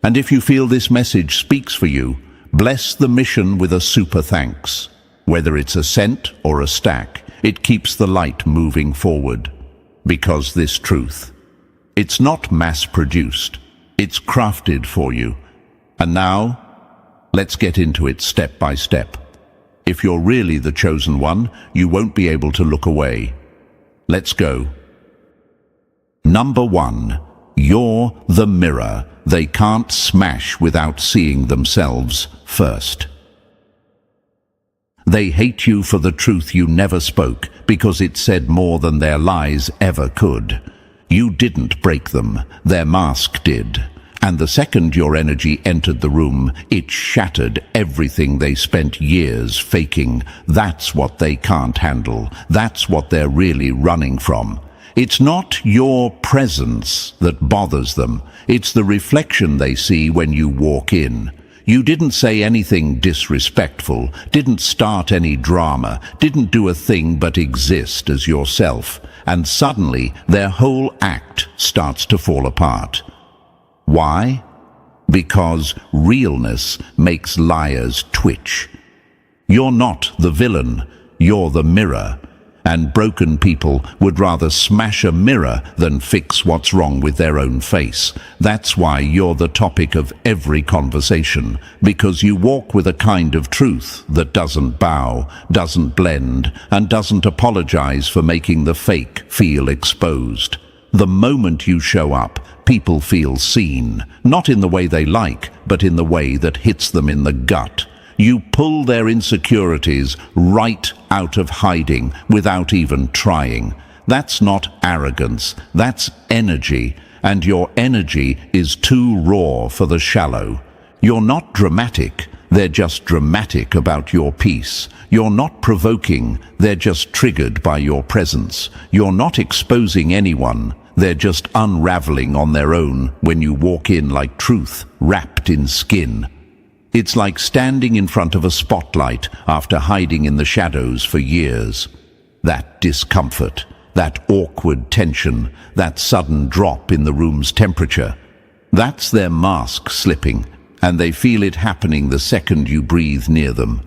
And if you feel this message speaks for you, bless the mission with a super thanks. Whether it's a cent or a stack, it keeps the light moving forward. Because this truth, it's not mass-produced, it's crafted for you. And now, let's get into it step by step. If you're really the chosen one, you won't be able to look away. Let's go. Number 1, you're the mirror they can't smash without seeing themselves first. They hate you for the truth you never spoke because it said more than their lies ever could. You didn't break them, their mask did. And the second your energy entered the room, it shattered everything they spent years faking. That's what they can't handle. That's what they're really running from. It's not your presence that bothers them. It's the reflection they see when you walk in. You didn't say anything disrespectful, didn't start any drama, didn't do a thing but exist as yourself. And suddenly, their whole act starts to fall apart. Why? Because realness makes liars twitch. You're not the villain, you're the mirror. And broken people would rather smash a mirror than fix what's wrong with their own face. That's why you're the topic of every conversation, because you walk with a kind of truth that doesn't bow, doesn't blend, and doesn't apologize for making the fake feel exposed. The moment you show up, people feel seen, not in the way they like, but in the way that hits them in the gut. You pull their insecurities right out of hiding without even trying. That's not arrogance, that's energy, and your energy is too raw for the shallow. You're not dramatic, they're just dramatic about your peace. You're not provoking, they're just triggered by your presence. You're not exposing anyone, they're just unraveling on their own when you walk in like truth wrapped in skin. It's like standing in front of a spotlight after hiding in the shadows for years. That discomfort, that awkward tension, that sudden drop in the room's temperature, that's their mask slipping, and they feel it happening the second you breathe near them.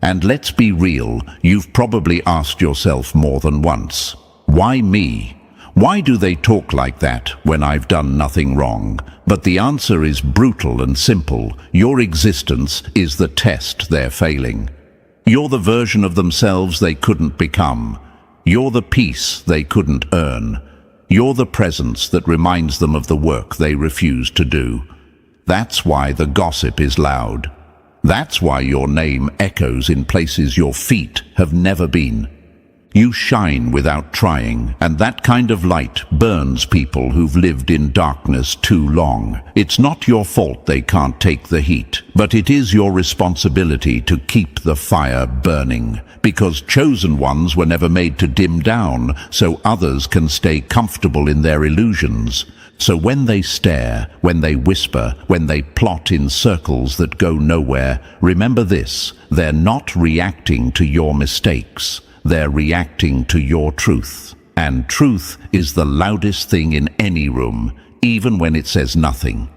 And let's be real, you've probably asked yourself more than once, why me? Why do they talk like that when I've done nothing wrong? But the answer is brutal and simple. Your existence is the test they're failing. You're the version of themselves they couldn't become. You're the peace they couldn't earn. You're the presence that reminds them of the work they refuse to do. That's why the gossip is loud. That's why your name echoes in places your feet have never been. You shine without trying, and that kind of light burns people who've lived in darkness too long. It's not your fault they can't take the heat, but it is your responsibility to keep the fire burning, because chosen ones were never made to dim down so others can stay comfortable in their illusions. So when they stare, when they whisper, when they plot in circles that go nowhere, remember this: they're not reacting to your mistakes. They're reacting to your truth. And truth is the loudest thing in any room, even when it says nothing.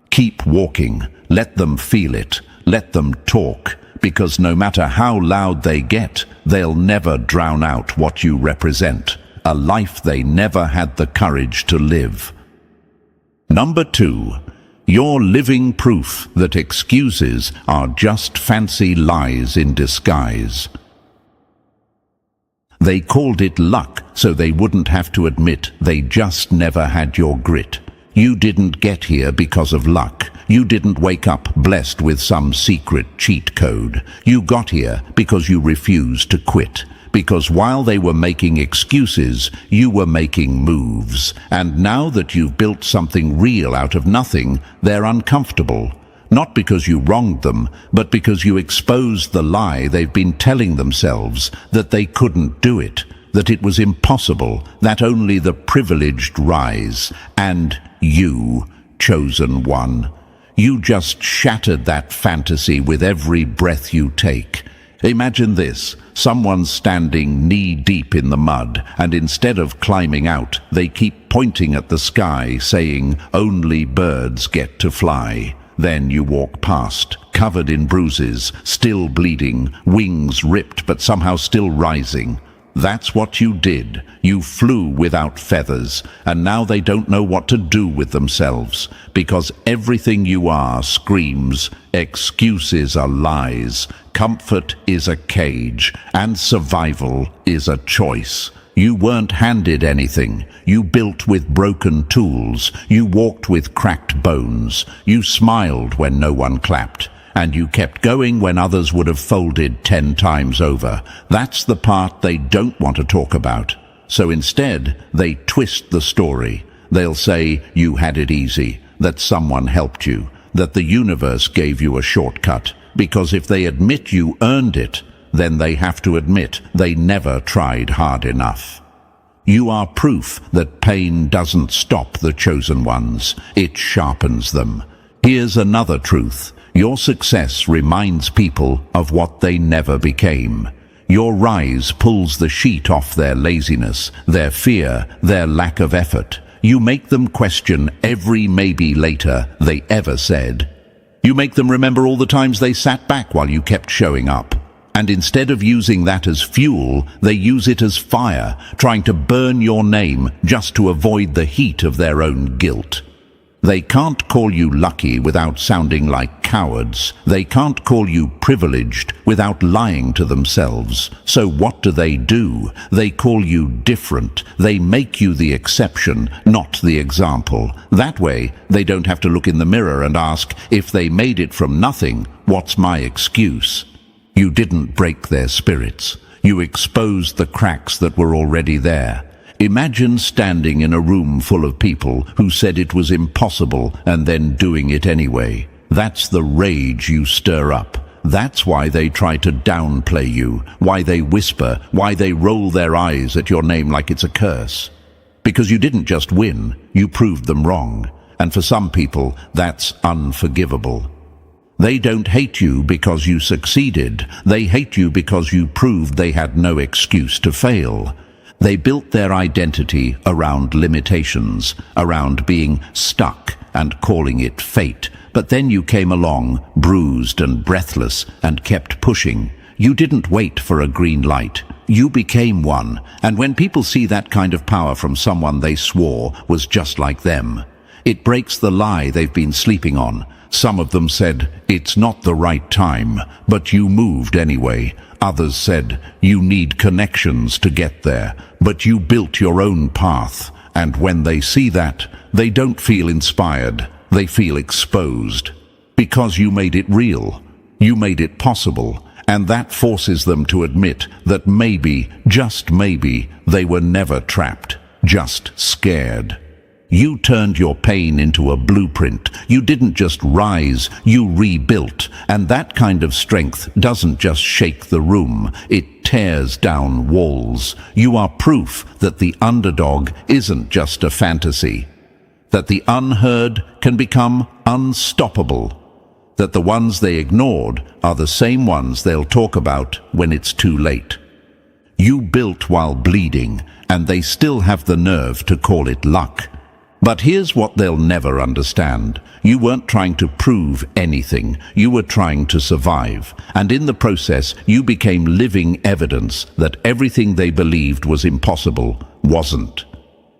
Keep walking. Let them feel it. Let them talk. Because no matter how loud they get, they'll never drown out what you represent. A life they never had the courage to live. Number 2. You're living proof that excuses are just fancy lies in disguise. They called it luck so they wouldn't have to admit they just never had your grit. You didn't get here because of luck. You didn't wake up blessed with some secret cheat code. You got here because you refused to quit. Because while they were making excuses, you were making moves. And now that you've built something real out of nothing, they're uncomfortable. Not because you wronged them, but because you exposed the lie they've been telling themselves, that they couldn't do it, that it was impossible, that only the privileged rise. And you, chosen one, you just shattered that fantasy with every breath you take. Imagine this: someone standing knee-deep in the mud, and instead of climbing out, they keep pointing at the sky, saying, "Only birds get to fly." Then you walk past, covered in bruises, still bleeding, wings ripped but somehow still rising. That's what you did. You flew without feathers, and now they don't know what to do with themselves, because everything you are screams, excuses are lies, comfort is a cage, and survival is a choice. You weren't handed anything. You built with broken tools. You walked with cracked bones. You smiled when no one clapped. And you kept going when others would have folded 10 times over. That's the part they don't want to talk about. So instead, they twist the story. They'll say you had it easy, that someone helped you, that the universe gave you a shortcut. Because if they admit you earned it, then they have to admit they never tried hard enough. You are proof that pain doesn't stop the chosen ones, it sharpens them. Here's another truth: your success reminds people of what they never became. Your rise pulls the sheet off their laziness, their fear, their lack of effort. You make them question every maybe later they ever said. You make them remember all the times they sat back while you kept showing up. And instead of using that as fuel, they use it as fire, trying to burn your name just to avoid the heat of their own guilt. They can't call you lucky without sounding like cowards. They can't call you privileged without lying to themselves. So what do? They call you different. They make you the exception, not the example. That way, they don't have to look in the mirror and ask, if they made it from nothing, what's my excuse? You didn't break their spirits. You exposed the cracks that were already there. Imagine standing in a room full of people who said it was impossible and then doing it anyway. That's the rage you stir up. That's why they try to downplay you, why they whisper, why they roll their eyes at your name like it's a curse. Because you didn't just win, you proved them wrong. And for some people, that's unforgivable. They don't hate you because you succeeded. They hate you because you proved they had no excuse to fail. They built their identity around limitations, around being stuck and calling it fate. But then you came along, bruised and breathless, and kept pushing. You didn't wait for a green light. You became one. And when people see that kind of power from someone they swore was just like them, it breaks the lie they've been sleeping on. Some of them said, it's not the right time, but you moved anyway. Others said, you need connections to get there, but you built your own path. And when they see that, they don't feel inspired, they feel exposed. Because you made it real, you made it possible, and that forces them to admit that maybe, just maybe, they were never trapped, just scared. You turned your pain into a blueprint. You didn't just rise, you rebuilt. And that kind of strength doesn't just shake the room, it tears down walls. You are proof that the underdog isn't just a fantasy, that the unheard can become unstoppable, that the ones they ignored are the same ones they'll talk about when it's too late. You built while bleeding, and they still have the nerve to call it luck. But here's what they'll never understand. You weren't trying to prove anything. You were trying to survive. And in the process, you became living evidence that everything they believed was impossible wasn't.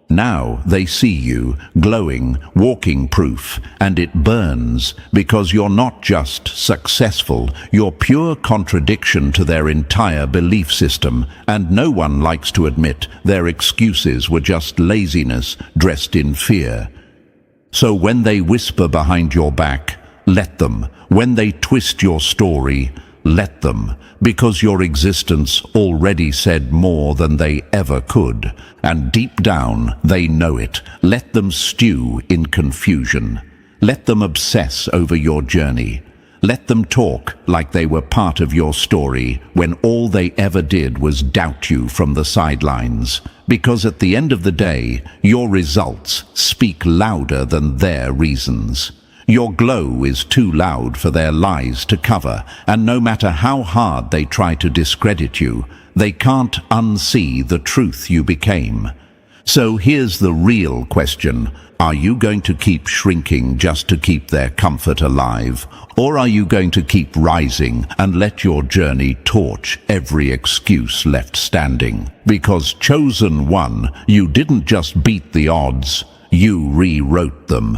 Now they see you, glowing, walking proof, and it burns because you're not just successful, you're pure contradiction to their entire belief system, and no one likes to admit their excuses were just laziness dressed in fear. So when they whisper behind your back, let them. When they twist your story, let them, because your existence already said more than they ever could, and deep down they know it. Let them stew in confusion. Let them obsess over your journey. Let them talk like they were part of your story when all they ever did was doubt you from the sidelines. Because at the end of the day, your results speak louder than their reasons. Your glow is too loud for their lies to cover, and no matter how hard they try to discredit you, they can't unsee the truth you became. So here's the real question. Are you going to keep shrinking just to keep their comfort alive? Or are you going to keep rising and let your journey torch every excuse left standing? Because chosen one, you didn't just beat the odds, you rewrote them.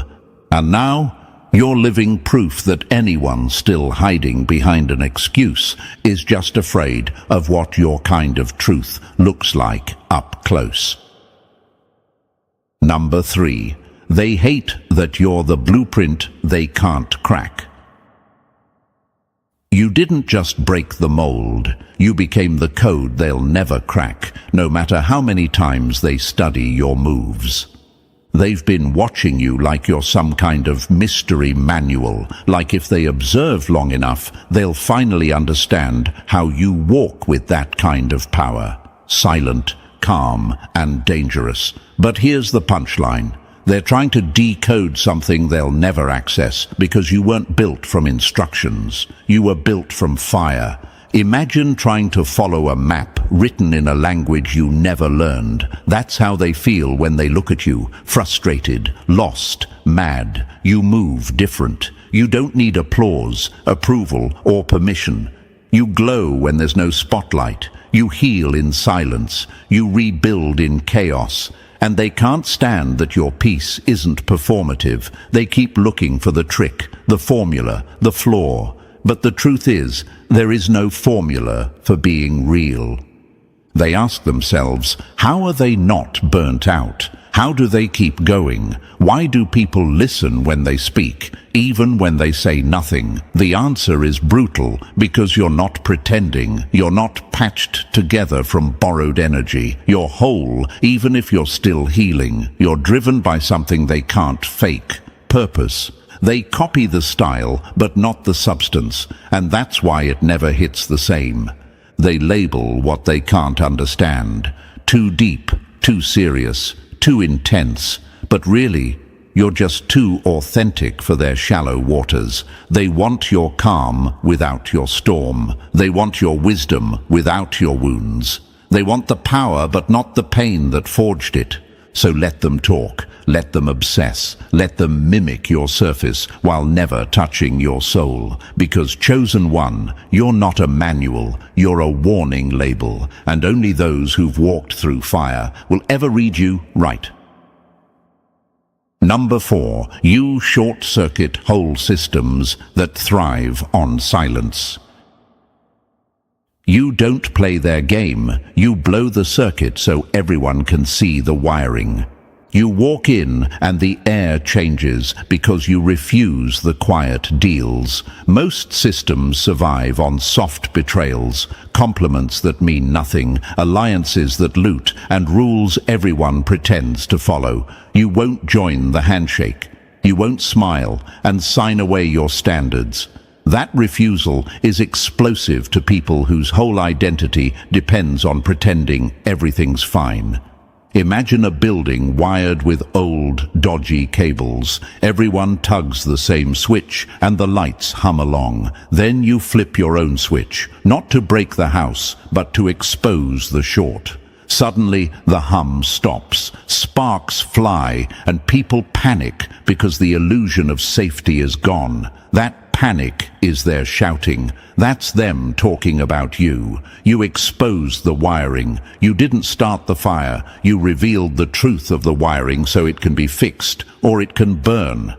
And now, you're living proof that anyone still hiding behind an excuse is just afraid of what your kind of truth looks like up close. Number 3. They hate that you're the blueprint they can't crack. You didn't just break the mold, you became the code they'll never crack, no matter how many times they study your moves. They've been watching you like you're some kind of mystery manual, like if they observe long enough, they'll finally understand how you walk with that kind of power. Silent, calm, and dangerous. But here's the punchline. They're trying to decode something they'll never access because you weren't built from instructions. You were built from fire. Imagine trying to follow a map written in a language you never learned. That's how they feel when they look at you, frustrated, lost, mad. You move different. You don't need applause, approval, or permission. You glow when there's no spotlight. You heal in silence. You rebuild in chaos. And they can't stand that your peace isn't performative. They keep looking for the trick, the formula, the flaw. But the truth is, there is no formula for being real. They ask themselves, how are they not burnt out? How do they keep going? Why do people listen when they speak, even when they say nothing? The answer is brutal, because you're not pretending. You're not patched together from borrowed energy. You're whole, even if you're still healing. You're driven by something they can't fake: purpose. They copy the style, but not the substance, and that's why it never hits the same. They label what they can't understand. Too deep, too serious, too intense. But really, you're just too authentic for their shallow waters. They want your calm without your storm. They want your wisdom without your wounds. They want the power, but not the pain that forged it. So let them talk, let them obsess, let them mimic your surface while never touching your soul. Because chosen one, you're not a manual, you're a warning label, and only those who've walked through fire will ever read you right. Number 4, you short-circuit whole systems that thrive on silence. You don't play their game, you blow the circuit so everyone can see the wiring. You walk in and the air changes because you refuse the quiet deals. Most systems survive on soft betrayals, compliments that mean nothing, alliances that loot, and rules everyone pretends to follow. You won't join the handshake. You won't smile and sign away your standards. That refusal is explosive to people whose whole identity depends on pretending everything's fine. Imagine a building wired with old, dodgy cables. Everyone tugs the same switch and the lights hum along. Then you flip your own switch, not to break the house, but to expose the short. Suddenly, the hum stops, sparks fly, and people panic because the illusion of safety is gone. That panic is their shouting. That's them talking about you. You exposed the wiring. You didn't start the fire. You revealed the truth of the wiring so it can be fixed, or it can burn.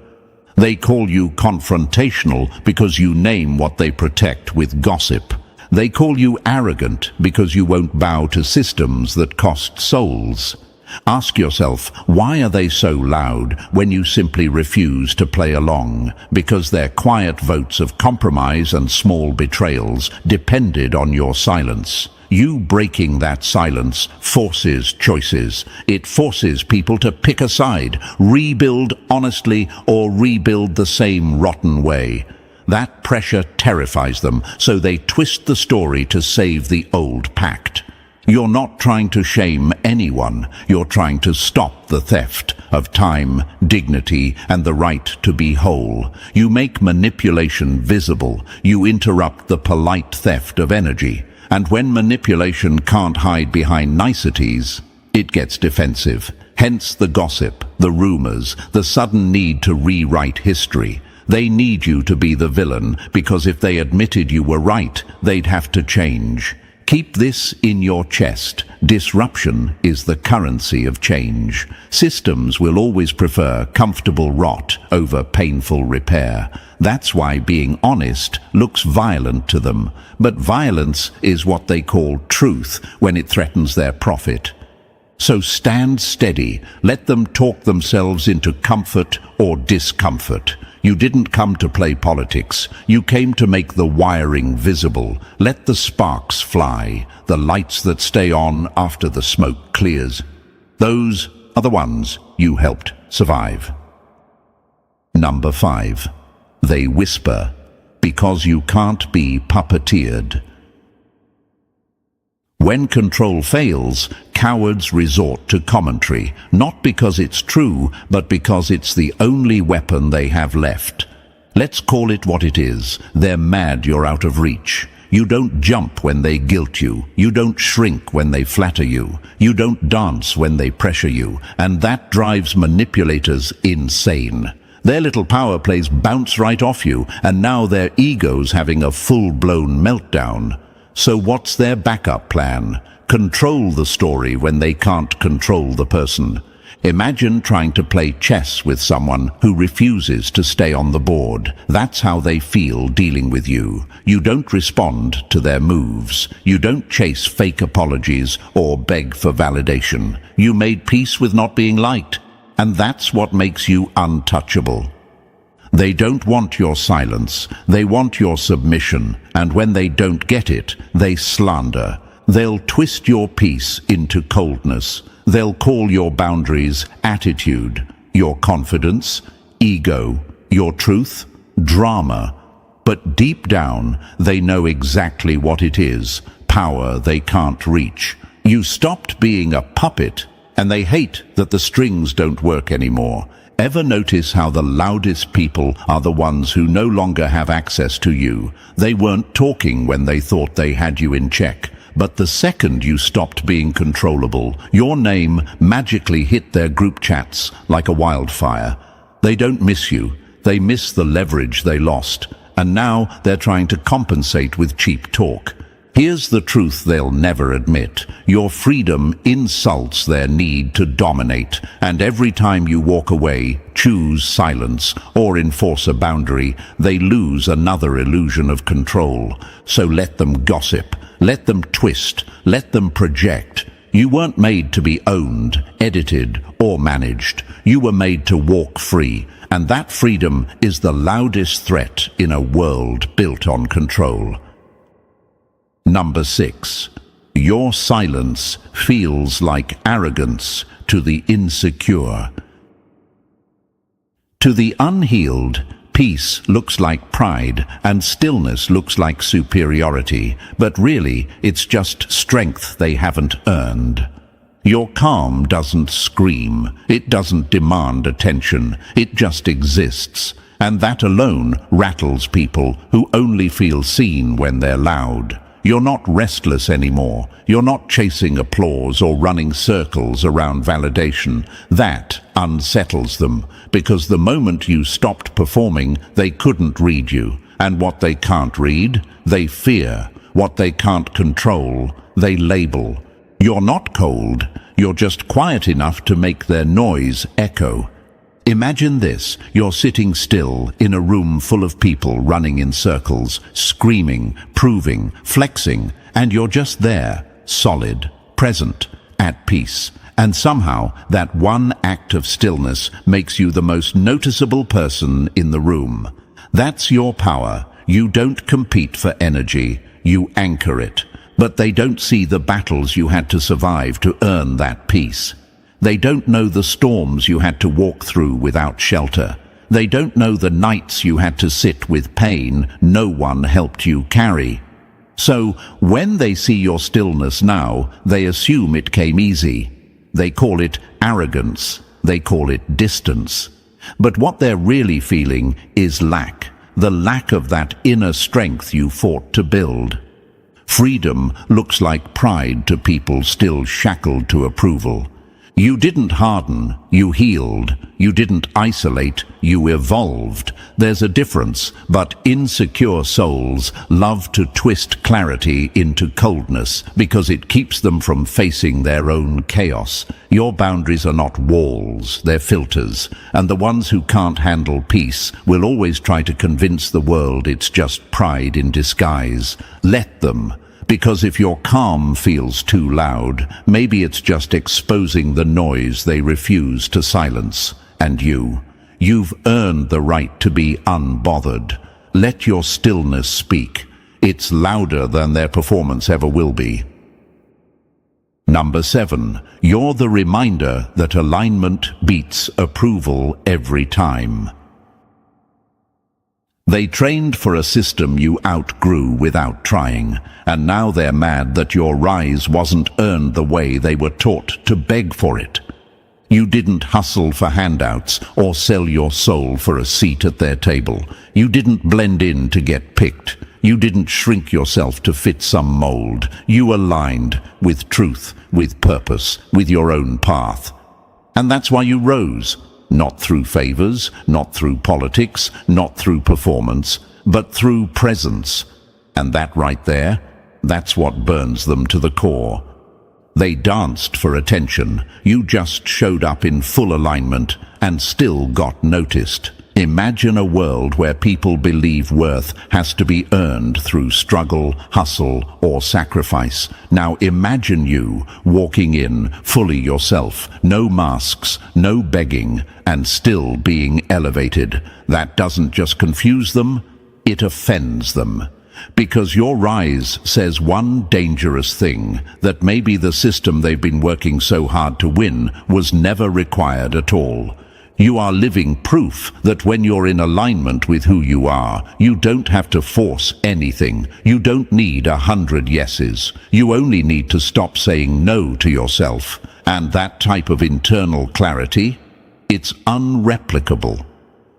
They call you confrontational because you name what they protect with gossip. They call you arrogant because you won't bow to systems that cost souls. Ask yourself, why are they so loud when you simply refuse to play along? Because their quiet votes of compromise and small betrayals depended on your silence. You breaking that silence forces choices. It forces people to pick a side, rebuild honestly, or rebuild the same rotten way. That pressure terrifies them, so they twist the story to save the old pact. You're not trying to shame anyone. You're trying to stop the theft of time, dignity, and the right to be whole. You make manipulation visible. You interrupt the polite theft of energy. And when manipulation can't hide behind niceties, it gets defensive. Hence the gossip, the rumors, the sudden need to rewrite history. They need you to be the villain, because if they admitted you were right, they'd have to change. Keep this in your chest. Disruption is the currency of change. Systems will always prefer comfortable rot over painful repair. That's why being honest looks violent to them. But violence is what they call truth when it threatens their profit. So stand steady. Let them talk themselves into comfort or discomfort. You didn't come to play politics. You came to make the wiring visible. Let the sparks fly, the lights that stay on after the smoke clears. Those are the ones you helped survive. Number 5. They whisper, because you can't be puppeteered. When control fails, cowards resort to commentary, not because it's true, but because it's the only weapon they have left. Let's call it what it is. They're mad you're out of reach. You don't jump when they guilt you. You don't shrink when they flatter you. You don't dance when they pressure you. And that drives manipulators insane. Their little power plays bounce right off you, and now their ego's having a full-blown meltdown. So what's their backup plan? Control the story when they can't control the person. Imagine trying to play chess with someone who refuses to stay on the board. That's how they feel dealing with you. You don't respond to their moves. You don't chase fake apologies or beg for validation. You made peace with not being liked, and that's what makes you untouchable. They don't want your silence. They want your submission, and when they don't get it, they slander. They'll twist your peace into coldness. They'll call your boundaries attitude, your confidence, ego, your truth, drama. But deep down, they know exactly what it is, power they can't reach. You stopped being a puppet, and they hate that the strings don't work anymore. Ever notice how the loudest people are the ones who no longer have access to you? They weren't talking when they thought they had you in check. But the second you stopped being controllable, your name magically hit their group chats like a wildfire. They don't miss you. They miss the leverage they lost. And now they're trying to compensate with cheap talk. Here's the truth they'll never admit. Your freedom insults their need to dominate. And every time you walk away, choose silence, or enforce a boundary, they lose another illusion of control. So let them gossip. Let them twist. Let them project. You weren't made to be owned, edited, or managed. You were made to walk free. And that freedom is the loudest threat in a world built on control. Number 6. Your silence feels like arrogance to the insecure. To the unhealed, peace looks like pride and stillness looks like superiority, but really it's just strength they haven't earned. Your calm doesn't scream, it doesn't demand attention, it just exists. And that alone rattles people who only feel seen when they're loud. You're not restless anymore. You're not chasing applause or running circles around validation. That unsettles them, because the moment you stopped performing, they couldn't read you. And what they can't read, they fear. What they can't control, they label. You're not cold. You're just quiet enough to make their noise echo. Imagine this, you're sitting still in a room full of people running in circles, screaming, proving, flexing, and you're just there, solid, present, at peace. And somehow that one act of stillness makes you the most noticeable person in the room. That's your power. You don't compete for energy, you anchor it. But they don't see the battles you had to survive to earn that peace. They don't know the storms you had to walk through without shelter. They don't know the nights you had to sit with pain no one helped you carry. So, when they see your stillness now, they assume it came easy. They call it arrogance. They call it distance. But what they're really feeling is lack. The lack of that inner strength you fought to build. Freedom looks like pride to people still shackled to approval. You didn't harden, you healed. You didn't isolate, you evolved. There's a difference, but insecure souls love to twist clarity into coldness because it keeps them from facing their own chaos. Your boundaries are not walls, they're filters, and the ones who can't handle peace will always try to convince the world it's just pride in disguise. Let them. Because if your calm feels too loud, maybe it's just exposing the noise they refuse to silence. And you've earned the right to be unbothered. Let your stillness speak. It's louder than their performance ever will be. Number 7. You're the reminder that alignment beats approval every time. They trained for a system you outgrew without trying, and now they're mad that your rise wasn't earned the way they were taught to beg for it. You didn't hustle for handouts or sell your soul for a seat at their table. You didn't blend in to get picked. You didn't shrink yourself to fit some mold. You aligned with truth, with purpose, with your own path. And that's why you rose, not through favors, not through politics, not through performance, but through presence. And that right there, that's what burns them to the core. They danced for attention. You just showed up in full alignment and still got noticed. Imagine a world where people believe worth has to be earned through struggle, hustle, or sacrifice. Now imagine you walking in fully yourself, no masks, no begging, and still being elevated. That doesn't just confuse them, it offends them. Because your rise says one dangerous thing, that maybe the system they've been working so hard to win was never required at all. You are living proof that when you're in alignment with who you are, you don't have to force anything. You don't need 100 yeses. You only need to stop saying no to yourself. And that type of internal clarity, it's unreplicable.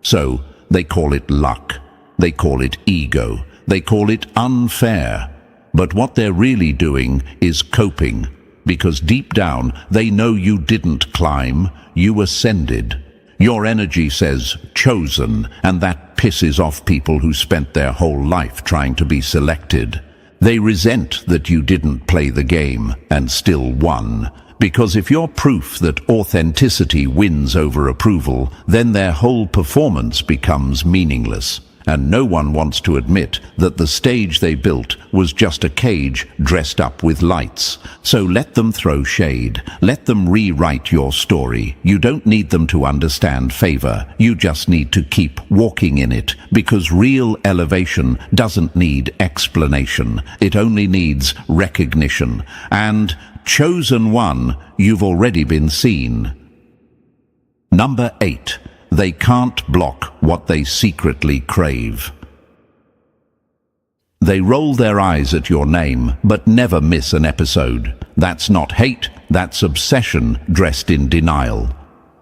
So they call it luck. They call it ego. They call it unfair. But what they're really doing is coping. Because deep down, they know you didn't climb, you ascended. Your energy says chosen, and that pisses off people who spent their whole life trying to be selected. They resent that you didn't play the game and still won. Because if you're proof that authenticity wins over approval, then their whole performance becomes meaningless. And no one wants to admit that the stage they built was just a cage dressed up with lights. So let them throw shade. Let them rewrite your story. You don't need them to understand favor. You just need to keep walking in it, because real elevation doesn't need explanation. It only needs recognition. And chosen one, you've already been seen. Number 8. They can't block what they secretly crave. They roll their eyes at your name, but never miss an episode. That's not hate, that's obsession dressed in denial.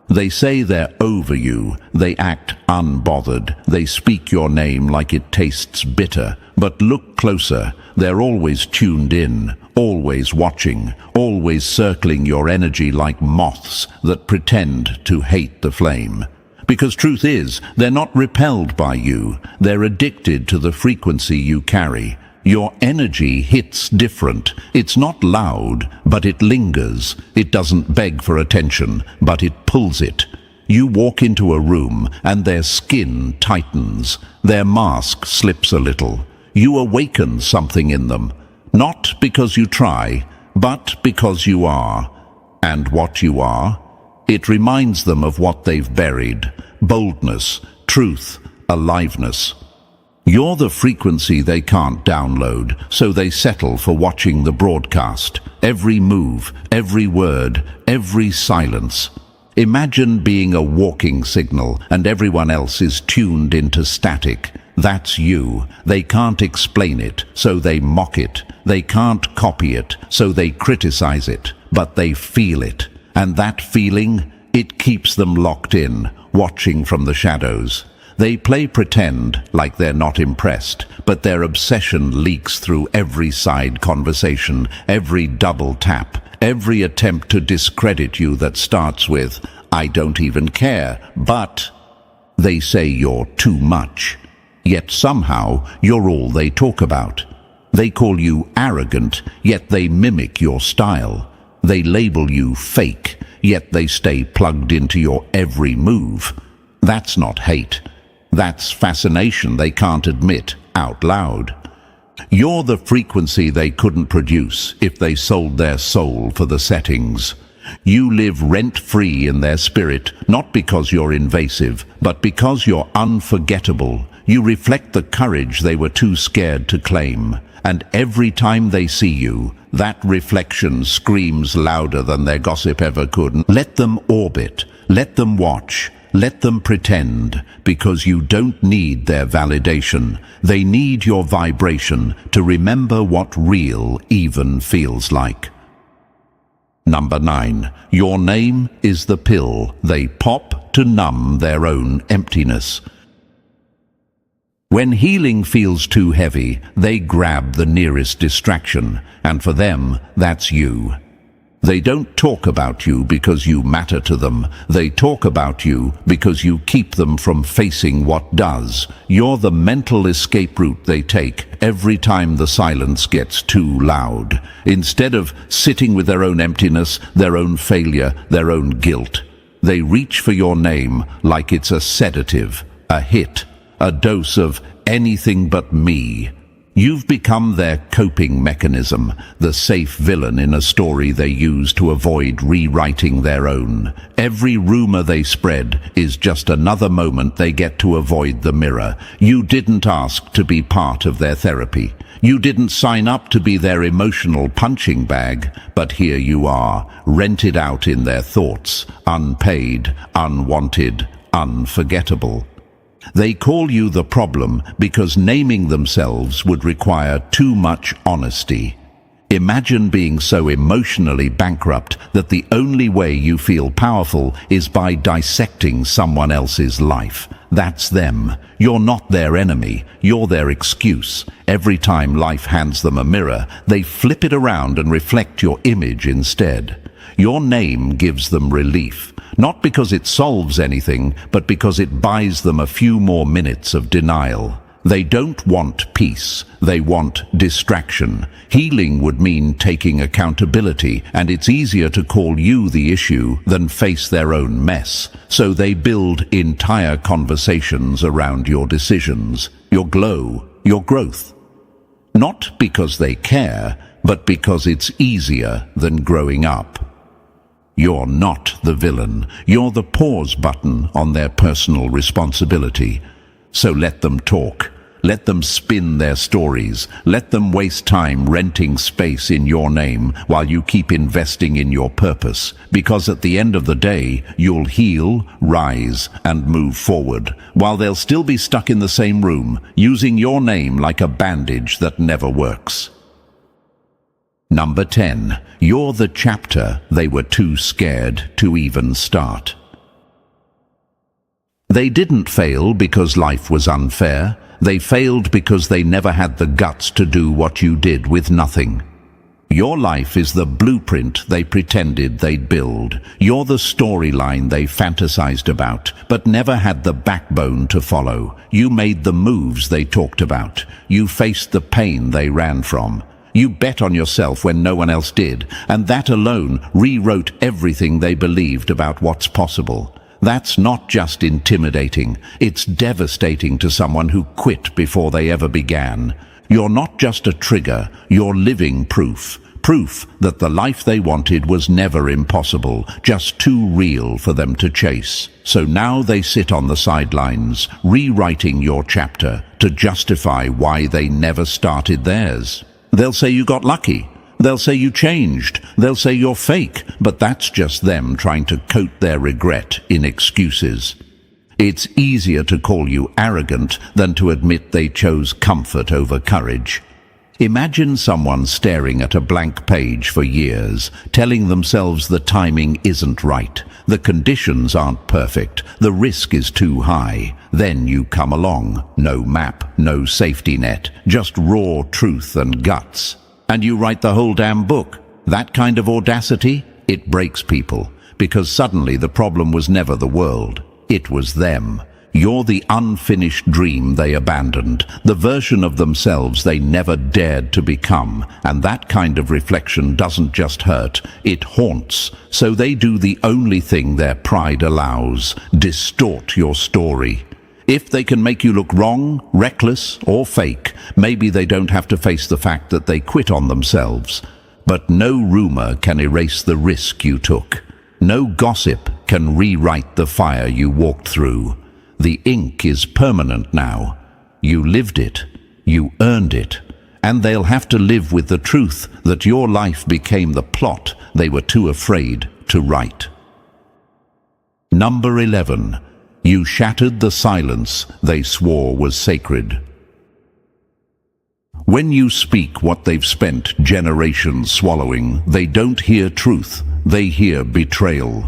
They say they're over you, they act unbothered, they speak your name like it tastes bitter. But look closer, they're always tuned in, always watching, always circling your energy like moths that pretend to hate the flame. Because truth is, they're not repelled by you. They're addicted to the frequency you carry. Your energy hits different. It's not loud, but it lingers. It doesn't beg for attention, but it pulls it. You walk into a room and their skin tightens. Their mask slips a little. You awaken something in them. Not because you try, but because you are. And what you are? It reminds them of what they've buried: boldness, truth, aliveness. You're the frequency they can't download, so they settle for watching the broadcast. Every move, every word, every silence. Imagine being a walking signal and everyone else is tuned into static. That's you. They can't explain it, so they mock it. They can't copy it, so they criticize it. But they feel it. And that feeling, it keeps them locked in, watching from the shadows. They play pretend like they're not impressed, but their obsession leaks through every side conversation, every double tap, every attempt to discredit you that starts with, "I don't even care," but they say you're too much. Yet somehow you're all they talk about. They call you arrogant, yet they mimic your style. They label you fake, yet they stay plugged into your every move. That's not hate. That's fascination they can't admit out loud. You're the frequency they couldn't produce if they sold their soul for the settings. You live rent-free in their spirit, not because you're invasive, but because you're unforgettable. You reflect the courage they were too scared to claim. And every time they see you, that reflection screams louder than their gossip ever could. Let them orbit, let them watch, let them pretend, because you don't need their validation. They need your vibration to remember what real even feels like. Number 9. Your name is the pill they pop to numb their own emptiness. When healing feels too heavy, they grab the nearest distraction, and for them, that's you. They don't talk about you because you matter to them. They talk about you because you keep them from facing what does. You're the mental escape route they take every time the silence gets too loud. Instead of sitting with their own emptiness, their own failure, their own guilt, they reach for your name like it's a sedative, a hit, a dose of anything but me. You've become their coping mechanism, the safe villain in a story they use to avoid rewriting their own. Every rumor they spread is just another moment they get to avoid the mirror. You didn't ask to be part of their therapy. You didn't sign up to be their emotional punching bag, but here you are, rented out in their thoughts, unpaid, unwanted, unforgettable. They call you the problem because naming themselves would require too much honesty. Imagine being so emotionally bankrupt that the only way you feel powerful is by dissecting someone else's life. That's them. You're not their enemy. You're their excuse. Every time life hands them a mirror, they flip it around and reflect your image instead. Your name gives them relief. Not because it solves anything, but because it buys them a few more minutes of denial. They don't want peace, they want distraction. Healing would mean taking accountability, and it's easier to call you the issue than face their own mess. So they build entire conversations around your decisions, your glow, your growth. Not because they care, but because it's easier than growing up. You're not the villain. You're the pause button on their personal responsibility. So let them talk. Let them spin their stories. Let them waste time renting space in your name while you keep investing in your purpose. Because at the end of the day, you'll heal, rise, and move forward, while they'll still be stuck in the same room, using your name like a bandage that never works. Number 10. You're the chapter they were too scared to even start. They didn't fail because life was unfair. They failed because they never had the guts to do what you did with nothing. Your life is the blueprint they pretended they'd build. You're the storyline they fantasized about, but never had the backbone to follow. You made the moves they talked about. You faced the pain they ran from. You bet on yourself when no one else did, and that alone rewrote everything they believed about what's possible. That's not just intimidating, it's devastating to someone who quit before they ever began. You're not just a trigger, you're living proof. Proof that the life they wanted was never impossible, just too real for them to chase. So now they sit on the sidelines, rewriting your chapter to justify why they never started theirs. They'll say you got lucky. They'll say you changed. They'll say you're fake. But that's just them trying to coat their regret in excuses. It's easier to call you arrogant than to admit they chose comfort over courage. Imagine someone staring at a blank page for years, telling themselves the timing isn't right, the conditions aren't perfect, the risk is too high. Then you come along, no map, no safety net, just raw truth and guts. And you write the whole damn book. That kind of audacity, it breaks people, because suddenly the problem was never the world, it was them. You're the unfinished dream they abandoned, the version of themselves they never dared to become, and that kind of reflection doesn't just hurt, it haunts. So they do the only thing their pride allows, distort your story. If they can make you look wrong, reckless, or fake, maybe they don't have to face the fact that they quit on themselves. But no rumor can erase the risk you took. No gossip can rewrite the fire you walked through. The ink is permanent now. You lived it, you earned it, and they'll have to live with the truth that your life became the plot they were too afraid to write. Number 11. You shattered the silence they swore was sacred. When you speak what they've spent generations swallowing, they don't hear truth, they hear betrayal.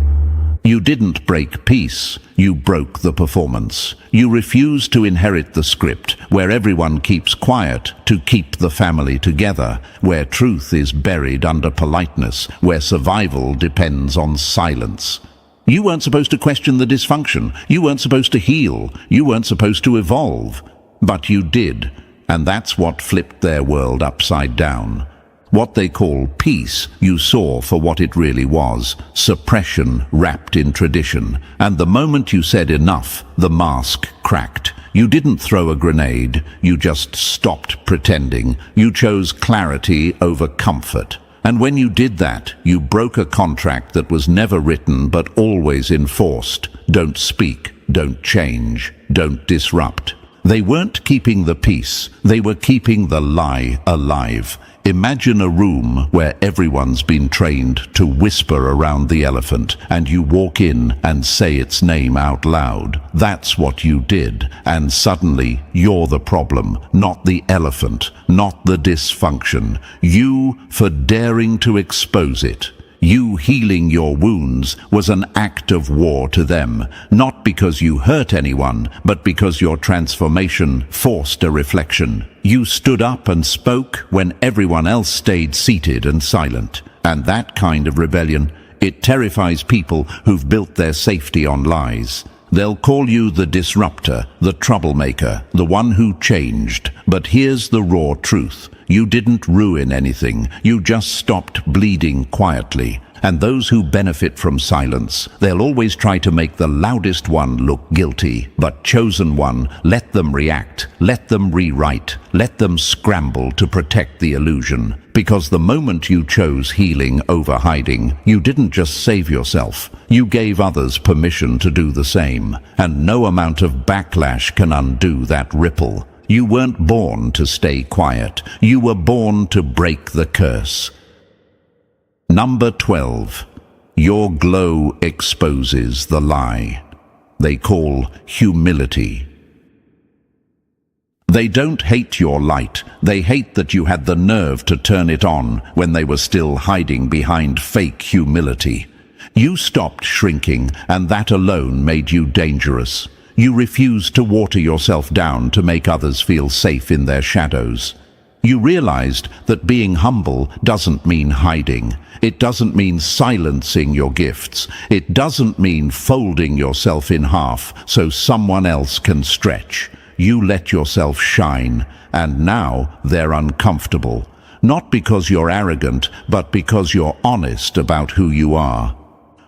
You didn't break peace, you broke the performance. You refused to inherit the script where everyone keeps quiet to keep the family together, where truth is buried under politeness, where survival depends on silence. You weren't supposed to question the dysfunction. You weren't supposed to heal. You weren't supposed to evolve. But you did, and that's what flipped their world upside down. What they call peace, you saw for what it really was, suppression wrapped in tradition. And the moment you said enough, the mask cracked. You didn't throw a grenade, you just stopped pretending. You chose clarity over comfort. And when you did that, you broke a contract that was never written but always enforced. Don't speak, don't change, don't disrupt. They weren't keeping the peace, they were keeping the lie alive. Imagine a room where everyone's been trained to whisper around the elephant, and you walk in and say its name out loud. That's what you did, and suddenly you're the problem, not the elephant, not the dysfunction. You for daring to expose it. You healing your wounds was an act of war to them, not because you hurt anyone, but because your transformation forced a reflection. You stood up and spoke when everyone else stayed seated and silent. And that kind of rebellion, it terrifies people who've built their safety on lies. They'll call you the disruptor, the troublemaker, the one who changed. But here's the raw truth. You didn't ruin anything. You just stopped bleeding quietly. And those who benefit from silence, they'll always try to make the loudest one look guilty. But chosen one, let them react, let them rewrite, let them scramble to protect the illusion. Because the moment you chose healing over hiding, you didn't just save yourself. You gave others permission to do the same. And no amount of backlash can undo that ripple. You weren't born to stay quiet. You were born to break the curse. Number 12. Your glow exposes the lie. They call humility. They don't hate your light. They hate that you had the nerve to turn it on when they were still hiding behind fake humility. You stopped shrinking, and that alone made you dangerous. You refused to water yourself down to make others feel safe in their shadows. You realized that being humble doesn't mean hiding. It doesn't mean silencing your gifts. It doesn't mean folding yourself in half so someone else can stretch. You let yourself shine, and now they're uncomfortable. Not because you're arrogant, but because you're honest about who you are.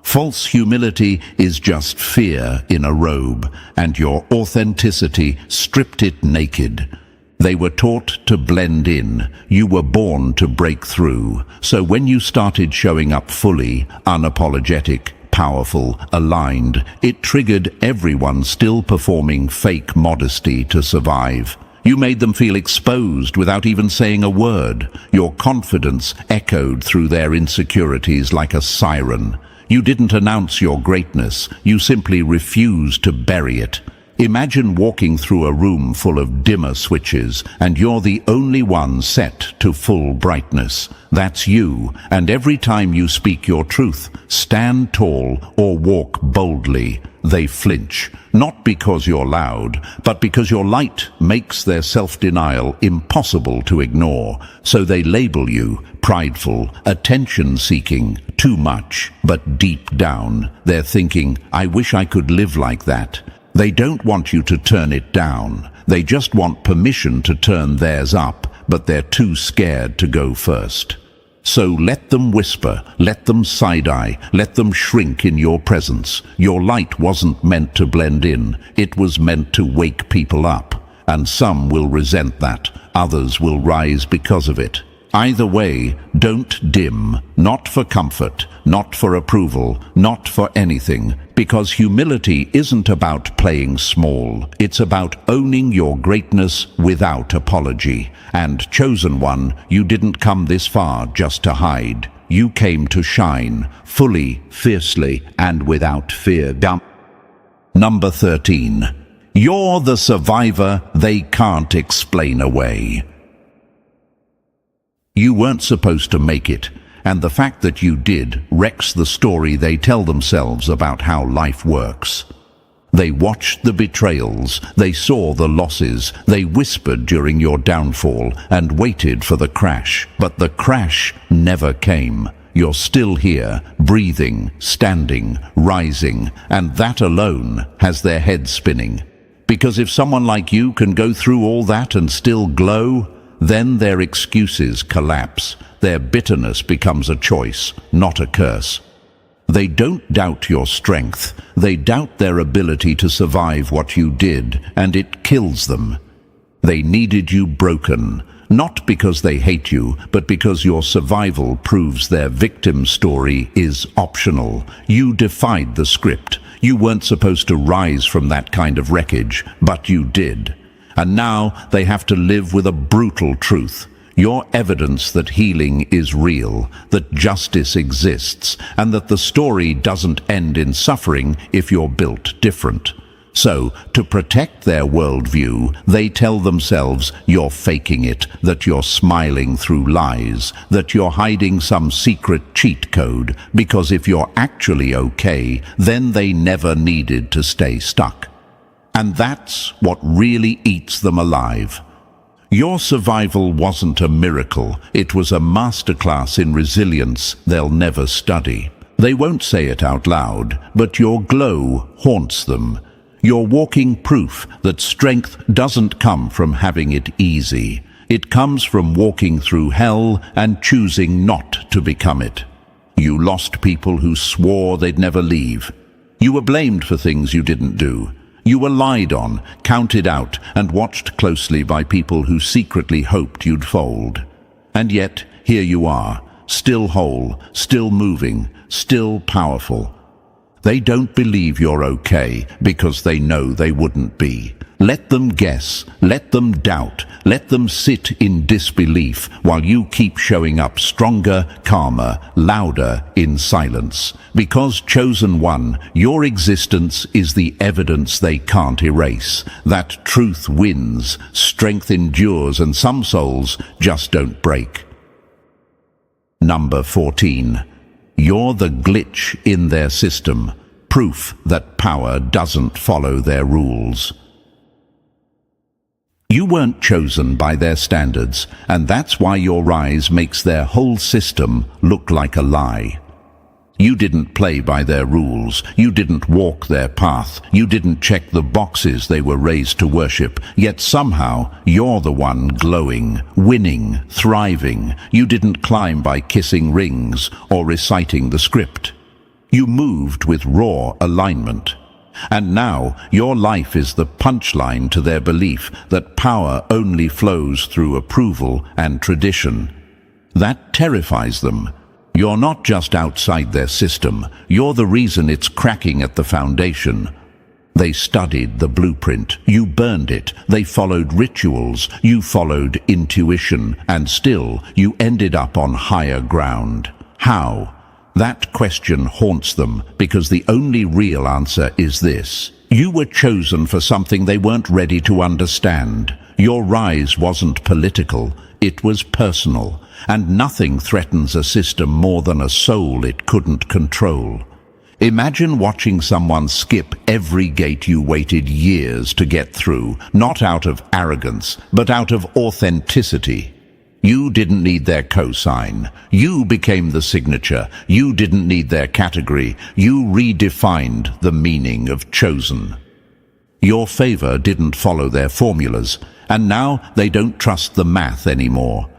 False humility is just fear in a robe, and your authenticity stripped it naked. They were taught to blend in. You were born to break through. So when you started showing up fully, unapologetic, powerful, aligned, it triggered everyone still performing fake modesty to survive. You made them feel exposed without even saying a word. Your confidence echoed through their insecurities like a siren. You didn't announce your greatness, you simply refused to bury it. Imagine walking through a room full of dimmer switches, and you're the only one set to full brightness. That's you, and every time you speak your truth, stand tall or walk boldly, they flinch. Not because you're loud, but because your light makes their self-denial impossible to ignore. So they label you prideful, attention-seeking, too much. But deep down, they're thinking, I wish I could live like that. They don't want you to turn it down. They just want permission to turn theirs up, but they're too scared to go first. So let them whisper, let them side-eye, let them shrink in your presence. Your light wasn't meant to blend in. It was meant to wake people up. And some will resent that. Others will rise because of it. Either way, don't dim, not for comfort, not for approval, not for anything, because humility isn't about playing small. It's about owning your greatness without apology. And chosen one, you didn't come this far just to hide. You came to shine, fully, fiercely, and without fear. Number 13. You're the survivor they can't explain away. You weren't supposed to make it, And the fact that you did wrecks the story they tell themselves about how life works. They watched the betrayals, they saw the losses, they whispered during your downfall and waited for the crash. But the crash never came. You're still here, breathing, standing, rising, and that alone has their heads spinning. Because if someone like you can go through all that and still glow, then their excuses collapse. Their bitterness becomes a choice, not a curse. They don't doubt your strength. They doubt their ability to survive what you did, and it kills them. They needed you broken, not because they hate you, but because your survival proves their victim story is optional. You defied the script. You weren't supposed to rise from that kind of wreckage, but you did. And now they have to live with a brutal truth. Your evidence that healing is real, that justice exists, and that the story doesn't end in suffering if you're built different. So, to protect their worldview, they tell themselves you're faking it, that you're smiling through lies, that you're hiding some secret cheat code, because if you're actually okay, then they never needed to stay stuck. And that's what really eats them alive. Your survival wasn't a miracle. It was a masterclass in resilience they'll never study. They won't say it out loud, but your glow haunts them. You're walking proof that strength doesn't come from having it easy. It comes from walking through hell and choosing not to become it. You lost people who swore they'd never leave. You were blamed for things you didn't do. You were lied on, counted out, and watched closely by people who secretly hoped you'd fold. And yet, here you are, still whole, still moving, still powerful. They don't believe you're okay because they know they wouldn't be. Let them guess, let them doubt, let them sit in disbelief while you keep showing up stronger, calmer, louder in silence. Because chosen one, your existence is the evidence they can't erase. That truth wins, strength endures, and some souls just don't break. Number 14. You're the glitch in their system, proof that power doesn't follow their rules. You weren't chosen by their standards, and that's why your rise makes their whole system look like a lie. You didn't play by their rules. You didn't walk their path. You didn't check the boxes they were raised to worship. Yet somehow, you're the one glowing, winning, thriving. You didn't climb by kissing rings or reciting the script. You moved with raw alignment. And now your life is the punchline to their belief that power only flows through approval and tradition. That terrifies them. You're not just outside their system, you're the reason it's cracking at the foundation. They studied the blueprint, you burned it, they followed rituals, you followed intuition, and still you ended up on higher ground. How? That question haunts them because the only real answer is this. You were chosen for something they weren't ready to understand. Your rise wasn't political, it was personal, and nothing threatens a system more than a soul it couldn't control. Imagine watching someone skip every gate you waited years to get through, not out of arrogance, but out of authenticity. You didn't need their cosign. You became the signature. You didn't need their category. You redefined the meaning of chosen. Your favor didn't follow their formulas, and now they don't trust the math anymore.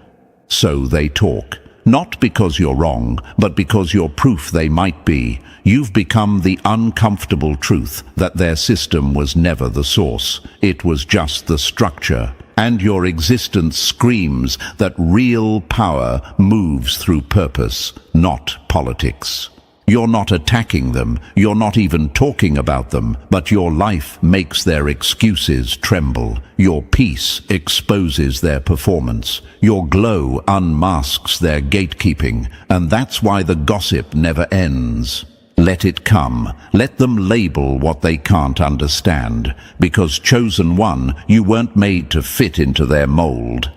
So they talk. Not because you're wrong, but because you're proof they might be. You've become the uncomfortable truth that their system was never the source. It was just the structure. And your existence screams that real power moves through purpose, not politics. You're not attacking them, you're not even talking about them, but your life makes their excuses tremble. Your peace exposes their performance. Your glow unmasks their gatekeeping, and that's why the gossip never ends. Let it come. Let them label what they can't understand. Because chosen one, you weren't made to fit into their mold.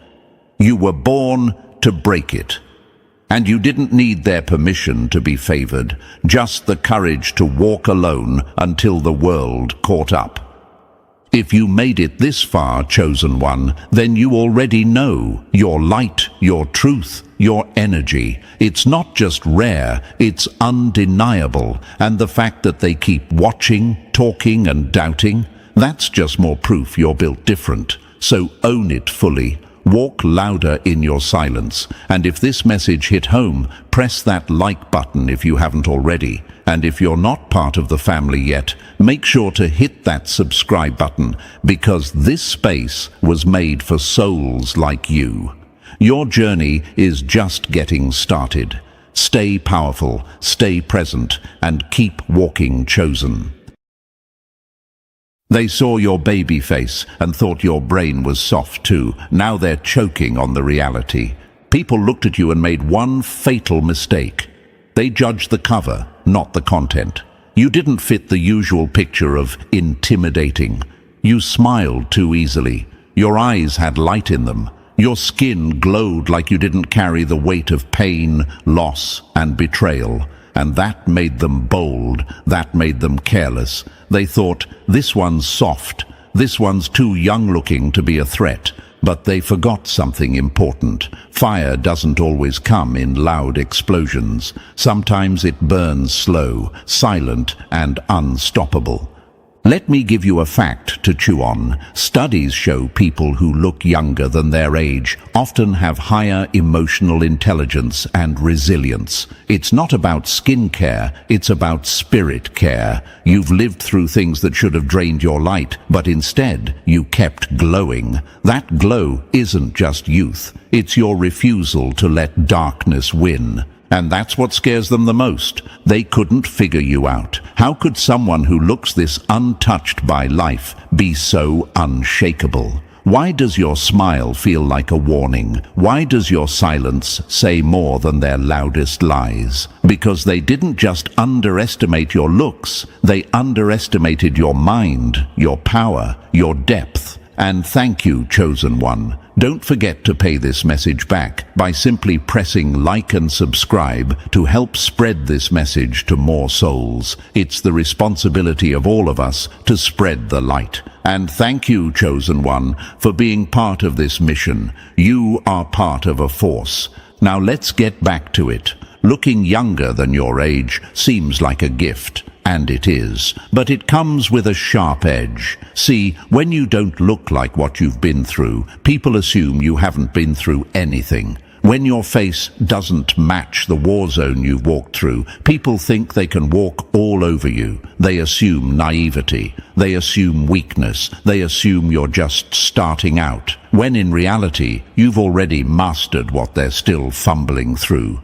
You were born to break it. And you didn't need their permission to be favored, just the courage to walk alone until the world caught up. If you made it this far, chosen one, then you already know your light, your truth, your energy. It's not just rare, it's undeniable. And the fact that they keep watching, talking and doubting, that's just more proof you're built different. So own it fully. Walk louder in your silence. And if this message hit home, press that like button if you haven't already. And if you're not part of the family yet, make sure to hit that subscribe button, because this space was made for souls like you. Your journey is just getting started. Stay powerful, stay present, and keep walking chosen. They saw your baby face and thought your brain was soft too. Now they're choking on the reality. People looked at you and made one fatal mistake. They judged the cover, not the content. You didn't fit the usual picture of intimidating. You smiled too easily. Your eyes had light in them. Your skin glowed like you didn't carry the weight of pain, loss, and betrayal. And that made them bold, that made them careless. They thought, this one's soft, this one's too young-looking to be a threat. But they forgot something important. Fire doesn't always come in loud explosions. Sometimes it burns slow, silent, and unstoppable. Let me give you a fact to chew on. Studies show people who look younger than their age often have higher emotional intelligence and resilience. It's not about skin care, it's about spirit care. You've lived through things that should have drained your light, but instead you kept glowing. That glow isn't just youth, it's your refusal to let darkness win. And that's what scares them the most. They couldn't figure you out. How could someone who looks this untouched by life be so unshakable? Why does your smile feel like a warning? Why does your silence say more than their loudest lies? Because they didn't just underestimate your looks, they underestimated your mind, your power, your depth. And thank you, chosen one. Don't forget to pay this message back by simply pressing like and subscribe to help spread this message to more souls. It's the responsibility of all of us to spread the light. And thank you, chosen one, for being part of this mission. You are part of a force. Now let's get back to it. Looking younger than your age seems like a gift. And it is, but it comes with a sharp edge. See, when you don't look like what you've been through, people assume you haven't been through anything. When your face doesn't match the war zone you've walked through, people think they can walk all over you. They assume naivety. They assume weakness. They assume you're just starting out, when in reality, you've already mastered what they're still fumbling through.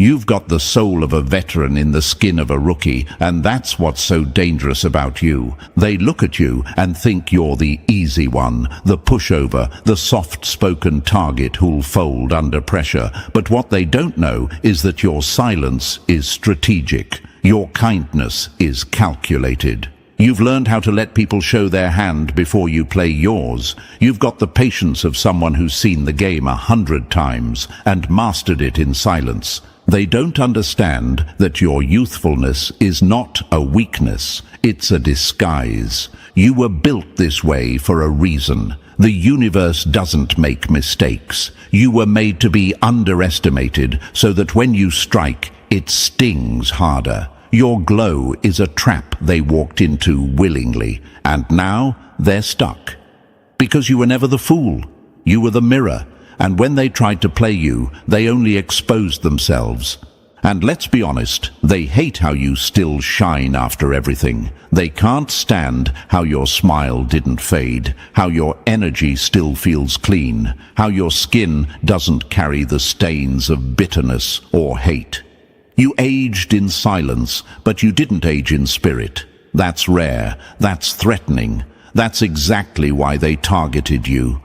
You've got the soul of a veteran in the skin of a rookie, and that's what's so dangerous about you. They look at you and think you're the easy one, the pushover, the soft-spoken target who'll fold under pressure. But what they don't know is that your silence is strategic. Your kindness is calculated. You've learned how to let people show their hand before you play yours. You've got the patience of someone who's seen the game 100 times and mastered it in silence. They don't understand that your youthfulness is not a weakness, it's a disguise. You were built this way for a reason. The universe doesn't make mistakes. You were made to be underestimated so that when you strike, it stings harder. Your glow is a trap they walked into willingly, and now they're stuck. Because you were never the fool. You were the mirror. And when they tried to play you, they only exposed themselves. And let's be honest, they hate how you still shine after everything. They can't stand how your smile didn't fade, how your energy still feels clean, how your skin doesn't carry the stains of bitterness or hate. You aged in silence, but you didn't age in spirit. That's rare, that's threatening. That's exactly why they targeted you.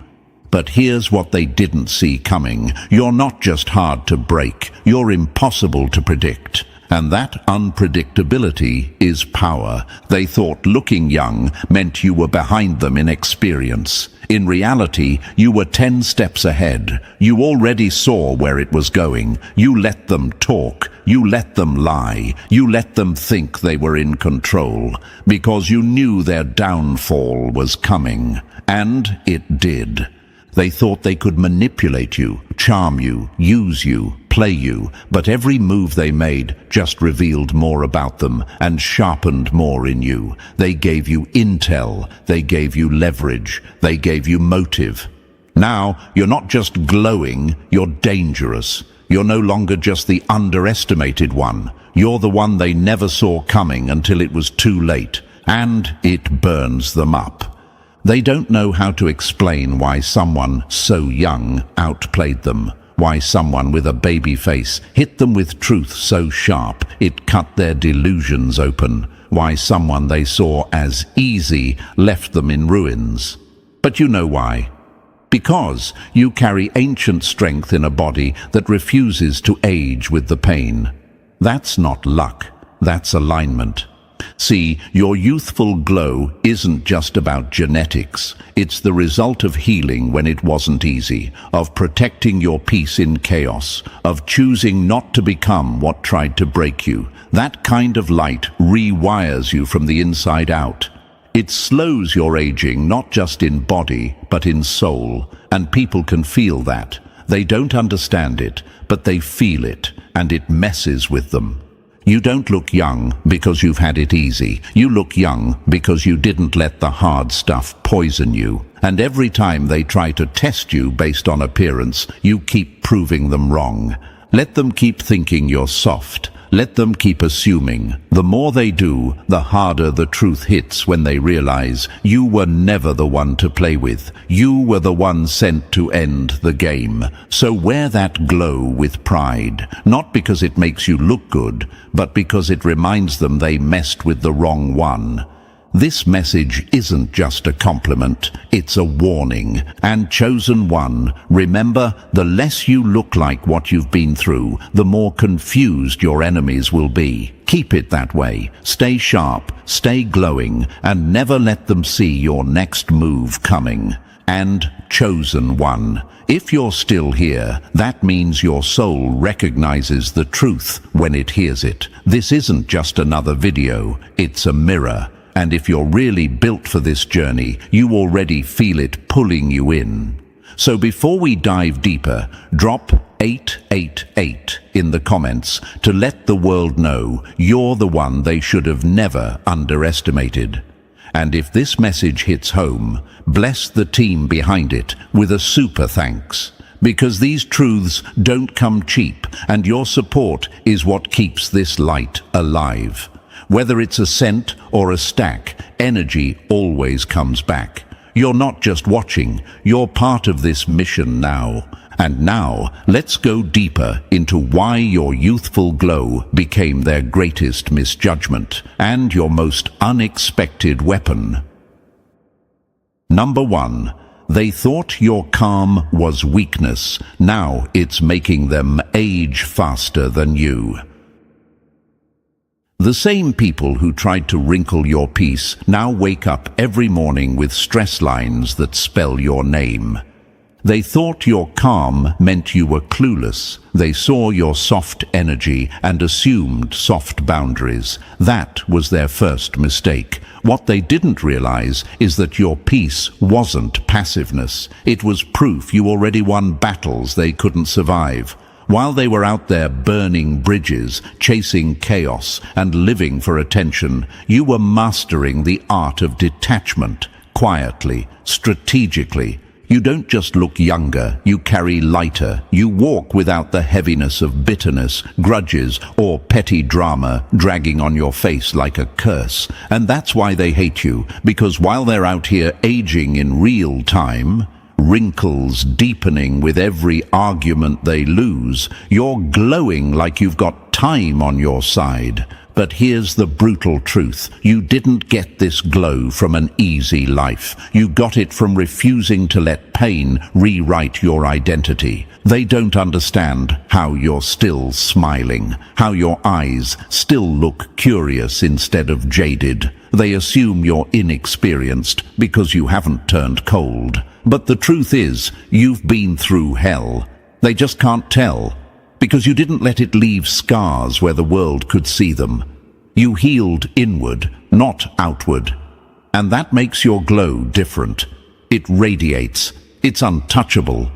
But here's what they didn't see coming. You're not just hard to break, you're impossible to predict. And that unpredictability is power. They thought looking young meant you were behind them in experience. In reality, you were 10 steps ahead. You already saw where it was going. You let them talk. You let them lie. You let them think they were in control, because you knew their downfall was coming. And it did. They thought they could manipulate you, charm you, use you, play you, but every move they made just revealed more about them and sharpened more in you. They gave you intel, they gave you leverage, they gave you motive. Now, you're not just glowing, you're dangerous. You're no longer just the underestimated one. You're the one they never saw coming until it was too late, and it burns them up. They don't know how to explain why someone so young outplayed them, why someone with a baby face hit them with truth so sharp it cut their delusions open, why someone they saw as easy left them in ruins. But you know why. Because you carry ancient strength in a body that refuses to age with the pain. That's not luck, that's alignment. See, your youthful glow isn't just about genetics. It's the result of healing when it wasn't easy, of protecting your peace in chaos, of choosing not to become what tried to break you. That kind of light rewires you from the inside out. It slows your aging, not just in body, but in soul, and people can feel that. They don't understand it, but they feel it, and it messes with them. You don't look young because you've had it easy. You look young because you didn't let the hard stuff poison you. And every time they try to test you based on appearance, you keep proving them wrong. Let them keep thinking you're soft. Let them keep assuming. The more they do, the harder the truth hits when they realize you were never the one to play with. You were the one sent to end the game. So wear that glow with pride, not because it makes you look good, but because it reminds them they messed with the wrong one. This message isn't just a compliment, it's a warning. And chosen one, remember, the less you look like what you've been through, the more confused your enemies will be. Keep it that way. Stay sharp, stay glowing, and never let them see your next move coming. And chosen one, if you're still here, that means your soul recognizes the truth when it hears it. This isn't just another video, it's a mirror. And if you're really built for this journey, you already feel it pulling you in. So before we dive deeper, drop 888 in the comments to let the world know you're the one they should have never underestimated. And if this message hits home, bless the team behind it with a super thanks. Because these truths don't come cheap, and your support is what keeps this light alive. Whether it's a cent or a stack, energy always comes back. You're not just watching, you're part of this mission now. And now, let's go deeper into why your youthful glow became their greatest misjudgment and your most unexpected weapon. Number 1. They thought your calm was weakness. Now it's making them age faster than you. The same people who tried to wrinkle your peace now wake up every morning with stress lines that spell your name. They thought your calm meant you were clueless. They saw your soft energy and assumed soft boundaries. That was their first mistake. What they didn't realize is that your peace wasn't passiveness. It was proof you already won battles they couldn't survive. While they were out there burning bridges, chasing chaos, and living for attention, you were mastering the art of detachment, quietly, strategically. You don't just look younger, you carry lighter. You walk without the heaviness of bitterness, grudges, or petty drama dragging on your face like a curse. And that's why they hate you, because while they're out here aging in real time, wrinkles deepening with every argument they lose, you're glowing like you've got time on your side. But here's the brutal truth. You didn't get this glow from an easy life. You got it from refusing to let pain rewrite your identity. They don't understand how you're still smiling, how your eyes still look curious instead of jaded. They assume you're inexperienced because you haven't turned cold. But the truth is, you've been through hell. They just can't tell, because you didn't let it leave scars where the world could see them. You healed inward, not outward. And that makes your glow different. It radiates. It's untouchable.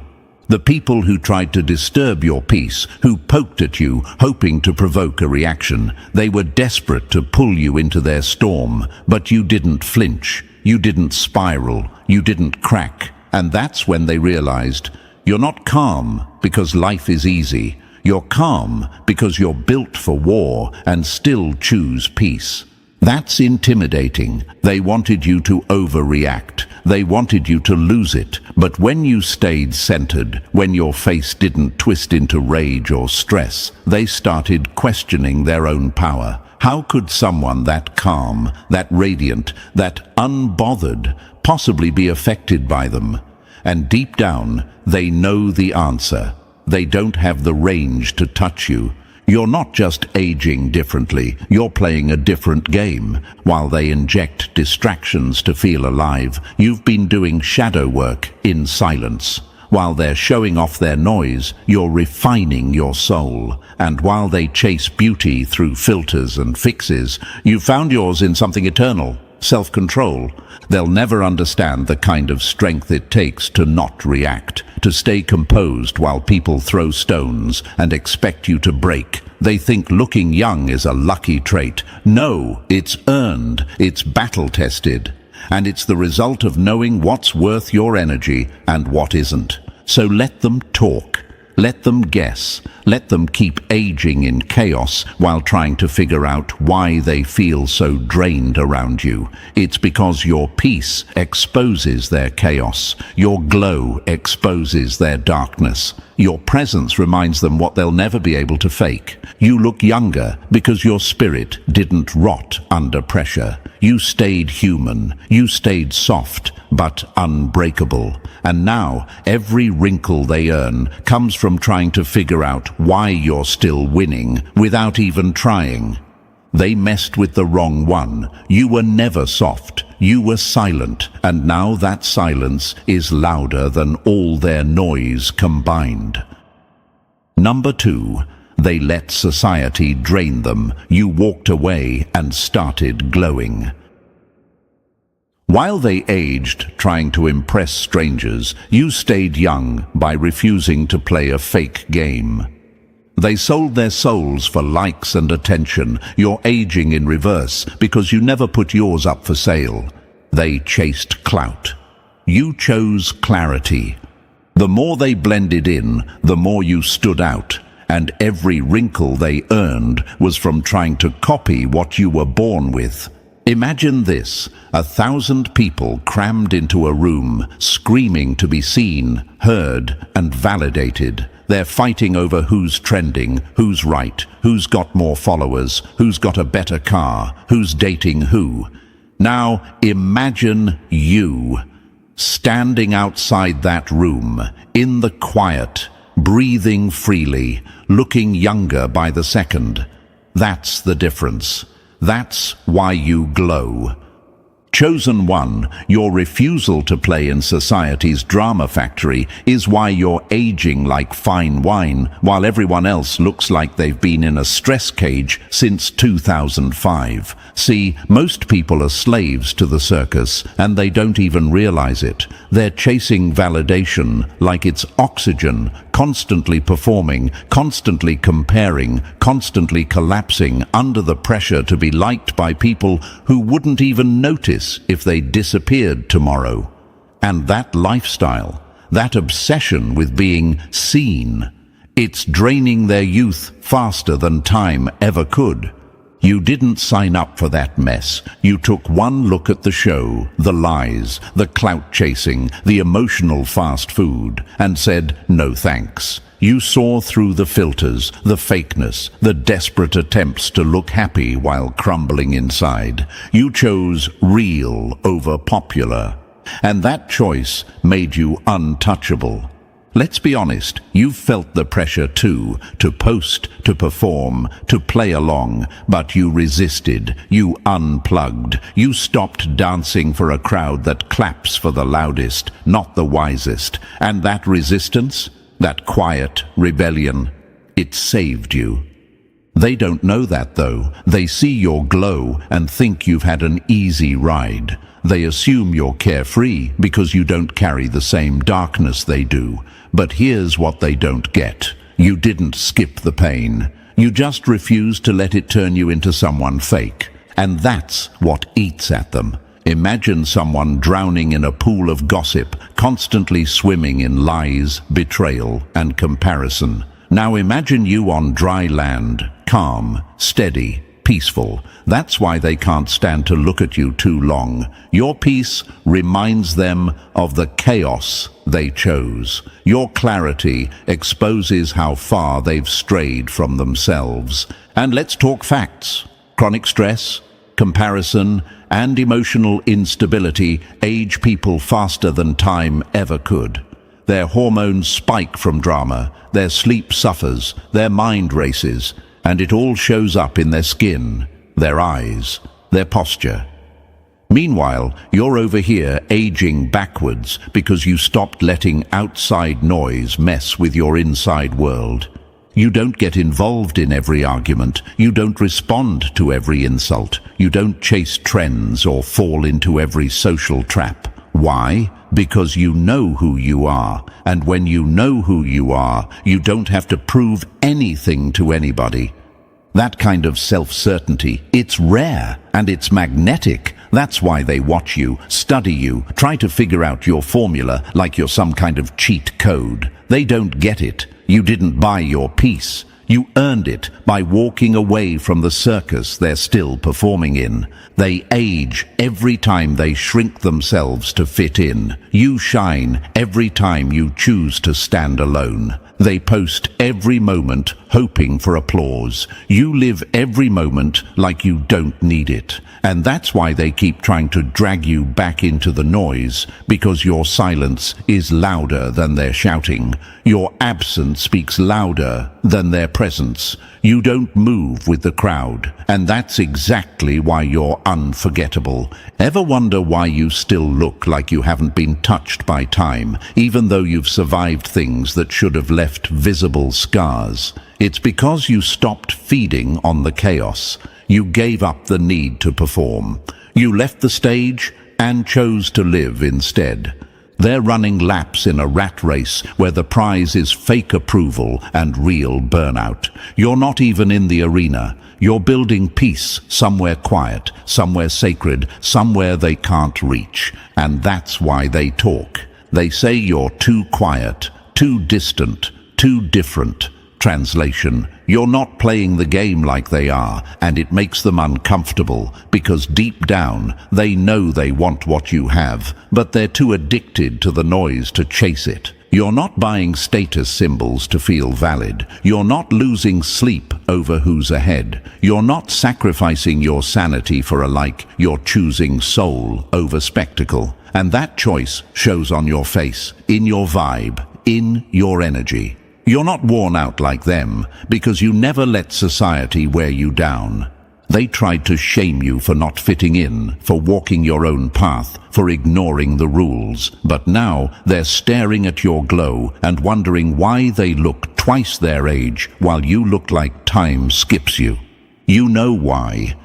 The people who tried to disturb your peace, who poked at you, hoping to provoke a reaction, they were desperate to pull you into their storm, but you didn't flinch. You didn't spiral. You didn't crack. And that's when they realized, you're not calm because life is easy. You're calm because you're built for war and still choose peace. That's intimidating. They wanted you to overreact. They wanted you to lose it. But when you stayed centered, when your face didn't twist into rage or stress, they started questioning their own power. How could someone that calm, that radiant, that unbothered possibly be affected by them? And deep down, they know the answer. They don't have the range to touch you. You're not just aging differently, you're playing a different game. While they inject distractions to feel alive, you've been doing shadow work in silence. While they're showing off their noise, you're refining your soul. And while they chase beauty through filters and fixes, you've found yours in something eternal, self-control. They'll never understand the kind of strength it takes to not react, to stay composed while people throw stones and expect you to break. They think looking young is a lucky trait. No, it's earned, it's battle-tested, and it's the result of knowing what's worth your energy and what isn't. So let them talk. Let them guess. Let them keep aging in chaos while trying to figure out why they feel so drained around you. It's because your peace exposes their chaos. Your glow exposes their darkness. Your presence reminds them what they'll never be able to fake. You look younger because your spirit didn't rot under pressure. You stayed human. You stayed soft, but unbreakable. And now, every wrinkle they earn comes from trying to figure out why you're still winning without even trying. They messed with the wrong one. You were never soft. You were silent, and now that silence is louder than all their noise combined. Number 2. They let society drain them. You walked away and started glowing. While they aged trying to impress strangers, you stayed young by refusing to play a fake game. They sold their souls for likes and attention. You're aging in reverse because you never put yours up for sale. They chased clout. You chose clarity. The more they blended in, the more you stood out, and every wrinkle they earned was from trying to copy what you were born with. Imagine this, 1,000 people crammed into a room, screaming to be seen, heard, and validated. They're fighting over who's trending, who's right, who's got more followers, who's got a better car, who's dating who. Now imagine you, standing outside that room, in the quiet, breathing freely, looking younger by the second. That's the difference. That's why you glow. Chosen one, your refusal to play in society's drama factory is why you're aging like fine wine, while everyone else looks like they've been in a stress cage since 2005. See, most people are slaves to the circus, and they don't even realize it. They're chasing validation like it's oxygen, constantly performing, constantly comparing, constantly collapsing under the pressure to be liked by people who wouldn't even notice if they disappeared tomorrow. And that lifestyle, that obsession with being seen, it's draining their youth faster than time ever could. You didn't sign up for that mess. You took one look at the show, the lies, the clout chasing, the emotional fast food, and said, no thanks. You saw through the filters, the fakeness, the desperate attempts to look happy while crumbling inside. You chose real over popular. And that choice made you untouchable. Let's be honest, you've felt the pressure too, to post, to perform, to play along, but you resisted, you unplugged, you stopped dancing for a crowd that claps for the loudest, not the wisest. And that resistance, that quiet rebellion, it saved you. They don't know that though. They see your glow and think you've had an easy ride. They assume you're carefree because you don't carry the same darkness they do. But here's what they don't get. You didn't skip the pain. You just refused to let it turn you into someone fake. And that's what eats at them. Imagine someone drowning in a pool of gossip, constantly swimming in lies, betrayal, and comparison. Now imagine you on dry land, calm, steady, peaceful. That's why they can't stand to look at you too long. Your peace reminds them of the chaos they chose. Your clarity exposes how far they've strayed from themselves. And let's talk facts. Chronic stress, comparison, and emotional instability age people faster than time ever could. Their hormones spike from drama, their sleep suffers, their mind races, and it all shows up in their skin, their eyes, their posture. Meanwhile, you're over here aging backwards because you stopped letting outside noise mess with your inside world. You don't get involved in every argument. You don't respond to every insult. You don't chase trends or fall into every social trap. Why? Because you know who you are. And when you know who you are, you don't have to prove anything to anybody. That kind of self-certainty, it's rare and it's magnetic. That's why they watch you, study you, try to figure out your formula like you're some kind of cheat code. They don't get it. You didn't buy your peace. You earned it by walking away from the circus they're still performing in. They age every time they shrink themselves to fit in. You shine every time you choose to stand alone. They post every moment hoping for applause. You live every moment like you don't need it. And that's why they keep trying to drag you back into the noise, because your silence is louder than their shouting. Your absence speaks louder than their presence. You don't move with the crowd, and that's exactly why you're unforgettable. Ever wonder why you still look like you haven't been touched by time, even though you've survived things that should have left visible scars? It's because you stopped feeding on the chaos. You gave up the need to perform. You left the stage and chose to live instead. They're running laps in a rat race where the prize is fake approval and real burnout. You're not even in the arena. You're building peace somewhere quiet, somewhere sacred, somewhere they can't reach. And that's why they talk. They say you're too quiet, too distant, too different. Translation: you're not playing the game like they are, and it makes them uncomfortable, because deep down they know they want what you have, but they're too addicted to the noise to chase it. You're not buying status symbols to feel valid. You're not losing sleep over who's ahead. You're not sacrificing your sanity for a like. You're choosing soul over spectacle. And that choice shows on your face, in your vibe, in your energy. You're not worn out like them, because you never let society wear you down. They tried to shame you for not fitting in, for walking your own path, for ignoring the rules. But now they're staring at your glow and wondering why they look twice their age while you look like time skips you. You know why.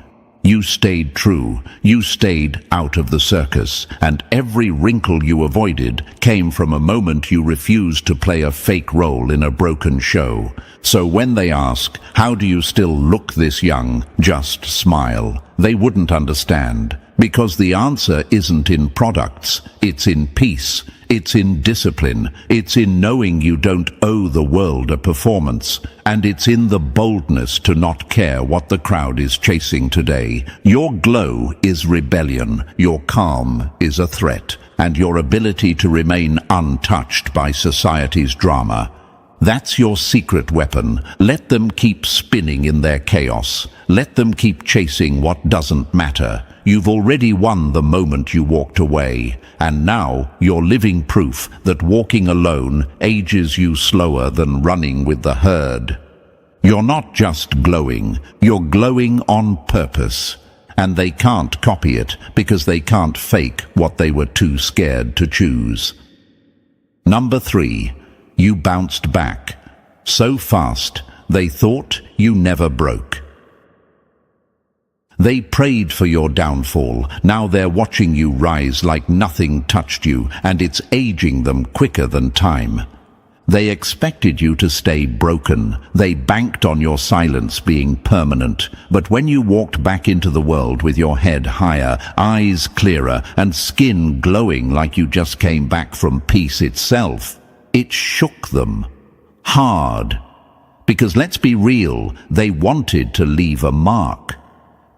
You stayed true. You stayed out of the circus, and every wrinkle you avoided came from a moment you refused to play a fake role in a broken show. So when they ask, how do you still look this young, just smile. They wouldn't understand, because the answer isn't in products, it's in peace. It's in discipline. It's in knowing you don't owe the world a performance. And it's in the boldness to not care what the crowd is chasing today. Your glow is rebellion. Your calm is a threat. And your ability to remain untouched by society's drama, That's your secret weapon. Let them keep spinning in their chaos. Let them keep chasing what doesn't matter. You've already won the moment you walked away, and now you're living proof that walking alone ages you slower than running with the herd. You're not just glowing, you're glowing on purpose. And they can't copy it because they can't fake what they were too scared to choose. Number 3. You bounced back. So fast, they thought you never broke. They prayed for your downfall. Now they're watching you rise like nothing touched you, and it's aging them quicker than time. They expected you to stay broken. They banked on your silence being permanent. But when you walked back into the world with your head higher, eyes clearer, and skin glowing like you just came back from peace itself, it shook them. Hard. Because let's be real, they wanted to leave a mark.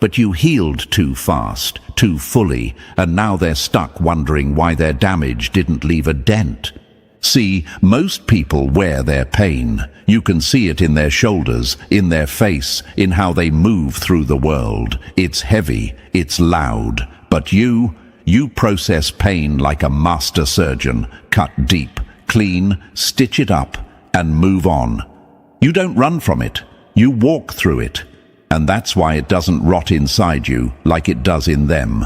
But you healed too fast, too fully, and now they're stuck wondering why their damage didn't leave a dent. See, most people wear their pain. You can see it in their shoulders, in their face, in how they move through the world. It's heavy, it's loud. But you process pain like a master surgeon. Cut deep, clean, stitch it up, and move on. You don't run from it. You walk through it. And that's why it doesn't rot inside you like it does in them.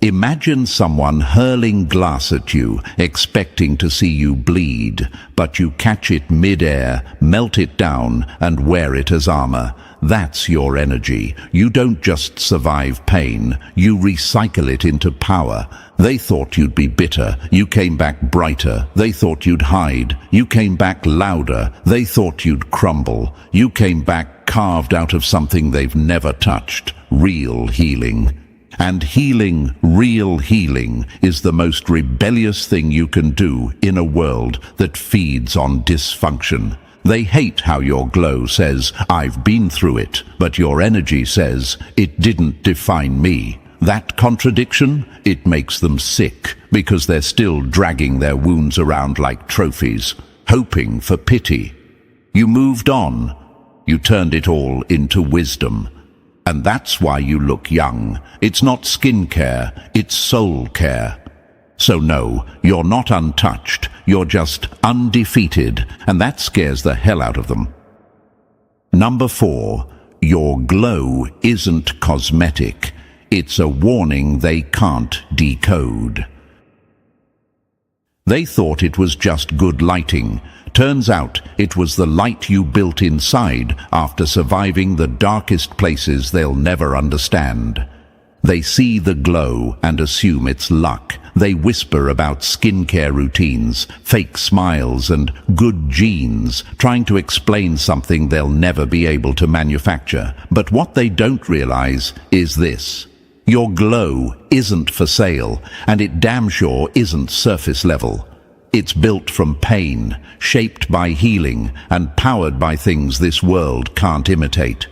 Imagine someone hurling glass at you, expecting to see you bleed, but you catch it mid-air, melt it down, and wear it as armor. That's your energy. You don't just survive pain, you recycle it into power. They thought you'd be bitter, you came back brighter. They thought you'd hide, you came back louder. They thought you'd crumble, you came back carved out of something they've never touched. Real healing. And healing, real healing, is the most rebellious thing you can do in a world that feeds on dysfunction. They hate how your glow says, "I've been through it," but your energy says, "It didn't define me." That contradiction, it makes them sick, because they're still dragging their wounds around like trophies, hoping for pity. You moved on. You turned it all into wisdom. And that's why you look young. It's not skincare, it's soul care. So no, you're not untouched, you're just undefeated, and that scares the hell out of them. Number 4, your glow isn't cosmetic. It's a warning they can't decode. They thought it was just good lighting. Turns out it was the light you built inside after surviving the darkest places they'll never understand. They see the glow and assume it's luck. They whisper about skincare routines, fake smiles, and good genes, trying to explain something they'll never be able to manufacture. But what they don't realize is this. Your glow isn't for sale, and it damn sure isn't surface level. It's built from pain, shaped by healing, and powered by things this world can't imitate.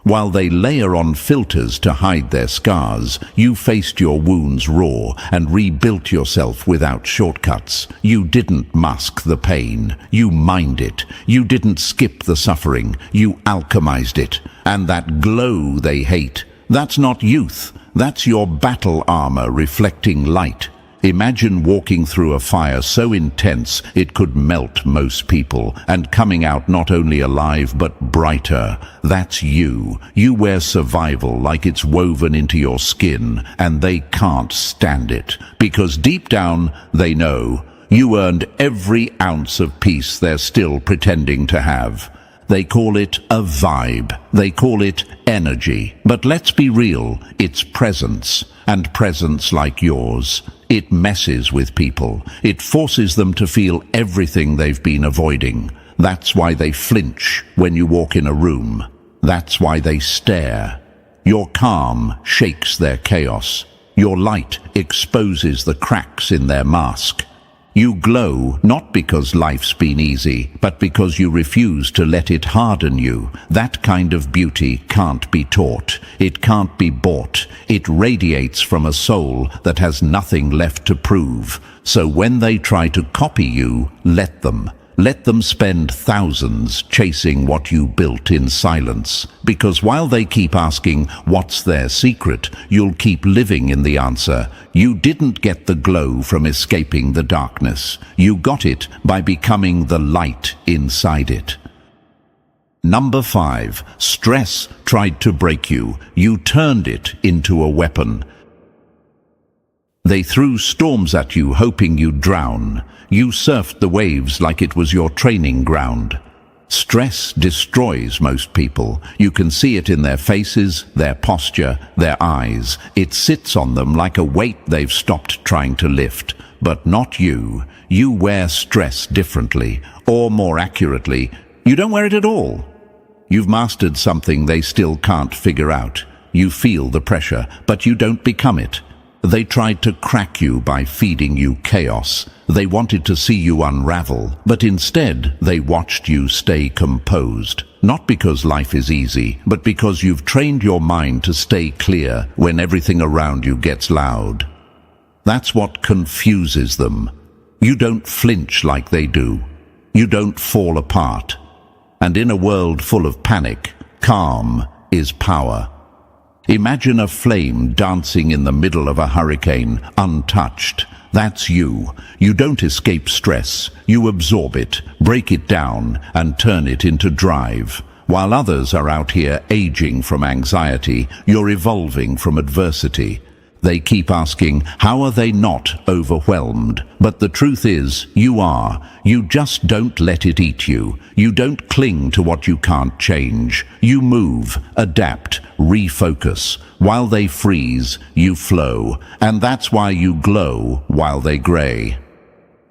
While they layer on filters to hide their scars, you faced your wounds raw and rebuilt yourself without shortcuts. You didn't mask the pain, you mined it. You didn't skip the suffering, you alchemized it. And that glow they hate, that's not youth, that's your battle armor reflecting light. Imagine walking through a fire so intense it could melt most people, and coming out not only alive but brighter. That's you. You wear survival like it's woven into your skin, and they can't stand it. Because deep down, they know you earned every ounce of peace they're still pretending to have. They call it a vibe. They call it energy. But let's be real, it's presence. And presence like yours. It messes with people. It forces them to feel everything they've been avoiding. That's why they flinch when you walk in a room. That's why they stare. Your calm shakes their chaos. Your light exposes the cracks in their mask. You glow not because life's been easy, but because you refuse to let it harden you. That kind of beauty can't be taught. It can't be bought. It radiates from a soul that has nothing left to prove. So when they try to copy you, let them. Let them spend thousands chasing what you built in silence, because while they keep asking what's their secret, you'll keep living in the answer. You didn't get the glow from escaping the darkness. You got it by becoming the light inside it. Number 5. Stress tried to break you. You turned it into a weapon. They threw storms at you hoping you'd drown. You surfed the waves like it was your training ground. Stress destroys most people. You can see it in their faces, their posture, their eyes. It sits on them like a weight they've stopped trying to lift. But not you. You wear stress differently, or more accurately, you don't wear it at all. You've mastered something they still can't figure out. You feel the pressure, but you don't become it. They tried to crack you by feeding you chaos. They wanted to see you unravel, but instead they watched you stay composed. Not because life is easy, but because you've trained your mind to stay clear when everything around you gets loud. That's what confuses them. You don't flinch like they do. You don't fall apart. And in a world full of panic, calm is power. Imagine a flame dancing in the middle of a hurricane, untouched. That's you. You don't escape stress. You absorb it, break it down, and turn it into drive. While others are out here aging from anxiety, you're evolving from adversity. They keep asking, how are they not overwhelmed? But the truth is, you are. You just don't let it eat you. You don't cling to what you can't change. You move, adapt, refocus. While they freeze, you flow. And that's why you glow while they grey.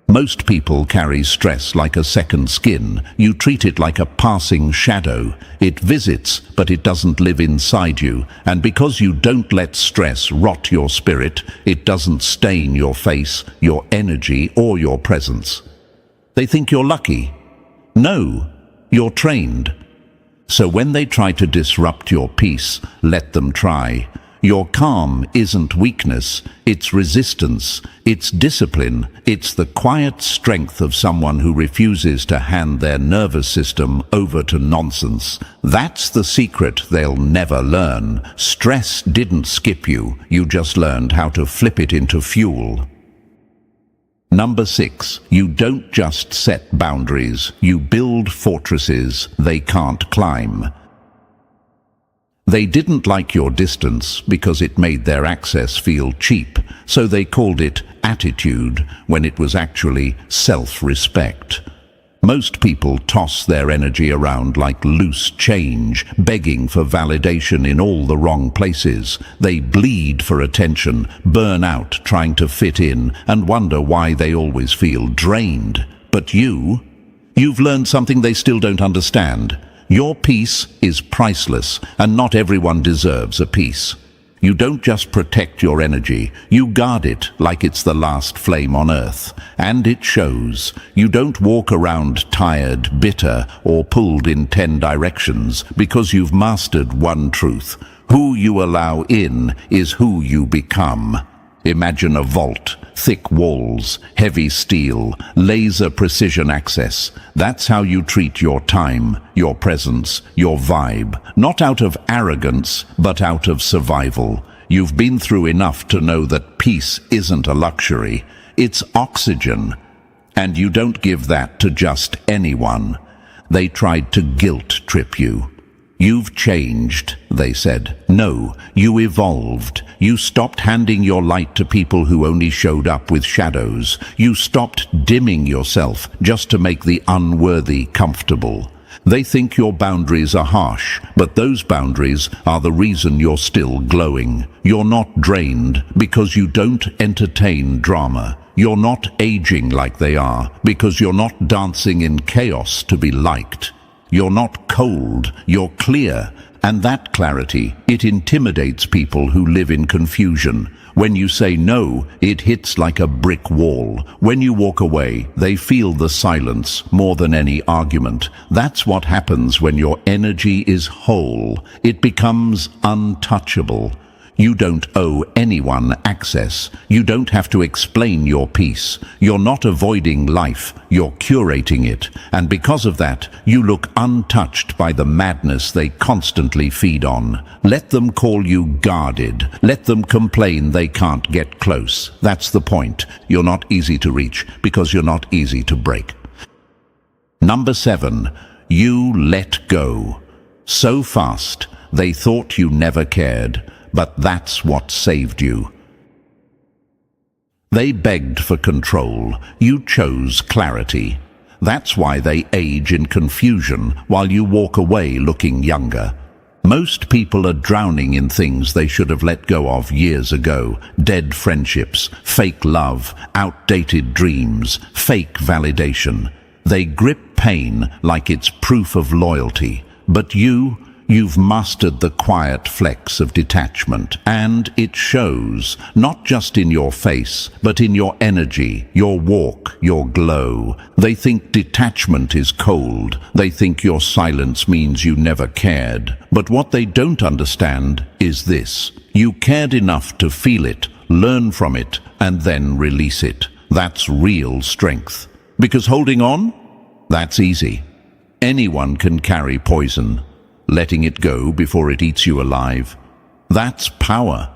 Most people carry stress like a second skin. You treat it like a passing shadow. It visits, but it doesn't live inside you. And because you don't let stress rot your spirit, it doesn't stain your face, your energy, or your presence. They think you're lucky. No, you're trained. So when they try to disrupt your peace, let them try. Your calm isn't weakness, it's resistance, it's discipline, it's the quiet strength of someone who refuses to hand their nervous system over to nonsense. That's the secret they'll never learn. Stress didn't skip you, you just learned how to flip it into fuel. Number 6. You don't just set boundaries, you build fortresses they can't climb. They didn't like your distance because it made their access feel cheap, so they called it attitude when it was actually self-respect. Most people toss their energy around like loose change, begging for validation in all the wrong places. They bleed for attention, burn out trying to fit in, and wonder why they always feel drained. But you've learned something they still don't understand. Your peace is priceless, and not everyone deserves a peace. You don't just protect your energy, you guard it like it's the last flame on earth. And it shows. You don't walk around tired, bitter, or pulled in 10 directions because you've mastered one truth. Who you allow in is who you become. Imagine a vault, thick walls, heavy steel, laser precision access. That's how you treat your time, your presence, your vibe. Not out of arrogance, but out of survival. You've been through enough to know that peace isn't a luxury. It's oxygen. And you don't give that to just anyone. They tried to guilt trip you. You've changed, they said. No, you evolved. You stopped handing your light to people who only showed up with shadows. You stopped dimming yourself just to make the unworthy comfortable. They think your boundaries are harsh, but those boundaries are the reason you're still glowing. You're not drained because you don't entertain drama. You're not aging like they are because you're not dancing in chaos to be liked. You're not cold, you're clear. And that clarity, it intimidates people who live in confusion. When you say no, it hits like a brick wall. When you walk away, they feel the silence more than any argument. That's what happens when your energy is whole. It becomes untouchable. You don't owe anyone access. You don't have to explain your peace. You're not avoiding life, you're curating it. And because of that, you look untouched by the madness they constantly feed on. Let them call you guarded. Let them complain they can't get close. That's the point. You're not easy to reach because you're not easy to break. Number 7. You let go. So fast, they thought you never cared. But that's what saved you. They begged for control. You chose clarity. That's why they age in confusion while you walk away looking younger. Most people are drowning in things they should have let go of years ago. Dead friendships, fake love, outdated dreams, fake validation. They grip pain like it's proof of loyalty. But you've mastered the quiet flex of detachment, and it shows, not just in your face, but in your energy, your walk, your glow. They think detachment is cold. They think your silence means you never cared. But what they don't understand is this. You cared enough to feel it, learn from it, and then release it. That's real strength. Because holding on? That's easy. Anyone can carry poison. Letting it go before it eats you alive. That's power.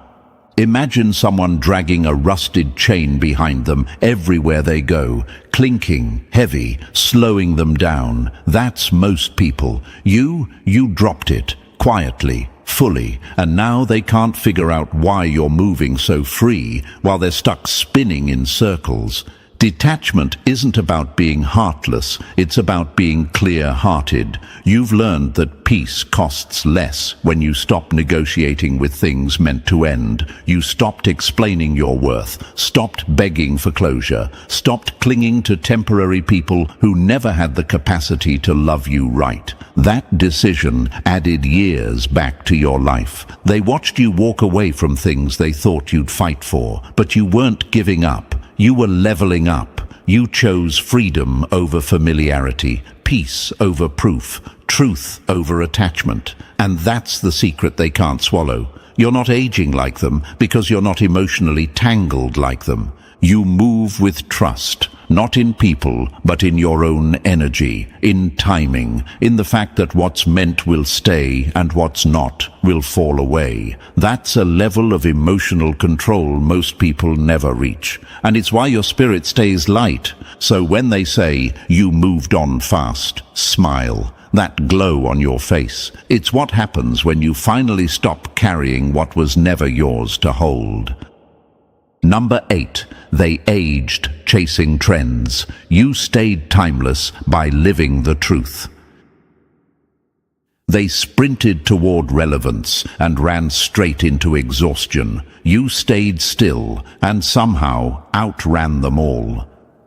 Imagine someone dragging a rusted chain behind them everywhere they go, clinking, heavy, slowing them down. That's most people. You dropped it, quietly, fully, and now they can't figure out why you're moving so free while they're stuck spinning in circles. Detachment isn't about being heartless, it's about being clear-hearted. You've learned that peace costs less when you stop negotiating with things meant to end. You stopped explaining your worth, stopped begging for closure, stopped clinging to temporary people who never had the capacity to love you right. That decision added years back to your life. They watched you walk away from things they thought you'd fight for, but you weren't giving up. You were leveling up. You chose freedom over familiarity, peace over proof, truth over attachment. And that's the secret they can't swallow. You're not aging like them because you're not emotionally tangled like them. You move with trust, not in people, but in your own energy, in timing, in the fact that what's meant will stay and what's not will fall away. That's a level of emotional control most people never reach. And it's why your spirit stays light. So when they say, you moved on fast, smile. That glow on your face. It's what happens when you finally stop carrying what was never yours to hold. Number 8. They aged, chasing trends. You stayed timeless by living the truth. They sprinted toward relevance and ran straight into exhaustion. You stayed still and somehow outran them all.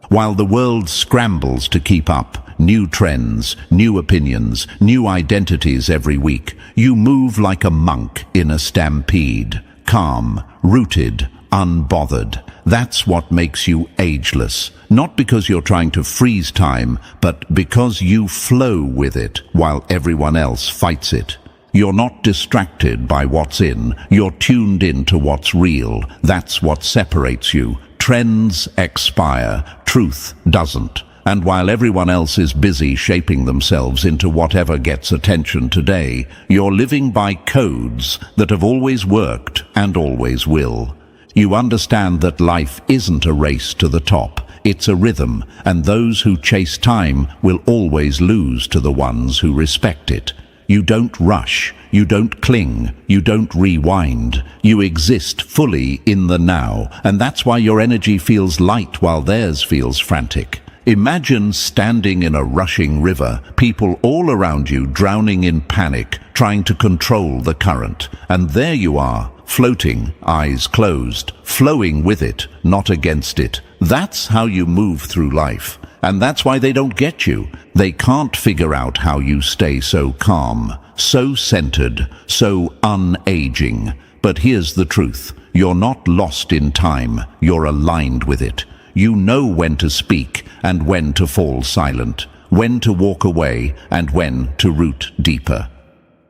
While the world scrambles to keep up, new trends, new opinions, new identities every week, you move like a monk in a stampede, calm, rooted, unbothered. That's what makes you ageless. Not because you're trying to freeze time, but because you flow with it while everyone else fights it. You're not distracted by what's in. You're tuned into what's real. That's what separates you. Trends expire. Truth doesn't. And while everyone else is busy shaping themselves into whatever gets attention today, you're living by codes that have always worked and always will. You understand that life isn't a race to the top, it's a rhythm, and those who chase time will always lose to the ones who respect it. You don't rush, you don't cling, you don't rewind. You exist fully in the now, and that's why your energy feels light while theirs feels frantic. Imagine standing in a rushing river, people all around you drowning in panic, trying to control the current. And there you are, floating, eyes closed, flowing with it, not against it. That's how you move through life. And that's why they don't get you. They can't figure out how you stay so calm, so centered, so unaging. But here's the truth. You're not lost in time. You're aligned with it. You know when to speak and when to fall silent, when to walk away and when to root deeper.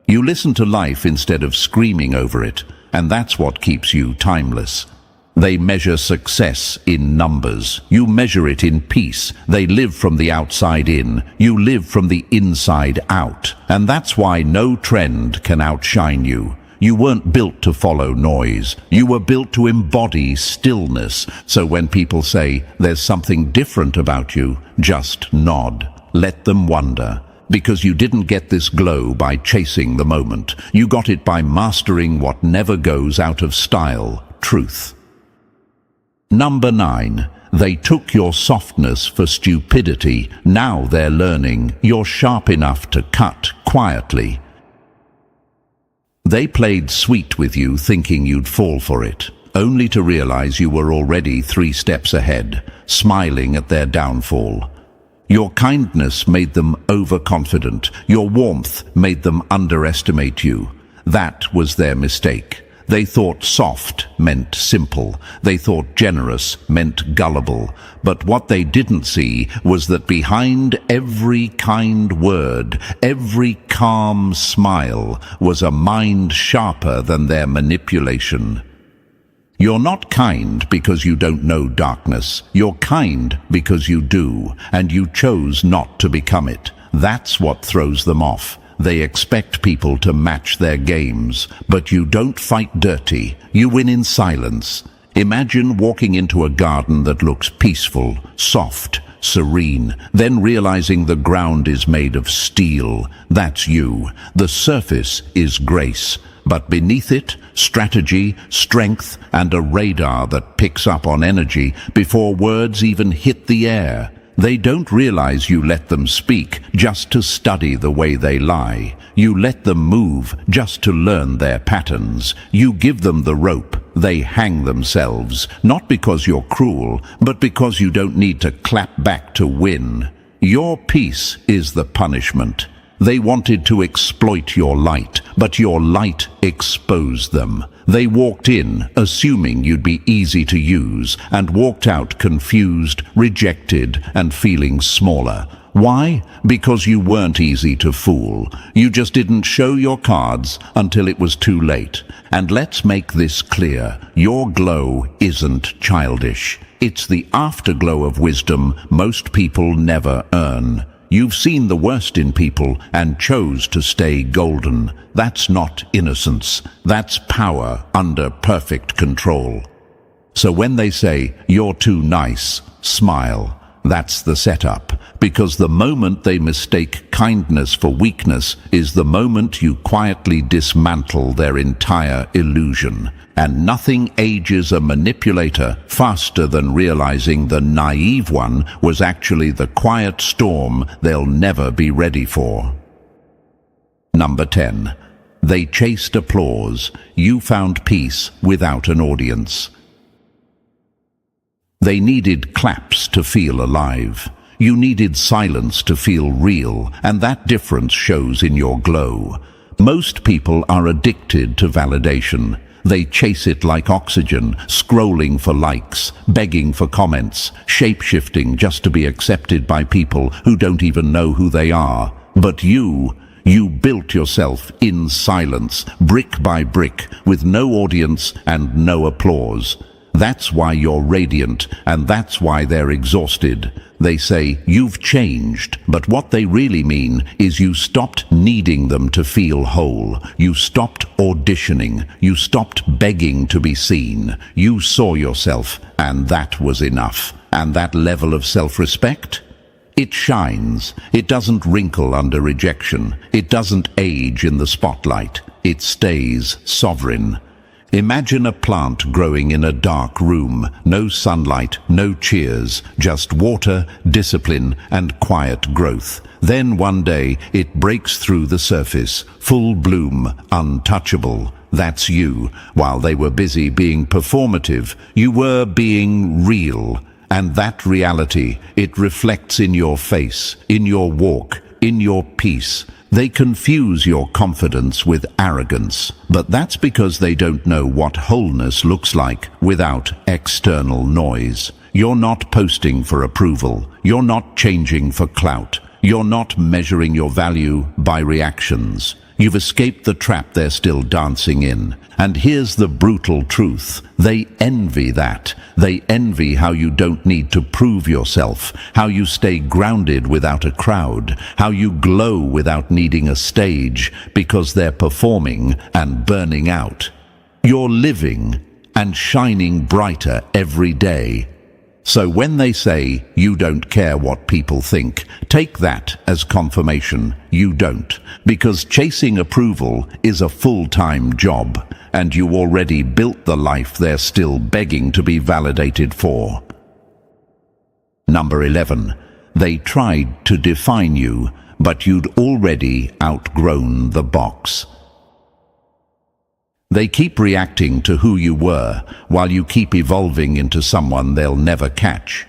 You listen to life instead of screaming over it, and that's what keeps you timeless. They measure success in numbers. You measure it in peace. They live from the outside in. You live from the inside out. And that's why no trend can outshine you. You weren't built to follow noise. You were built to embody stillness. So when people say there's something different about you, just nod. Let them wonder. Because you didn't get this glow by chasing the moment. You got it by mastering what never goes out of style, truth. Number 9. They took your softness for stupidity. Now they're learning you're sharp enough to cut quietly. They played sweet with you thinking you'd fall for it, only to realize you were already 3 steps ahead, smiling at their downfall. Your kindness made them overconfident. Your warmth made them underestimate you. That was their mistake. They thought soft meant simple. They thought generous meant gullible. But what they didn't see was that behind every kind word, every calm smile, was a mind sharper than their manipulation. You're not kind because you don't know darkness. You're kind because you do, and you chose not to become it. That's what throws them off. They expect people to match their games, but you don't fight dirty. You win in silence. Imagine walking into a garden that looks peaceful, soft, serene, then realizing the ground is made of steel. That's you. The surface is grace, but beneath it, strategy, strength, and a radar that picks up on energy before words even hit the air. They don't realize you let them speak just to study the way they lie. You let them move just to learn their patterns. You give them the rope. They hang themselves, not because you're cruel, but because you don't need to clap back to win. Your peace is the punishment. They wanted to exploit your light, but your light exposed them. They walked in, assuming you'd be easy to use, and walked out confused, rejected, and feeling smaller. Why? Because you weren't easy to fool. You just didn't show your cards until it was too late. And let's make this clear. Your glow isn't childish. It's the afterglow of wisdom most people never earn. You've seen the worst in people and chose to stay golden. That's not innocence. That's power under perfect control. So when they say, "You're too nice," smile. That's the setup. Because the moment they mistake kindness for weakness is the moment you quietly dismantle their entire illusion. And nothing ages a manipulator faster than realizing the naive one was actually the quiet storm they'll never be ready for. Number 10. They chased applause. You found peace without an audience. They needed claps to feel alive. You needed silence to feel real, and that difference shows in your glow. Most people are addicted to validation. They chase it like oxygen, scrolling for likes, begging for comments, shape-shifting just to be accepted by people who don't even know who they are. But you built yourself in silence, brick by brick, with no audience and no applause. That's why you're radiant, and that's why they're exhausted. They say, "You've changed," but what they really mean is you stopped needing them to feel whole. You stopped auditioning. You stopped begging to be seen. You saw yourself, and that was enough. And that level of self-respect? It shines. It doesn't wrinkle under rejection. It doesn't age in the spotlight. It stays sovereign. Imagine a plant growing in a dark room. No sunlight, no cheers, just water, discipline, and quiet growth. Then one day it breaks through the surface, full bloom, untouchable. That's you. While they were busy being performative, you were being real. And that reality, it reflects in your face, in your walk, in your peace. They confuse your confidence with arrogance, but that's because they don't know what wholeness looks like without external noise. You're not posting for approval. You're not changing for clout. You're not measuring your value by reactions. You've escaped the trap they're still dancing in. And here's the brutal truth. They envy that. They envy how you don't need to prove yourself, how you stay grounded without a crowd, how you glow without needing a stage, because they're performing and burning out. You're living and shining brighter every day. So when they say you don't care what people think, take that as confirmation you don't, because chasing approval is a full-time job, and you already built the life they're still begging to be validated for. Number 11. They tried to define you, but you'd already outgrown the box. They keep reacting to who you were, while you keep evolving into someone they'll never catch.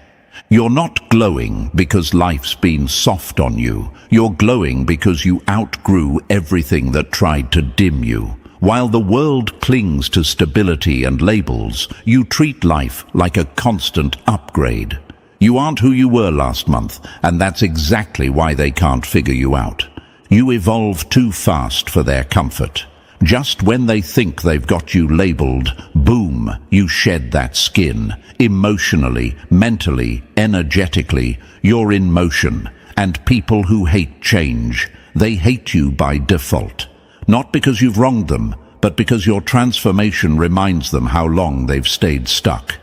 You're not glowing because life's been soft on you. You're glowing because you outgrew everything that tried to dim you. While the world clings to stability and labels, you treat life like a constant upgrade. You aren't who you were last month, and that's exactly why they can't figure you out. You evolve too fast for their comfort. Just when they think they've got you labeled, boom, you shed that skin. Emotionally, mentally, energetically, you're in motion. And people who hate change, they hate you by default. Not because you've wronged them, but because your transformation reminds them how long they've stayed stuck.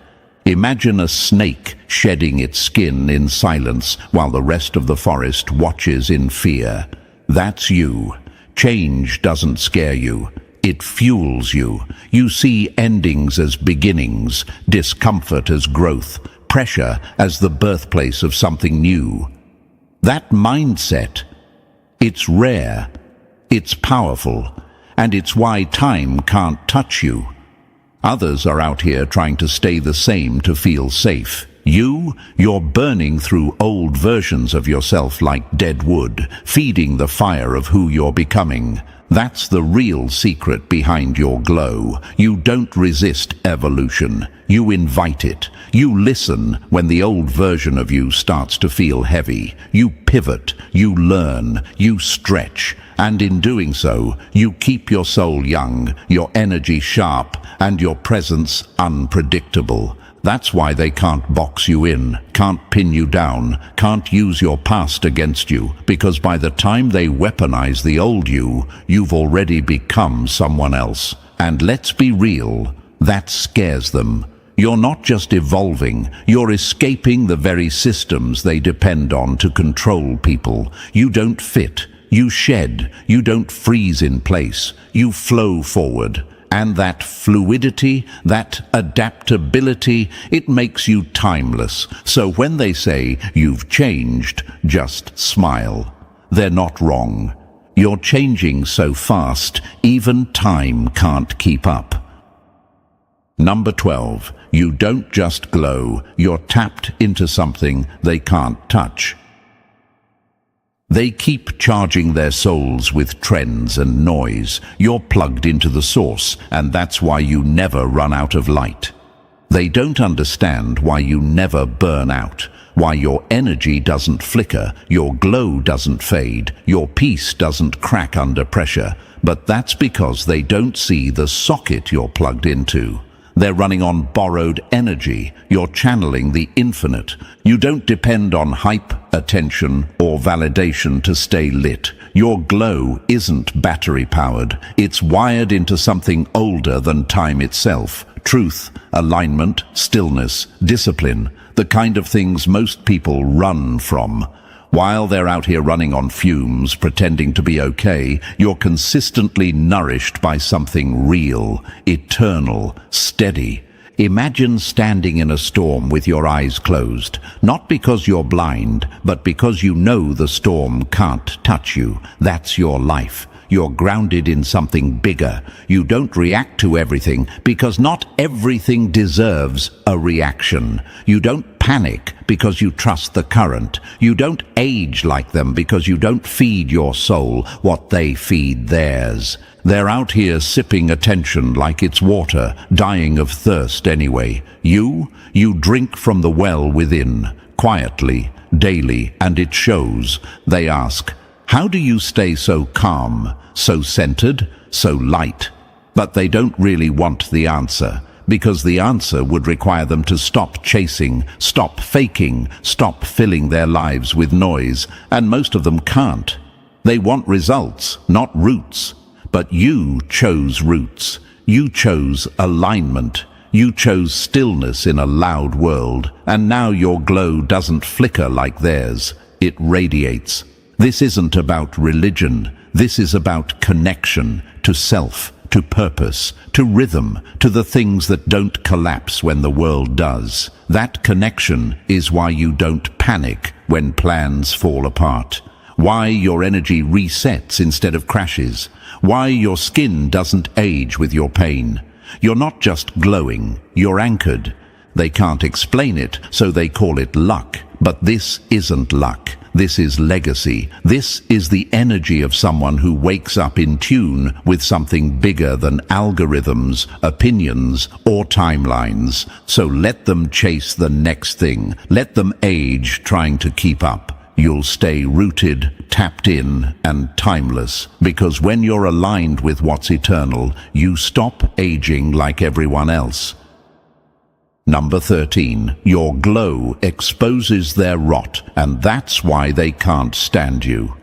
Imagine a snake shedding its skin in silence while the rest of the forest watches in fear. That's you. Change doesn't scare you. It fuels you. You see endings as beginnings, discomfort as growth, pressure as the birthplace of something new. That mindset, it's rare, it's powerful, and it's why time can't touch you. Others are out here trying to stay the same to feel safe. You're burning through old versions of yourself like dead wood, feeding the fire of who you're becoming. That's the real secret behind your glow. You don't resist evolution. You invite it. You listen when the old version of you starts to feel heavy. You pivot, you learn, you stretch. And in doing so, you keep your soul young, your energy sharp, and your presence unpredictable. That's why they can't box you in, can't pin you down, can't use your past against you, because by the time they weaponize the old you, you've already become someone else. And let's be real, that scares them. You're not just evolving, you're escaping the very systems they depend on to control people. You don't fit, you shed, you don't freeze in place, you flow forward. And that fluidity, that adaptability, it makes you timeless. So when they say you've changed, just smile. They're not wrong. You're changing so fast, even time can't keep up. Number 12. You don't just glow, you're tapped into something they can't touch. They keep charging their souls with trends and noise. You're plugged into the source, and that's why you never run out of light. They don't understand why you never burn out, why your energy doesn't flicker, your glow doesn't fade, your peace doesn't crack under pressure. But that's because they don't see the socket you're plugged into. They're running on borrowed energy. You're channeling the infinite. You don't depend on hype, attention, or validation to stay lit. Your glow isn't battery-powered. It's wired into something older than time itself. Truth, alignment, stillness, discipline, the kind of things most people run from. While they're out here running on fumes, pretending to be okay, you're consistently nourished by something real, eternal, steady. Imagine standing in a storm with your eyes closed, not because you're blind, but because you know the storm can't touch you. That's your life. You're grounded in something bigger. You don't react to everything because not everything deserves a reaction. You don't panic because you trust the current. You don't age like them because you don't feed your soul what they feed theirs. They're out here sipping attention like it's water, dying of thirst anyway. You drink from the well within, quietly, daily, and it shows. They ask, How do you stay so calm, so centered, so light? But they don't really want the answer, because the answer would require them to stop chasing, stop faking, stop filling their lives with noise, and most of them can't. They want results, not roots. But you chose roots. You chose alignment. You chose stillness in a loud world, and now your glow doesn't flicker like theirs. It radiates. This isn't about religion. This is about connection to self, to purpose, to rhythm, to the things that don't collapse when the world does. That connection is why you don't panic when plans fall apart. Why your energy resets instead of crashes. Why your skin doesn't age with your pain. You're not just glowing, you're anchored. They can't explain it, so they call it luck. But this isn't luck. This is legacy. This is the energy of someone who wakes up in tune with something bigger than algorithms, opinions, or timelines. So let them chase the next thing. Let them age trying to keep up. You'll stay rooted, tapped in, and timeless, because when you're aligned with what's eternal, you stop aging like everyone else. Number 13, your glow exposes their rot, and that's why they can't stand you.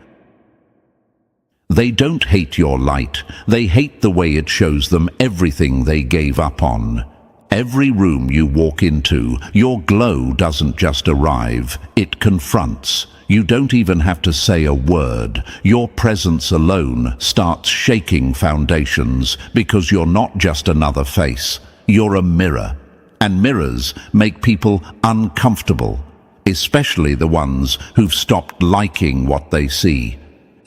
They don't hate your light, they hate the way it shows them everything they gave up on. Every room you walk into, your glow doesn't just arrive, it confronts. You don't even have to say a word. Your presence alone starts shaking foundations, because you're not just another face. You're a mirror. And mirrors make people uncomfortable, especially the ones who've stopped liking what they see.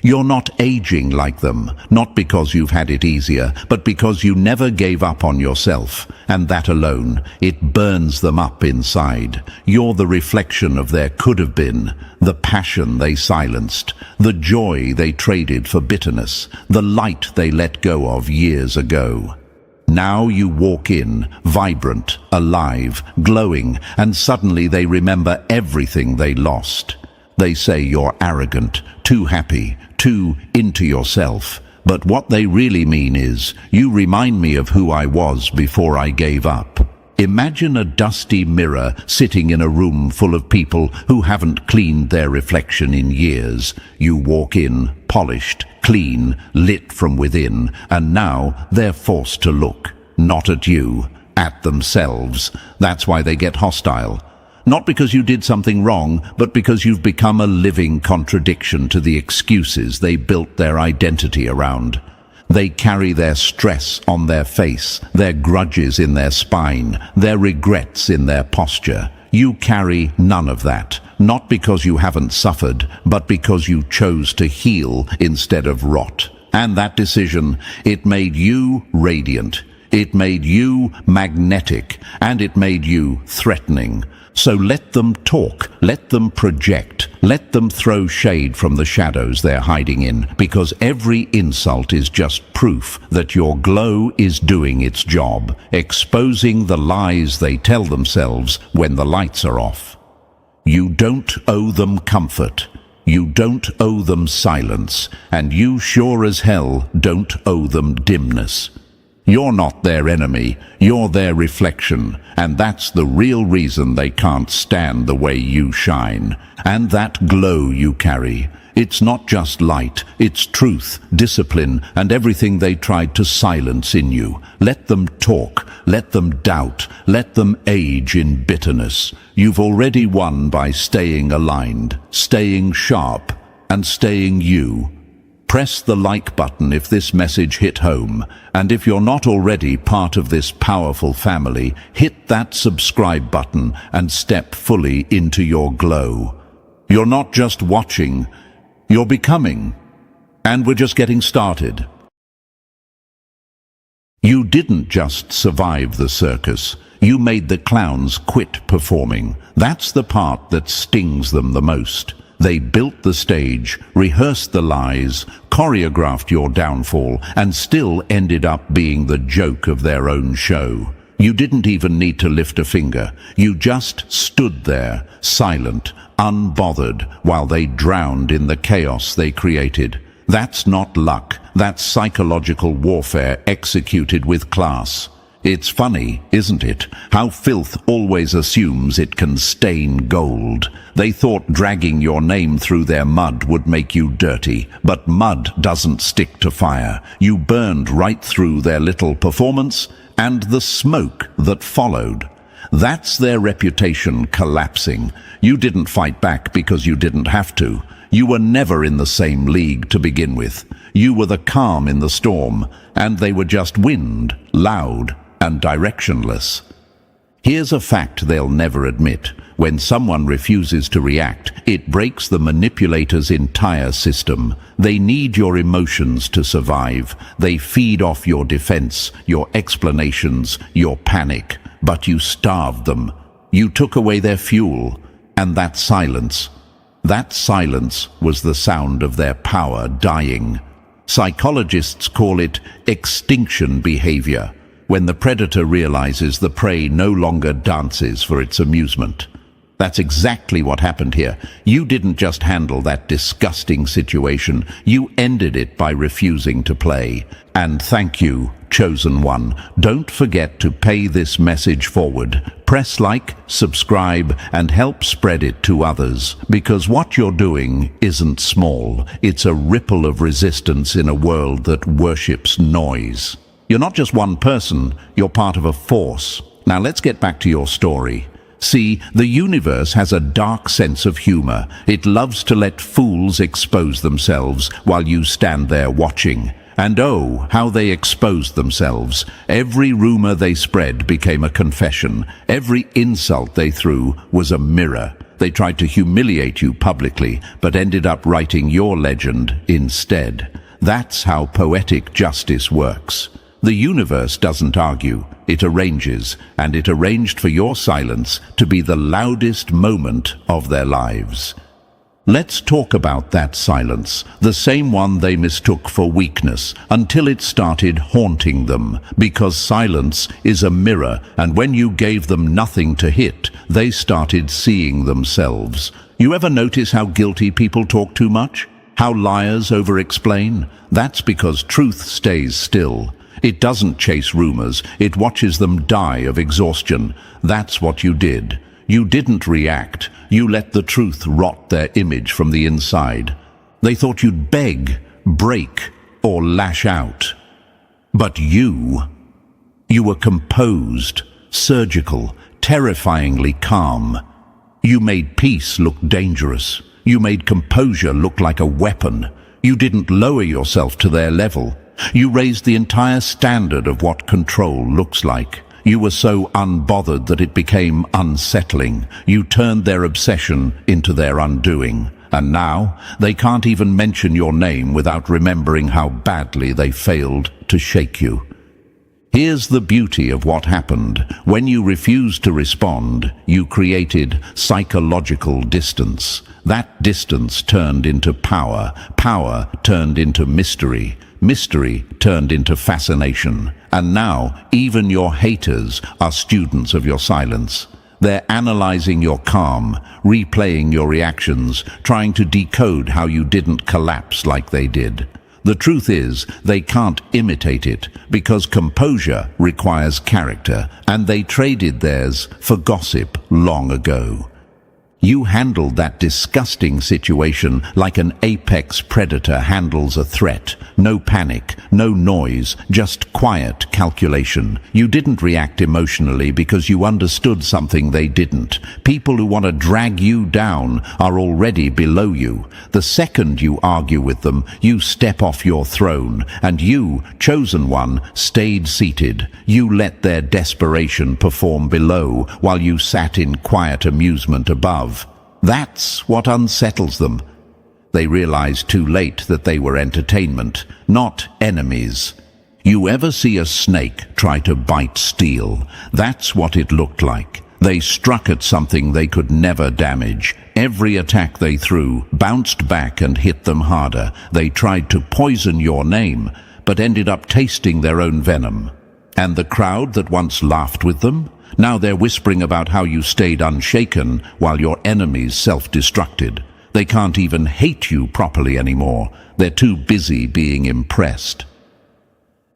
You're not aging like them, not because you've had it easier, but because you never gave up on yourself, and that alone, it burns them up inside. You're the reflection of their could have been, the passion they silenced, the joy they traded for bitterness, the light they let go of years ago. Now you walk in, vibrant, alive, glowing, and suddenly they remember everything they lost. They say you're arrogant, too happy, too into yourself. But what they really mean is, you remind me of who I was before I gave up. Imagine a dusty mirror sitting in a room full of people who haven't cleaned their reflection in years. You walk in, polished, clean, lit from within, and now they're forced to look, not at you, at themselves. That's why they get hostile. Not because you did something wrong, but because you've become a living contradiction to the excuses they built their identity around. They carry their stress on their face, their grudges in their spine, their regrets in their posture. You carry none of that, not because you haven't suffered, but because you chose to heal instead of rot. And that decision, it made you radiant. It made you magnetic, and it made you threatening. So let them talk, let them project, let them throw shade from the shadows they're hiding in, because every insult is just proof that your glow is doing its job, exposing the lies they tell themselves when the lights are off. You don't owe them comfort. You don't owe them silence, and you sure as hell don't owe them dimness. You're not their enemy, you're their reflection, and that's the real reason they can't stand the way you shine. And that glow you carry, it's not just light, it's truth, discipline, and everything they tried to silence in you. Let them talk, let them doubt, let them age in bitterness. You've already won by staying aligned, staying sharp, and staying you. Press the like button if this message hit home, and if you're not already part of this powerful family, hit that subscribe button and step fully into your glow. You're not just watching, you're becoming, and we're just getting started. You didn't just survive the circus, you made the clowns quit performing. That's the part that stings them the most. They built the stage, rehearsed the lies, choreographed your downfall, and still ended up being the joke of their own show. You didn't even need to lift a finger. You just stood there, silent, unbothered, while they drowned in the chaos they created. That's not luck. That's psychological warfare executed with class. It's funny, isn't it, how filth always assumes it can stain gold. They thought dragging your name through their mud would make you dirty, but mud doesn't stick to fire. You burned right through their little performance and the smoke that followed. That's their reputation collapsing. You didn't fight back because you didn't have to. You were never in the same league to begin with. You were the calm in the storm, and they were just wind, loud and directionless. Here's a fact they'll never admit. When someone refuses to react, it breaks the manipulator's entire system. They need your emotions to survive. They feed off your defense, your explanations, your panic. But you starved them. You took away their fuel. And that silence was the sound of their power dying. Psychologists call it extinction behavior, when the predator realizes the prey no longer dances for its amusement. That's exactly what happened here. You didn't just handle that disgusting situation, you ended it by refusing to play. And thank you, chosen one. Don't forget to pay this message forward. Press like, subscribe, and help spread it to others, because what you're doing isn't small. It's a ripple of resistance in a world that worships noise. You're not just one person, you're part of a force. Now let's get back to your story. See, the universe has a dark sense of humor. It loves to let fools expose themselves while you stand there watching. And oh, how they exposed themselves. Every rumor they spread became a confession. Every insult they threw was a mirror. They tried to humiliate you publicly, but ended up writing your legend instead. That's how poetic justice works. The universe doesn't argue, it arranges, and it arranged for your silence to be the loudest moment of their lives. Let's talk about that silence, the same one they mistook for weakness, until it started haunting them, because silence is a mirror, and when you gave them nothing to hit, they started seeing themselves. You ever notice how guilty people talk too much? How liars over-explain? That's because truth stays still. It doesn't chase rumors, it watches them die of exhaustion. That's what you did. You didn't react. You let the truth rot their image from the inside. They thought you'd beg, break, or lash out. But you were composed, surgical, terrifyingly calm. You made peace look dangerous. You made composure look like a weapon. You didn't lower yourself to their level. You raised the entire standard of what control looks like. You were so unbothered that it became unsettling. You turned their obsession into their undoing. And now, they can't even mention your name without remembering how badly they failed to shake you. Here's the beauty of what happened. When you refused to respond, you created psychological distance. That distance turned into power. Power turned into mystery. Mystery turned into fascination. And now, even your haters are students of your silence. They're analyzing your calm, replaying your reactions, trying to decode how you didn't collapse like they did. The truth is, they can't imitate it, because composure requires character, and they traded theirs for gossip long ago. You handled that disgusting situation like an apex predator handles a threat. No panic, no noise, just quiet calculation. You didn't react emotionally because you understood something they didn't. People who want to drag you down are already below you. The second you argue with them, you step off your throne, and you, chosen one, stayed seated. You let their desperation perform below while you sat in quiet amusement above. That's what unsettles them. They realize too late that they were entertainment, not enemies. You ever see a snake try to bite steel? That's what it looked like. They struck at something they could never damage. Every attack they threw bounced back and hit them harder. They tried to poison your name, but ended up tasting their own venom. And the crowd that once laughed with them, now they're whispering about how you stayed unshaken while your enemies self-destructed. They can't even hate you properly anymore. They're too busy being impressed.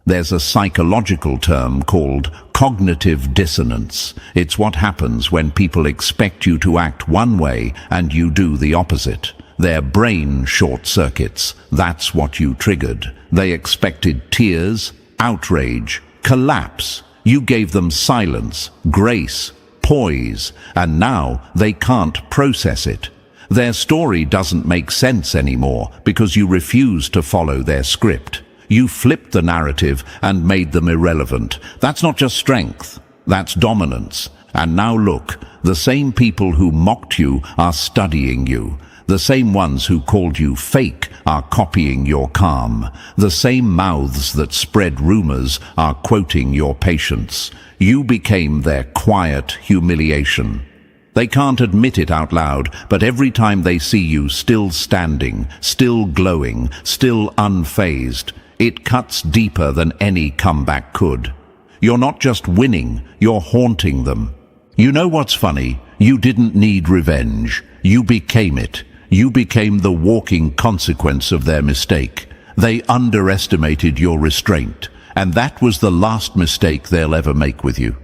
There's a psychological term called cognitive dissonance. It's what happens when people expect you to act one way and you do the opposite. Their brain short-circuits. That's what you triggered. They expected tears, outrage, collapse. You gave them silence, grace, poise, and now they can't process it. Their story doesn't make sense anymore because you refuse to follow their script. You flipped the narrative and made them irrelevant. That's not just strength, that's dominance. And now look, the same people who mocked you are studying you. The same ones who called you fake are copying your calm. The same mouths that spread rumors are quoting your patience. You became their quiet humiliation. They can't admit it out loud, but every time they see you still standing, still glowing, still unfazed, it cuts deeper than any comeback could. You're not just winning, you're haunting them. You know what's funny? You didn't need revenge. You became it. You became the walking consequence of their mistake. They underestimated your restraint, and that was the last mistake they'll ever make with you.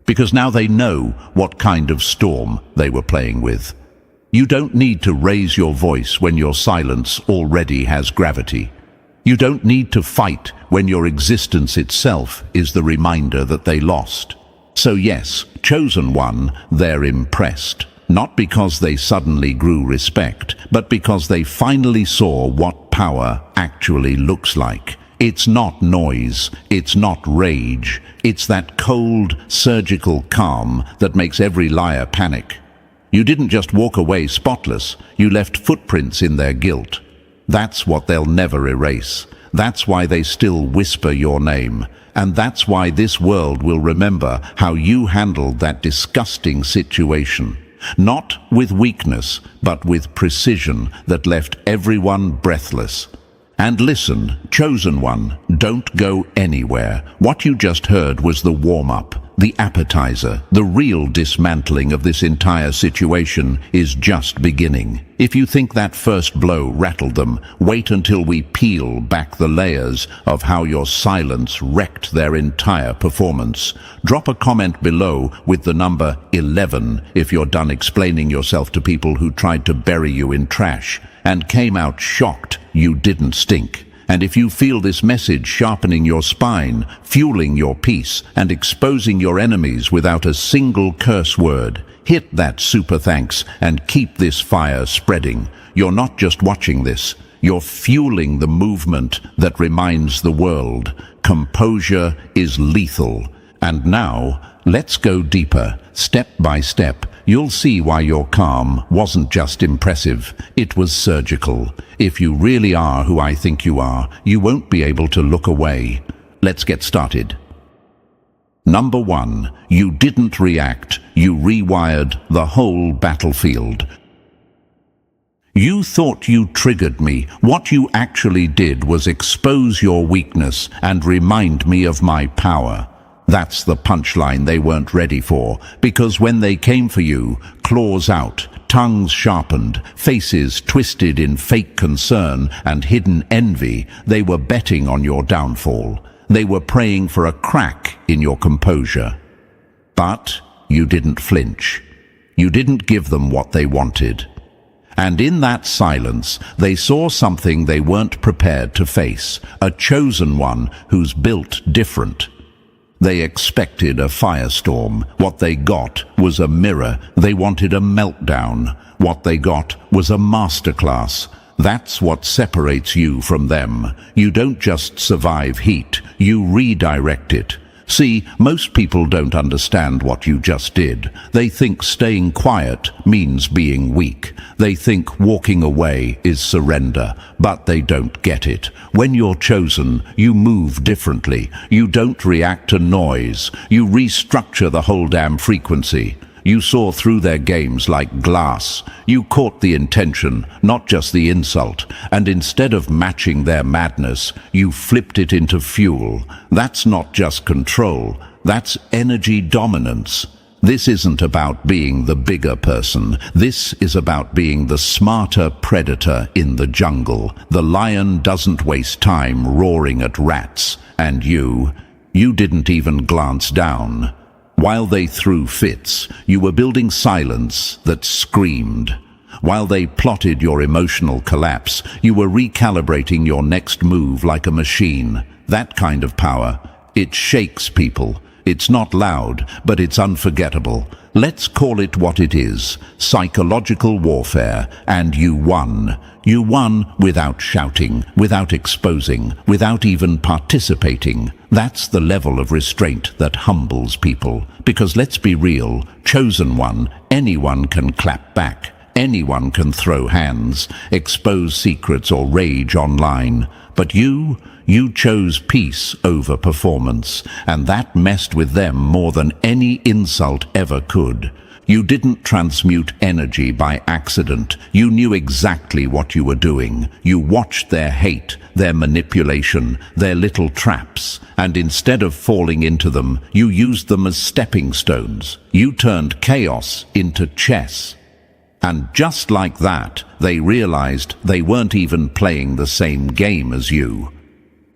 Because now they know what kind of storm they were playing with. You don't need to raise your voice when your silence already has gravity. You don't need to fight when your existence itself is the reminder that they lost. So yes, chosen one, they're impressed. Not because they suddenly grew respect, but because they finally saw what power actually looks like. It's not noise, it's not rage, it's that cold, surgical calm that makes every liar panic. You didn't just walk away spotless, you left footprints in their guilt. That's what they'll never erase. That's why they still whisper your name. And that's why this world will remember how you handled that disgusting situation. Not with weakness, but with precision that left everyone breathless. And listen, chosen one, don't go anywhere. What you just heard was the warm-up, the appetizer. The real dismantling of this entire situation is just beginning. If you think that first blow rattled them, wait until we peel back the layers of how your silence wrecked their entire performance. Drop a comment below with the number 11 if you're done explaining yourself to people who tried to bury you in trash and came out shocked you didn't stink. And if you feel this message sharpening your spine, fueling your peace, and exposing your enemies without a single curse word, hit that super thanks and keep this fire spreading. You're not just watching this, you're fueling the movement that reminds the world composure is lethal. And now, let's go deeper, step by step. You'll see why your calm wasn't just impressive, it was surgical. If you really are who I think you are, you won't be able to look away. Let's get started. Number 1, you didn't react, you rewired the whole battlefield. You thought you triggered me. What you actually did was expose your weakness and remind me of my power. That's the punchline they weren't ready for, because when they came for you, claws out, tongues sharpened, faces twisted in fake concern and hidden envy, they were betting on your downfall. They were praying for a crack in your composure. But you didn't flinch. You didn't give them what they wanted. And in that silence, they saw something they weren't prepared to face, a chosen one who's built different. They expected a firestorm. What they got was a mirror. They wanted a meltdown. What they got was a masterclass. That's what separates you from them. You don't just survive heat, you redirect it. See, most people don't understand what you just did. They think staying quiet means being weak. They think walking away is surrender, but they don't get it. When you're chosen, you move differently. You don't react to noise. You restructure the whole damn frequency. You saw through their games like glass. You caught the intention, not just the insult, and instead of matching their madness, you flipped it into fuel. That's not just control, that's energy dominance. This isn't about being the bigger person. This is about being the smarter predator in the jungle. The lion doesn't waste time roaring at rats, and you didn't even glance down. While they threw fits, you were building silence that screamed. While they plotted your emotional collapse, you were recalibrating your next move like a machine. That kind of power, it shakes people. It's not loud, but it's unforgettable. Let's call it what it is, psychological warfare, and you won. You won without shouting, without exposing, without even participating. That's the level of restraint that humbles people. Because let's be real, chosen one, anyone can clap back. Anyone can throw hands, expose secrets or rage online. But you chose peace over performance, and that messed with them more than any insult ever could. You didn't transmute energy by accident. You knew exactly what you were doing. You watched their hate, their manipulation, their little traps, and instead of falling into them, you used them as stepping stones. You turned chaos into chess. And just like that, they realized they weren't even playing the same game as you.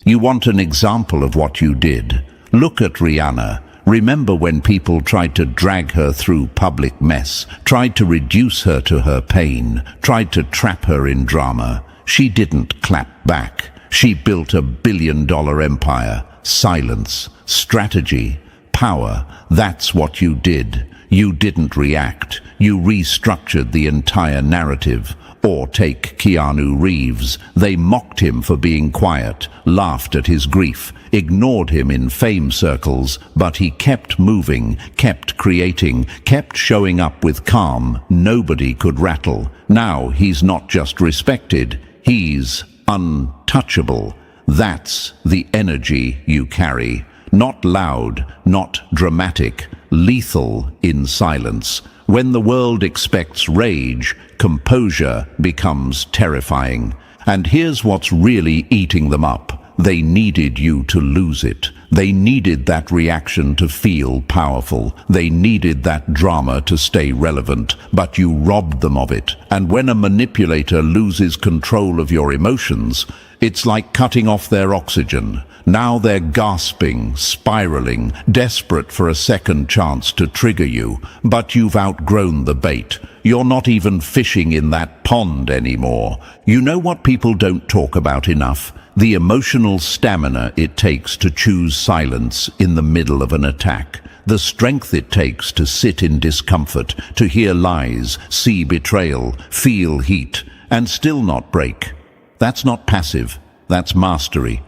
You want an example of what you did? Look at Rihanna. Remember when people tried to drag her through public mess, tried to reduce her to her pain, tried to trap her in drama? She didn't clap back. She built a billion-dollar empire. Silence, strategy, power. That's what you did. You didn't react. You restructured the entire narrative. Or take Keanu Reeves. They mocked him for being quiet, laughed at his grief, ignored him in fame circles, but he kept moving, kept creating, kept showing up with calm nobody could rattle. Now he's not just respected, he's untouchable. That's the energy you carry. Not loud, not dramatic, lethal in silence. When the world expects rage, composure becomes terrifying. And here's what's really eating them up. They needed you to lose it. They needed that reaction to feel powerful. They needed that drama to stay relevant, but you robbed them of it. And when a manipulator loses control of your emotions, it's like cutting off their oxygen. Now they're gasping, spiraling, desperate for a second chance to trigger you, but you've outgrown the bait. You're not even fishing in that pond anymore. You know what people don't talk about enough? The emotional stamina it takes to choose silence in the middle of an attack. The strength it takes to sit in discomfort, to hear lies, see betrayal, feel heat, and still not break. That's not passive, that's mastery.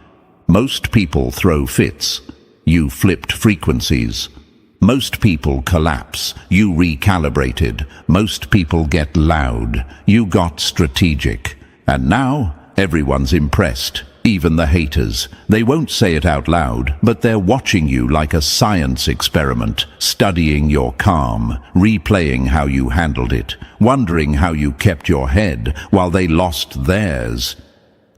Most people throw fits. You flipped frequencies. Most people collapse. You recalibrated. Most people get loud. You got strategic. And now, everyone's impressed. Even the haters. They won't say it out loud, but they're watching you like a science experiment, studying your calm, replaying how you handled it, wondering how you kept your head while they lost theirs.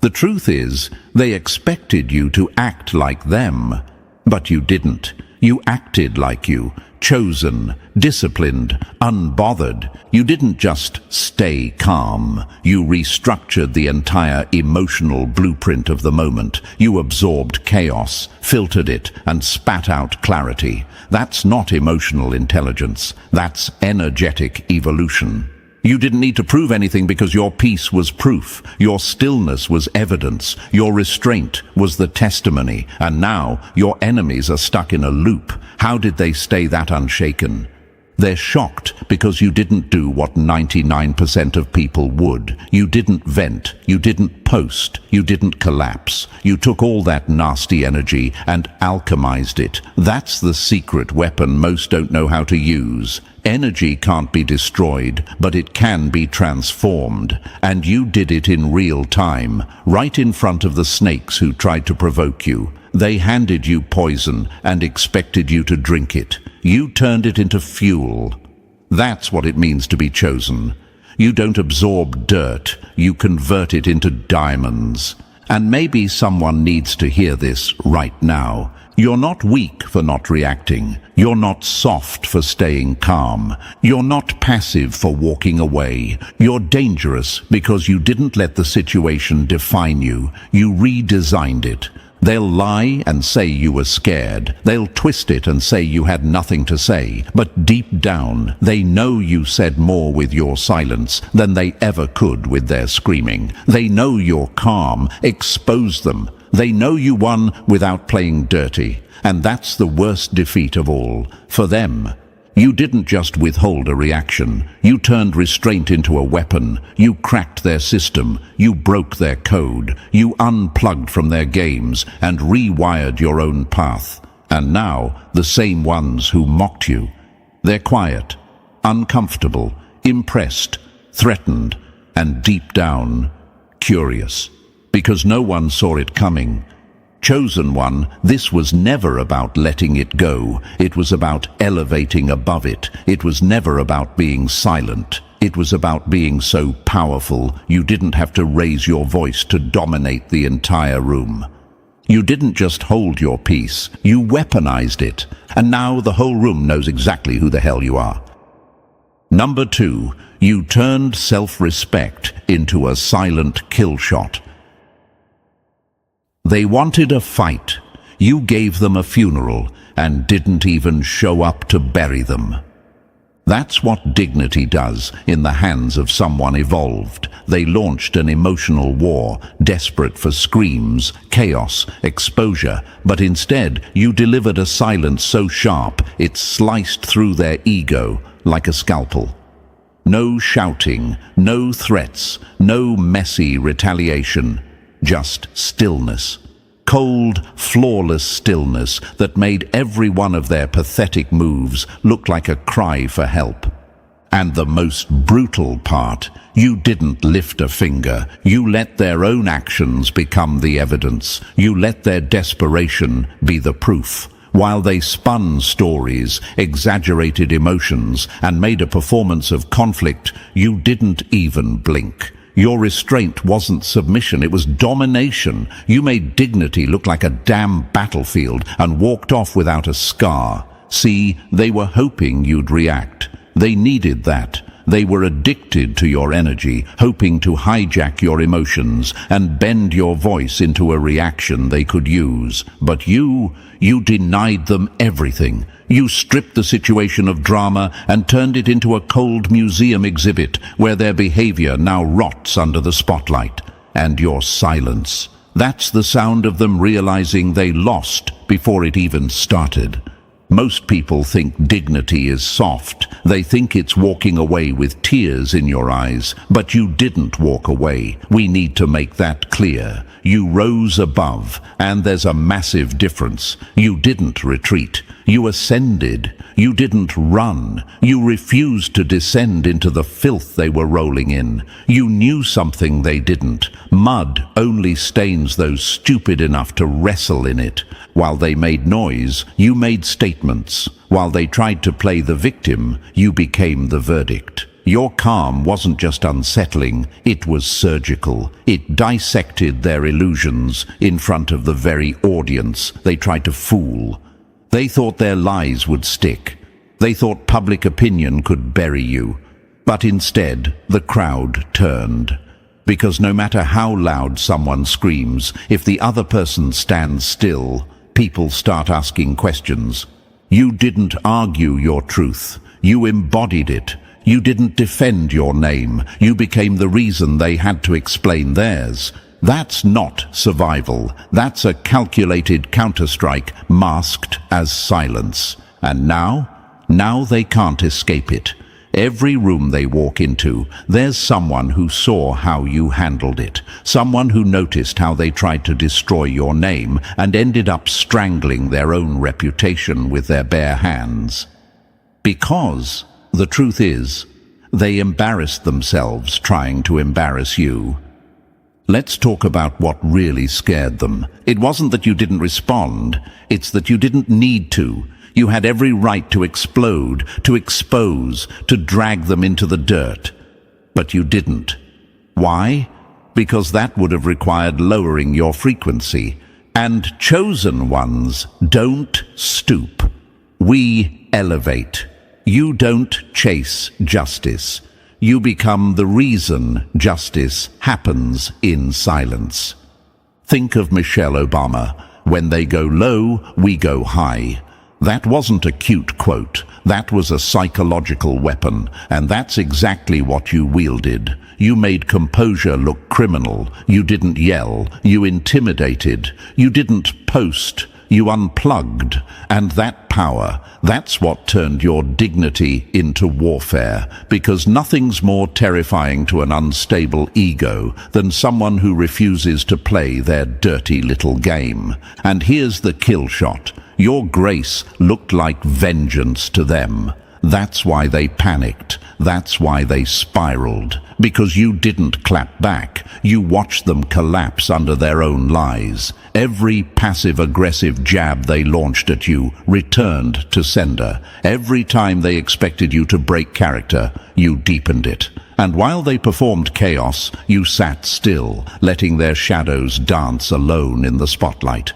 The truth is, they expected you to act like them, but you didn't. You acted like you, chosen, disciplined, unbothered. You didn't just stay calm. You restructured the entire emotional blueprint of the moment. You absorbed chaos, filtered it, and spat out clarity. That's not emotional intelligence. That's energetic evolution. You didn't need to prove anything because your peace was proof, your stillness was evidence, your restraint was the testimony, and now your enemies are stuck in a loop. How did they stay that unshaken? They're shocked because you didn't do what 99% of people would. You didn't vent, you didn't post, you didn't collapse. You took all that nasty energy and alchemized it. That's the secret weapon most don't know how to use. Energy can't be destroyed, but it can be transformed. And you did it in real time, right in front of the snakes who tried to provoke you. They handed you poison and expected you to drink it. You turned it into fuel. That's what it means to be chosen. You don't absorb dirt, you convert it into diamonds. And maybe someone needs to hear this right now. You're not weak for not reacting. You're not soft for staying calm. You're not passive for walking away. You're dangerous because you didn't let the situation define you. You redesigned it. They'll lie and say you were scared. They'll twist it and say you had nothing to say. But deep down, they know you said more with your silence than they ever could with their screaming. They know you're calm. Expose them. They know you won without playing dirty. And that's the worst defeat of all. For them, you didn't just withhold a reaction. You turned restraint into a weapon. You cracked their system. You broke their code. You unplugged from their games and rewired your own path. And now, the same ones who mocked you. They're quiet, uncomfortable, impressed, threatened, and deep down, curious. Because no one saw it coming. Chosen one, this was never about letting it go. It was about elevating above it. It was never about being silent. It was about being so powerful you didn't have to raise your voice to dominate the entire room. You didn't just hold your peace, you weaponized it. And now the whole room knows exactly who the hell you are. Number 2, you turned self-respect into a silent kill shot. They wanted a fight. You gave them a funeral and didn't even show up to bury them. That's what dignity does in the hands of someone evolved. They launched an emotional war, desperate for screams, chaos, exposure, but instead you delivered a silence so sharp it sliced through their ego like a scalpel. No shouting, no threats, no messy retaliation. Just stillness. Cold, flawless stillness that made every one of their pathetic moves look like a cry for help. And the most brutal part, you didn't lift a finger. You let their own actions become the evidence. You let their desperation be the proof. While they spun stories, exaggerated emotions, and made a performance of conflict, you didn't even blink. Your restraint wasn't submission, it was domination. You made dignity look like a damn battlefield and walked off without a scar. See, they were hoping you'd react. They needed that. They were addicted to your energy, hoping to hijack your emotions and bend your voice into a reaction they could use. But you denied them everything. You stripped the situation of drama and turned it into a cold museum exhibit where their behavior now rots under the spotlight. And your silence. That's the sound of them realizing they lost before it even started. Most people think dignity is soft. They think it's walking away with tears in your eyes. But you didn't walk away. We need to make that clear. You rose above, and there's a massive difference. You didn't retreat. You ascended. You didn't run. You refused to descend into the filth they were rolling in. You knew something they didn't. Mud only stains those stupid enough to wrestle in it. While they made noise, you made statements. While they tried to play the victim, you became the verdict. Your calm wasn't just unsettling, it was surgical. It dissected their illusions in front of the very audience they tried to fool. They thought their lies would stick. They thought public opinion could bury you. But instead, the crowd turned. Because no matter how loud someone screams, if the other person stands still, people start asking questions. You didn't argue your truth. You embodied it. You didn't defend your name. You became the reason they had to explain theirs. That's not survival. That's a calculated counterstrike masked as silence. And now they can't escape it. Every room they walk into, there's someone who saw how you handled it. Someone who noticed how they tried to destroy your name and ended up strangling their own reputation with their bare hands. Because the truth is, they embarrassed themselves trying to embarrass you. Let's talk about what really scared them. It wasn't that you didn't respond, it's that you didn't need to. You had every right to explode, to expose, to drag them into the dirt. But you didn't. Why? Because that would have required lowering your frequency. And chosen ones don't stoop. We elevate. You don't chase justice. You become the reason justice happens in silence. Think of Michelle Obama. When they go low, we go high. That wasn't a cute quote. That was a psychological weapon, and that's exactly what you wielded. You made composure look criminal. You didn't yell. You intimidated. You didn't post. You unplugged. And that power, that's what turned your dignity into warfare, because nothing's more terrifying to an unstable ego than someone who refuses to play their dirty little game. And here's the kill shot. Your grace looked like vengeance to them. That's why they panicked. That's why they spiraled. Because you didn't clap back. You watched them collapse under their own lies. Every passive-aggressive jab they launched at you returned to sender. Every time they expected you to break character, you deepened it. And while they performed chaos, you sat still, letting their shadows dance alone in the spotlight.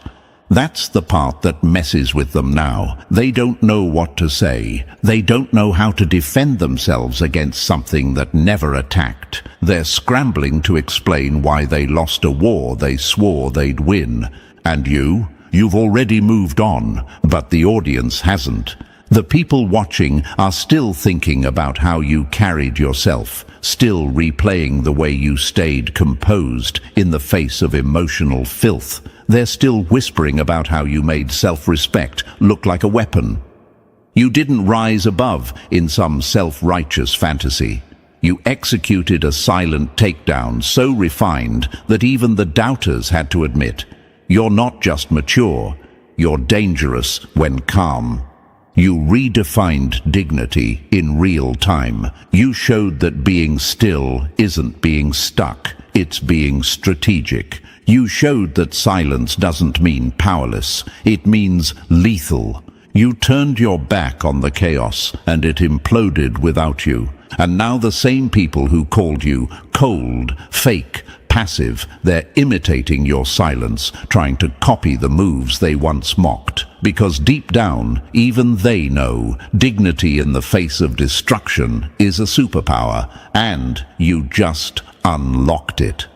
That's the part that messes with them now. They don't know what to say. They don't know how to defend themselves against something that never attacked. They're scrambling to explain why they lost a war they swore they'd win. And you've already moved on, but the audience hasn't. The people watching are still thinking about how you carried yourself, still replaying the way you stayed composed in the face of emotional filth. They're still whispering about how you made self-respect look like a weapon. You didn't rise above in some self-righteous fantasy. You executed a silent takedown so refined that even the doubters had to admit, you're not just mature, you're dangerous when calm. You redefined dignity in real time. You showed that being still isn't being stuck, it's being strategic. You showed that silence doesn't mean powerless, it means lethal. You turned your back on the chaos, and it imploded without you. And now the same people who called you cold, fake, passive, they're imitating your silence, trying to copy the moves they once mocked. Because deep down, even they know dignity in the face of destruction is a superpower, and you just unlocked it.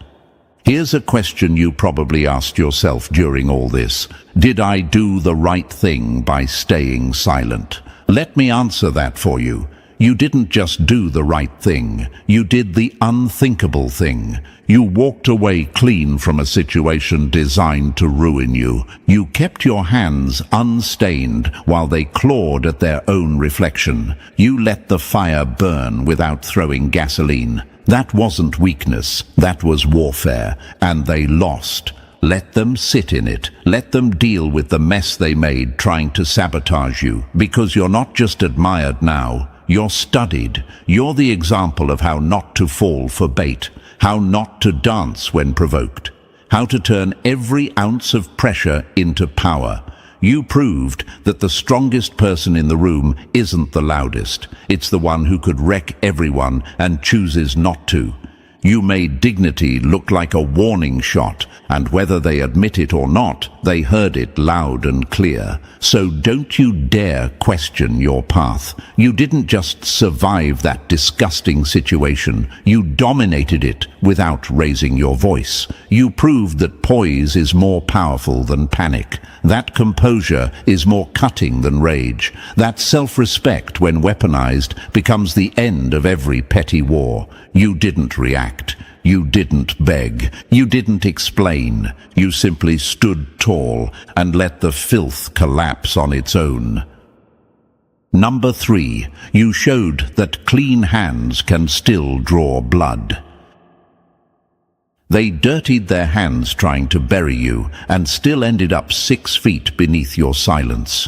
Here's a question you probably asked yourself during all this. Did I do the right thing by staying silent? Let me answer that for you. You didn't just do the right thing. You did the unthinkable thing. You walked away clean from a situation designed to ruin you. You kept your hands unstained while they clawed at their own reflection. You let the fire burn without throwing gasoline. That wasn't weakness, that was warfare, and they lost. Let them sit in it. Let them deal with the mess they made trying to sabotage you, because you're not just admired now, you're studied. You're the example of how not to fall for bait, how not to dance when provoked, how to turn every ounce of pressure into power. You proved that the strongest person in the room isn't the loudest. It's the one who could wreck everyone and chooses not to. You made dignity look like a warning shot, and whether they admit it or not, they heard it loud and clear. So don't you dare question your path. You didn't just survive that disgusting situation, you dominated it without raising your voice. You proved that poise is more powerful than panic. That composure is more cutting than rage. That self-respect, when weaponized, becomes the end of every petty war. You didn't react. You didn't beg. You didn't explain. You simply stood tall and let the filth collapse on its own. Number 3, you showed that clean hands can still draw blood. They dirtied their hands trying to bury you and still ended up 6 feet beneath your silence.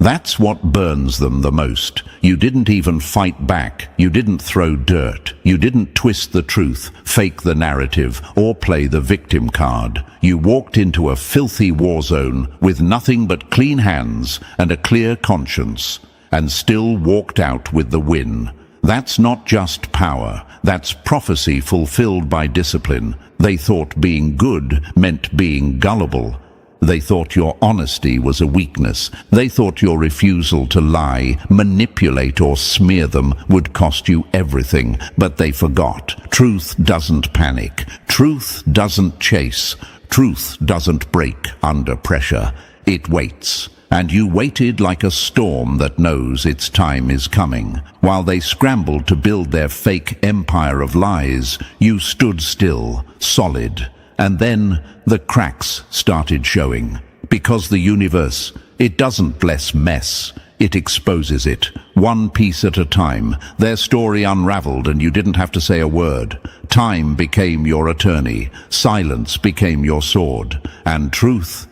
That's what burns them the most. You didn't even fight back. You didn't throw dirt. You didn't twist the truth, fake the narrative, or play the victim card. You walked into a filthy war zone with nothing but clean hands and a clear conscience, and still walked out with the win. That's not just power. That's prophecy fulfilled by discipline. They thought being good meant being gullible. They thought your honesty was a weakness. They thought your refusal to lie, manipulate, or smear them would cost you everything. But they forgot. Truth doesn't panic. Truth doesn't chase. Truth doesn't break under pressure. It waits. And you waited like a storm that knows its time is coming. While they scrambled to build their fake empire of lies, you stood still, solid. And then the cracks started showing. Because the universe, it doesn't bless mess. It exposes it, one piece at a time. Their story unraveled and you didn't have to say a word. Time became your attorney. Silence became your sword. And truth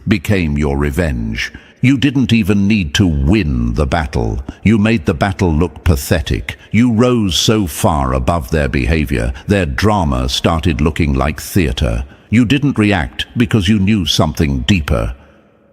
became your revenge. You didn't even need to win the battle. You made the battle look pathetic. You rose so far above their behavior, their drama started looking like theater. You didn't react because you knew something deeper.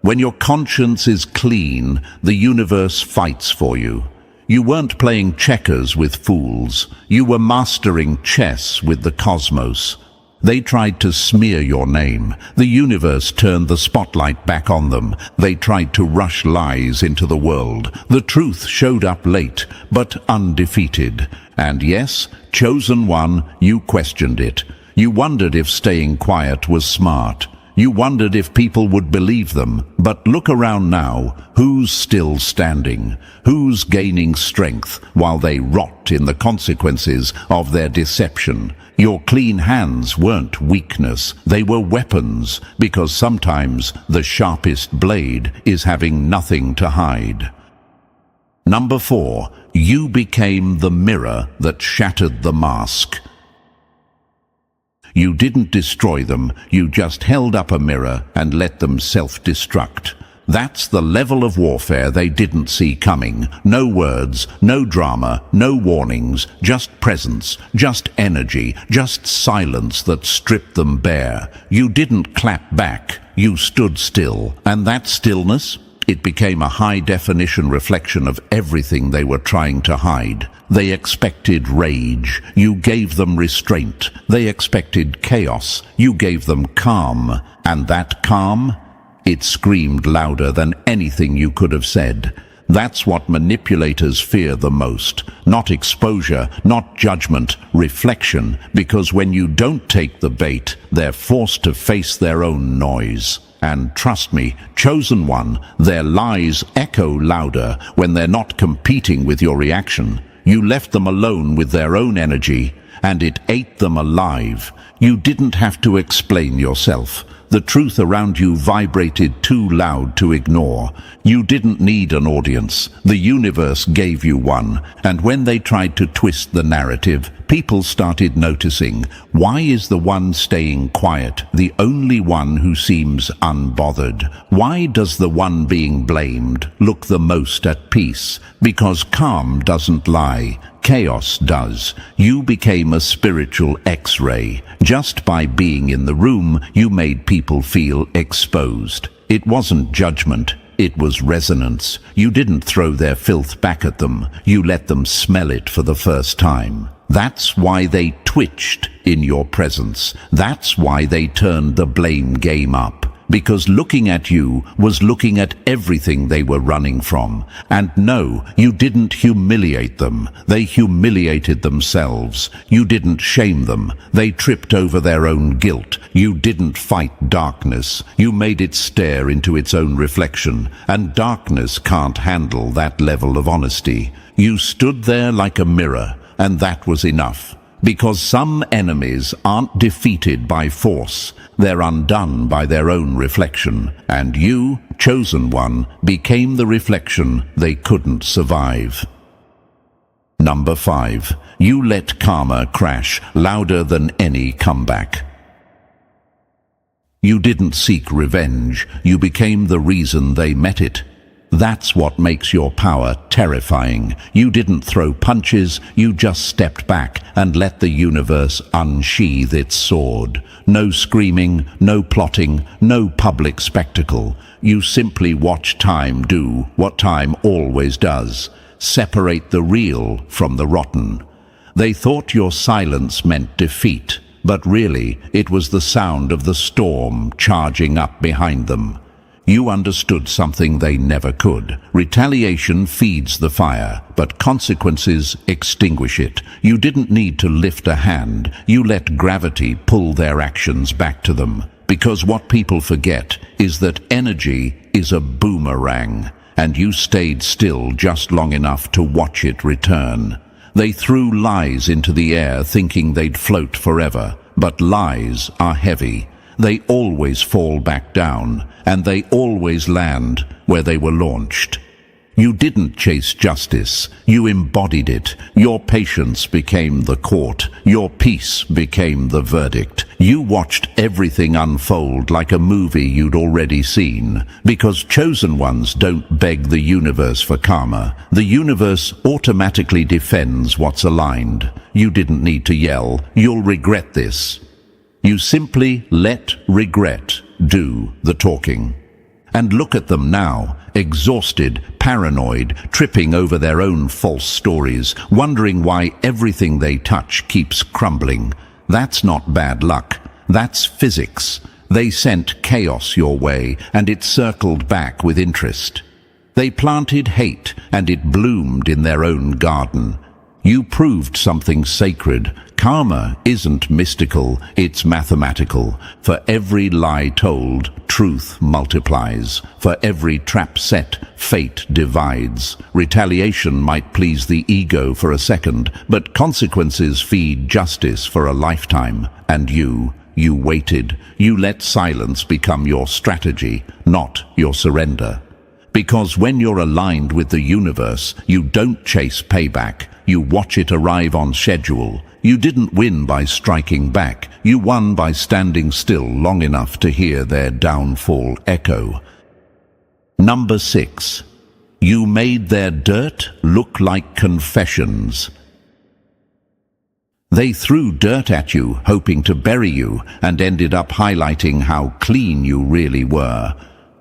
When your conscience is clean, the universe fights for you. You weren't playing checkers with fools. You were mastering chess with the cosmos. They tried to smear your name. The universe turned the spotlight back on them. They tried to rush lies into the world. The truth showed up late, but undefeated. And yes, chosen one, you questioned it. You wondered if staying quiet was smart. You wondered if people would believe them. But look around now. Who's still standing? Who's gaining strength while they rot in the consequences of their deception? Your clean hands weren't weakness, they were weapons, because sometimes the sharpest blade is having nothing to hide. Number 4, you became the mirror that shattered the mask. You didn't destroy them, you just held up a mirror and let them self-destruct. That's the level of warfare they didn't see coming. No words, no drama, no warnings, just presence, just energy, just silence that stripped them bare. You didn't clap back, you stood still. And that stillness? It became a high-definition reflection of everything they were trying to hide. They expected rage. You gave them restraint. They expected chaos. You gave them calm. And that calm? It screamed louder than anything you could have said. That's what manipulators fear the most. Not exposure, not judgment, reflection. Because when you don't take the bait, they're forced to face their own noise. And trust me, chosen one, their lies echo louder when they're not competing with your reaction. You left them alone with their own energy, and it ate them alive. You didn't have to explain yourself. The truth around you vibrated too loud to ignore. You didn't need an audience. The universe gave you one. And when they tried to twist the narrative, people started noticing. Why is the one staying quiet the only one who seems unbothered? Why does the one being blamed look the most at peace? Because calm doesn't lie. Chaos does. You became a spiritual X-ray. Just by being in the room, you made people feel exposed. It wasn't judgment. It was resonance. You didn't throw their filth back at them. You let them smell it for the first time. That's why they twitched in your presence. That's why they turned the blame game up. Because looking at you was looking at everything they were running from. And no, you didn't humiliate them. They humiliated themselves. You didn't shame them. They tripped over their own guilt. You didn't fight darkness. You made it stare into its own reflection. And darkness can't handle that level of honesty. You stood there like a mirror, and that was enough. Because some enemies aren't defeated by force. They're undone by their own reflection. And you, chosen one, became the reflection they couldn't survive. Number 5. You let karma crash louder than any comeback. You didn't seek revenge. You became the reason they met it. That's what makes your power terrifying. You didn't throw punches, you just stepped back and let the universe unsheath its sword. No screaming, no plotting, no public spectacle. You simply watch time do what time always does: separate the real from the rotten. They thought your silence meant defeat, but really it was the sound of the storm charging up behind them. You understood something they never could. Retaliation feeds the fire, but consequences extinguish it. You didn't need to lift a hand. You let gravity pull their actions back to them. Because what people forget is that energy is a boomerang, and you stayed still just long enough to watch it return. They threw lies into the air thinking they'd float forever, but lies are heavy. They always fall back down, and they always land where they were launched. You didn't chase justice, you embodied it. Your patience became the court, your peace became the verdict. You watched everything unfold like a movie you'd already seen, because chosen ones don't beg the universe for karma. The universe automatically defends what's aligned. You didn't need to yell, "You'll regret this." You simply let regret do the talking. And look at them now, exhausted, paranoid, tripping over their own false stories, wondering why everything they touch keeps crumbling. That's not bad luck. That's physics. They sent chaos your way, and it circled back with interest. They planted hate, and it bloomed in their own garden. You proved something sacred. Karma isn't mystical, it's mathematical. For every lie told, truth multiplies. For every trap set, fate divides. Retaliation might please the ego for a second, but consequences feed justice for a lifetime. And you waited. You let silence become your strategy, not your surrender. Because when you're aligned with the universe, you don't chase payback. You watch it arrive on schedule. You didn't win by striking back. You won by standing still long enough to hear their downfall echo. Number 6. You made their dirt look like confessions. They threw dirt at you, hoping to bury you, and ended up highlighting how clean you really were.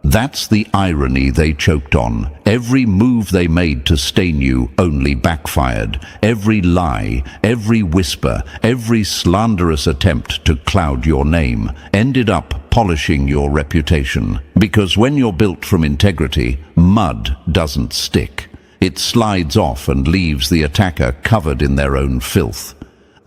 That's the irony they choked on. Every move they made to stain you only backfired. Every lie, every whisper, every slanderous attempt to cloud your name ended up polishing your reputation. Because when you're built from integrity, mud doesn't stick. It slides off and leaves the attacker covered in their own filth.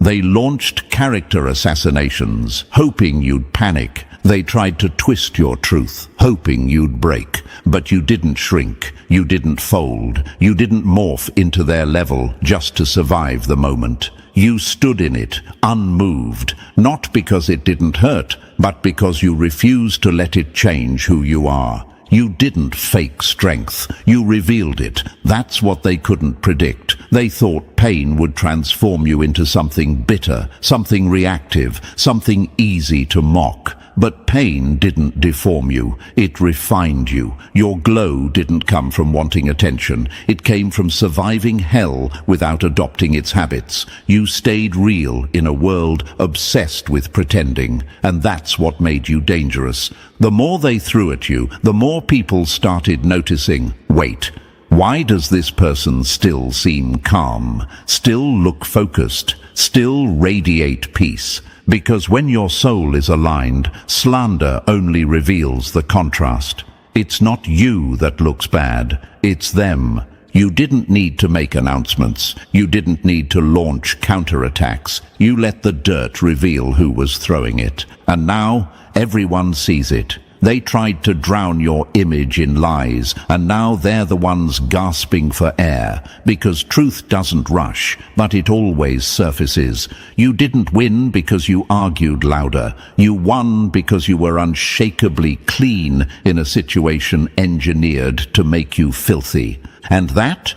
They launched character assassinations, hoping you'd panic. They tried to twist your truth, hoping you'd break. But you didn't shrink, you didn't fold, you didn't morph into their level just to survive the moment. You stood in it, unmoved, not because it didn't hurt, but because you refused to let it change who you are. You didn't fake strength, you revealed it. That's what they couldn't predict. They thought pain would transform you into something bitter, something reactive, something easy to mock. But pain didn't deform you, it refined you. Your glow didn't come from wanting attention, it came from surviving hell without adopting its habits. You stayed real in a world obsessed with pretending, and that's what made you dangerous. The more they threw at you, the more people started noticing, wait, why does this person still seem calm, still look focused, still radiate peace? Because when your soul is aligned, slander only reveals the contrast. It's not you that looks bad, it's them. You didn't need to make announcements. You didn't need to launch counterattacks. You let the dirt reveal who was throwing it. And now, everyone sees it. They tried to drown your image in lies, and now they're the ones gasping for air, because truth doesn't rush, but it always surfaces. You didn't win because you argued louder. You won because you were unshakably clean in a situation engineered to make you filthy. And that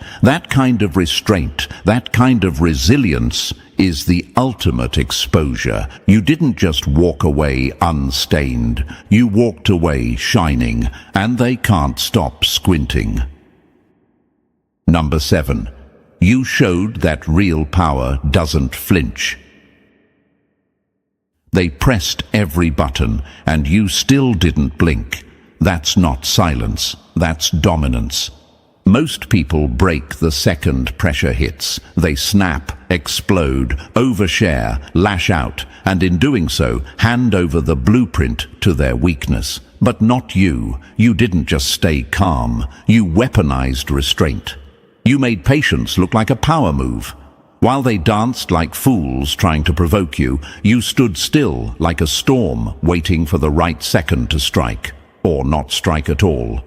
kind of restraint, that kind of resilience is the ultimate exposure. You didn't just walk away unstained. You walked away shining, and they can't stop squinting. Number 7. You showed that real power doesn't flinch. They pressed every button, and you still didn't blink. That's not silence, that's dominance. Most people break the second pressure hits. They snap, explode, overshare, lash out, and in doing so, hand over the blueprint to their weakness. But not you. You didn't just stay calm. You weaponized restraint. You made patience look like a power move. While they danced like fools trying to provoke you, you stood still like a storm waiting for the right second to strike, or not strike at all.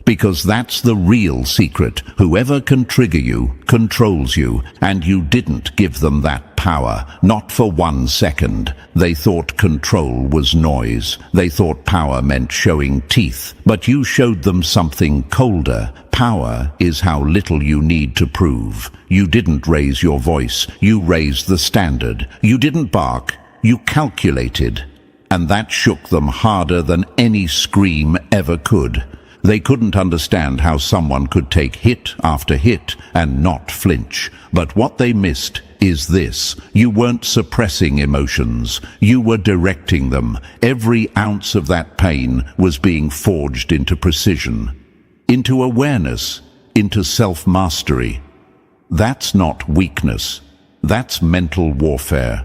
Because that's the real secret. Whoever can trigger you controls you, and you didn't give them that power, not for 1 second. They thought control was noise. They thought power meant showing teeth. But you showed them something colder. Power is how little you need to prove. You didn't raise your voice. You raised the standard. You didn't bark. You calculated. And that shook them harder than any scream ever could. They couldn't understand how someone could take hit after hit and not flinch. But what they missed is this. You weren't suppressing emotions. You were directing them. Every ounce of that pain was being forged into precision, into awareness, into self-mastery. That's not weakness. That's mental warfare.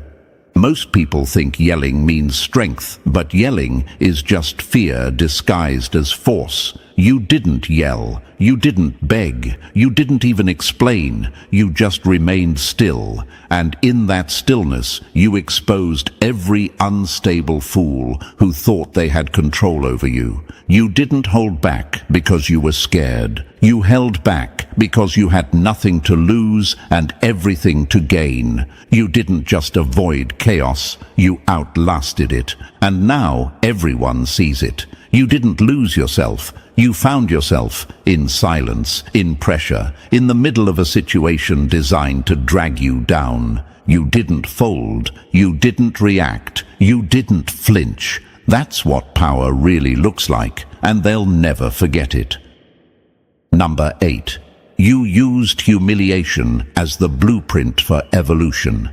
Most people think yelling means strength, but yelling is just fear disguised as force. You didn't yell. You didn't beg. You didn't even explain. You just remained still. And in that stillness, you exposed every unstable fool who thought they had control over you. You didn't hold back because you were scared. You held back because you had nothing to lose and everything to gain. You didn't just avoid chaos. You outlasted it. And now everyone sees it. You didn't lose yourself. You found yourself in silence, in pressure, in the middle of a situation designed to drag you down. You didn't fold. You didn't react. You didn't flinch. That's what power really looks like, and they'll never forget it. Number 8. You used humiliation as the blueprint for evolution.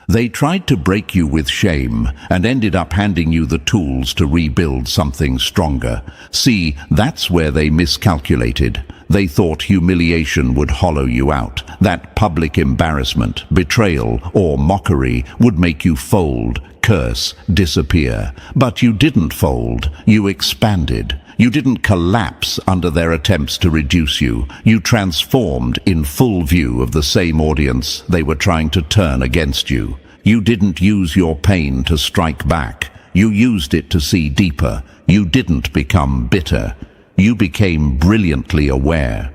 They tried to break you with shame and ended up handing you the tools to rebuild something stronger. See, that's where they miscalculated. They thought humiliation would hollow you out, that public embarrassment, betrayal, or mockery would make you fold, curse, disappear. But you didn't fold, you expanded. You didn't collapse under their attempts to reduce you. You transformed in full view of the same audience they were trying to turn against you. You didn't use your pain to strike back. You used it to see deeper. You didn't become bitter. You became brilliantly aware.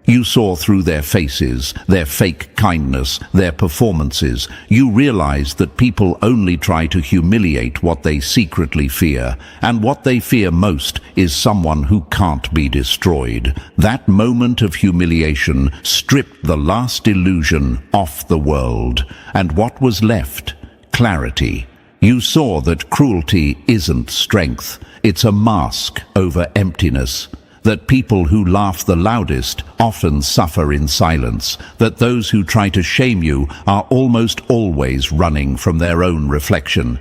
You saw through their faces, their fake kindness, their performances. You realized that people only try to humiliate what they secretly fear, and what they fear most is someone who can't be destroyed. That moment of humiliation stripped the last illusion off the world, and what was left? Clarity. You saw that cruelty isn't strength, it's a mask over emptiness. That people who laugh the loudest often suffer in silence, that those who try to shame you are almost always running from their own reflection.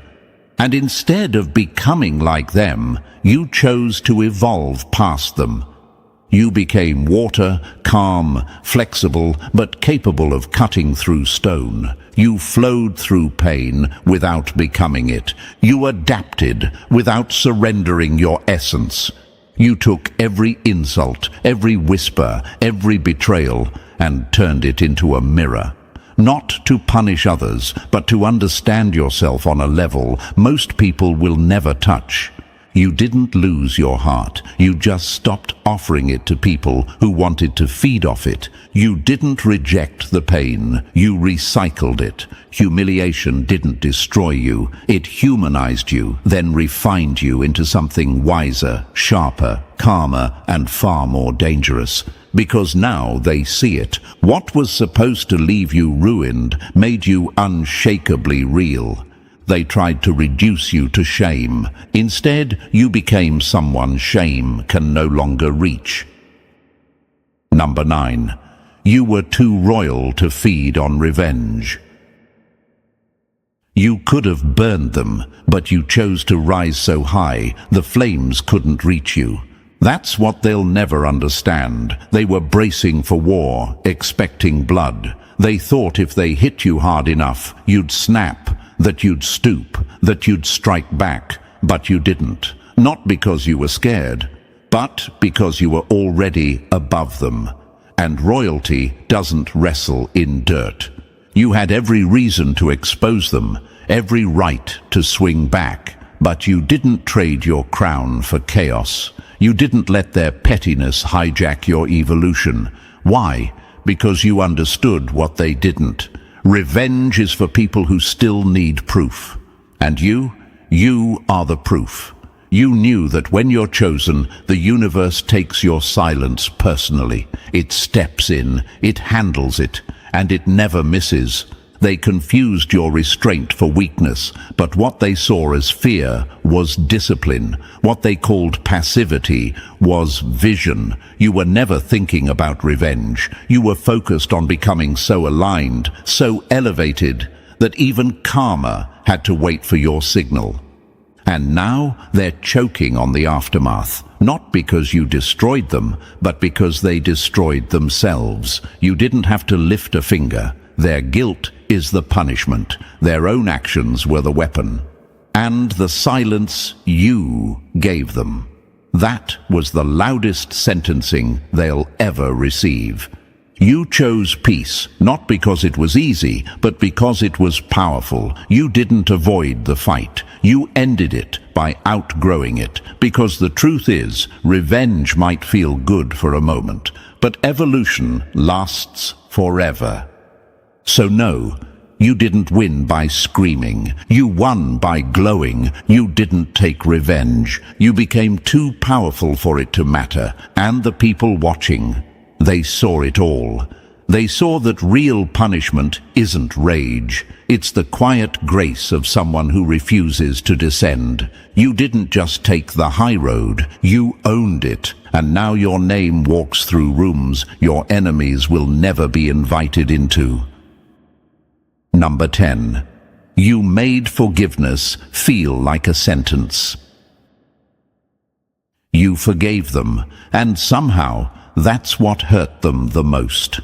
And instead of becoming like them, you chose to evolve past them. You became water, calm, flexible, but capable of cutting through stone. You flowed through pain without becoming it. You adapted without surrendering your essence. You took every insult, every whisper, every betrayal, and turned it into a mirror. Not to punish others, but to understand yourself on a level most people will never touch. You didn't lose your heart. You just stopped offering it to people who wanted to feed off it. You didn't reject the pain. You recycled it. Humiliation didn't destroy you. It humanized you, then refined you into something wiser, sharper, calmer, and far more dangerous. Because now they see it. What was supposed to leave you ruined made you unshakably real. They tried to reduce you to shame. Instead, you became someone shame can no longer reach. Number 9. You were too royal to feed on revenge. You could have burned them, but you chose to rise so high, the flames couldn't reach you. That's what they'll never understand. They were bracing for war, expecting blood. They thought if they hit you hard enough, you'd snap, that you'd stoop, that you'd strike back. But you didn't. Not because you were scared, but because you were already above them. And royalty doesn't wrestle in dirt. You had every reason to expose them, every right to swing back, but you didn't trade your crown for chaos. You didn't let their pettiness hijack your evolution. Why? Because you understood what they didn't. Revenge is for people who still need proof. And you are the proof. You knew that when you're chosen, the universe takes your silence personally. It steps in, it handles it, and it never misses. They confused your restraint for weakness, but what they saw as fear was discipline. What they called passivity was vision. You were never thinking about revenge. You were focused on becoming so aligned, so elevated, that even karma had to wait for your signal. And now they're choking on the aftermath, not because you destroyed them, but because they destroyed themselves. You didn't have to lift a finger. Their guilt is the punishment. Their own actions were the weapon. And the silence you gave them. That was the loudest sentencing they'll ever receive. You chose peace, not because it was easy, but because it was powerful. You didn't avoid the fight. You ended it by outgrowing it, because the truth is, revenge might feel good for a moment, but evolution lasts forever. So no, you didn't win by screaming. You won by glowing. You didn't take revenge. You became too powerful for it to matter, and the people watching, they saw it all. They saw that real punishment isn't rage. It's the quiet grace of someone who refuses to descend. You didn't just take the high road, you owned it. And now your name walks through rooms your enemies will never be invited into. Number 10. You made forgiveness feel like a sentence. You forgave them, and somehow that's what hurt them the most.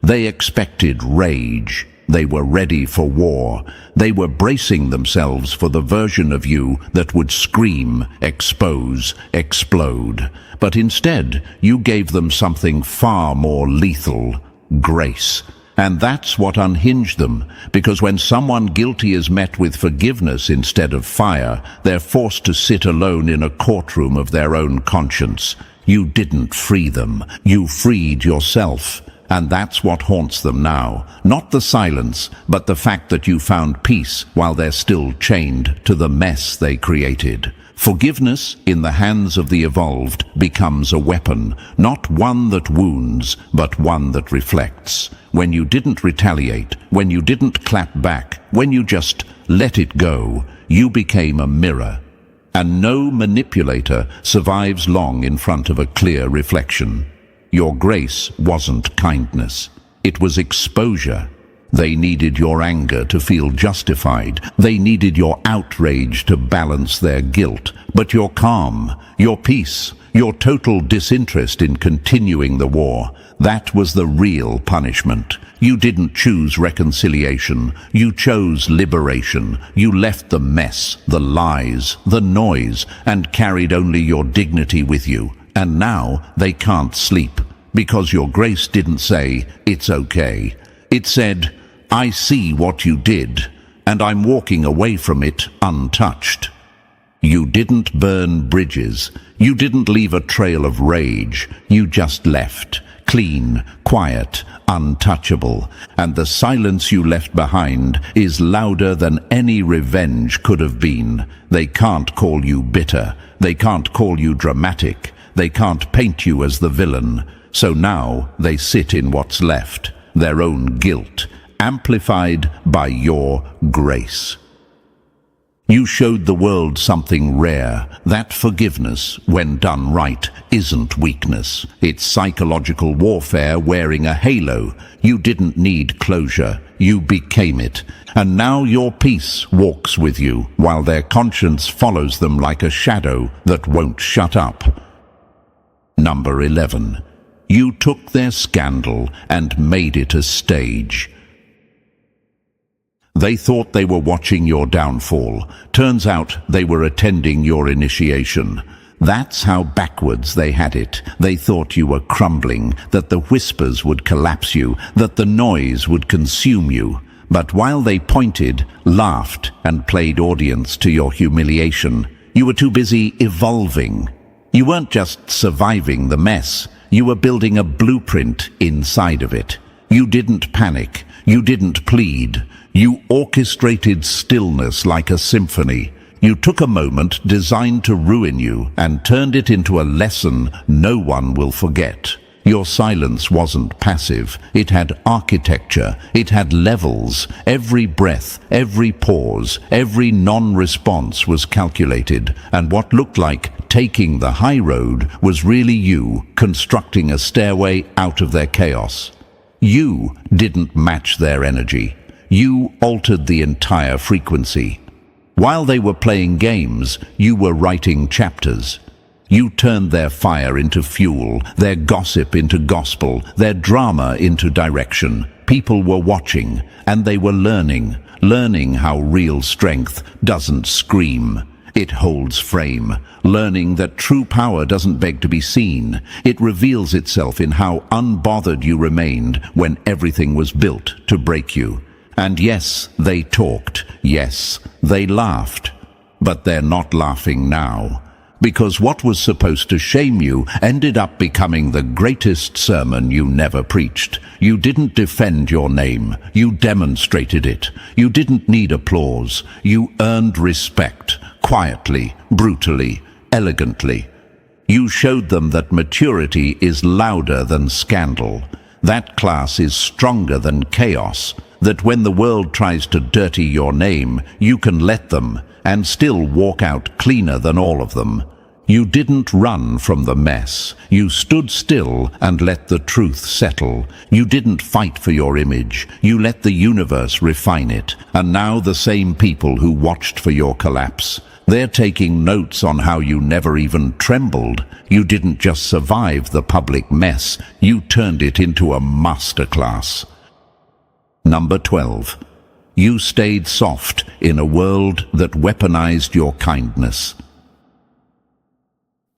They expected rage. They were ready for war. They were bracing themselves for the version of you that would scream, expose, explode. But instead, you gave them something far more lethal: grace. And that's what unhinged them, because when someone guilty is met with forgiveness instead of fire, they're forced to sit alone in a courtroom of their own conscience. You didn't free them. You freed yourself. And that's what haunts them now. Not the silence, but the fact that you found peace while they're still chained to the mess they created. Forgiveness in the hands of the evolved becomes a weapon, not one that wounds, but one that reflects. When you didn't retaliate, when you didn't clap back, when you just let it go, you became a mirror. And no manipulator survives long in front of a clear reflection. Your grace wasn't kindness. It was exposure. They needed your anger to feel justified. They needed your outrage to balance their guilt. But your calm, your peace, your total disinterest in continuing the war, that was the real punishment. You didn't choose reconciliation. You chose liberation. You left the mess, the lies, the noise, and carried only your dignity with you. And now they can't sleep, because your grace didn't say, "It's okay." It said, "I see what you did, and I'm walking away from it untouched." You didn't burn bridges. You didn't leave a trail of rage. You just left, clean, quiet, untouchable. And the silence you left behind is louder than any revenge could have been. They can't call you bitter. They can't call you dramatic. They can't paint you as the villain. So now they sit in what's left, their own guilt, amplified by your grace. You showed the world something rare, that forgiveness, when done right, isn't weakness. It's psychological warfare wearing a halo. You didn't need closure, you became it. And now your peace walks with you, while their conscience follows them like a shadow that won't shut up. Number 11. You took their scandal and made it a stage. They thought they were watching your downfall. Turns out they were attending your initiation. That's how backwards they had it. They thought you were crumbling, that the whispers would collapse you, that the noise would consume you. But while they pointed, laughed, and played audience to your humiliation, you were too busy evolving. You weren't just surviving the mess. You were building a blueprint inside of it. You didn't panic. You didn't plead. You orchestrated stillness like a symphony. You took a moment designed to ruin you and turned it into a lesson no one will forget. Your silence wasn't passive. It had architecture. It had levels. Every breath, every pause, every non-response was calculated, and what looked like taking the high road was really you constructing a stairway out of their chaos. You didn't match their energy. You altered the entire frequency. While they were playing games, you were writing chapters. You turned their fire into fuel, their gossip into gospel, their drama into direction. People were watching, and they were learning how real strength doesn't scream. It holds frame, learning that true power doesn't beg to be seen. It reveals itself in how unbothered you remained when everything was built to break you. And yes, they talked. Yes, they laughed. But they're not laughing now. Because what was supposed to shame you ended up becoming the greatest sermon you never preached. You didn't defend your name. You demonstrated it. You didn't need applause. You earned respect. Quietly, brutally, elegantly. You showed them that maturity is louder than scandal. That class is stronger than chaos. That when the world tries to dirty your name, you can let them and still walk out cleaner than all of them. You didn't run from the mess. You stood still and let the truth settle. You didn't fight for your image. You let the universe refine it. And now the same people who watched for your collapse, they're taking notes on how you never even trembled. You didn't just survive the public mess. You turned it into a masterclass. Number 12. You stayed soft in a world that weaponized your kindness.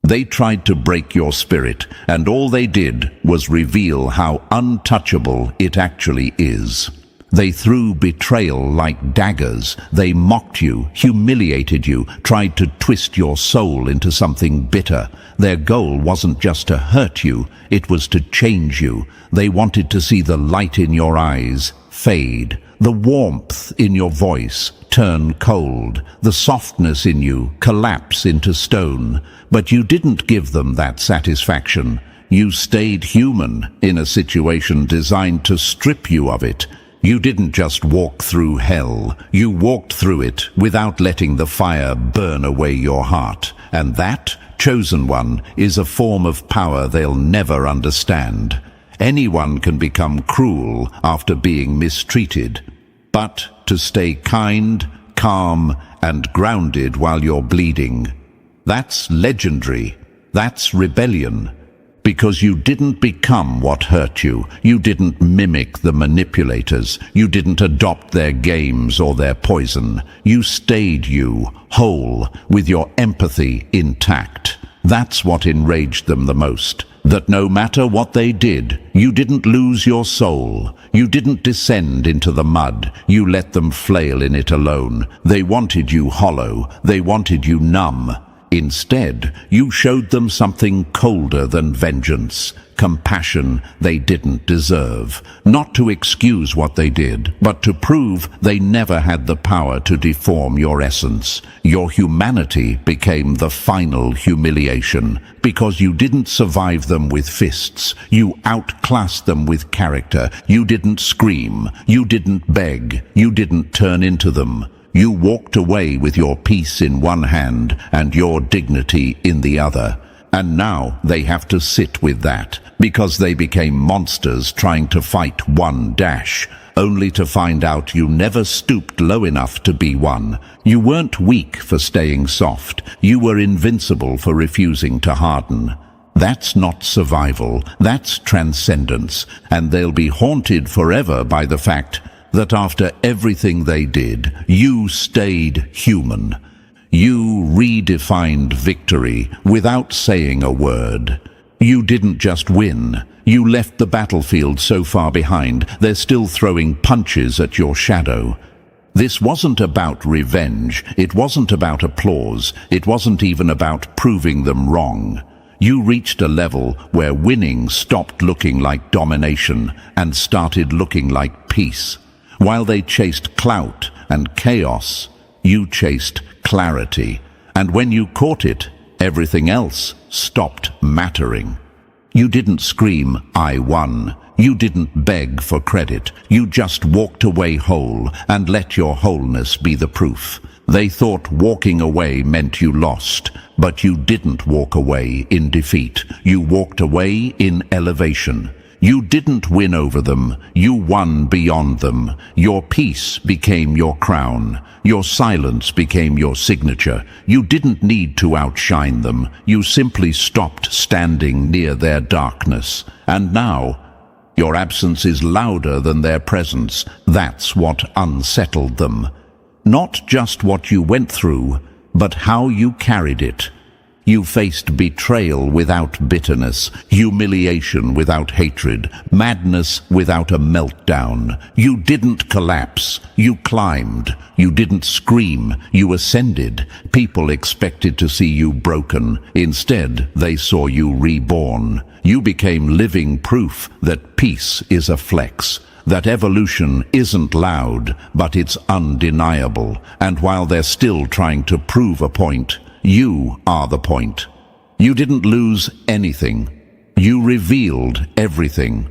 They tried to break your spirit, and all they did was reveal how untouchable it actually is. They threw betrayal like daggers. They mocked you, humiliated you, tried to twist your soul into something bitter. Their goal wasn't just to hurt you, it was to change you. They wanted to see the light in your eyes fade, the warmth in your voice turn cold, the softness in you collapse into stone. But you didn't give them that satisfaction. You stayed human in a situation designed to strip you of it. You didn't just walk through hell. You walked through it without letting the fire burn away your heart. And that, chosen one, is a form of power they'll never understand. Anyone can become cruel after being mistreated. But to stay kind, calm, and grounded while you're bleeding, that's legendary. That's rebellion. Because you didn't become what hurt you. You didn't mimic the manipulators. You didn't adopt their games or their poison. You stayed you, whole, with your empathy intact. That's what enraged them the most. That no matter what they did, you didn't lose your soul. You didn't descend into the mud. You let them flail in it alone. They wanted you hollow. They wanted you numb. Instead, you showed them something colder than vengeance, compassion they didn't deserve. Not to excuse what they did, but to prove they never had the power to deform your essence. Your humanity became the final humiliation, because you didn't survive them with fists. You outclassed them with character. You didn't scream. You didn't beg. You didn't turn into them. You walked away with your peace in one hand and your dignity in the other. And now they have to sit with that, because they became monsters trying to fight one dash, only to find out you never stooped low enough to be one. You weren't weak for staying soft. You were invincible for refusing to harden. That's not survival, that's transcendence, and they'll be haunted forever by the fact that after everything they did, you stayed human. You redefined victory without saying a word. You didn't just win. You left the battlefield so far behind, they're still throwing punches at your shadow. This wasn't about revenge. It wasn't about applause. It wasn't even about proving them wrong. You reached a level where winning stopped looking like domination and started looking like peace. While they chased clout and chaos, you chased clarity. And when you caught it, everything else stopped mattering. You didn't scream, "I won." You didn't beg for credit. You just walked away whole and let your wholeness be the proof. They thought walking away meant you lost, but you didn't walk away in defeat. You walked away in elevation. You didn't win over them, you won beyond them. Your peace became your crown. Your silence became your signature. You didn't need to outshine them. You simply stopped standing near their darkness. And now, your absence is louder than their presence. That's what unsettled them. Not just what you went through, but how you carried it. You faced betrayal without bitterness, humiliation without hatred, madness without a meltdown. You didn't collapse, you climbed. You didn't scream, you ascended. People expected to see you broken. Instead, they saw you reborn. You became living proof that peace is a flex, that evolution isn't loud, but it's undeniable. And while they're still trying to prove a point, you are the point. You didn't lose anything. You revealed everything.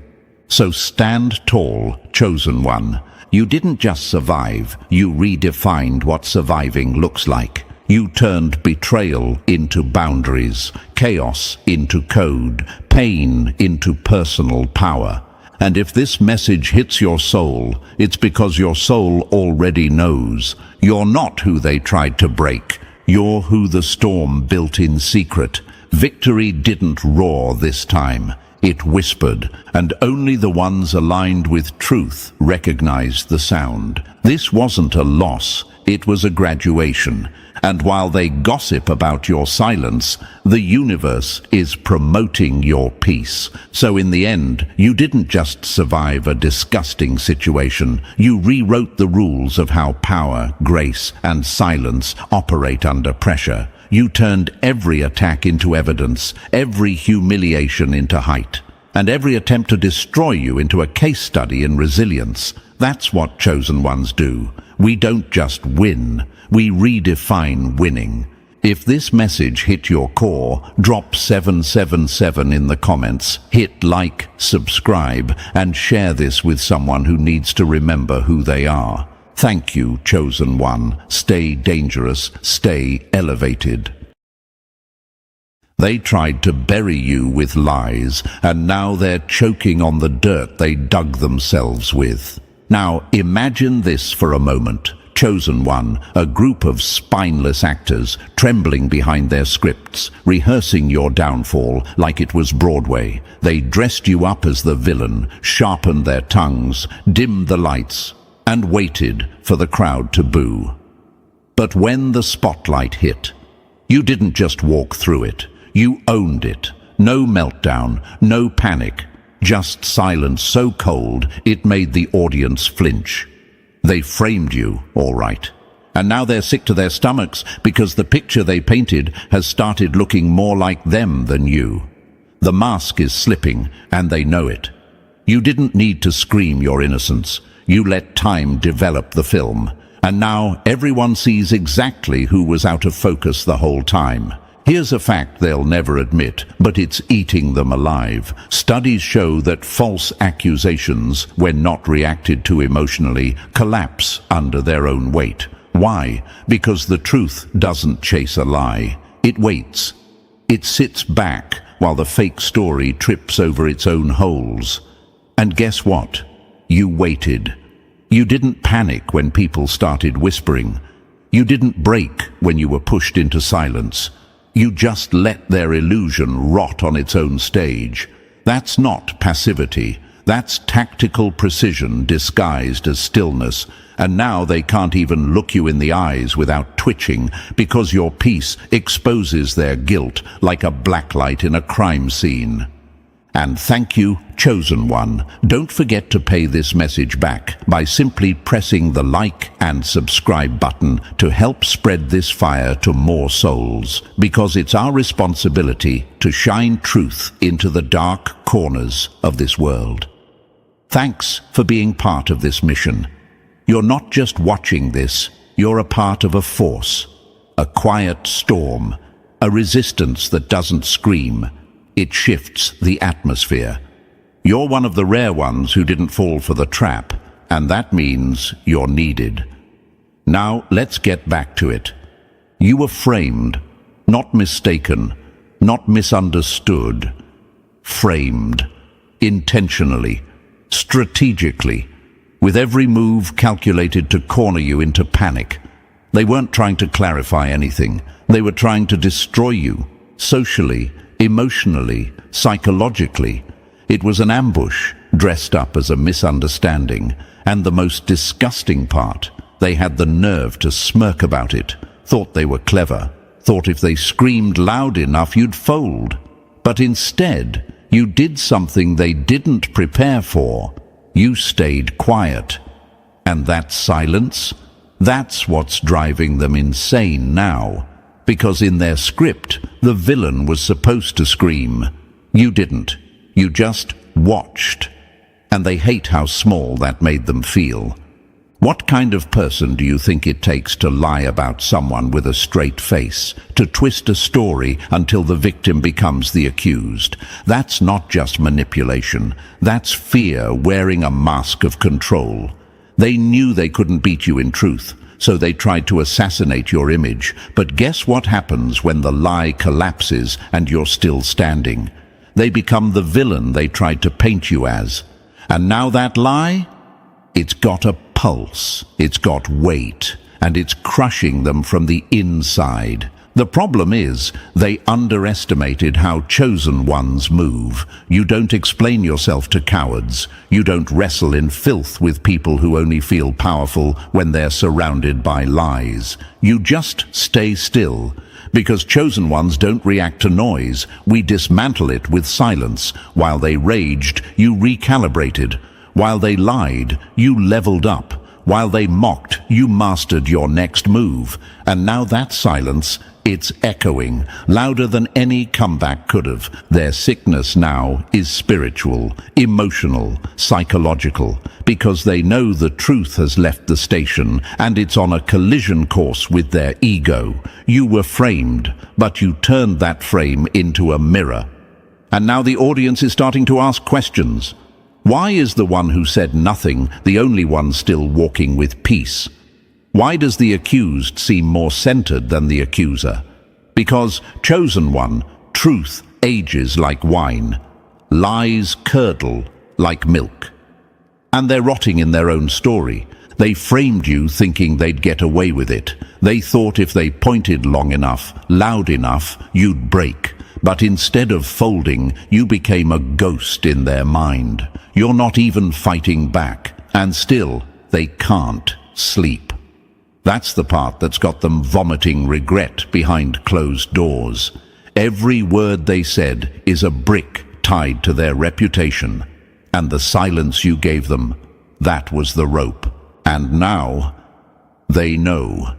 So stand tall, chosen one. You didn't just survive, you redefined what surviving looks like. You turned betrayal into boundaries, chaos into code, pain into personal power. And if this message hits your soul, it's because your soul already knows. You're not who they tried to break. You're who the storm built in secret. Victory didn't roar this time. It whispered, and only the ones aligned with truth recognized the sound. This wasn't a loss, it was a graduation. And while they gossip about your silence, the universe is promoting your peace. So in the end, you didn't just survive a disgusting situation. You rewrote the rules of how power, grace, and silence operate under pressure. You turned every attack into evidence, every humiliation into height, and every attempt to destroy you into a case study in resilience. That's what chosen ones do. We don't just win, we redefine winning. If this message hit your core, drop 777 in the comments, hit like, subscribe, and share this with someone who needs to remember who they are. Thank you, chosen one. Stay dangerous, stay elevated. They tried to bury you with lies, and now they're choking on the dirt they dug themselves with. Now imagine this for a moment. Chosen one, a group of spineless actors trembling behind their scripts, rehearsing your downfall like it was Broadway. They dressed you up as the villain, sharpened their tongues, dimmed the lights, and waited for the crowd to boo. But when the spotlight hit, you didn't just walk through it, you owned it. No meltdown, no panic, just silence so cold it made the audience flinch. They framed you, all right. And now they're sick to their stomachs because the picture they painted has started looking more like them than you. The mask is slipping, and they know it. You didn't need to scream your innocence. You let time develop the film. And now everyone sees exactly who was out of focus the whole time. Here's a fact they'll never admit, but it's eating them alive. Studies show that false accusations, when not reacted to emotionally, collapse under their own weight. Why? Because the truth doesn't chase a lie. It waits. It sits back while the fake story trips over its own holes. And guess what? You waited. You didn't panic when people started whispering. You didn't break when you were pushed into silence. You just let their illusion rot on its own stage. That's not passivity. That's tactical precision disguised as stillness. And now they can't even look you in the eyes without twitching, because your peace exposes their guilt like a blacklight in a crime scene. And thank you, chosen one. Don't forget to pay this message back by simply pressing the like and subscribe button to help spread this fire to more souls, because it's our responsibility to shine truth into the dark corners of this world. Thanks for being part of this mission. You're not just watching this, you're a part of a force, a quiet storm, a resistance that doesn't scream. It shifts the atmosphere. You're one of the rare ones who didn't fall for the trap, and that means you're needed. Now let's get back to it. You were framed, not mistaken, not misunderstood. Framed, intentionally, strategically, with every move calculated to corner you into panic. They weren't trying to clarify anything. They were trying to destroy you, socially, emotionally, psychologically. It was an ambush, dressed up as a misunderstanding. And the most disgusting part, they had the nerve to smirk about it, thought they were clever, thought if they screamed loud enough you'd fold. But instead, you did something they didn't prepare for. You stayed quiet. And that silence, that's what's driving them insane now. Because in their script, the villain was supposed to scream. You didn't. You just watched. And they hate how small that made them feel. What kind of person do you think it takes to lie about someone with a straight face, to twist a story until the victim becomes the accused? That's not just manipulation. That's fear wearing a mask of control. They knew they couldn't beat you in truth, so they tried to assassinate your image. But guess what happens when the lie collapses and you're still standing? They become the villain they tried to paint you as. And now that lie? It's got a pulse, it's got weight, and it's crushing them from the inside. The problem is, they underestimated how chosen ones move. You don't explain yourself to cowards. You don't wrestle in filth with people who only feel powerful when they're surrounded by lies. You just stay still. Because chosen ones don't react to noise. We dismantle it with silence. While they raged, you recalibrated. While they lied, you leveled up. While they mocked, you mastered your next move. And now that silence, it's echoing, louder than any comeback could have. Their sickness now is spiritual, emotional, psychological, because they know the truth has left the station and it's on a collision course with their ego. You were framed, but you turned that frame into a mirror. And now the audience is starting to ask questions. Why is the one who said nothing the only one still walking with peace? Why does the accused seem more centered than the accuser? Because, chosen one, truth ages like wine. Lies curdle like milk. And they're rotting in their own story. They framed you thinking they'd get away with it. They thought if they pointed long enough, loud enough, you'd break. But instead of folding, you became a ghost in their mind. You're not even fighting back. And still, they can't sleep. That's the part that's got them vomiting regret behind closed doors. Every word they said is a brick tied to their reputation. And the silence you gave them, that was the rope. And now, they know.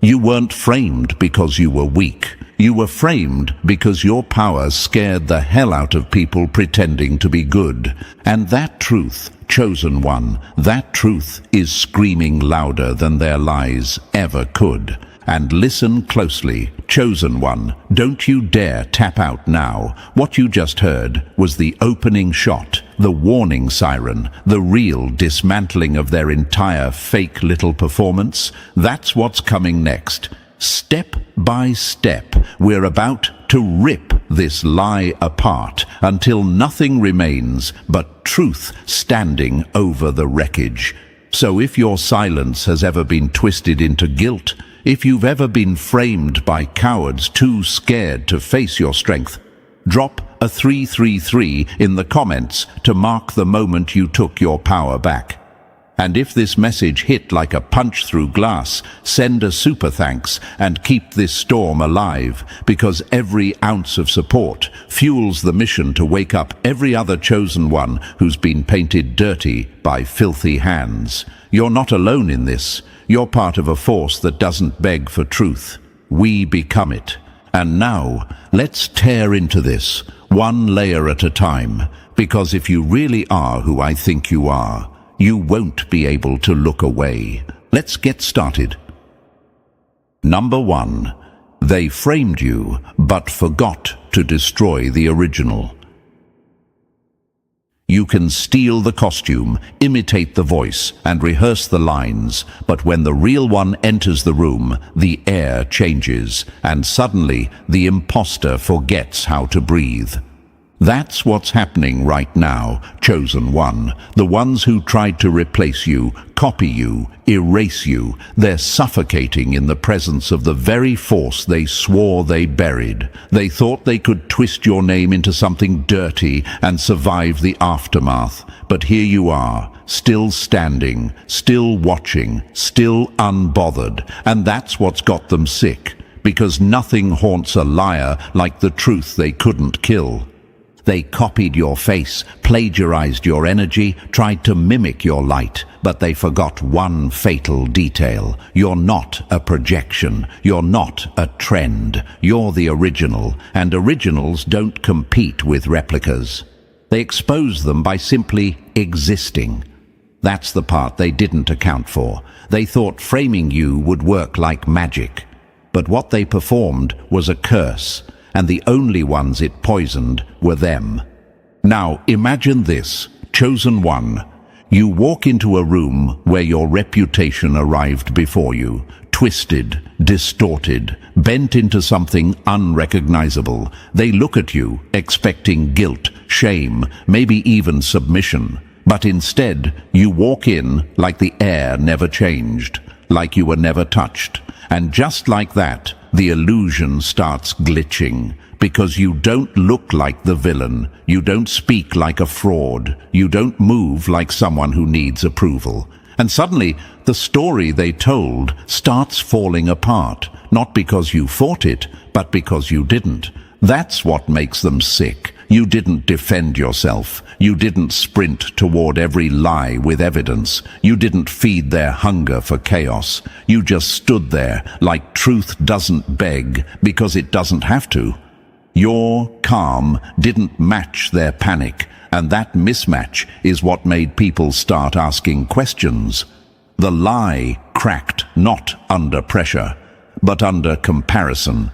You weren't framed because you were weak. You were framed because your power scared the hell out of people pretending to be good. And that truth, chosen one, that truth is screaming louder than their lies ever could. And listen closely, Chosen one, don't you dare tap out now. What you just heard was the opening shot, the warning siren, the real dismantling of their entire fake little performance. That's what's coming next. Step by step, we're about to rip this lie apart until nothing remains but truth standing over the wreckage. So if your silence has ever been twisted into guilt, if you've ever been framed by cowards too scared to face your strength, drop a 333 in the comments to mark the moment you took your power back. And if this message hit like a punch through glass, send a super thanks and keep this storm alive, because every ounce of support fuels the mission to wake up every other chosen one who's been painted dirty by filthy hands. You're not alone in this. You're part of a force that doesn't beg for truth. We become it. And now, let's tear into this, one layer at a time, because if you really are who I think you are, you won't be able to look away. Let's get started. Number 1. They framed you, but forgot to destroy the original. You can steal the costume, imitate the voice, and rehearse the lines, but when the real one enters the room, the air changes, and suddenly the imposter forgets how to breathe. That's what's happening right now, chosen one. The ones who tried to replace you, copy you, erase you, they're suffocating in the presence of the very force they swore they buried. They thought they could twist your name into something dirty and survive the aftermath. But here you are, still standing, still watching, still unbothered. And that's what's got them sick, because nothing haunts a liar like the truth they couldn't kill. They copied your face, plagiarized your energy, tried to mimic your light, but they forgot one fatal detail. You're not a projection. You're not a trend. You're the original, and originals don't compete with replicas. They expose them by simply existing. That's the part they didn't account for. They thought framing you would work like magic. But what they performed was a curse, and the only ones it poisoned were them. Now imagine this, chosen one. You walk into a room where your reputation arrived before you, twisted, distorted, bent into something unrecognizable. They look at you, expecting guilt, shame, maybe even submission. But instead, you walk in like the air never changed, like you were never touched. And just like that, the illusion starts glitching, because you don't look like the villain, you don't speak like a fraud, you don't move like someone who needs approval. And suddenly, the story they told starts falling apart, not because you fought it, but because you didn't. That's what makes them sick. You didn't defend yourself. You didn't sprint toward every lie with evidence. You didn't feed their hunger for chaos. You just stood there like truth doesn't beg because it doesn't have to. Your calm didn't match their panic, and that mismatch is what made people start asking questions. The lie cracked not under pressure, but under comparison.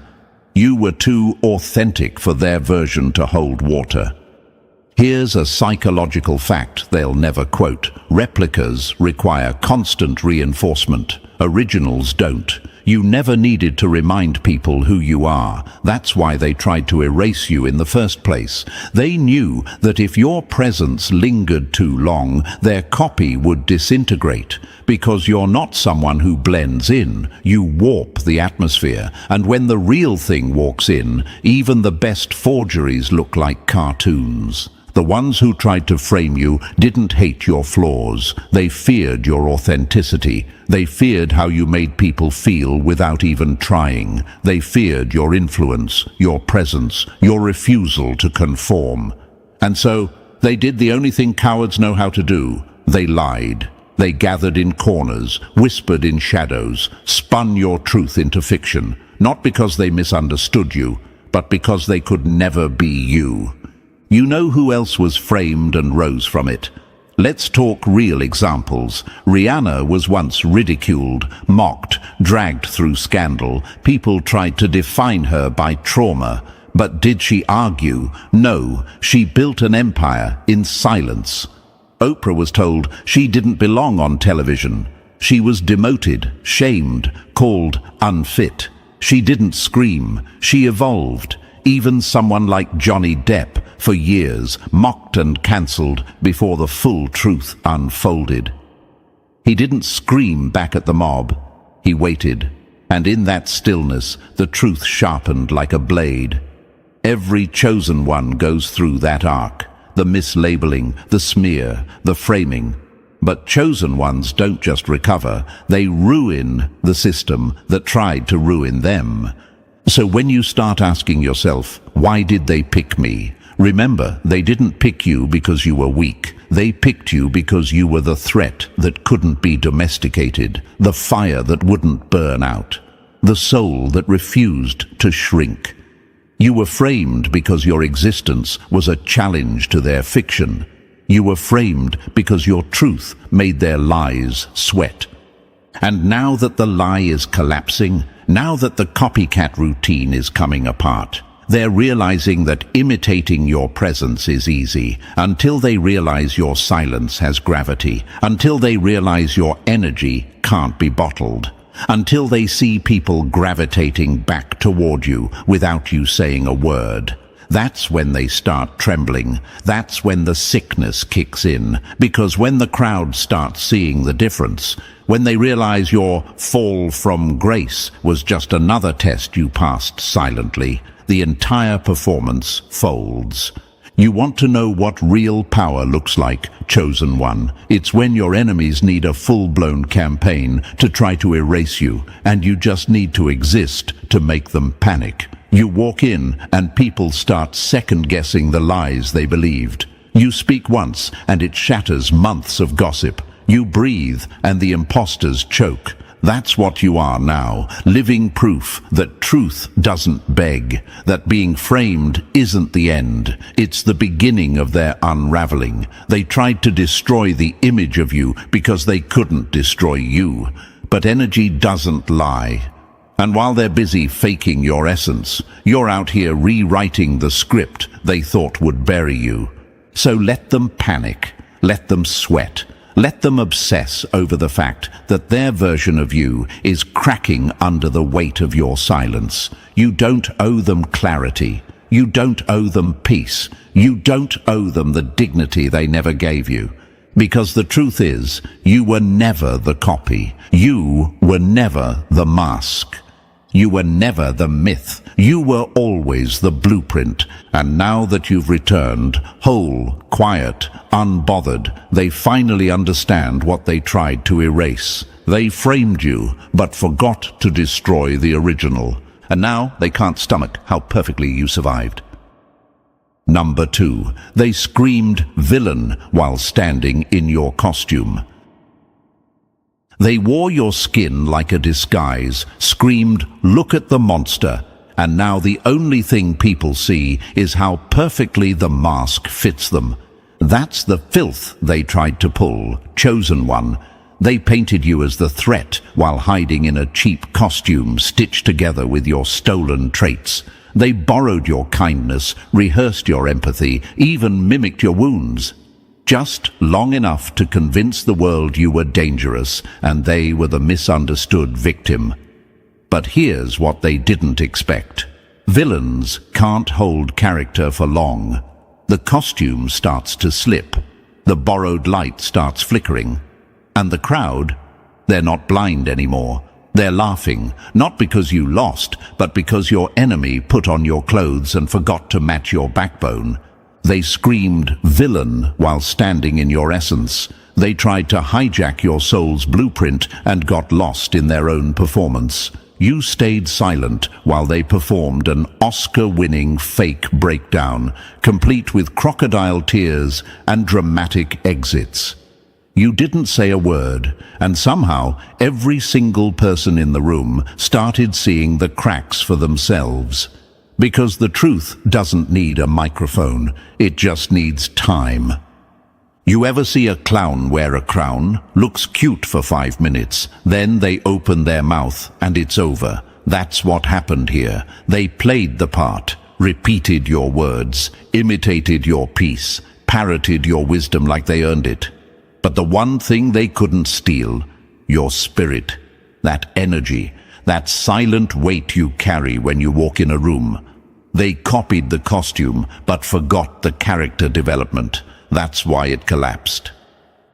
You were too authentic for their version to hold water. Here's a psychological fact they'll never quote. Replicas require constant reinforcement. Originals don't. You never needed to remind people who you are. That's why they tried to erase you in the first place. They knew that if your presence lingered too long, their copy would disintegrate. Because you're not someone who blends in, you warp the atmosphere. And when the real thing walks in, even the best forgeries look like cartoons. The ones who tried to frame you didn't hate your flaws. They feared your authenticity. They feared how you made people feel without even trying. They feared your influence, your presence, your refusal to conform. And so, they did the only thing cowards know how to do. They lied. They gathered in corners, whispered in shadows, spun your truth into fiction, not because they misunderstood you, but because they could never be you. You know who else was framed and rose from it? Let's talk real examples. Rihanna was once ridiculed, mocked, dragged through scandal. People tried to define her by trauma. But did she argue? No, she built an empire in silence. Oprah was told she didn't belong on television. She was demoted, shamed, called unfit. She didn't scream. She evolved. Even someone like Johnny Depp, for years, mocked and cancelled before the full truth unfolded. He didn't scream back at the mob. He waited, and in that stillness, the truth sharpened like a blade. Every chosen one goes through that arc, the mislabeling, the smear, the framing. But chosen ones don't just recover, they ruin the system that tried to ruin them. So when you start asking yourself, why did they pick me? Remember, they didn't pick you because you were weak. They picked you because you were the threat that couldn't be domesticated, the fire that wouldn't burn out, the soul that refused to shrink. You were framed because your existence was a challenge to their fiction. You were framed because your truth made their lies sweat. And now that the lie is collapsing, now that the copycat routine is coming apart, they're realizing that imitating your presence is easy, until they realize your silence has gravity, until they realize your energy can't be bottled, until they see people gravitating back toward you without you saying a word. That's when they start trembling. That's when the sickness kicks in. Because when the crowd starts seeing the difference, when they realize your fall from grace was just another test you passed silently, the entire performance folds. You want to know what real power looks like, chosen one. It's when your enemies need a full-blown campaign to try to erase you, and you just need to exist to make them panic. You walk in, and people start second-guessing the lies they believed. You speak once, and it shatters months of gossip. You breathe, and the imposters choke. That's what you are now, living proof that truth doesn't beg, that being framed isn't the end, it's the beginning of their unraveling. They tried to destroy the image of you because they couldn't destroy you. But energy doesn't lie. And while they're busy faking your essence, you're out here rewriting the script they thought would bury you. So let them panic, let them sweat. Let them obsess over the fact that their version of you is cracking under the weight of your silence. You don't owe them clarity. You don't owe them peace. You don't owe them the dignity they never gave you. Because the truth is, you were never the copy. You were never the mask. You were never the myth. You were always the blueprint. And now that you've returned, whole, quiet, unbothered, they finally understand what they tried to erase. They framed you, but forgot to destroy the original. And now they can't stomach how perfectly you survived. Number 2, they screamed villain while standing in your costume. They wore your skin like a disguise, screamed, "Look at the monster," and now the only thing people see is how perfectly the mask fits them. That's the filth they tried to pull, chosen one. They painted you as the threat while hiding in a cheap costume stitched together with your stolen traits. They borrowed your kindness, rehearsed your empathy, even mimicked your wounds. Just long enough to convince the world you were dangerous and they were the misunderstood victim. But here's what they didn't expect. Villains can't hold character for long. The costume starts to slip. The borrowed light starts flickering. And the crowd, they're not blind anymore. They're laughing, not because you lost, but because your enemy put on your clothes and forgot to match your backbone. They screamed villain while standing in your essence. They tried to hijack your soul's blueprint and got lost in their own performance. You stayed silent while they performed an Oscar-winning fake breakdown, complete with crocodile tears and dramatic exits. You didn't say a word, and somehow every single person in the room started seeing the cracks for themselves. Because the truth doesn't need a microphone, it just needs time. You ever see a clown wear a crown? Looks cute for 5 minutes, then they open their mouth and it's over. That's what happened here. They played the part, repeated your words, imitated your peace, parroted your wisdom like they earned it. But the one thing they couldn't steal, your spirit, that energy, that silent weight you carry when you walk in a room. They copied the costume, but forgot the character development. That's why it collapsed.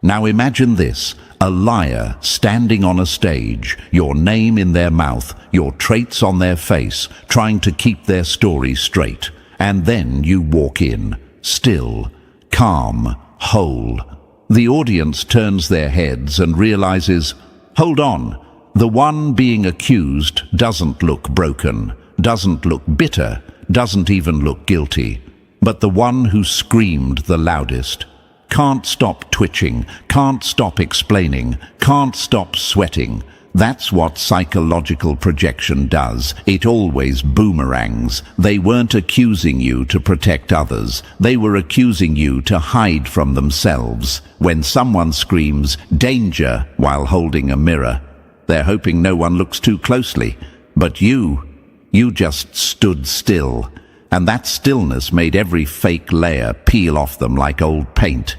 Now imagine this, a liar standing on a stage, your name in their mouth, your traits on their face, trying to keep their story straight. And then you walk in, still, calm, whole. The audience turns their heads and realizes, hold on, the one being accused doesn't look broken, doesn't look bitter, doesn't even look guilty. But the one who screamed the loudest can't stop twitching, can't stop explaining, can't stop sweating. That's what psychological projection does. It always boomerangs. They weren't accusing you to protect others. They were accusing you to hide from themselves. When someone screams, "Danger," while holding a mirror, they're hoping no one looks too closely. But you just stood still. And that stillness made every fake layer peel off them like old paint.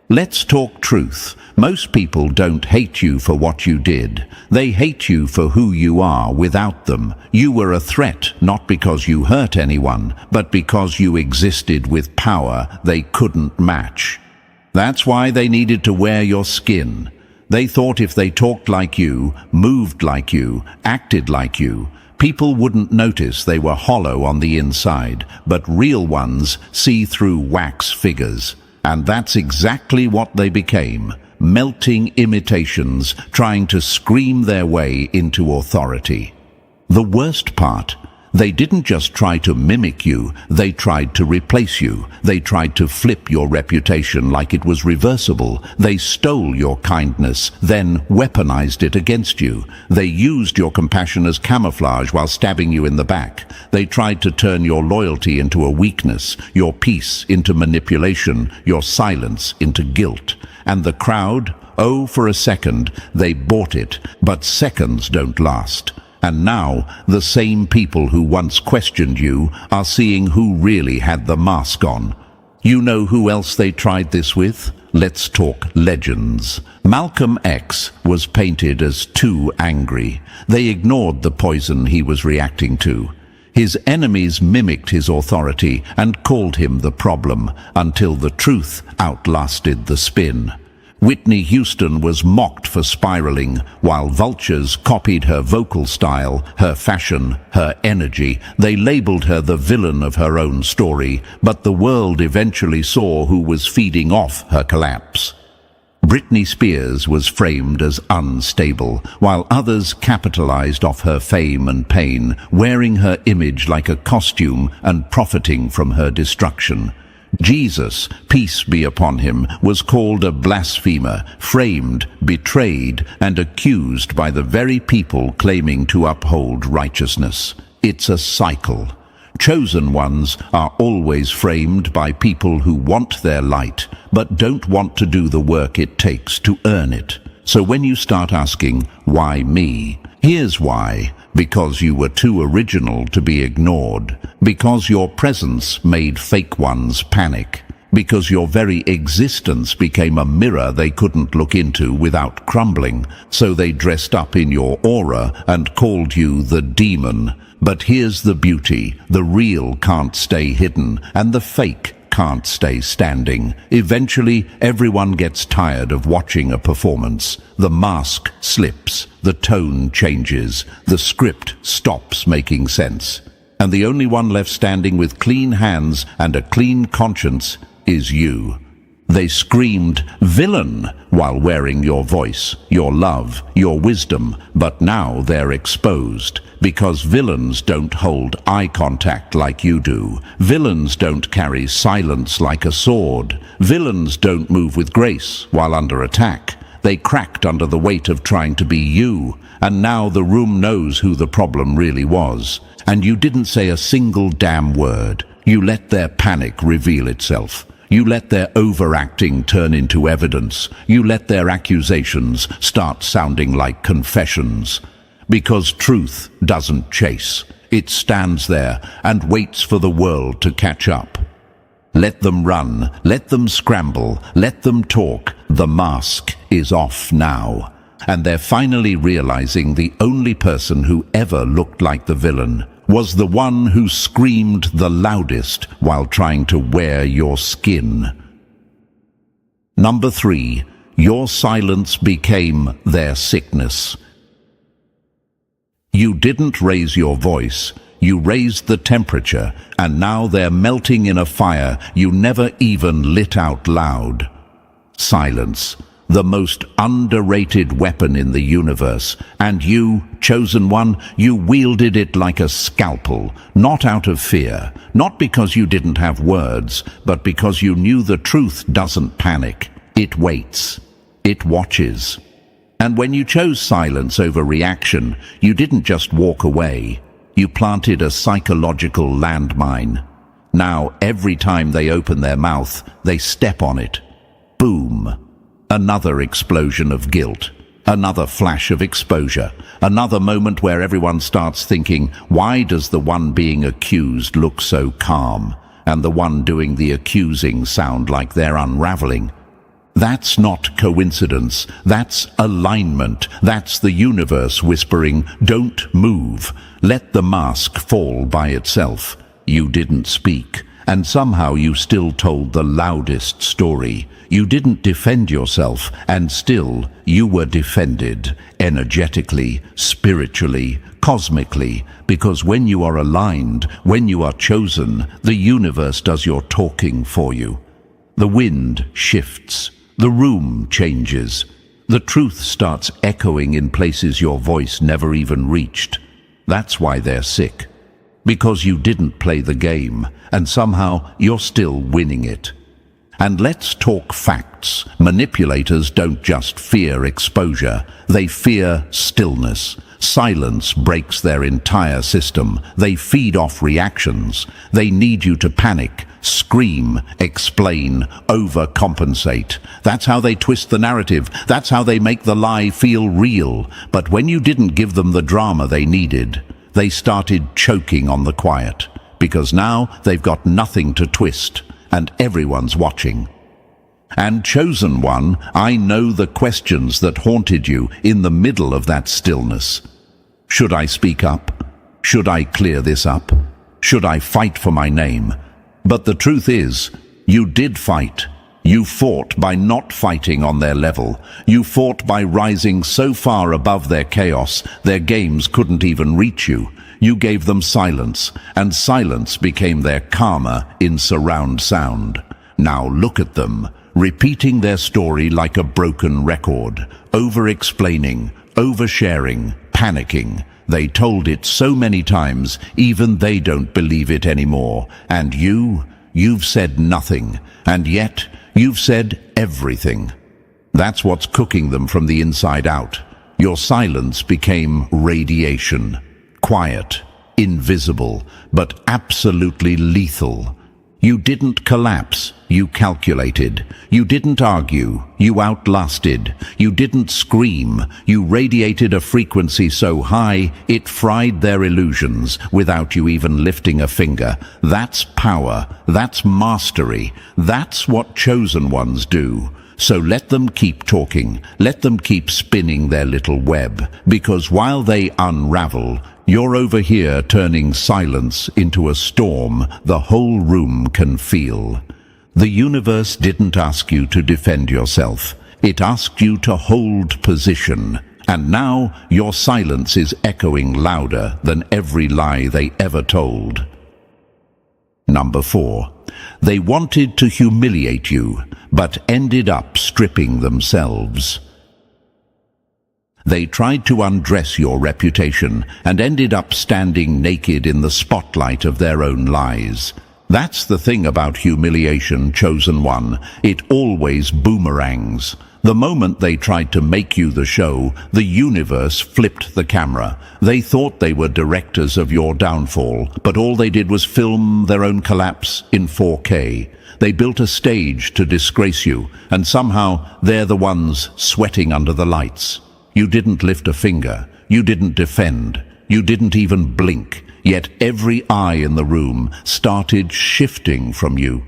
Let's talk truth. Most people don't hate you for what you did. They hate you for who you are without them. You were a threat, not because you hurt anyone, but because you existed with power they couldn't match. That's why they needed to wear your skin. They thought if they talked like you, moved like you, acted like you, people wouldn't notice they were hollow on the inside, but real ones see through wax figures. And that's exactly what they became, melting imitations, trying to scream their way into authority. The worst part, they didn't just try to mimic you, they tried to replace you. They tried to flip your reputation like it was reversible. They stole your kindness, then weaponized it against you. They used your compassion as camouflage while stabbing you in the back. They tried to turn your loyalty into a weakness, your peace into manipulation, your silence into guilt. And the crowd, oh, for a second, they bought it, but seconds don't last. And now, the same people who once questioned you are seeing who really had the mask on. You know who else they tried this with? Let's talk legends. Malcolm X was painted as too angry. They ignored the poison he was reacting to. His enemies mimicked his authority and called him the problem, until the truth outlasted the spin. Whitney Houston was mocked for spiraling, while vultures copied her vocal style, her fashion, her energy. They labeled her the villain of her own story, but the world eventually saw who was feeding off her collapse. Britney Spears was framed as unstable, while others capitalized off her fame and pain, wearing her image like a costume and profiting from her destruction. Jesus, peace be upon him, was called a blasphemer, framed, betrayed, and accused by the very people claiming to uphold righteousness. It's a cycle. Chosen ones are always framed by people who want their light, but don't want to do the work it takes to earn it. So when you start asking, why me? Here's why. Because you were too original to be ignored. Because your presence made fake ones panic. Because your very existence became a mirror they couldn't look into without crumbling. So they dressed up in your aura and called you the demon. But here's the beauty. The real can't stay hidden, and the fake can't stay standing. Eventually, everyone gets tired of watching a performance. The mask slips, the tone changes, the script stops making sense. And the only one left standing with clean hands and a clean conscience is you. They screamed, "Villain," while wearing your voice, your love, your wisdom, but now they're exposed. Because villains don't hold eye contact like you do. Villains don't carry silence like a sword. Villains don't move with grace while under attack. They cracked under the weight of trying to be you, and now the room knows who the problem really was. And you didn't say a single damn word. You let their panic reveal itself. You let their overacting turn into evidence. You let their accusations start sounding like confessions. Because truth doesn't chase. It stands there and waits for the world to catch up. Let them run, let them scramble, let them talk. The mask is off now. And they're finally realizing the only person who ever looked like the villain was the one who screamed the loudest while trying to wear your skin. Number 3, your silence became their sickness. You didn't raise your voice, you raised the temperature, and now they're melting in a fire you never even lit out loud. Silence, the most underrated weapon in the universe, and you, chosen one, you wielded it like a scalpel, not out of fear, not because you didn't have words, but because you knew the truth doesn't panic. It waits. It watches. And when you chose silence over reaction, you didn't just walk away. You planted a psychological landmine. Now, every time they open their mouth, they step on it. Boom. Another explosion of guilt. Another flash of exposure. Another moment where everyone starts thinking, why does the one being accused look so calm, and the one doing the accusing sound like they're unraveling? That's not coincidence. That's alignment. That's the universe whispering, don't move. Let the mask fall by itself. You didn't speak, and somehow you still told the loudest story. You didn't defend yourself, and still you were defended, energetically, spiritually, cosmically, because when you are aligned, when you are chosen, the universe does your talking for you. The wind shifts. The room changes. The truth starts echoing in places your voice never even reached. That's why they're sick. Because you didn't play the game, and somehow you're still winning it. And let's talk facts. Manipulators don't just fear exposure, they fear stillness. Silence breaks their entire system. They feed off reactions. They need you to panic, scream, explain, overcompensate. That's how they twist the narrative. That's how they make the lie feel real. But when you didn't give them the drama they needed, they started choking on the quiet. Because now they've got nothing to twist, and everyone's watching. And chosen one, I know the questions that haunted you in the middle of that stillness. Should I speak up? Should I clear this up? Should I fight for my name? But the truth is, you did fight. You fought by not fighting on their level. You fought by rising so far above their chaos, their games couldn't even reach you. You gave them silence, and silence became their karma in surround sound. Now look at them, repeating their story like a broken record, over-explaining, oversharing, panicking. They told it so many times, even they don't believe it anymore. And you've said nothing, and yet you've said everything. That's what's cooking them from the inside out. Your silence became radiation, quiet, invisible, but absolutely lethal. You didn't collapse, you calculated. You didn't argue, you outlasted. You didn't scream, you radiated a frequency so high it fried their illusions without you even lifting a finger. That's power, that's mastery, that's what chosen ones do. So let them keep talking, let them keep spinning their little web, because while they unravel, you're over here turning silence into a storm the whole room can feel. The universe didn't ask you to defend yourself. It asked you to hold position. And now your silence is echoing louder than every lie they ever told. Number 4. They wanted to humiliate you, but ended up stripping themselves. They tried to undress your reputation and ended up standing naked in the spotlight of their own lies. That's the thing about humiliation, chosen one. It always boomerangs. The moment they tried to make you the show, the universe flipped the camera. They thought they were directors of your downfall, but all they did was film their own collapse in 4K. They built a stage to disgrace you, and somehow they're the ones sweating under the lights. You didn't lift a finger. You didn't defend. You didn't even blink. Yet every eye in the room started shifting from you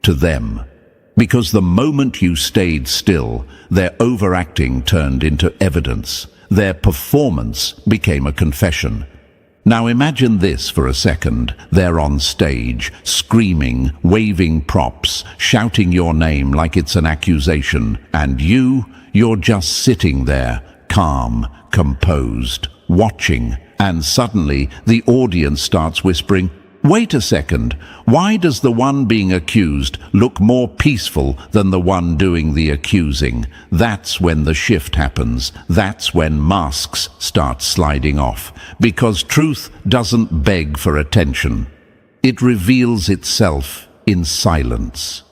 to them. Because the moment you stayed still, their overacting turned into evidence. Their performance became a confession. Now imagine this for a second. They're on stage, screaming, waving props, shouting your name like it's an accusation. And you're just sitting there, calm, composed, watching. And suddenly the audience starts whispering, "Wait a second, why does the one being accused look more peaceful than the one doing the accusing?" That's when the shift happens. That's when masks start sliding off. Because truth doesn't beg for attention. It reveals itself in silence.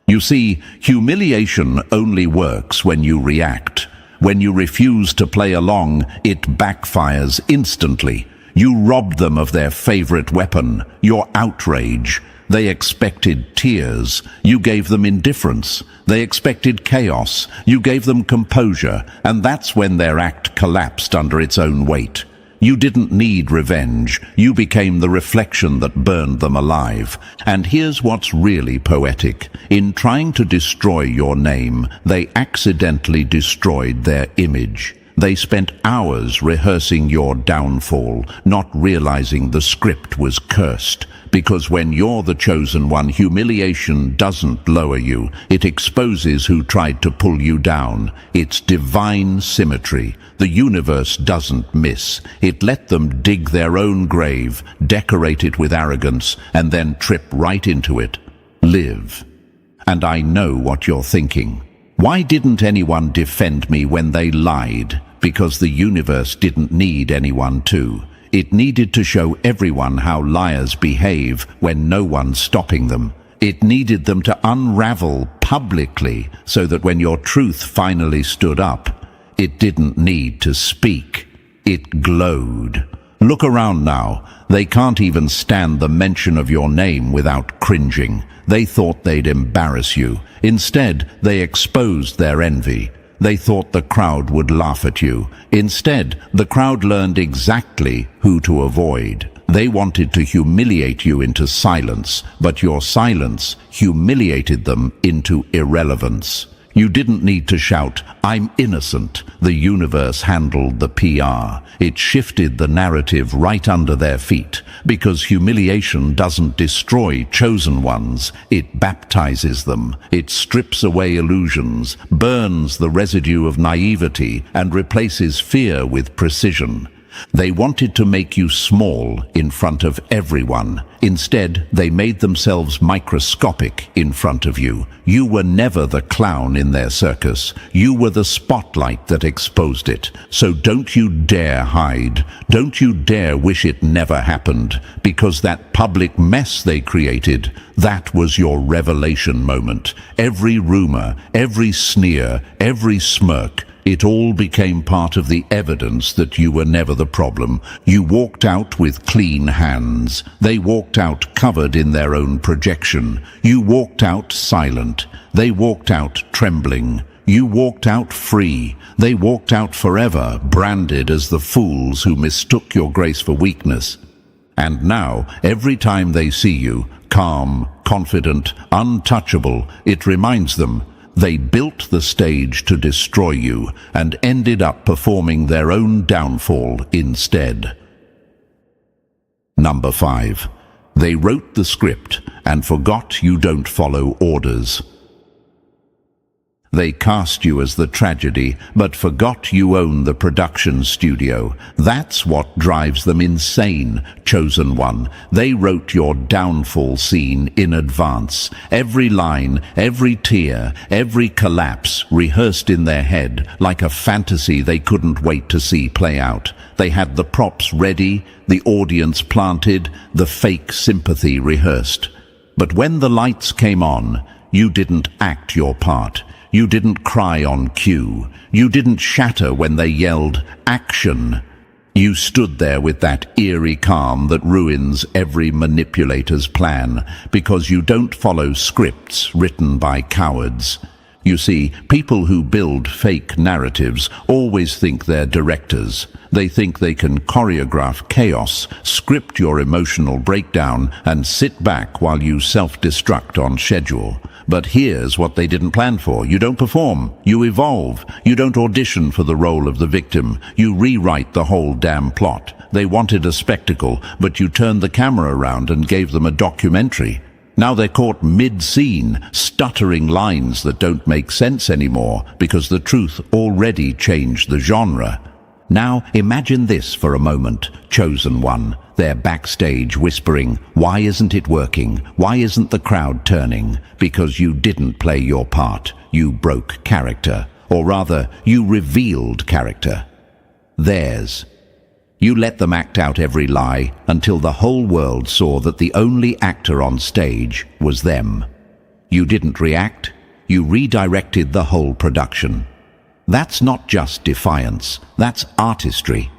You see, humiliation only works when you react. When you refuse to play along, it backfires instantly. You robbed them of their favorite weapon, your outrage. They expected tears. You gave them indifference. They expected chaos. You gave them composure. And that's when their act collapsed under its own weight. You didn't need revenge. You became the reflection that burned them alive. And here's what's really poetic. In trying to destroy your name, they accidentally destroyed their image. They spent hours rehearsing your downfall, not realizing the script was cursed. Because when you're the chosen one, humiliation doesn't lower you. It exposes who tried to pull you down. It's divine symmetry. The universe doesn't miss. It let them dig their own grave, decorate it with arrogance, and then trip right into it. Live. And I know what you're thinking. Why didn't anyone defend me when they lied? Because the universe didn't need anyone to. It needed to show everyone how liars behave when no one's stopping them. It needed them to unravel publicly so that when your truth finally stood up, it didn't need to speak. It glowed. Look around now. They can't even stand the mention of your name without cringing. They thought they'd embarrass you. Instead, they exposed their envy. They thought the crowd would laugh at you. Instead, the crowd learned exactly who to avoid. They wanted to humiliate you into silence, but your silence humiliated them into irrelevance. You didn't need to shout, "I'm innocent." The universe handled the PR. It shifted the narrative right under their feet, because humiliation doesn't destroy chosen ones. It baptizes them. It strips away illusions, burns the residue of naivety, and replaces fear with precision. They wanted to make you small in front of everyone. Instead, they made themselves microscopic in front of you. You were never the clown in their circus. You were the spotlight that exposed it. So don't you dare hide. Don't you dare wish it never happened. Because that public mess they created, that was your revelation moment. Every rumor, every sneer, every smirk, it all became part of the evidence that you were never the problem. You walked out with clean hands. They walked out covered in their own projection. You walked out silent. They walked out trembling. You walked out free. They walked out forever, branded as the fools who mistook your grace for weakness. And now, every time they see you, calm, confident, untouchable, it reminds them, they built the stage to destroy you and ended up performing their own downfall instead. Number 5. They wrote the script and forgot you don't follow orders. They cast you as the tragedy, but forgot you own the production studio. That's what drives them insane, chosen one. They wrote your downfall scene in advance. Every line, every tear, every collapse rehearsed in their head like a fantasy they couldn't wait to see play out. They had the props ready, the audience planted, the fake sympathy rehearsed. But when the lights came on, you didn't act your part. You didn't cry on cue. You didn't shatter when they yelled, "Action!" You stood there with that eerie calm that ruins every manipulator's plan, because you don't follow scripts written by cowards. You see, people who build fake narratives always think they're directors. They think they can choreograph chaos, script your emotional breakdown, and sit back while you self-destruct on schedule. But here's what they didn't plan for. You don't perform. You evolve. You don't audition for the role of the victim. You rewrite the whole damn plot. They wanted a spectacle, but you turned the camera around and gave them a documentary. Now they're caught mid-scene, stuttering lines that don't make sense anymore because the truth already changed the genre. Now imagine this for a moment, chosen one. They're backstage whispering, "Why isn't it working? Why isn't the crowd turning?" Because you didn't play your part. You broke character. Or rather, you revealed character. Theirs. You let them act out every lie until the whole world saw that the only actor on stage was them. You didn't react. You redirected the whole production. That's not just defiance. That's artistry.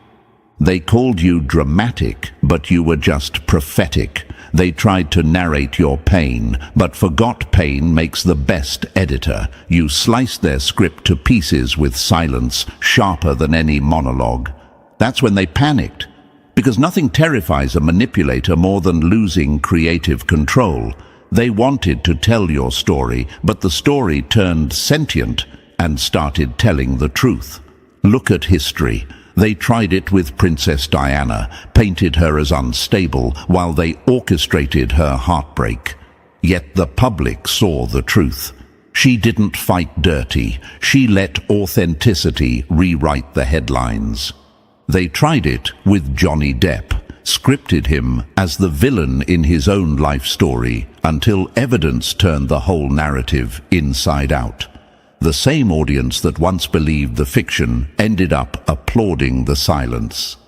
They called you dramatic, but you were just prophetic. They tried to narrate your pain, but forgot pain makes the best editor. You sliced their script to pieces with silence, sharper than any monologue. That's when they panicked, because nothing terrifies a manipulator more than losing creative control. They wanted to tell your story, but the story turned sentient and started telling the truth. Look at history. They tried it with Princess Diana, painted her as unstable while they orchestrated her heartbreak. Yet the public saw the truth. She didn't fight dirty. She let authenticity rewrite the headlines. They tried it with Johnny Depp, scripted him as the villain in his own life story until evidence turned the whole narrative inside out. The same audience that once believed the fiction ended up applauding the silence.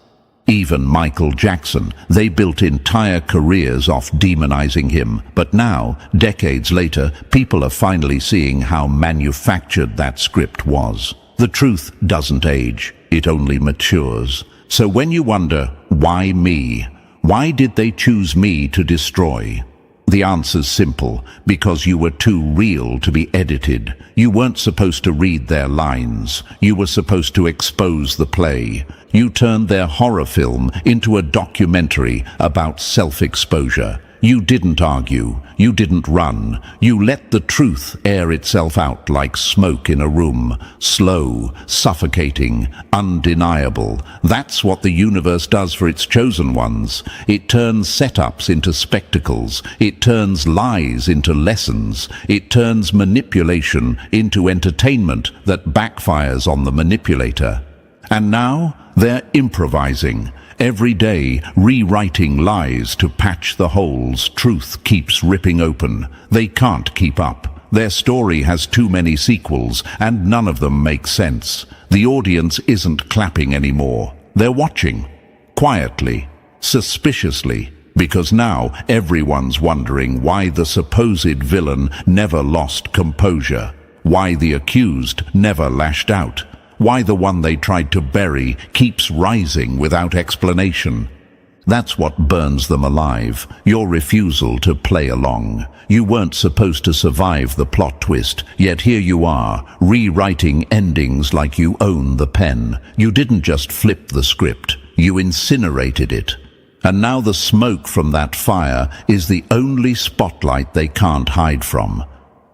Even Michael Jackson, they built entire careers off demonizing him, but now, decades later, people are finally seeing how manufactured that script was. The truth doesn't age, it only matures. So when you wonder, why me? Why did they choose me to destroy? The answer's simple, because you were too real to be edited. You weren't supposed to read their lines. You were supposed to expose the play. You turned their horror film into a documentary about self-exposure. You didn't argue. You didn't run. You let the truth air itself out like smoke in a room. Slow, suffocating, undeniable. That's what the universe does for its chosen ones. It turns setups into spectacles. It turns lies into lessons. It turns manipulation into entertainment that backfires on the manipulator. And now they're improvising. Every day, rewriting lies to patch the holes truth keeps ripping open. They can't keep up. Their story has too many sequels, and none of them make sense. The audience isn't clapping anymore. They're watching. Quietly. Suspiciously. Because now everyone's wondering why the supposed villain never lost composure. Why the accused never lashed out. Why the one they tried to bury keeps rising without explanation. That's what burns them alive, your refusal to play along. You weren't supposed to survive the plot twist, yet here you are, rewriting endings like you own the pen. You didn't just flip the script, you incinerated it. And now the smoke from that fire is the only spotlight they can't hide from.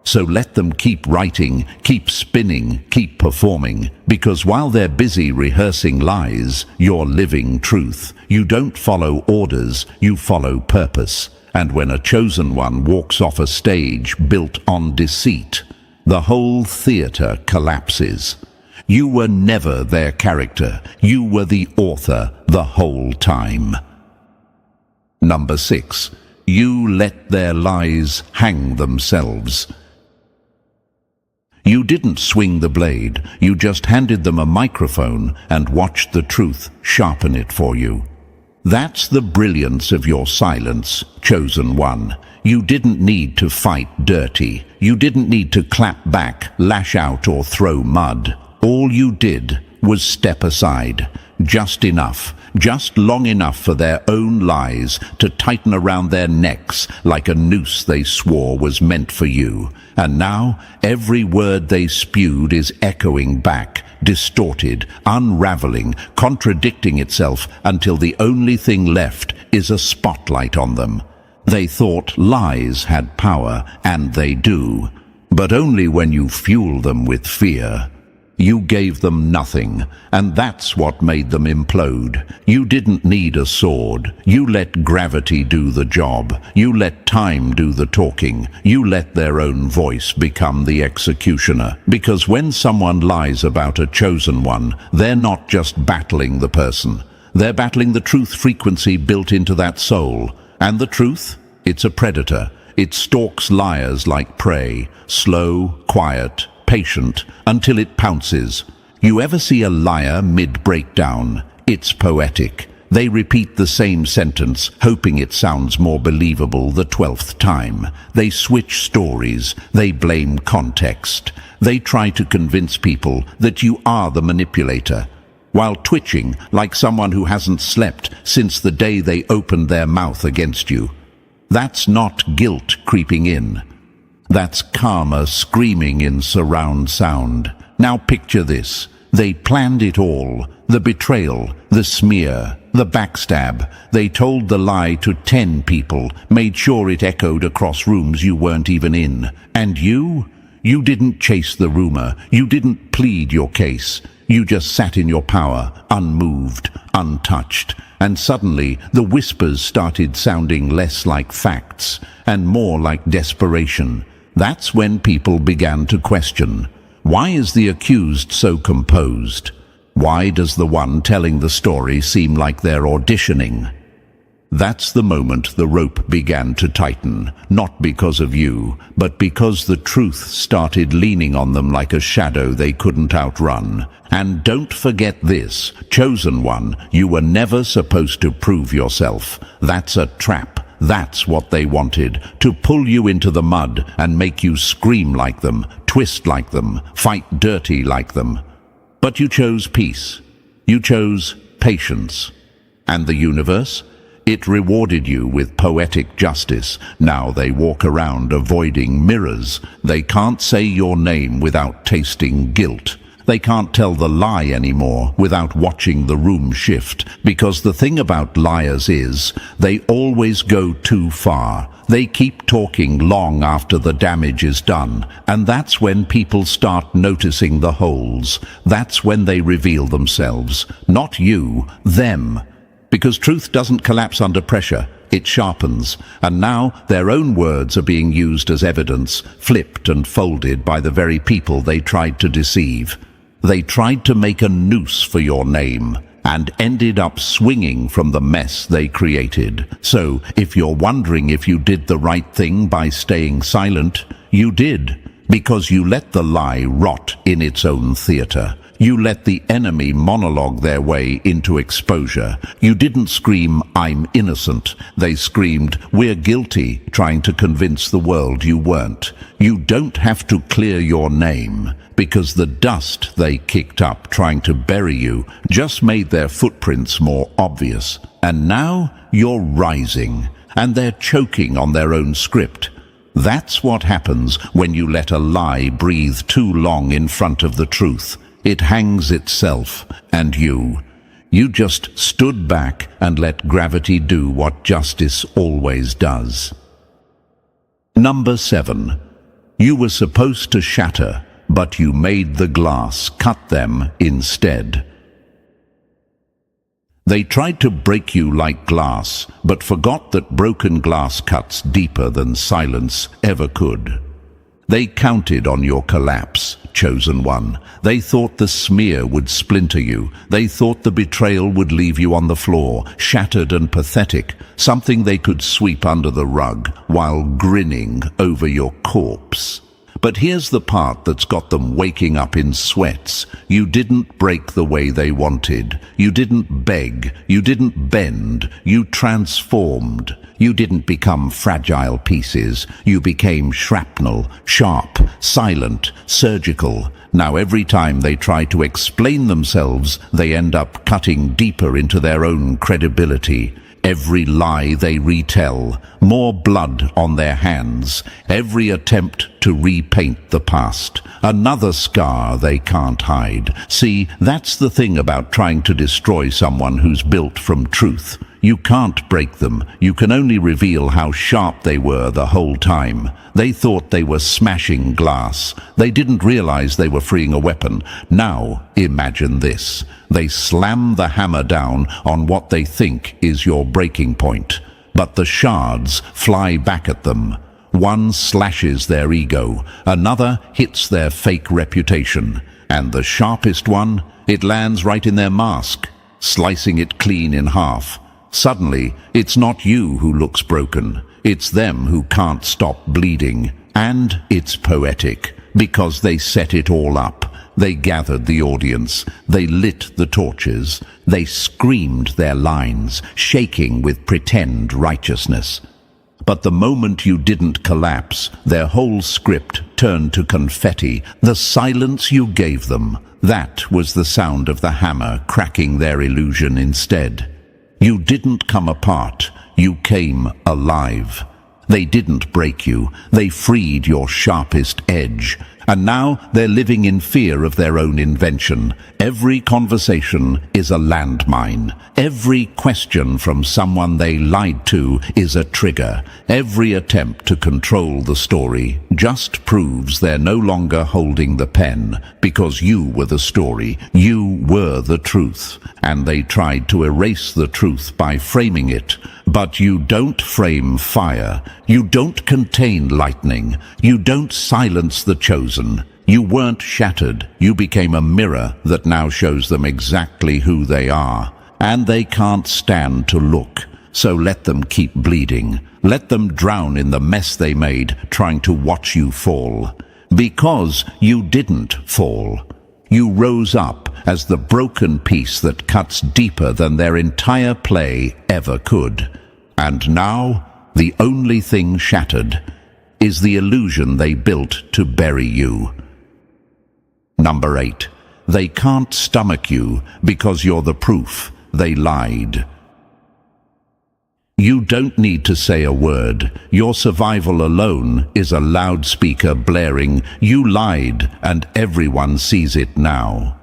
So let them keep writing, keep spinning, keep performing, because while they're busy rehearsing lies, you're living truth. You don't follow orders, you follow purpose. And when a chosen one walks off a stage built on deceit, the whole theater collapses. You were never their character. You were the author the whole time. Number 6. You let their lies hang themselves. You didn't swing the blade, you just handed them a microphone and watched the truth sharpen it for you. That's the brilliance of your silence, chosen one. You didn't need to fight dirty. You didn't need to clap back, lash out, or throw mud. All you did was step aside. Just enough, just long enough for their own lies to tighten around their necks like a noose they swore was meant for you. And now, every word they spewed is echoing back, distorted, unraveling, contradicting itself until the only thing left is a spotlight on them. They thought lies had power, and they do, but only when you fuel them with fear. You gave them nothing, and that's what made them implode. You didn't need a sword. You let gravity do the job. You let time do the talking. You let their own voice become the executioner. Because when someone lies about a chosen one, they're not just battling the person. They're battling the truth frequency built into that soul. And the truth? It's a predator. It stalks liars like prey, slow, quiet, patient, until it pounces. You ever see a liar mid-breakdown? It's poetic. They repeat the same sentence, hoping it sounds more believable the 12th time. They switch stories. They blame context. They try to convince people that you are the manipulator, while twitching like someone who hasn't slept since the day they opened their mouth against you. That's not guilt creeping in. That's karma screaming in surround sound. Now picture this. They planned it all. The betrayal, the smear, the backstab. They told the lie to 10 people, made sure it echoed across rooms you weren't even in. And you didn't chase the rumor. You didn't plead your case. You just sat in your power, unmoved, untouched. And suddenly, the whispers started sounding less like facts and more like desperation. That's when people began to question. Why is the accused so composed? Why does the one telling the story seem like they're auditioning? That's the moment the rope began to tighten, not because of you, but because the truth started leaning on them like a shadow they couldn't outrun. And don't forget this, chosen one, you were never supposed to prove yourself. That's a trap. That's what they wanted, to pull you into the mud and make you scream like them, twist like them, fight dirty like them. But you chose peace. You chose patience. And the universe? It rewarded you with poetic justice. Now they walk around avoiding mirrors. They can't say your name without tasting guilt. They can't tell the lie anymore without watching the room shift. Because the thing about liars is, they always go too far. They keep talking long after the damage is done. And that's when people start noticing the holes. That's when they reveal themselves. Not you, them. Because truth doesn't collapse under pressure, it sharpens. And now their own words are being used as evidence, flipped and folded by the very people they tried to deceive. They tried to make a noose for your name and ended up swinging from the mess they created. So, if you're wondering if you did the right thing by staying silent, you did, because you let the lie rot in its own theater. You let the enemy monologue their way into exposure. You didn't scream, "I'm innocent." They screamed, "We're guilty," trying to convince the world you weren't. You don't have to clear your name, because the dust they kicked up trying to bury you just made their footprints more obvious. And now you're rising, and they're choking on their own script. That's what happens when you let a lie breathe too long in front of the truth. It hangs itself, and you just stood back and let gravity do what justice always does. Number 7. You were supposed to shatter, but you made the glass cut them instead. They tried to break you like glass, but forgot that broken glass cuts deeper than silence ever could. They counted on your collapse, chosen one. They thought the smear would splinter you. They thought the betrayal would leave you on the floor, shattered and pathetic, something they could sweep under the rug while grinning over your corpse. But here's the part that's got them waking up in sweats. You didn't break the way they wanted. You didn't beg. You didn't bend. You transformed. You didn't become fragile pieces. You became shrapnel, sharp, silent, surgical. Now every time they try to explain themselves, they end up cutting deeper into their own credibility. Every lie they retell, more blood on their hands. Every attempt to repaint the past, another scar they can't hide. See, that's the thing about trying to destroy someone who's built from truth. You can't break them. You can only reveal how sharp they were the whole time. They thought they were smashing glass. They didn't realize they were freeing a weapon. Now, imagine this. They slam the hammer down on what they think is your breaking point. But the shards fly back at them. One slashes their ego. Another hits their fake reputation. And the sharpest one, it lands right in their mask, slicing it clean in half. Suddenly, it's not you who looks broken. It's them who can't stop bleeding. And it's poetic, because they set it all up. They gathered the audience. They lit the torches. They screamed their lines, shaking with pretend righteousness. But the moment you didn't collapse, their whole script turned to confetti. The silence you gave them, that was the sound of the hammer cracking their illusion instead. You didn't come apart, you came alive. They didn't break you, they freed your sharpest edge. And now they're living in fear of their own invention. Every conversation is a landmine. Every question from someone they lied to is a trigger. Every attempt to control the story just proves they're no longer holding the pen, because you were the story, you were the truth. And they tried to erase the truth by framing it. But you don't frame fire. You don't contain lightning. You don't silence the chosen. You weren't shattered. You became a mirror that now shows them exactly who they are. And they can't stand to look. So let them keep bleeding. Let them drown in the mess they made, trying to watch you fall. Because you didn't fall. You rose up as the broken piece that cuts deeper than their entire play ever could. And now, the only thing shattered is the illusion they built to bury you. Number 8. They can't stomach you because you're the proof they lied. You don't need to say a word. Your survival alone is a loudspeaker blaring, "You lied, and everyone sees it now."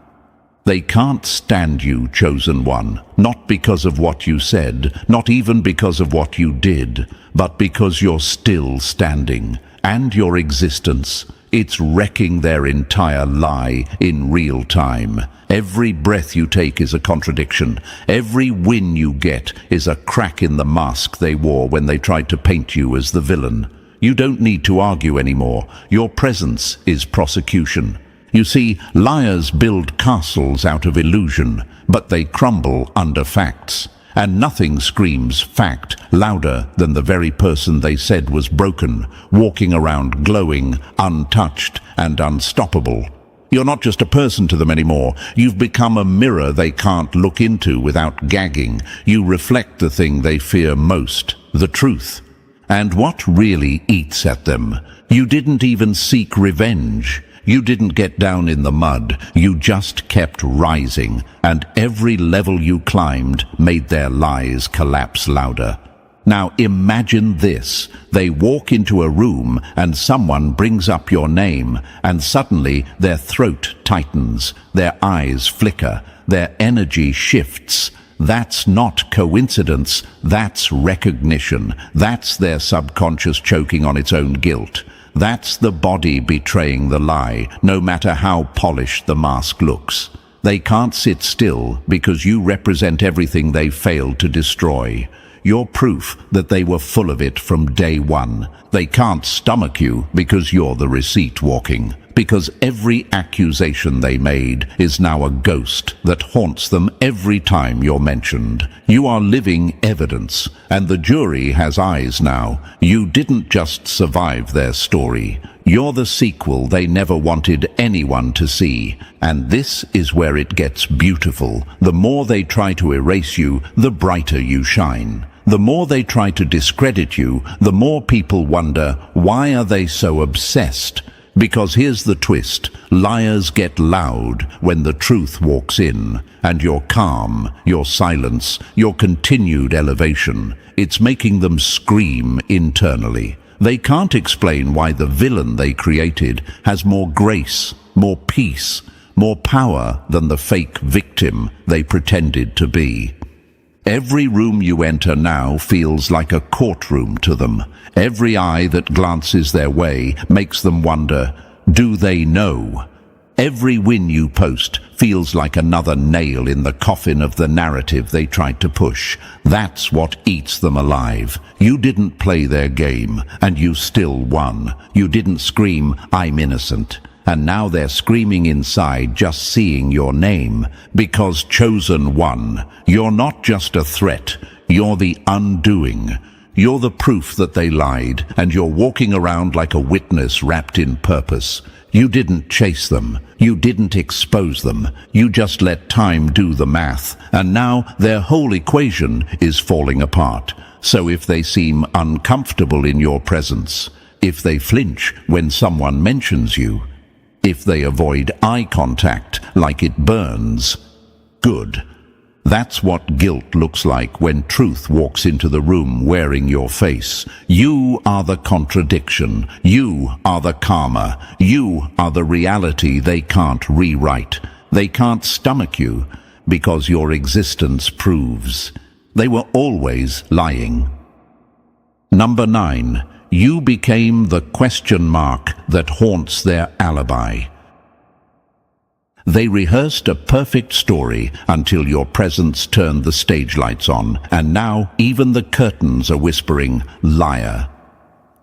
They can't stand you, chosen one, not because of what you said, not even because of what you did, but because you're still standing. And your existence, it's wrecking their entire lie in real time. Every breath you take is a contradiction. Every win you get is a crack in the mask they wore when they tried to paint you as the villain. You don't need to argue anymore. Your presence is prosecution. You see, liars build castles out of illusion, but they crumble under facts. And nothing screams fact louder than the very person they said was broken, walking around glowing, untouched, and unstoppable. You're not just a person to them anymore. You've become a mirror they can't look into without gagging. You reflect the thing they fear most, the truth. And what really eats at them? You didn't even seek revenge. You didn't get down in the mud, you just kept rising, and every level you climbed made their lies collapse louder. Now imagine this. They walk into a room and someone brings up your name, and suddenly their throat tightens, their eyes flicker, their energy shifts. That's not coincidence, that's recognition. That's their subconscious choking on its own guilt. That's the body betraying the lie, no matter how polished the mask looks. They can't sit still because you represent everything they failed to destroy. You're proof that they were full of it from day one. They can't stomach you because you're the receipt walking. because every accusation they made is now a ghost that haunts them every time you're mentioned. You are living evidence, and the jury has eyes now. You didn't just survive their story. You're the sequel they never wanted anyone to see. And this is where it gets beautiful. The more they try to erase you, the brighter you shine. The more they try to discredit you, the more people wonder, why are they so obsessed? Because here's the twist. Liars get loud when the truth walks in. And your calm, your silence, your continued elevation, it's making them scream internally. They can't explain why the villain they created has more grace, more peace, more power than the fake victim they pretended to be. Every room you enter now feels like a courtroom to them. Every eye that glances their way makes them wonder, do they know? Every win you post feels like another nail in the coffin of the narrative they tried to push. That's what eats them alive. You didn't play their game, and you still won. You didn't scream, I'm innocent. And now they're screaming inside just seeing your name. Because chosen one. You're not just a threat. You're the undoing. You're the proof that they lied, and you're walking around like a witness wrapped in purpose. You didn't chase them. You didn't expose them. You just let time do the math. And now their whole equation is falling apart. So if they seem uncomfortable in your presence, if they flinch when someone mentions you, if they avoid eye contact like it burns, good. That's what guilt looks like when truth walks into the room wearing your face. You are the contradiction. You are the karma. You are the reality they can't rewrite. They can't stomach you because your existence proves they were always lying. Number 9. You became the question mark that haunts their alibi. They rehearsed a perfect story until your presence turned the stage lights on, and now even the curtains are whispering, liar.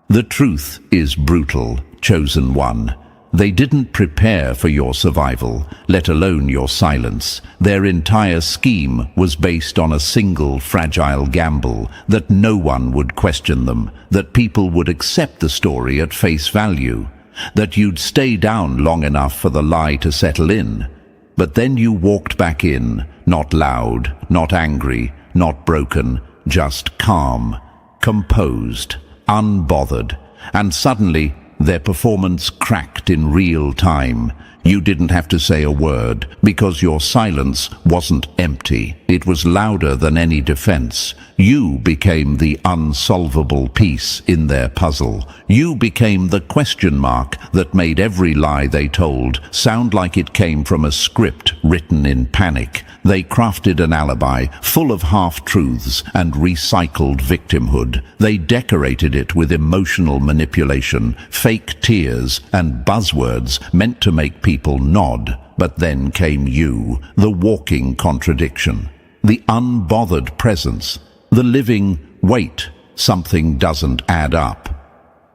The truth is brutal, chosen one. They didn't prepare for your survival, let alone your silence. Their entire scheme was based on a single fragile gamble, that no one would question them, that people would accept the story at face value, that you'd stay down long enough for the lie to settle in. But then you walked back in, not loud, not angry, not broken, just calm, composed, unbothered, and suddenly their performance cracked in real time. You didn't have to say a word, because your silence wasn't empty. It was louder than any defense. You became the unsolvable piece in their puzzle. You became the question mark that made every lie they told sound like it came from a script written in panic. They crafted an alibi full of half-truths and recycled victimhood. They decorated it with emotional manipulation, fake tears, and buzzwords meant to make people nod. But then came you, the walking contradiction, the unbothered presence, the living, wait, something doesn't add up.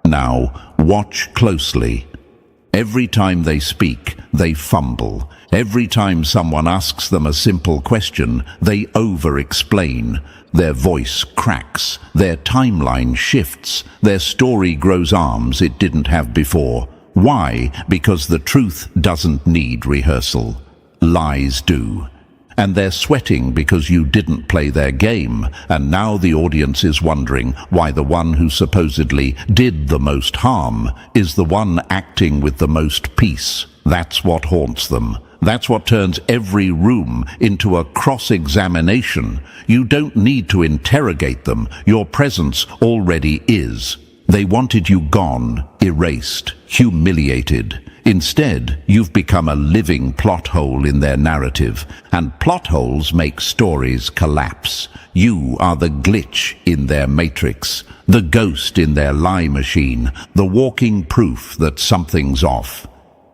Now, watch closely. Every time they speak, they fumble. Every time someone asks them a simple question, they over-explain. Their voice cracks, their timeline shifts, their story grows arms it didn't have before. Why? Because the truth doesn't need rehearsal. Lies do. And they're sweating because you didn't play their game, and now the audience is wondering why the one who supposedly did the most harm is the one acting with the most peace. That's what haunts them. That's what turns every room into a cross-examination. You don't need to interrogate them. Your presence already is. They wanted you gone, erased, humiliated. Instead, you've become a living plot hole in their narrative, and plot holes make stories collapse. You are the glitch in their matrix, the ghost in their lie machine, the walking proof that something's off.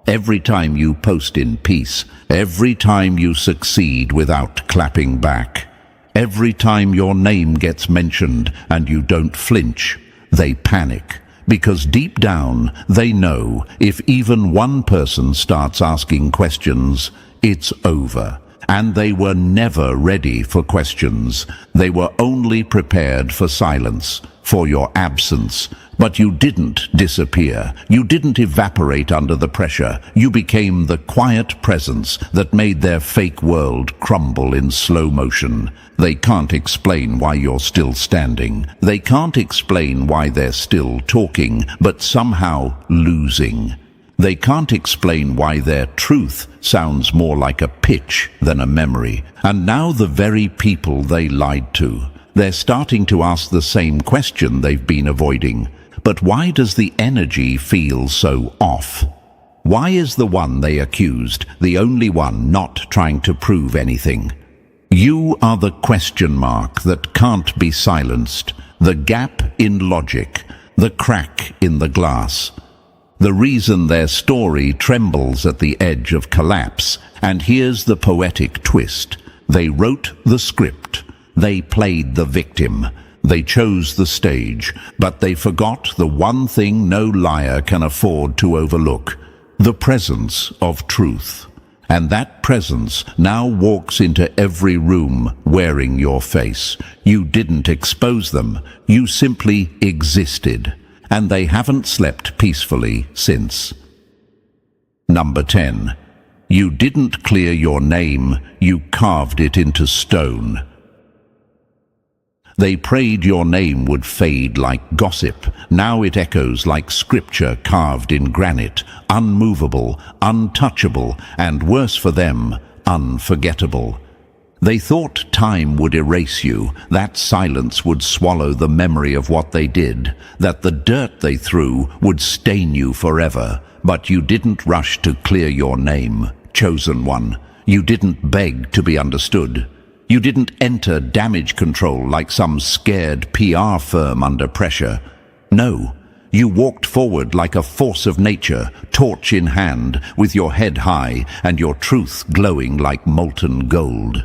Every time you post in peace, every time you succeed without clapping back, every time your name gets mentioned and you don't flinch, they panic. Because deep down, they know if even one person starts asking questions, it's over. And they were never ready for questions. They were only prepared for silence, for your absence. But you didn't disappear. You didn't evaporate under the pressure. You became the quiet presence that made their fake world crumble in slow motion. They can't explain why you're still standing. They can't explain why they're still talking, but somehow losing. They can't explain why their truth sounds more like a pitch than a memory. And now the very people they lied to, they're starting to ask the same question they've been avoiding. But why does the energy feel so off? Why is the one they accused the only one not trying to prove anything? You are the question mark that can't be silenced, the gap in logic, the crack in the glass. The reason their story trembles at the edge of collapse. And here's the poetic twist. They wrote the script. They played the victim. They chose the stage. But they forgot the one thing no liar can afford to overlook: the presence of truth. And that presence now walks into every room wearing your face. You didn't expose them. You simply existed. And they haven't slept peacefully since. Number 10. You didn't clear your name, you carved it into stone. They prayed your name would fade like gossip. Now it echoes like scripture carved in granite, unmovable, untouchable, and worse for them, unforgettable. They thought time would erase you, that silence would swallow the memory of what they did, that the dirt they threw would stain you forever. But you didn't rush to clear your name, chosen one. You didn't beg to be understood. You didn't enter damage control like some scared PR firm under pressure. No, you walked forward like a force of nature, torch in hand, with your head high and your truth glowing like molten gold.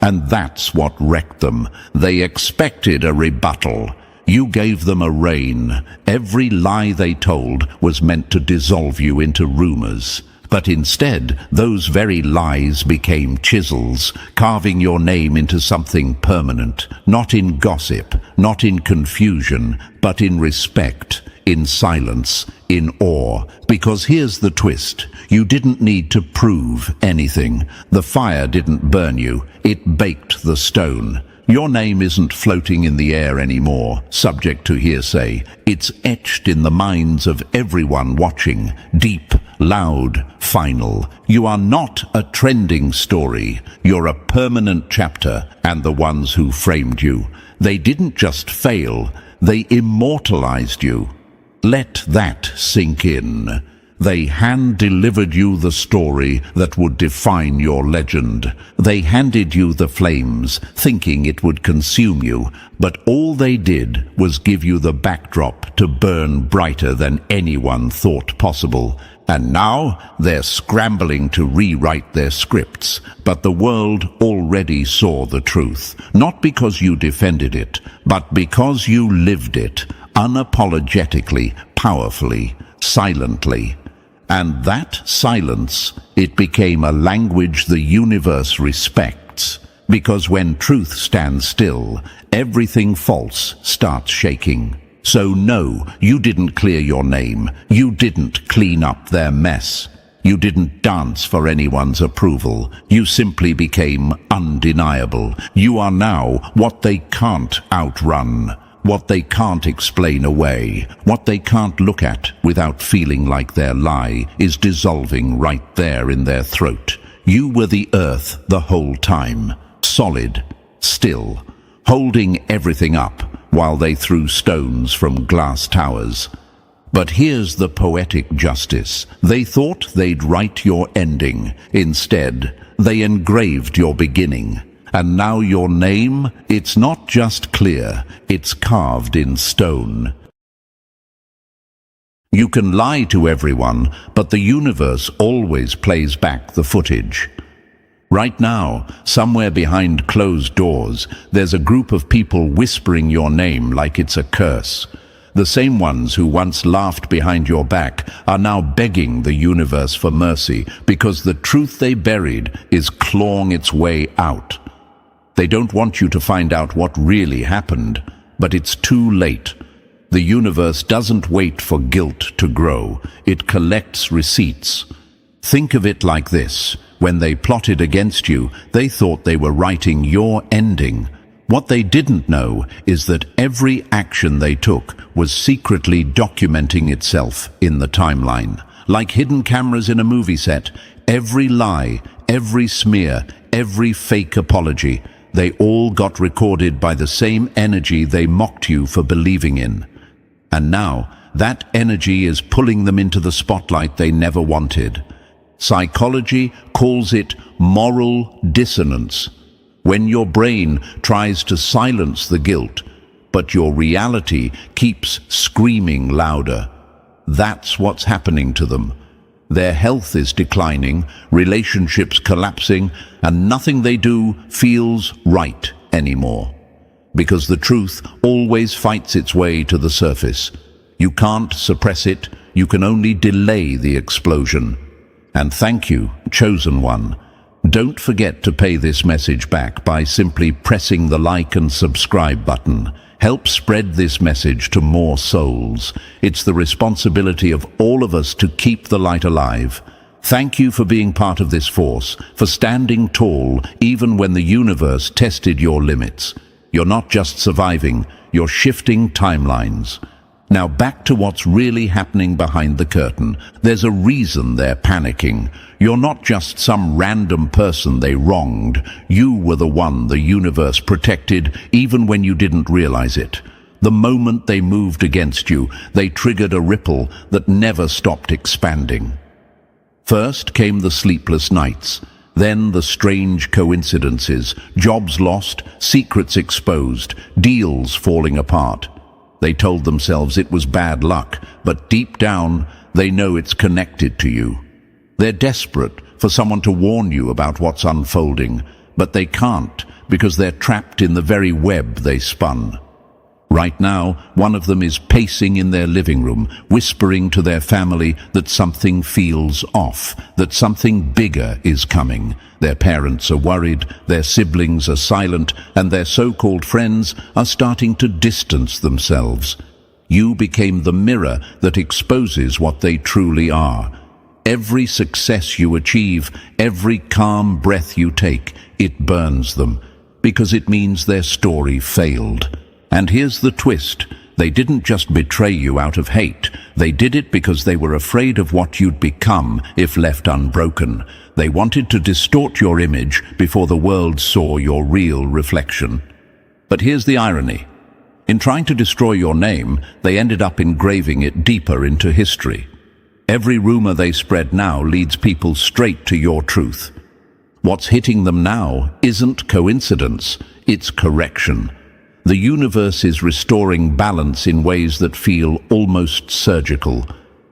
And that's what wrecked them. They expected a rebuttal. You gave them a rein. Every lie they told was meant to dissolve you into rumors. But instead, those very lies became chisels, carving your name into something permanent, not in gossip, not in confusion, but in respect, in silence, in awe. Because here's the twist. You didn't need to prove anything. The fire didn't burn you. It baked the stone. Your name isn't floating in the air anymore, subject to hearsay. It's etched in the minds of everyone watching, deep, loud, final. You are not a trending story. You're a permanent chapter, and the ones who framed you, they didn't just fail, they immortalized you. Let that sink in. They hand-delivered you the story that would define your legend. They handed you the flames, thinking it would consume you, but all they did was give you the backdrop to burn brighter than anyone thought possible. And now they're scrambling to rewrite their scripts, but the world already saw the truth, not because you defended it, but because you lived it, unapologetically, powerfully, silently. And that silence, it became a language the universe respects, because when truth stands still, everything false starts shaking. So no, you didn't clear your name. You didn't clean up their mess. You didn't dance for anyone's approval. You simply became undeniable. You are now what they can't outrun, what they can't explain away, what they can't look at without feeling like their lie is dissolving right there in their throat. You were the earth the whole time, solid, still, holding everything up while they threw stones from glass towers. But here's the poetic justice. They thought they'd write your ending. Instead, they engraved your beginning. And now your name, it's not just clear, it's carved in stone. You can lie to everyone, but the universe always plays back the footage. Right now, somewhere behind closed doors, there's a group of people whispering your name like it's a curse. The same ones who once laughed behind your back are now begging the universe for mercy because the truth they buried is clawing its way out. They don't want you to find out what really happened, but it's too late. The universe doesn't wait for guilt to grow. It collects receipts. Think of it like this. When they plotted against you, they thought they were writing your ending. What they didn't know is that every action they took was secretly documenting itself in the timeline. Like hidden cameras in a movie set, every lie, every smear, every fake apology, they all got recorded by the same energy they mocked you for believing in. And now, that energy is pulling them into the spotlight they never wanted. Psychology calls it moral dissonance. When your brain tries to silence the guilt, but your reality keeps screaming louder. That's what's happening to them. Their health is declining, relationships collapsing, and nothing they do feels right anymore. Because the truth always fights its way to the surface. You can't suppress it, you can only delay the explosion. And thank you, chosen one. Don't forget to pay this message back by simply pressing the like and subscribe button. Help spread this message to more souls. It's the responsibility of all of us to keep the light alive. Thank you for being part of this force, for standing tall even when the universe tested your limits. You're not just surviving, you're shifting timelines. Now back to what's really happening behind the curtain. There's a reason they're panicking. You're not just some random person they wronged. You were the one the universe protected even when you didn't realize it. The moment they moved against you, they triggered a ripple that never stopped expanding. First came the sleepless nights. Then the strange coincidences, jobs lost, secrets exposed, deals falling apart. They told themselves it was bad luck, but deep down, they know it's connected to you. They're desperate for someone to warn you about what's unfolding, but they can't because they're trapped in the very web they spun. Right now, one of them is pacing in their living room, whispering to their family that something feels off, that something bigger is coming. Their parents are worried, their siblings are silent, and their so-called friends are starting to distance themselves. You became the mirror that exposes what they truly are. Every success you achieve, every calm breath you take, it burns them, because it means their story failed. And here's the twist. They didn't just betray you out of hate. They did it because they were afraid of what you'd become if left unbroken. They wanted to distort your image before the world saw your real reflection. But here's the irony. In trying to destroy your name, they ended up engraving it deeper into history. Every rumor they spread now leads people straight to your truth. What's hitting them now isn't coincidence, it's correction. The universe is restoring balance in ways that feel almost surgical.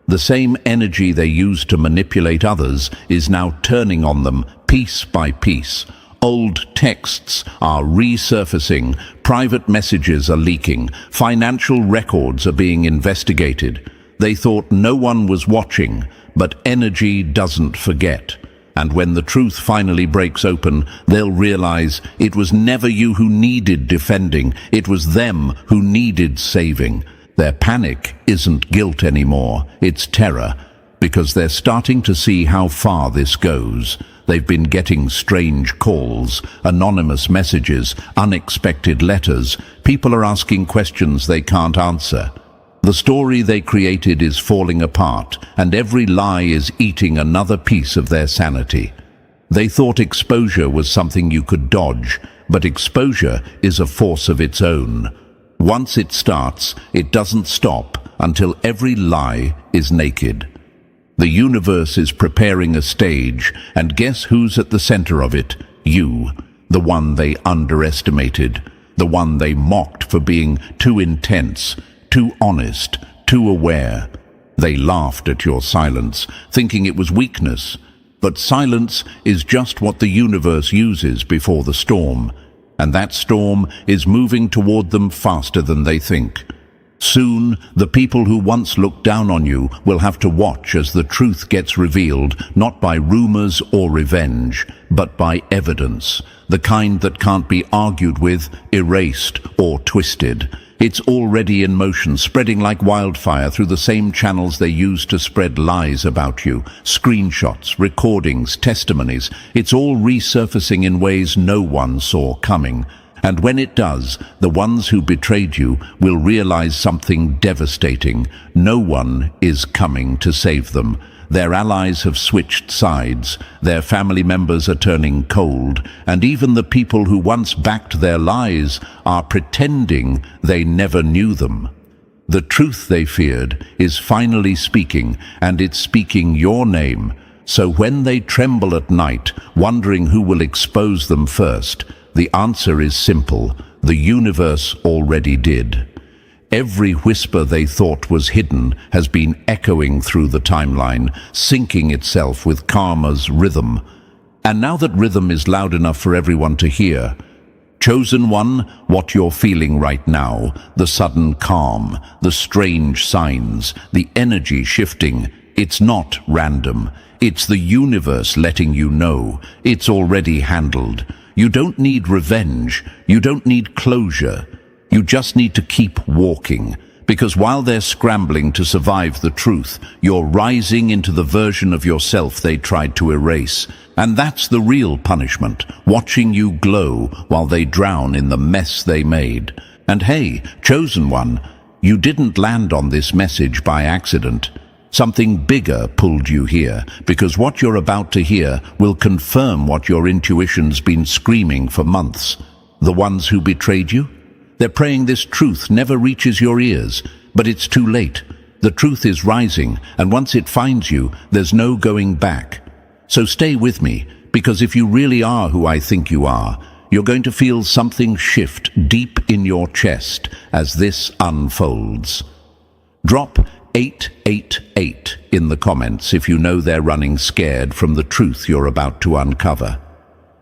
The same energy they used to manipulate others is now turning on them piece by piece. Old texts are resurfacing, private messages are leaking, financial records are being investigated. They thought no one was watching, but energy doesn't forget. And when the truth finally breaks open, they'll realize it was never you who needed defending, it was them who needed saving. Their panic isn't guilt anymore, it's terror, because they're starting to see how far this goes. They've been getting strange calls, anonymous messages, unexpected letters. People are asking questions they can't answer. The story they created is falling apart, and every lie is eating another piece of their sanity. They thought exposure was something you could dodge, but exposure is a force of its own. Once it starts, it doesn't stop until every lie is naked. The universe is preparing a stage, and guess who's at the center of it? You, the one they underestimated, the one they mocked for being too intense, too honest, too aware. They laughed at your silence, thinking it was weakness. But silence is just what the universe uses before the storm, and that storm is moving toward them faster than they think. Soon, the people who once looked down on you will have to watch as the truth gets revealed, not by rumors or revenge, but by evidence, the kind that can't be argued with, erased, or twisted. It's already in motion, spreading like wildfire through the same channels they use to spread lies about you. Screenshots, recordings, testimonies. It's all resurfacing in ways no one saw coming. And when it does, the ones who betrayed you will realize something devastating. No one is coming to save them. Their allies have switched sides, their family members are turning cold, and even the people who once backed their lies are pretending they never knew them. The truth they feared is finally speaking, and it's speaking your name. So when they tremble at night, wondering who will expose them first, the answer is simple: the universe already did. Every whisper they thought was hidden has been echoing through the timeline, syncing itself with karma's rhythm. And now that rhythm is loud enough for everyone to hear, Chosen One, what you're feeling right now, the sudden calm, the strange signs, the energy shifting, it's not random. It's the universe letting you know it's already handled. You don't need revenge. You don't need closure. You just need to keep walking, because while they're scrambling to survive the truth, you're rising into the version of yourself they tried to erase. And that's the real punishment, watching you glow while they drown in the mess they made. And hey, Chosen One, you didn't land on this message by accident. Something bigger pulled you here, because what you're about to hear will confirm what your intuition's been screaming for months. The ones who betrayed you? They're praying this truth never reaches your ears, but it's too late. The truth is rising, and once it finds you, there's no going back. So stay with me, because if you really are who I think you are, you're going to feel something shift deep in your chest as this unfolds. Drop 888 in the comments if you know they're running scared from the truth you're about to uncover.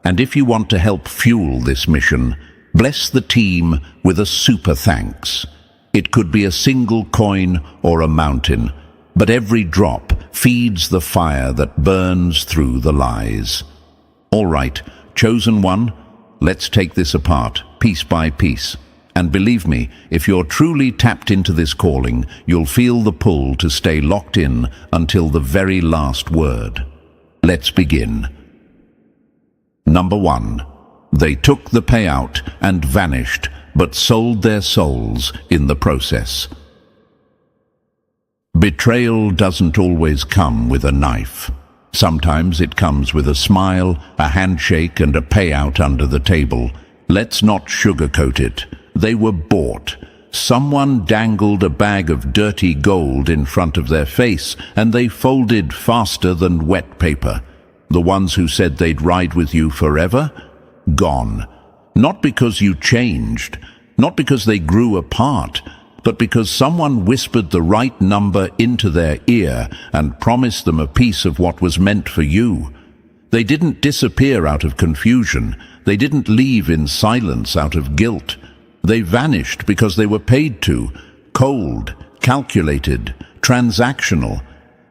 And if you want to help fuel this mission, bless the team with a super thanks. It could be a single coin or a mountain, but every drop feeds the fire that burns through the lies. All right, Chosen One, let's take this apart, piece by piece. And believe me, if you're truly tapped into this calling, you'll feel the pull to stay locked in until the very last word. Let's begin. Number 1. They took the payout and vanished, but sold their souls in the process. Betrayal doesn't always come with a knife. Sometimes it comes with a smile, a handshake, and a payout under the table. Let's not sugarcoat it. They were bought. Someone dangled a bag of dirty gold in front of their face, and they folded faster than wet paper. The ones who said they'd ride with you forever? Gone. Not because you changed, not because they grew apart, but because someone whispered the right number into their ear and promised them a piece of what was meant for you. They didn't disappear out of confusion. They didn't leave in silence out of guilt. They vanished because they were paid to, cold, calculated, transactional.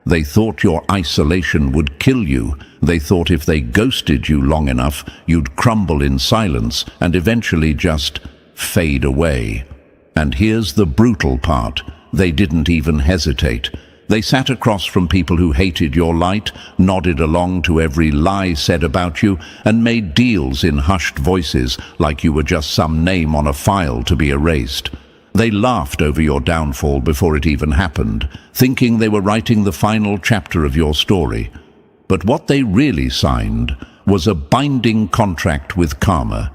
They thought your isolation would kill you. They thought if they ghosted you long enough, you'd crumble in silence and eventually just fade away. And here's the brutal part. They didn't even hesitate. They sat across from people who hated your light, nodded along to every lie said about you, and made deals in hushed voices like you were just some name on a file to be erased. They laughed over your downfall before it even happened, thinking they were writing the final chapter of your story. But what they really signed was a binding contract with karma.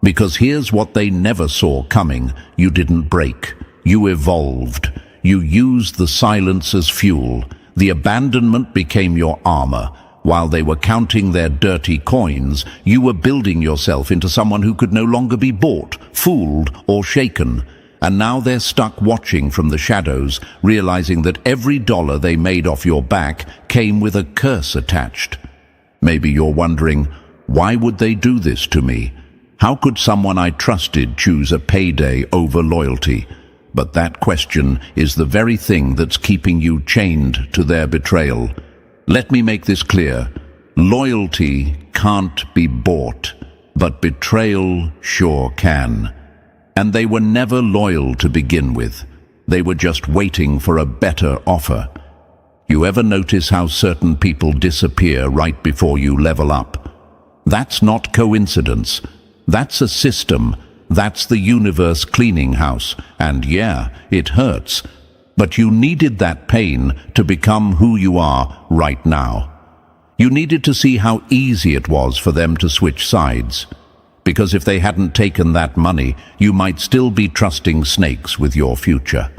Because here's what they never saw coming: you didn't break. You evolved. You used the silence as fuel. The abandonment became your armor. While they were counting their dirty coins, you were building yourself into someone who could no longer be bought, fooled, or shaken. And now they're stuck watching from the shadows, realizing that every dollar they made off your back came with a curse attached. Maybe you're wondering, why would they do this to me? How could someone I trusted choose a payday over loyalty? But that question is the very thing that's keeping you chained to their betrayal. Let me make this clear. Loyalty can't be bought, but betrayal sure can. And they were never loyal to begin with. They were just waiting for a better offer. You ever notice how certain people disappear right before you level up? That's not coincidence. That's a system. That's the universe cleaning house. And yeah, it hurts. But you needed that pain to become who you are right now. You needed to see how easy it was for them to switch sides. Because if they hadn't taken that money, you might still be trusting snakes with your future.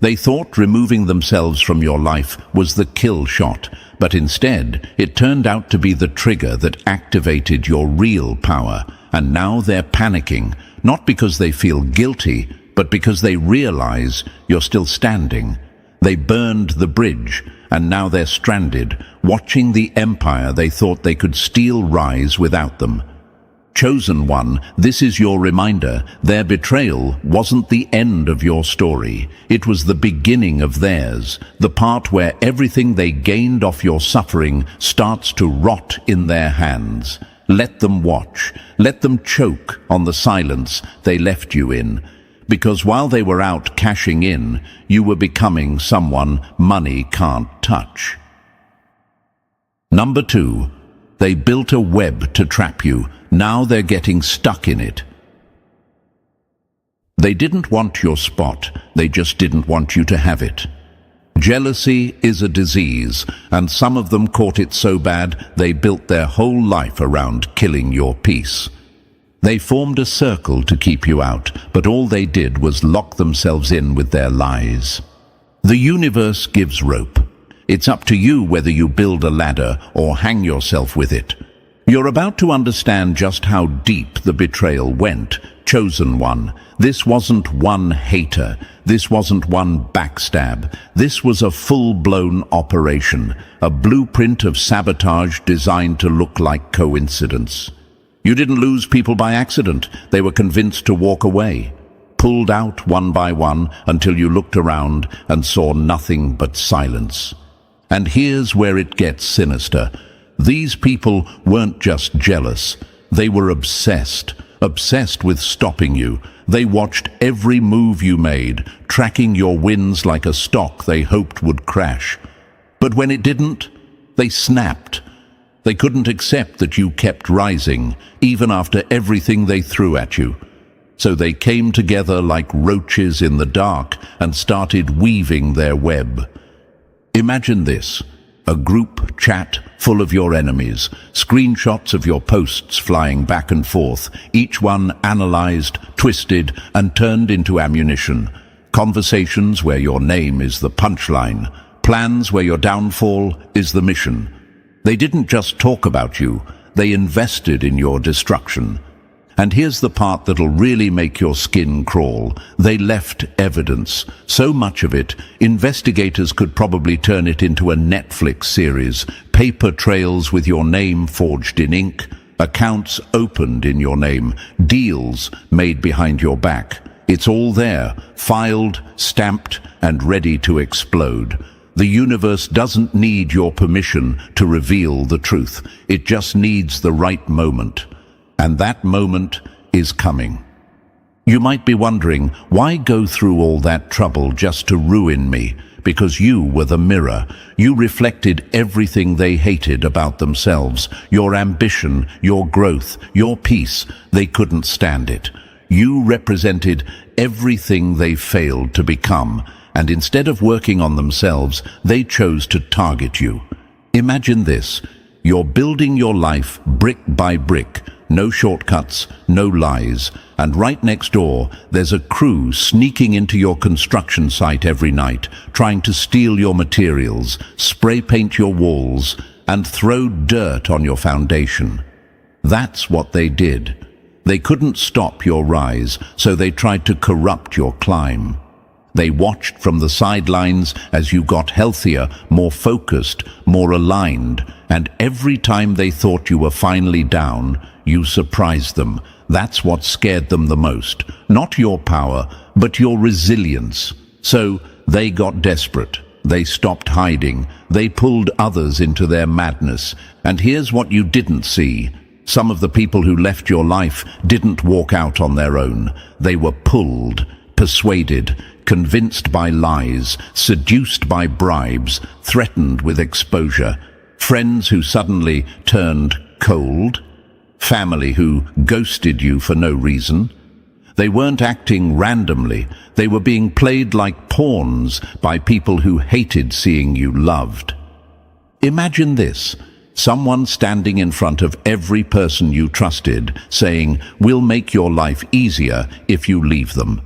They thought removing themselves from your life was the kill shot, but instead it turned out to be the trigger that activated your real power. And now they're panicking, not because they feel guilty, but because they realize you're still standing. They burned the bridge, and now they're stranded, watching the empire they thought they could steal rise without them. Chosen one, this is your reminder. Their betrayal wasn't the end of your story. It was the beginning of theirs, the part where everything they gained off your suffering starts to rot in their hands. Let them watch. Let them choke on the silence they left you in. Because while they were out cashing in, you were becoming someone money can't touch. Number 2. They built a web to trap you. Now they're getting stuck in it. They didn't want your spot. They just didn't want you to have it. Jealousy is a disease, and some of them caught it so bad they built their whole life around killing your peace. They formed a circle to keep you out, but all they did was lock themselves in with their lies. The universe gives rope. It's up to you whether you build a ladder or hang yourself with it. You're about to understand just how deep the betrayal went. Chosen one. This wasn't one hater. This wasn't one backstab. This was a full-blown operation, a blueprint of sabotage designed to look like coincidence. You didn't lose people by accident. They were convinced to walk away, pulled out one by one until you looked around and saw nothing but silence. And here's where it gets sinister. These people weren't just jealous. They were obsessed with stopping you. They watched every move you made, tracking your wins like a stock they hoped would crash. But when it didn't, they snapped. They couldn't accept that you kept rising, even after everything they threw at you. So they came together like roaches in the dark and started weaving their web. Imagine this. A group chat full of your enemies, screenshots of your posts flying back and forth, each one analyzed, twisted, and turned into ammunition. Conversations where your name is the punchline, plans where your downfall is the mission. They didn't just talk about you, they invested in your destruction. And here's the part that'll really make your skin crawl. They left evidence. So much of it, investigators could probably turn it into a Netflix series. Paper trails with your name forged in ink, accounts opened in your name, deals made behind your back. It's all there, filed, stamped, and ready to explode. The universe doesn't need your permission to reveal the truth. It just needs the right moment. And that moment is coming. You might be wondering, why go through all that trouble just to ruin me? Because you were the mirror. You reflected everything they hated about themselves. Your ambition, your growth, your peace. They couldn't stand it. You represented everything they failed to become. And instead of working on themselves, they chose to target you. Imagine this. You're building your life brick by brick. No shortcuts, no lies. And right next door, there's a crew sneaking into your construction site every night, trying to steal your materials, spray paint your walls, and throw dirt on your foundation. That's what they did. They couldn't stop your rise, so they tried to corrupt your climb. They watched from the sidelines as you got healthier, more focused, more aligned, and every time they thought you were finally down, you surprised them. That's what scared them the most. Not your power, but your resilience. So they got desperate. They stopped hiding. They pulled others into their madness. And here's what you didn't see. Some of the people who left your life didn't walk out on their own. They were pulled, persuaded, convinced by lies, seduced by bribes, threatened with exposure. Friends who suddenly turned cold. Family who ghosted you for no reason. They weren't acting randomly. They were being played like pawns by people who hated seeing you loved. Imagine this. Someone standing in front of every person you trusted, saying, "We'll make your life easier if you leave them."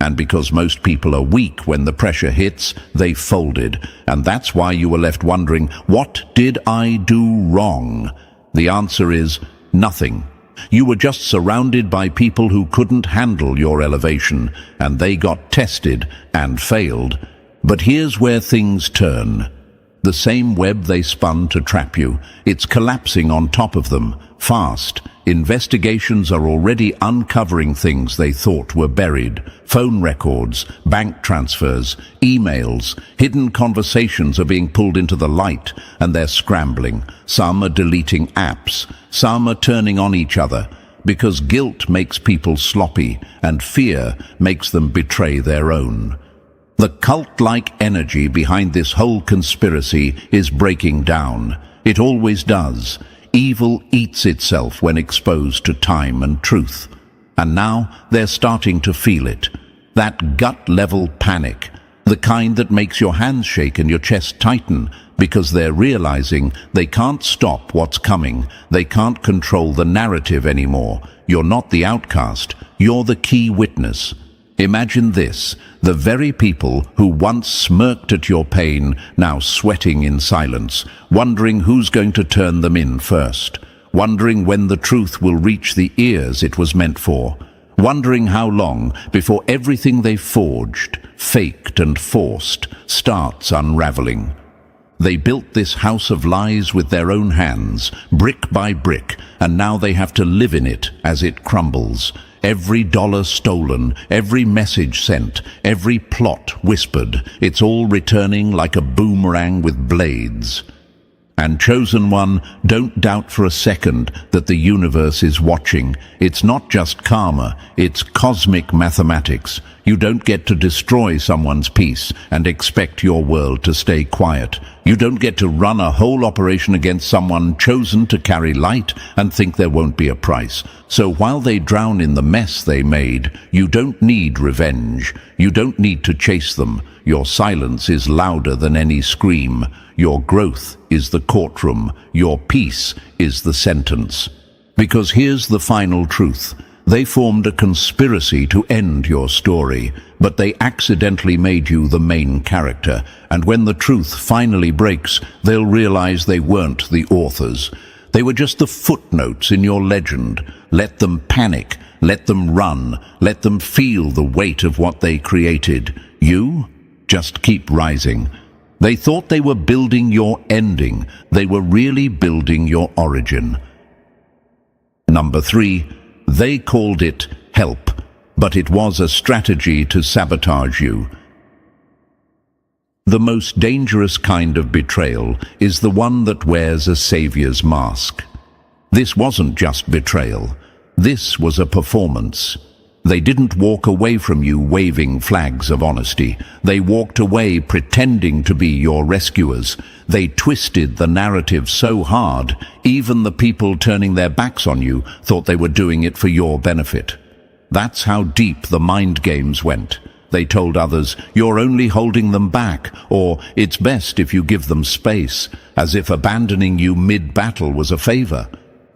And because most people are weak when the pressure hits, they folded. And that's why you were left wondering, what did I do wrong? The answer is nothing. You were just surrounded by people who couldn't handle your elevation, and they got tested and failed. But here's where things turn. The same web they spun to trap you, it's collapsing on top of them, fast. Investigations are already uncovering things they thought were buried. Phone records, bank transfers, emails, hidden conversations are being pulled into the light, and they're scrambling. Some are deleting apps, some are turning on each other, because guilt makes people sloppy, and fear makes them betray their own. The cult-like energy behind this whole conspiracy is breaking down. It always does. Evil eats itself when exposed to time and truth. And now they're starting to feel it. That gut-level panic, the kind that makes your hands shake and your chest tighten, because they're realizing they can't stop what's coming. They can't control the narrative anymore. You're not the outcast. You're the key witness. Imagine this, the very people who once smirked at your pain, now sweating in silence, wondering who's going to turn them in first, wondering when the truth will reach the ears it was meant for, wondering how long before everything they forged, faked and forced starts unraveling. They built this house of lies with their own hands, brick by brick, and now they have to live in it as it crumbles. Every dollar stolen, every message sent, every plot whispered, it's all returning like a boomerang with blades. And chosen one, don't doubt for a second that the universe is watching. It's not just karma, it's cosmic mathematics. You don't get to destroy someone's peace and expect your world to stay quiet. You don't get to run a whole operation against someone chosen to carry light and think there won't be a price. So while they drown in the mess they made, you don't need revenge. You don't need to chase them. Your silence is louder than any scream. Your growth is the courtroom. Your peace is the sentence. Because here's the final truth. They formed a conspiracy to end your story, but they accidentally made you the main character. And when the truth finally breaks, they'll realize they weren't the authors. They were just the footnotes in your legend. Let them panic. Let them run. Let them feel the weight of what they created. You just keep rising. They thought they were building your ending. They were really building your origin. Number 3, they called it help, but it was a strategy to sabotage you. The most dangerous kind of betrayal is the one that wears a savior's mask. This wasn't just betrayal. This was a performance. They didn't walk away from you waving flags of honesty. They walked away pretending to be your rescuers. They twisted the narrative so hard, even the people turning their backs on you thought they were doing it for your benefit. That's how deep the mind games went. They told others, you're only holding them back, or it's best if you give them space, as if abandoning you mid-battle was a favor.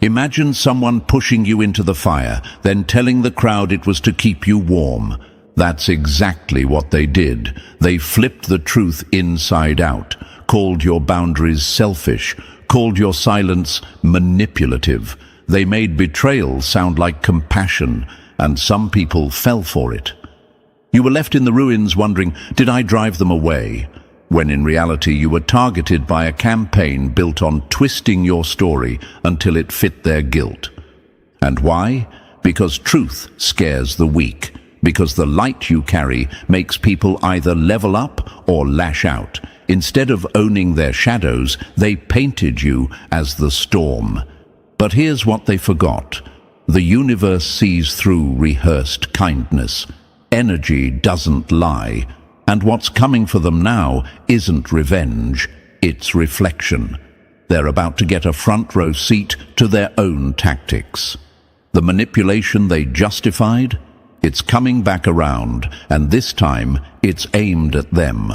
Imagine someone pushing you into the fire, then telling the crowd it was to keep you warm. That's exactly what they did. They flipped the truth inside out, called your boundaries selfish, called your silence manipulative. They made betrayal sound like compassion, and some people fell for it. You were left in the ruins wondering, did I drive them away? When in reality you were targeted by a campaign built on twisting your story until it fit their guilt. And why? Because truth scares the weak. because the light you carry makes people either level up or lash out. Instead of owning their shadows, they painted you as the storm. But here's what they forgot. The universe sees through rehearsed kindness. Energy doesn't lie, and what's coming for them now isn't revenge, it's reflection. They're about to get a front row seat to their own tactics. The manipulation they justified, it's coming back around, and this time it's aimed at them.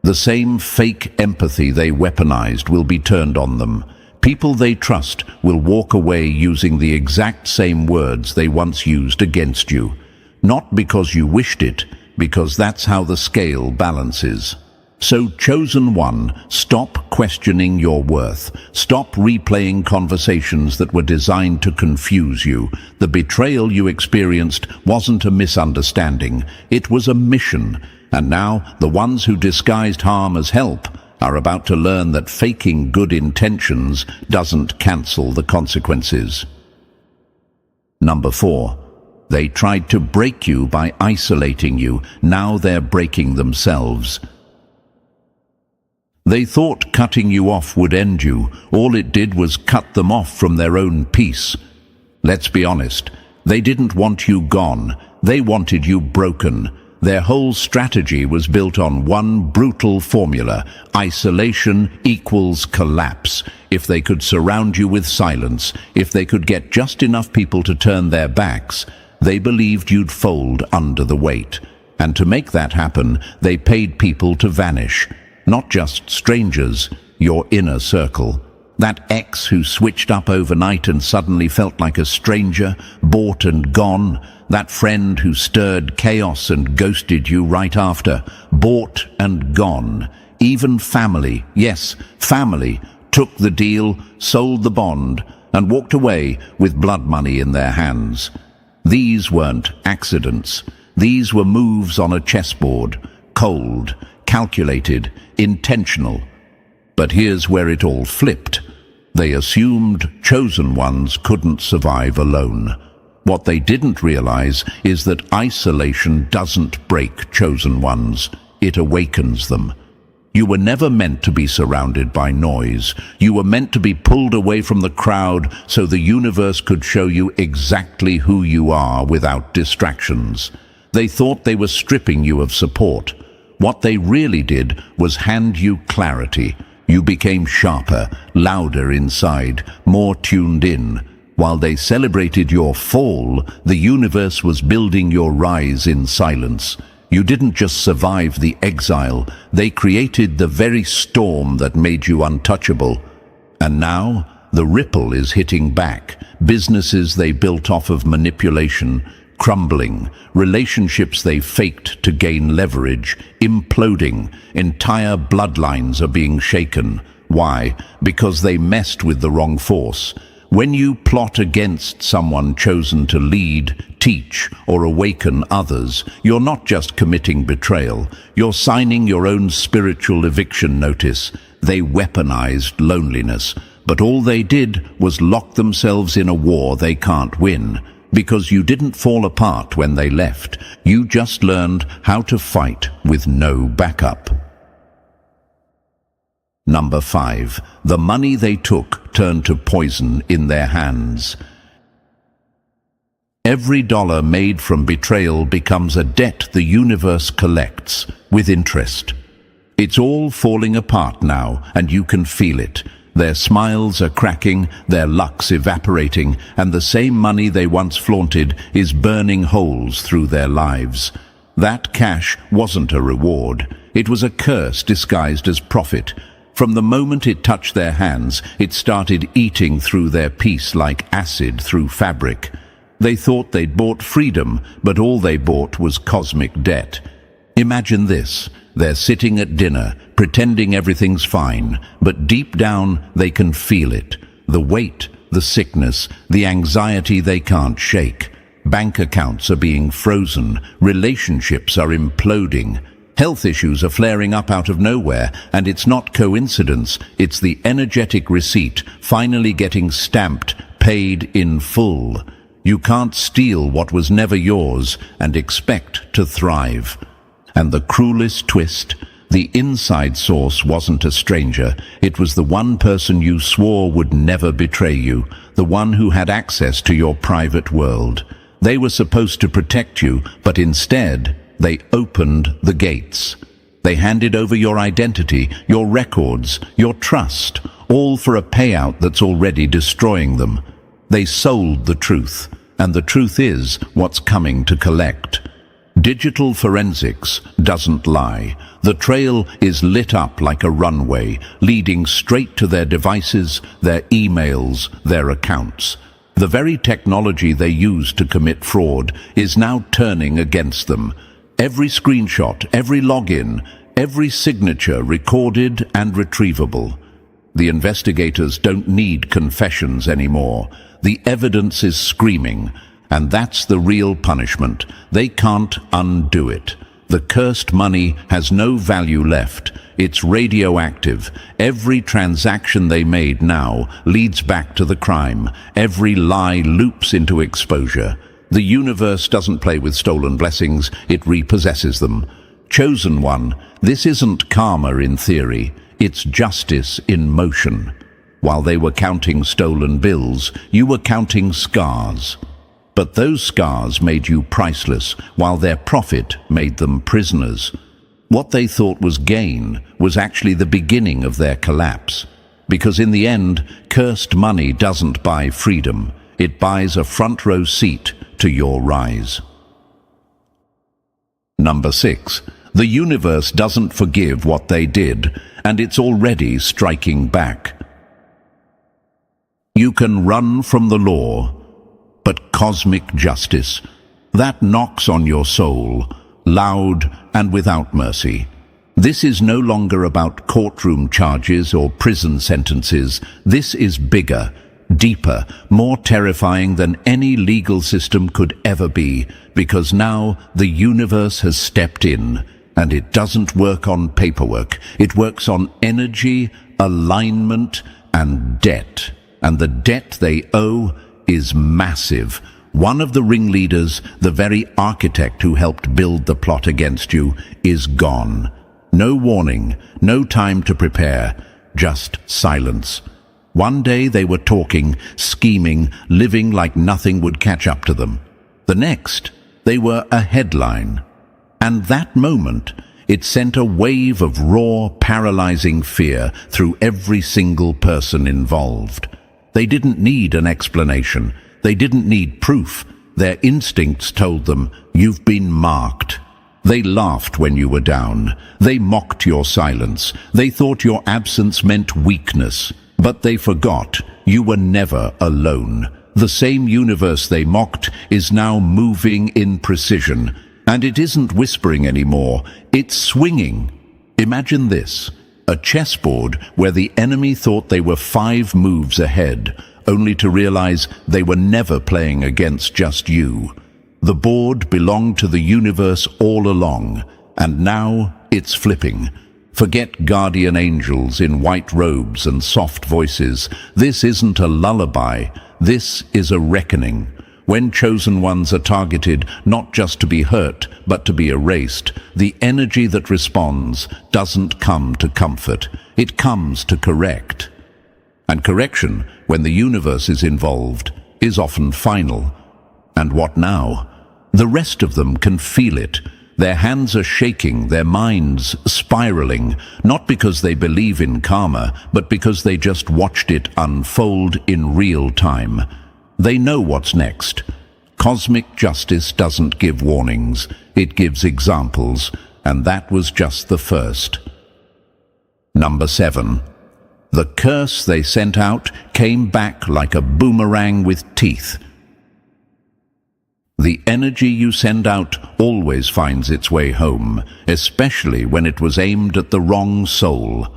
The same fake empathy they weaponized will be turned on them. People they trust will walk away using the exact same words they once used against you. Not because you wished it, because that's how the scale balances. So, chosen one, stop questioning your worth. Stop replaying conversations that were designed to confuse you. The betrayal you experienced wasn't a misunderstanding. It was a mission. And now, the ones who disguised harm as help are about to learn that faking good intentions doesn't cancel the consequences. Number 4. They tried to break you by isolating you. Now they're breaking themselves. They thought cutting you off would end you. All it did was cut them off from their own peace. Let's be honest, they didn't want you gone. They wanted you broken. Their whole strategy was built on one brutal formula: isolation equals collapse. If they could surround you with silence, if they could get just enough people to turn their backs, they believed you'd fold under the weight. And to make that happen, they paid people to vanish. Not just strangers, your inner circle. That ex who switched up overnight and suddenly felt like a stranger, bought and gone. That friend who stirred chaos and ghosted you right after, bought and gone. Even family, yes, family, took the deal, sold the bond, and walked away with blood money in their hands. These weren't accidents. These were moves on a chessboard, cold, calculated, intentional. But here's where it all flipped. They assumed chosen ones couldn't survive alone. What they didn't realize is that isolation doesn't break chosen ones. It awakens them. You were never meant to be surrounded by noise. You were meant to be pulled away from the crowd so the universe could show you exactly who you are without distractions. They thought they were stripping you of support. What they really did was hand you clarity. You became sharper, louder inside, more tuned in. While they celebrated your fall, the universe was building your rise in silence. You didn't just survive the exile, they created the very storm that made you untouchable. And now, the ripple is hitting back. Businesses they built off of manipulation, crumbling, relationships they faked to gain leverage, imploding, entire bloodlines are being shaken. Why? Because they messed with the wrong force. When you plot against someone chosen to lead, teach, or awaken others, you're not just committing betrayal, you're signing your own spiritual eviction notice. They weaponized loneliness, but all they did was lock themselves in a war they can't win. Because you didn't fall apart when they left. You just learned how to fight with no backup. Number 5. The money they took turned to poison in their hands. Every dollar made from betrayal becomes a debt the universe collects with interest. It's all falling apart now, and you can feel it. Their smiles are cracking, their luck's evaporating, and the same money they once flaunted is burning holes through their lives. That cash wasn't a reward. It was a curse disguised as profit. From the moment it touched their hands, it started eating through their peace like acid through fabric. They thought they'd bought freedom, but all they bought was cosmic debt. Imagine this. They're sitting at dinner, pretending everything's fine, but deep down they can feel it. The weight, the sickness, the anxiety they can't shake. Bank accounts are being frozen, relationships are imploding. Health issues are flaring up out of nowhere, and it's not coincidence, it's the energetic receipt finally getting stamped, paid in full. You can't steal what was never yours and expect to thrive. And the cruelest twist, the inside source wasn't a stranger. It was the one person you swore would never betray you, the one who had access to your private world. They were supposed to protect you, but instead, they opened the gates. They handed over your identity, your records, your trust, all for a payout that's already destroying them. They sold the truth, and the truth is what's coming to collect. Digital forensics doesn't lie. The trail is lit up like a runway, leading straight to their devices, their emails, their accounts. The very technology they used to commit fraud is now turning against them. Every screenshot, every login, every signature recorded and retrievable. The investigators don't need confessions anymore. The evidence is screaming, and that's the real punishment. They can't undo it. The cursed money has no value left. It's radioactive. Every transaction they made now leads back to the crime. Every lie loops into exposure. The universe doesn't play with stolen blessings, it repossesses them. Chosen one, this isn't karma in theory, it's justice in motion. While they were counting stolen bills, you were counting scars. But those scars made you priceless, while their profit made them prisoners. What they thought was gain was actually the beginning of their collapse. Because in the end, cursed money doesn't buy freedom. It buys a front-row seat to your rise. Number 6. The universe doesn't forgive what they did, and it's already striking back. You can run from the law, but cosmic justice, that knocks on your soul, loud and without mercy. This is no longer about courtroom charges or prison sentences. This is bigger, deeper, more terrifying than any legal system could ever be, because now the universe has stepped in, and it doesn't work on paperwork. It works on energy, alignment, and debt. And the debt they owe is massive. One of the ringleaders, the very architect who helped build the plot against you, is gone. No warning, no time to prepare, just silence. One day they were talking, scheming, living like nothing would catch up to them. The next, they were a headline. And that moment, it sent a wave of raw, paralyzing fear through every single person involved. They didn't need an explanation. They didn't need proof. Their instincts told them, you've been marked. They laughed when you were down. They mocked your silence. They thought your absence meant weakness. But they forgot you were never alone. The same universe they mocked is now moving in precision. And it isn't whispering anymore. It's swinging. Imagine this. A chessboard where the enemy thought they were 5 moves ahead, only to realize they were never playing against just you. The board belonged to the universe all along, and now it's flipping. Forget guardian angels in white robes and soft voices. This isn't a lullaby. This is a reckoning. When chosen ones are targeted not just to be hurt, but to be erased, the energy that responds doesn't come to comfort. It comes to correct. And correction, when the universe is involved, is often final. And what now? The rest of them can feel it. Their hands are shaking, their minds spiraling, not because they believe in karma, but because they just watched it unfold in real time. They know what's next. Cosmic justice doesn't give warnings, it gives examples, and that was just the first. Number 7. The curse they sent out came back like a boomerang with teeth. The energy you send out always finds its way home, especially when it was aimed at the wrong soul.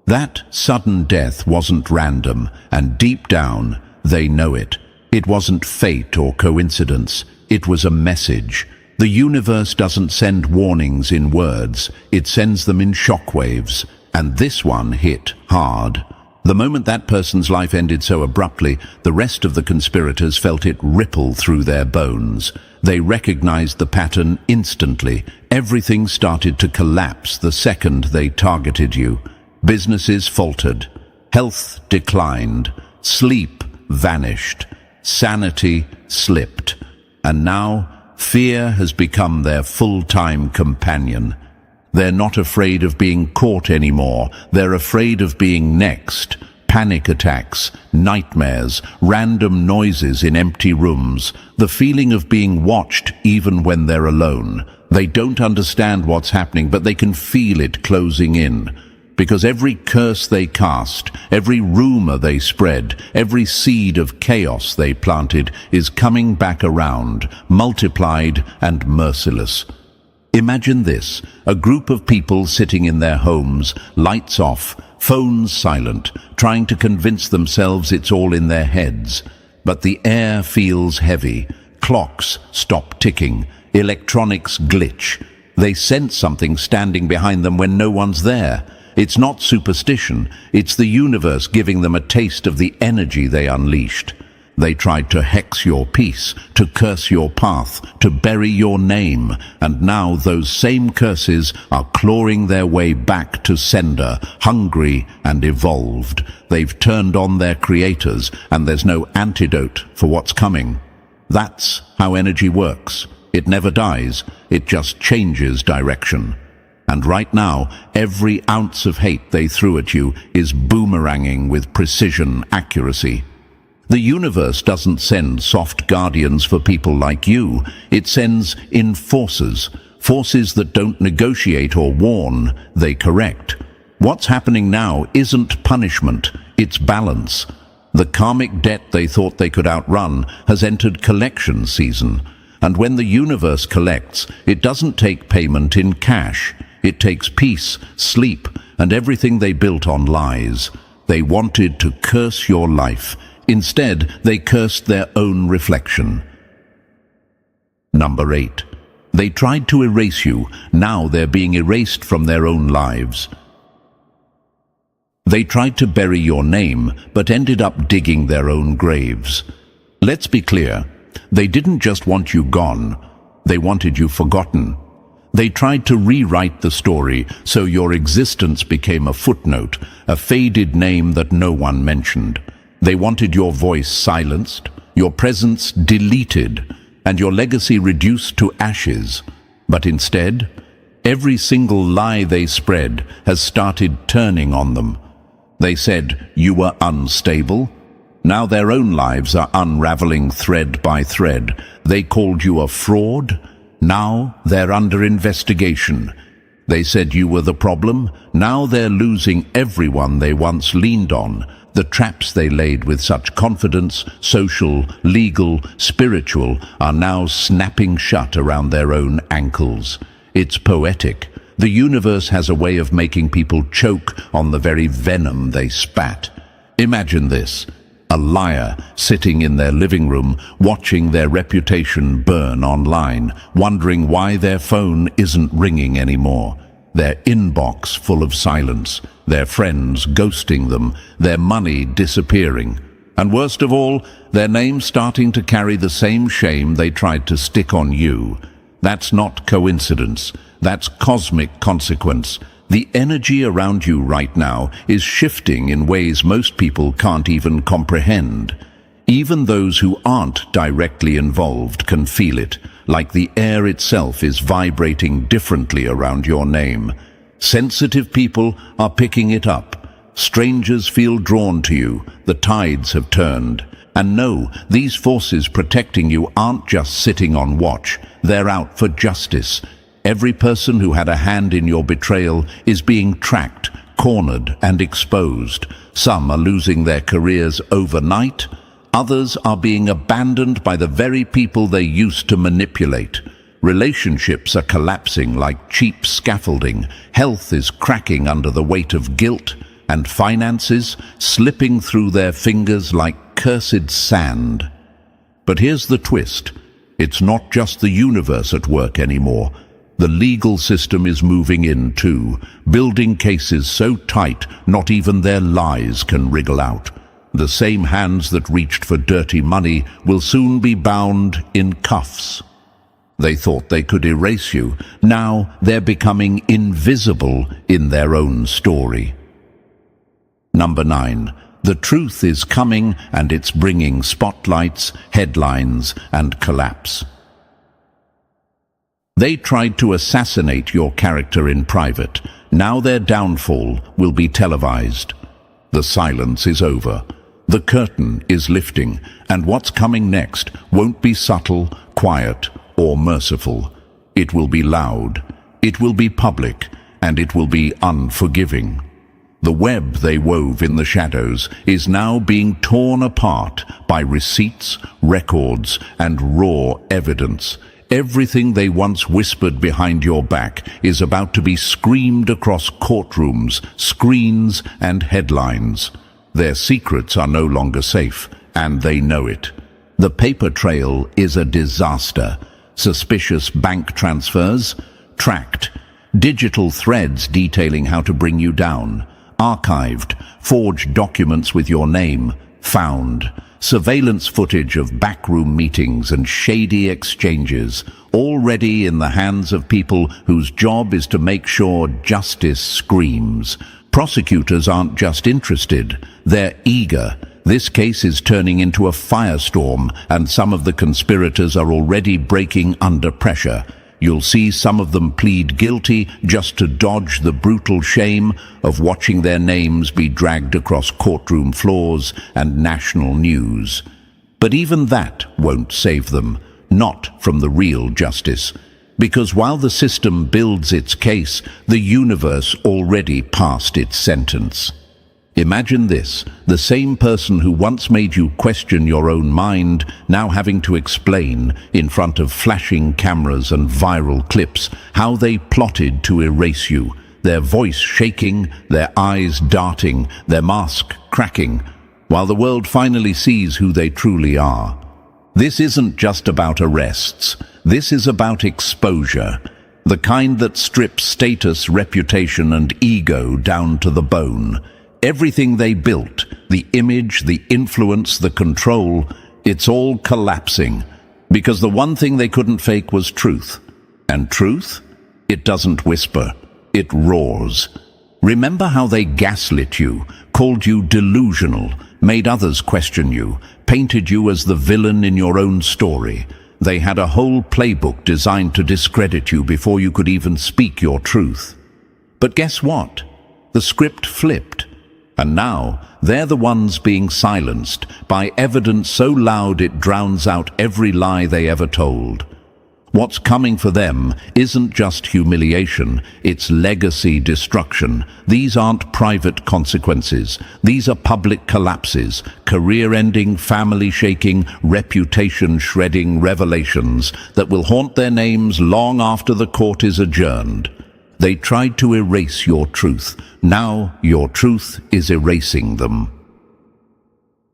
That sudden death wasn't random, and deep down, they know it. It wasn't fate or coincidence. It was a message. The universe doesn't send warnings in words. It sends them in shockwaves. And this one hit hard. The moment that person's life ended so abruptly, the rest of the conspirators felt it ripple through their bones. They recognized the pattern instantly. Everything started to collapse the second they targeted you. Businesses faltered. Health declined. Sleep vanished. Sanity slipped. And now, fear has become their full-time companion. They're not afraid of being caught anymore. They're afraid of being next. Panic attacks, nightmares, random noises in empty rooms, the feeling of being watched even when they're alone. They don't understand what's happening, but they can feel it closing in. Because every curse they cast, every rumor they spread, every seed of chaos they planted is coming back around, multiplied and merciless. Imagine this, a group of people sitting in their homes, lights off, phones silent, trying to convince themselves it's all in their heads. But the air feels heavy, clocks stop ticking, electronics glitch. They sense something standing behind them when no one's there. It's not superstition, it's the universe giving them a taste of the energy they unleashed. They tried to hex your peace, to curse your path, to bury your name, and now those same curses are clawing their way back to sender, hungry and evolved. They've turned on their creators, and there's no antidote for what's coming. That's how energy works. It never dies, it just changes direction. And right now, every ounce of hate they threw at you is boomeranging with precision accuracy. The universe doesn't send soft guardians for people like you. It sends enforcers, forces that don't negotiate or warn, they correct. What's happening now isn't punishment, it's balance. The karmic debt they thought they could outrun has entered collection season. And when the universe collects, it doesn't take payment in cash. It takes peace, sleep, and everything they built on lies. They wanted to curse your life. Instead, they cursed their own reflection. Number 8. They tried to erase you. Now they're being erased from their own lives. They tried to bury your name, but ended up digging their own graves. Let's be clear. They didn't just want you gone. They wanted you forgotten. They tried to rewrite the story so your existence became a footnote, a faded name that no one mentioned. They wanted your voice silenced, your presence deleted, and your legacy reduced to ashes. But instead, every single lie they spread has started turning on them. They said you were unstable. Now their own lives are unraveling thread by thread. They called you a fraud. Now they're under investigation. They said you were the problem. Now they're losing everyone they once leaned on. The traps they laid with such confidence, social, legal, spiritual, are now snapping shut around their own ankles. It's poetic. The universe has a way of making people choke on the very venom they spat. Imagine this. A liar sitting in their living room, watching their reputation burn online, wondering why their phone isn't ringing anymore. Their inbox full of silence, their friends ghosting them, their money disappearing. And worst of all, their name starting to carry the same shame they tried to stick on you. That's not coincidence. That's cosmic consequence. The energy around you right now is shifting in ways most people can't even comprehend. Even those who aren't directly involved can feel it, like the air itself is vibrating differently around your name. Sensitive people are picking it up. Strangers feel drawn to you. The tides have turned. And no, these forces protecting you aren't just sitting on watch. They're out for justice. Every person who had a hand in your betrayal is being tracked, cornered, and exposed. Some are losing their careers overnight. Others are being abandoned by the very people they used to manipulate. Relationships are collapsing like cheap scaffolding. Health is cracking under the weight of guilt, and finances slipping through their fingers like cursed sand. But here's the twist. It's not just the universe at work anymore. The legal system is moving in too, building cases so tight not even their lies can wriggle out. The same hands that reached for dirty money will soon be bound in cuffs. They thought they could erase you. Now they're becoming invisible in their own story. Number 9. The truth is coming, and it's bringing spotlights, headlines, and collapse. They tried to assassinate your character in private. Now their downfall will be televised. The silence is over. The curtain is lifting, and what's coming next won't be subtle, quiet, or merciful. It will be loud, it will be public, and it will be unforgiving. The web they wove in the shadows is now being torn apart by receipts, records, and raw evidence. Everything they once whispered behind your back is about to be screamed across courtrooms, screens, and headlines. Their secrets are no longer safe, and they know it. The paper trail is a disaster. Suspicious bank transfers, tracked. Digital threads detailing how to bring you down. Archived, forged documents with your name, found. Surveillance footage of backroom meetings and shady exchanges, already in the hands of people whose job is to make sure justice screams. Prosecutors aren't just interested, they're eager. This case is turning into a firestorm, and some of the conspirators are already breaking under pressure. You'll see some of them plead guilty just to dodge the brutal shame of watching their names be dragged across courtroom floors and national news. But even that won't save them, not from the real justice. Because while the system builds its case, the universe already passed its sentence. Imagine this, the same person who once made you question your own mind, now having to explain, in front of flashing cameras and viral clips, how they plotted to erase you, their voice shaking, their eyes darting, their mask cracking, while the world finally sees who they truly are. This isn't just about arrests, this is about exposure, the kind that strips status, reputation, and ego down to the bone. Everything they built, the image, the influence, the control, it's all collapsing. Because the one thing they couldn't fake was truth. And truth? It doesn't whisper, it roars. Remember how they gaslit you, called you delusional, made others question you, painted you as the villain in your own story. They had a whole playbook designed to discredit you before you could even speak your truth. But guess what? The script flipped. And now, they're the ones being silenced by evidence so loud it drowns out every lie they ever told. What's coming for them isn't just humiliation, it's legacy destruction. These aren't private consequences. These are public collapses, career-ending, family-shaking, reputation-shredding revelations that will haunt their names long after the court is adjourned. They tried to erase your truth. Now your truth is erasing them.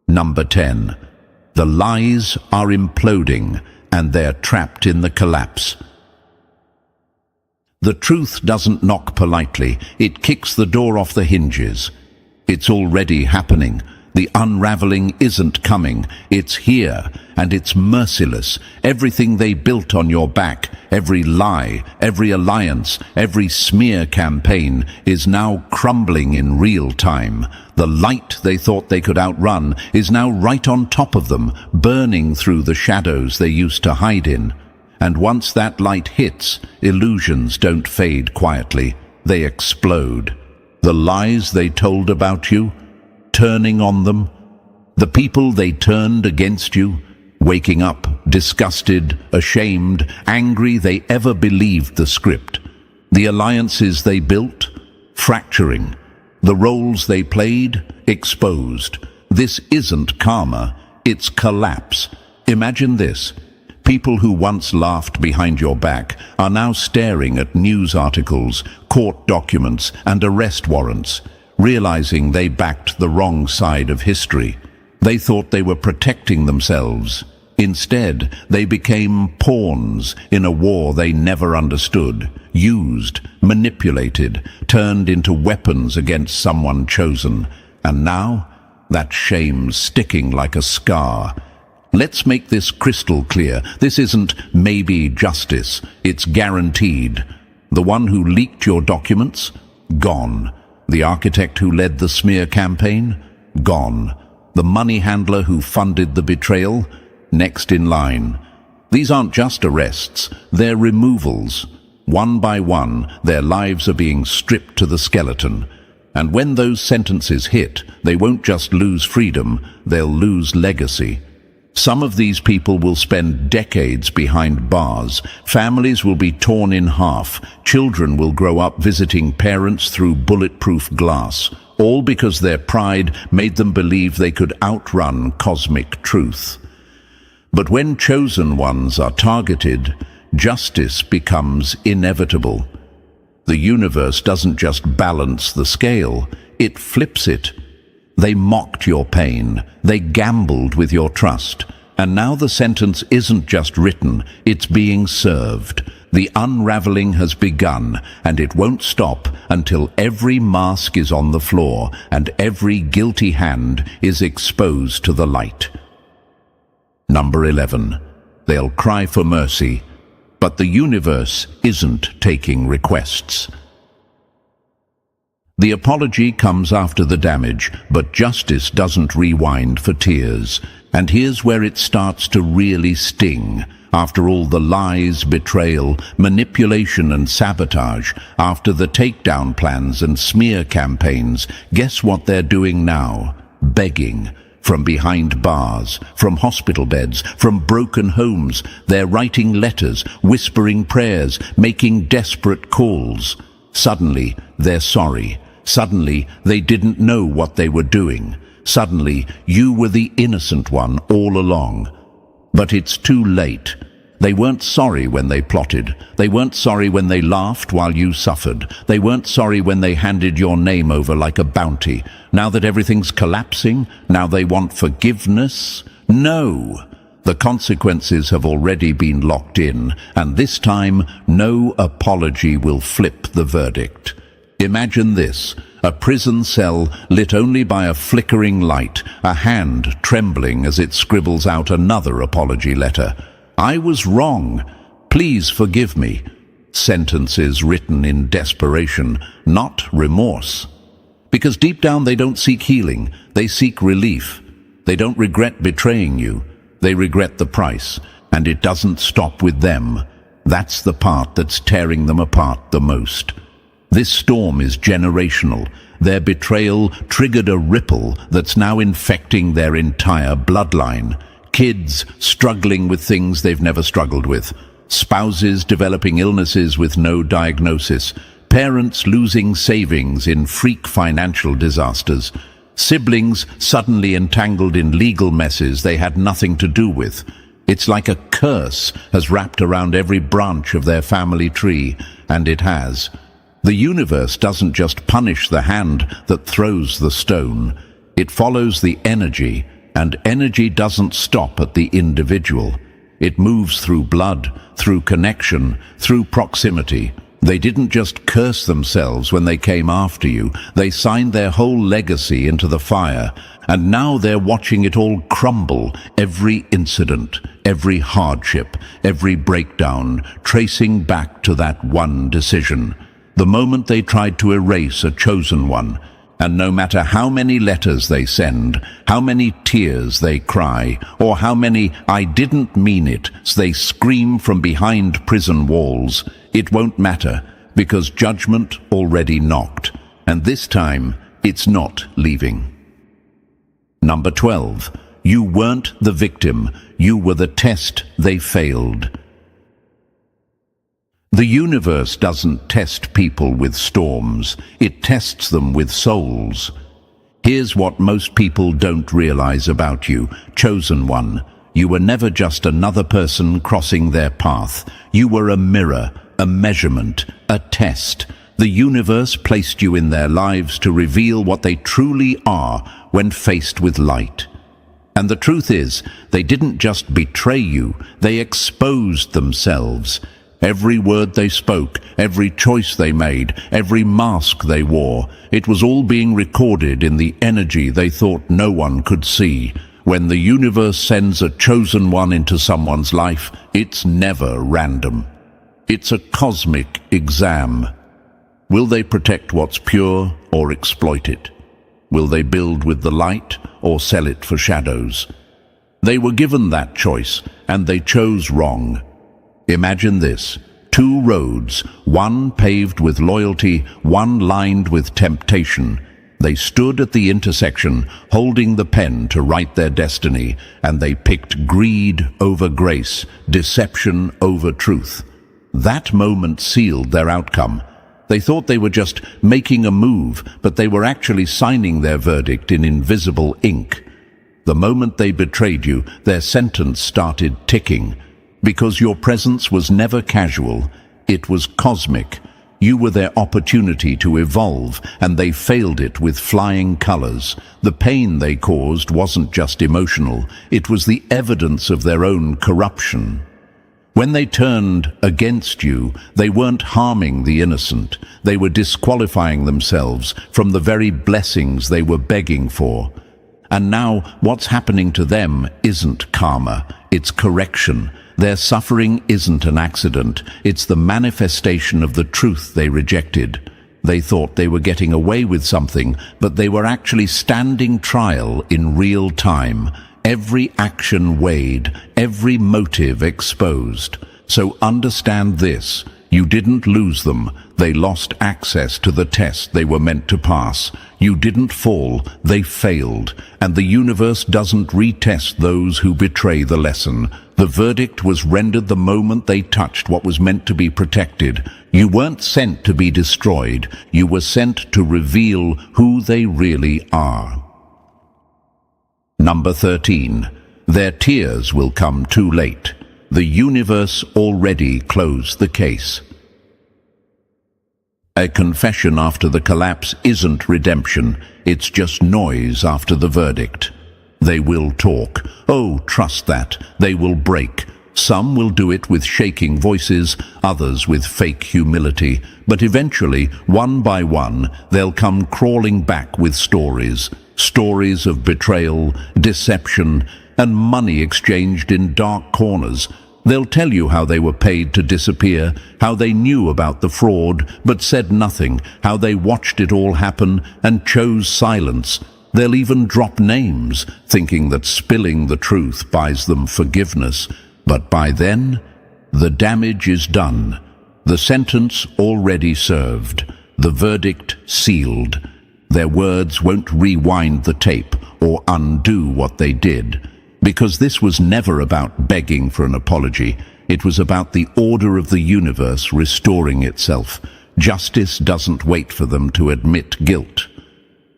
Number 10. The lies are imploding, and they're trapped in the collapse. The truth doesn't knock politely, it kicks the door off the hinges. It's already happening. The unraveling isn't coming, it's here, and it's merciless. Everything they built on your back, every lie, every alliance, every smear campaign is now crumbling in real time. The light they thought they could outrun is now right on top of them, burning through the shadows they used to hide in. And once that light hits, illusions don't fade quietly, they explode. The lies they told about you, turning on them, the people they turned against you, waking up, disgusted, ashamed, angry they ever believed the script. The alliances they built, fracturing. The roles they played, exposed. This isn't karma, it's collapse. Imagine this. People who once laughed behind your back are now staring at news articles, court documents, and arrest warrants, realizing they backed the wrong side of history. They thought they were protecting themselves. Instead, they became pawns in a war they never understood, used, manipulated, turned into weapons against someone chosen. And now, that shame's sticking like a scar. Let's make this crystal clear. This isn't maybe justice. It's guaranteed. The one who leaked your documents? Gone. The architect who led the smear campaign? Gone. The money handler who funded the betrayal? Next in line. These aren't just arrests. They're removals. One by one, their lives are being stripped to the skeleton. And when those sentences hit, they won't just lose freedom, they'll lose legacy. Some of these people will spend decades behind bars. Families will be torn in half. Children will grow up visiting parents through bulletproof glass, all because their pride made them believe they could outrun cosmic truth. But when chosen ones are targeted, justice becomes inevitable. The universe doesn't just balance the scale, it flips it. They mocked your pain, they gambled with your trust, and now the sentence isn't just written, it's being served. The unraveling has begun, and it won't stop until every mask is on the floor and every guilty hand is exposed to the light. Number 11. They'll cry for mercy, but the universe isn't taking requests. The apology comes after the damage, but justice doesn't rewind for tears. And here's where it starts to really sting. After all the lies, betrayal, manipulation and sabotage, after the takedown plans and smear campaigns, guess what they're doing now? Begging. From behind bars, from hospital beds, from broken homes, they're writing letters, whispering prayers, making desperate calls. Suddenly, they're sorry. Suddenly, they didn't know what they were doing. Suddenly, you were the innocent one all along. But it's too late. They weren't sorry when they plotted. They weren't sorry when they laughed while you suffered. They weren't sorry when they handed your name over like a bounty. Now that everything's collapsing, now they want forgiveness? No! The consequences have already been locked in, and this time, no apology will flip the verdict. Imagine this, a prison cell lit only by a flickering light, a hand trembling as it scribbles out another apology letter. I was wrong. Please forgive me. Sentences written in desperation, not remorse. Because deep down they don't seek healing, they seek relief. They don't regret betraying you, they regret the price, and it doesn't stop with them. That's the part that's tearing them apart the most. This storm is generational. Their betrayal triggered a ripple that's now infecting their entire bloodline. Kids struggling with things they've never struggled with. Spouses developing illnesses with no diagnosis. Parents losing savings in freak financial disasters. Siblings suddenly entangled in legal messes they had nothing to do with. It's like a curse has wrapped around every branch of their family tree, and it has. The universe doesn't just punish the hand that throws the stone. It follows the energy, and energy doesn't stop at the individual. It moves through blood, through connection, through proximity. They didn't just curse themselves when they came after you. They signed their whole legacy into the fire, and now they're watching it all crumble, every incident, every hardship, every breakdown, tracing back to that one decision. The moment they tried to erase a chosen one, and no matter how many letters they send, how many tears they cry, or how many "I didn't mean it" they scream from behind prison walls, it won't matter, because judgment already knocked, and this time it's not leaving. Number 12. You weren't the victim, you were the test they failed. The universe doesn't test people with storms, it tests them with souls. Here's what most people don't realize about you, chosen one. You were never just another person crossing their path. You were a mirror, a measurement, a test. The universe placed you in their lives to reveal what they truly are when faced with light. And the truth is, they didn't just betray you, they exposed themselves. Every word they spoke, every choice they made, every mask they wore, it was all being recorded in the energy they thought no one could see. When the universe sends a chosen one into someone's life, it's never random. It's a cosmic exam. Will they protect what's pure or exploit it? Will they build with the light or sell it for shadows? They were given that choice, and they chose wrong. Imagine this: two roads, one paved with loyalty, one lined with temptation. They stood at the intersection, holding the pen to write their destiny, and they picked greed over grace, deception over truth. That moment sealed their outcome. They thought they were just making a move, but they were actually signing their verdict in invisible ink. The moment they betrayed you, their sentence started ticking. Because your presence was never casual, it was cosmic. You were their opportunity to evolve, and they failed it with flying colors. The pain they caused wasn't just emotional, it was the evidence of their own corruption. When they turned against you, they weren't harming the innocent. They were disqualifying themselves from the very blessings they were begging for. And now, what's happening to them isn't karma, it's correction. Their suffering isn't an accident, it's the manifestation of the truth they rejected. They thought they were getting away with something, but they were actually standing trial in real time. Every action weighed, every motive exposed. So understand this: you didn't lose them, they lost access to the test they were meant to pass. You didn't fall, they failed, and the universe doesn't retest those who betray the lesson. The verdict was rendered the moment they touched what was meant to be protected. You weren't sent to be destroyed, you were sent to reveal who they really are. Number 13. Their tears will come too late. The universe already closed the case. A confession after the collapse isn't redemption, it's just noise after the verdict. They will talk. Oh, trust that. They will break. Some will do it with shaking voices, others with fake humility. But eventually, one by one, they'll come crawling back with stories. Stories of betrayal, deception, and money exchanged in dark corners. They'll tell you how they were paid to disappear, how they knew about the fraud but said nothing, how they watched it all happen and chose silence. They'll even drop names, thinking that spilling the truth buys them forgiveness. But by then, the damage is done. The sentence already served. The verdict sealed. Their words won't rewind the tape or undo what they did. Because this was never about begging for an apology. It was about the order of the universe restoring itself. Justice doesn't wait for them to admit guilt.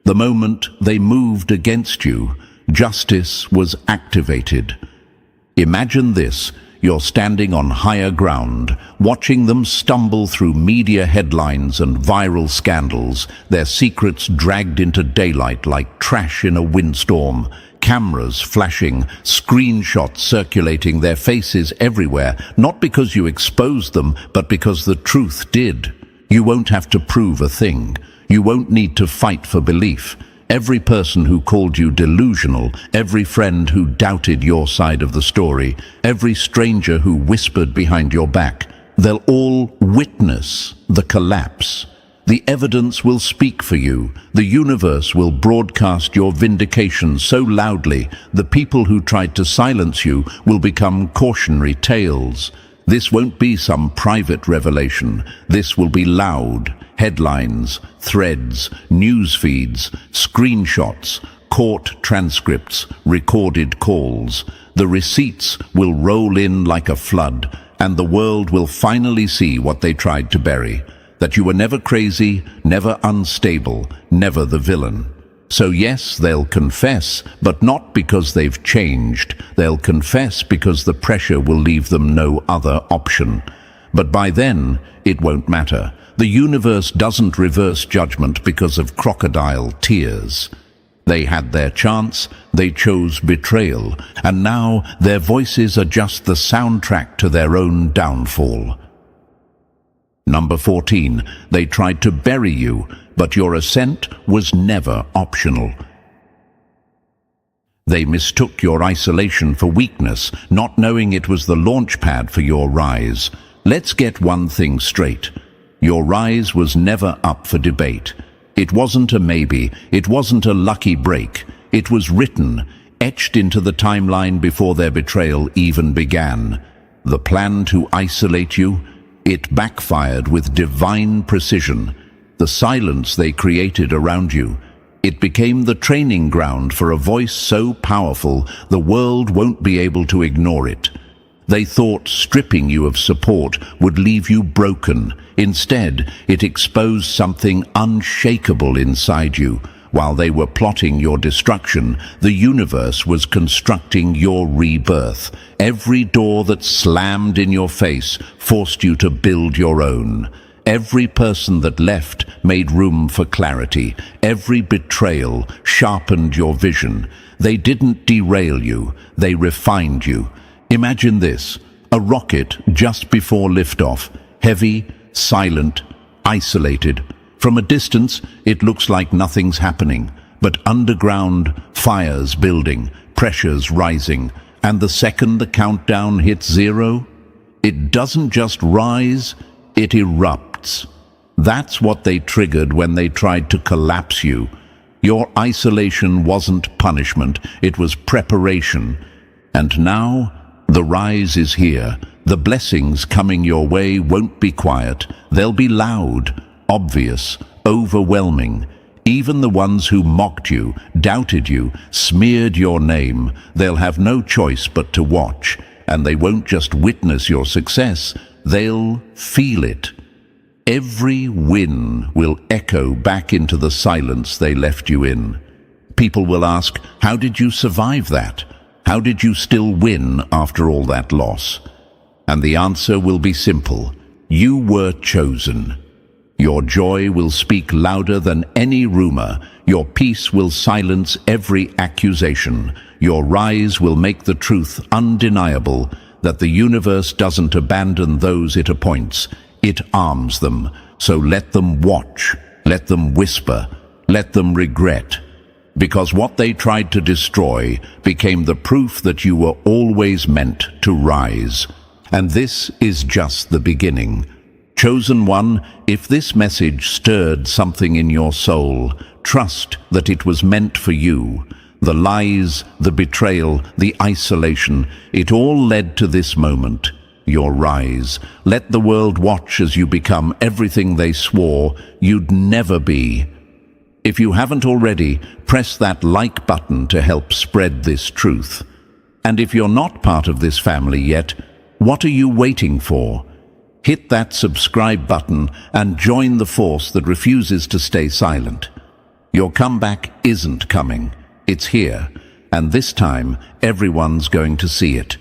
The moment they moved against you, justice was activated. Imagine this: you're standing on higher ground, watching them stumble through media headlines and viral scandals, their secrets dragged into daylight like trash in a windstorm, cameras flashing, screenshots circulating, their faces everywhere, not because you exposed them, but because the truth did. You won't have to prove a thing. You won't need to fight for belief. Every person who called you delusional, every friend who doubted your side of the story, every stranger who whispered behind your back, they'll all witness the collapse. The evidence will speak for you. The universe will broadcast your vindication so loudly, the people who tried to silence you will become cautionary tales. This won't be some private revelation. This will be loud. Headlines, threads, news feeds, screenshots, court transcripts, recorded calls. The receipts will roll in like a flood, and the world will finally see what they tried to bury. That you were never crazy, never unstable, never the villain. So yes, they'll confess, but not because they've changed. They'll confess because the pressure will leave them no other option. But by then, it won't matter. The universe doesn't reverse judgment because of crocodile tears. They had their chance, they chose betrayal, and now their voices are just the soundtrack to their own downfall. Number 14. They tried to bury you, but your ascent was never optional. They mistook your isolation for weakness, not knowing it was the launch pad for your rise. Let's get one thing straight. Your rise was never up for debate. It wasn't a maybe, it wasn't a lucky break. It was written, etched into the timeline before their betrayal even began. The plan to isolate you, it backfired with divine precision. The silence they created around you, it became the training ground for a voice so powerful the world won't be able to ignore it. They thought stripping you of support would leave you broken. Instead, it exposed something unshakable inside you. While they were plotting your destruction, the universe was constructing your rebirth. Every door that slammed in your face forced you to build your own. Every person that left made room for clarity. Every betrayal sharpened your vision. They didn't derail you, they refined you. Imagine this, a rocket just before liftoff, heavy, silent, isolated. From a distance, it looks like nothing's happening, but underground, fires building, pressures rising, and the second the countdown hits zero, it doesn't just rise, it erupts. That's what they triggered when they tried to collapse you. Your isolation wasn't punishment, it was preparation. And now, the rise is here. The blessings coming your way won't be quiet. They'll be loud, obvious, overwhelming. Even the ones who mocked you, doubted you, smeared your name, they'll have no choice but to watch. And they won't just witness your success, they'll feel it. Every win will echo back into the silence they left you in. People will ask, how did you survive that? How did you still win after all that loss? And the answer will be simple. You were chosen. Your joy will speak louder than any rumor. Your peace will silence every accusation. Your rise will make the truth undeniable that the universe doesn't abandon those it appoints. It arms them. So let them watch. Let them whisper. Let them regret. Because what they tried to destroy became the proof that you were always meant to rise. And this is just the beginning. Chosen one, if this message stirred something in your soul, trust that it was meant for you. The lies, the betrayal, the isolation, it all led to this moment, your rise. Let the world watch as you become everything they swore you'd never be. If you haven't already, press that like button to help spread this truth. And if you're not part of this family yet, what are you waiting for? Hit that subscribe button and join the force that refuses to stay silent. Your comeback isn't coming. It's here. And this time, everyone's going to see it.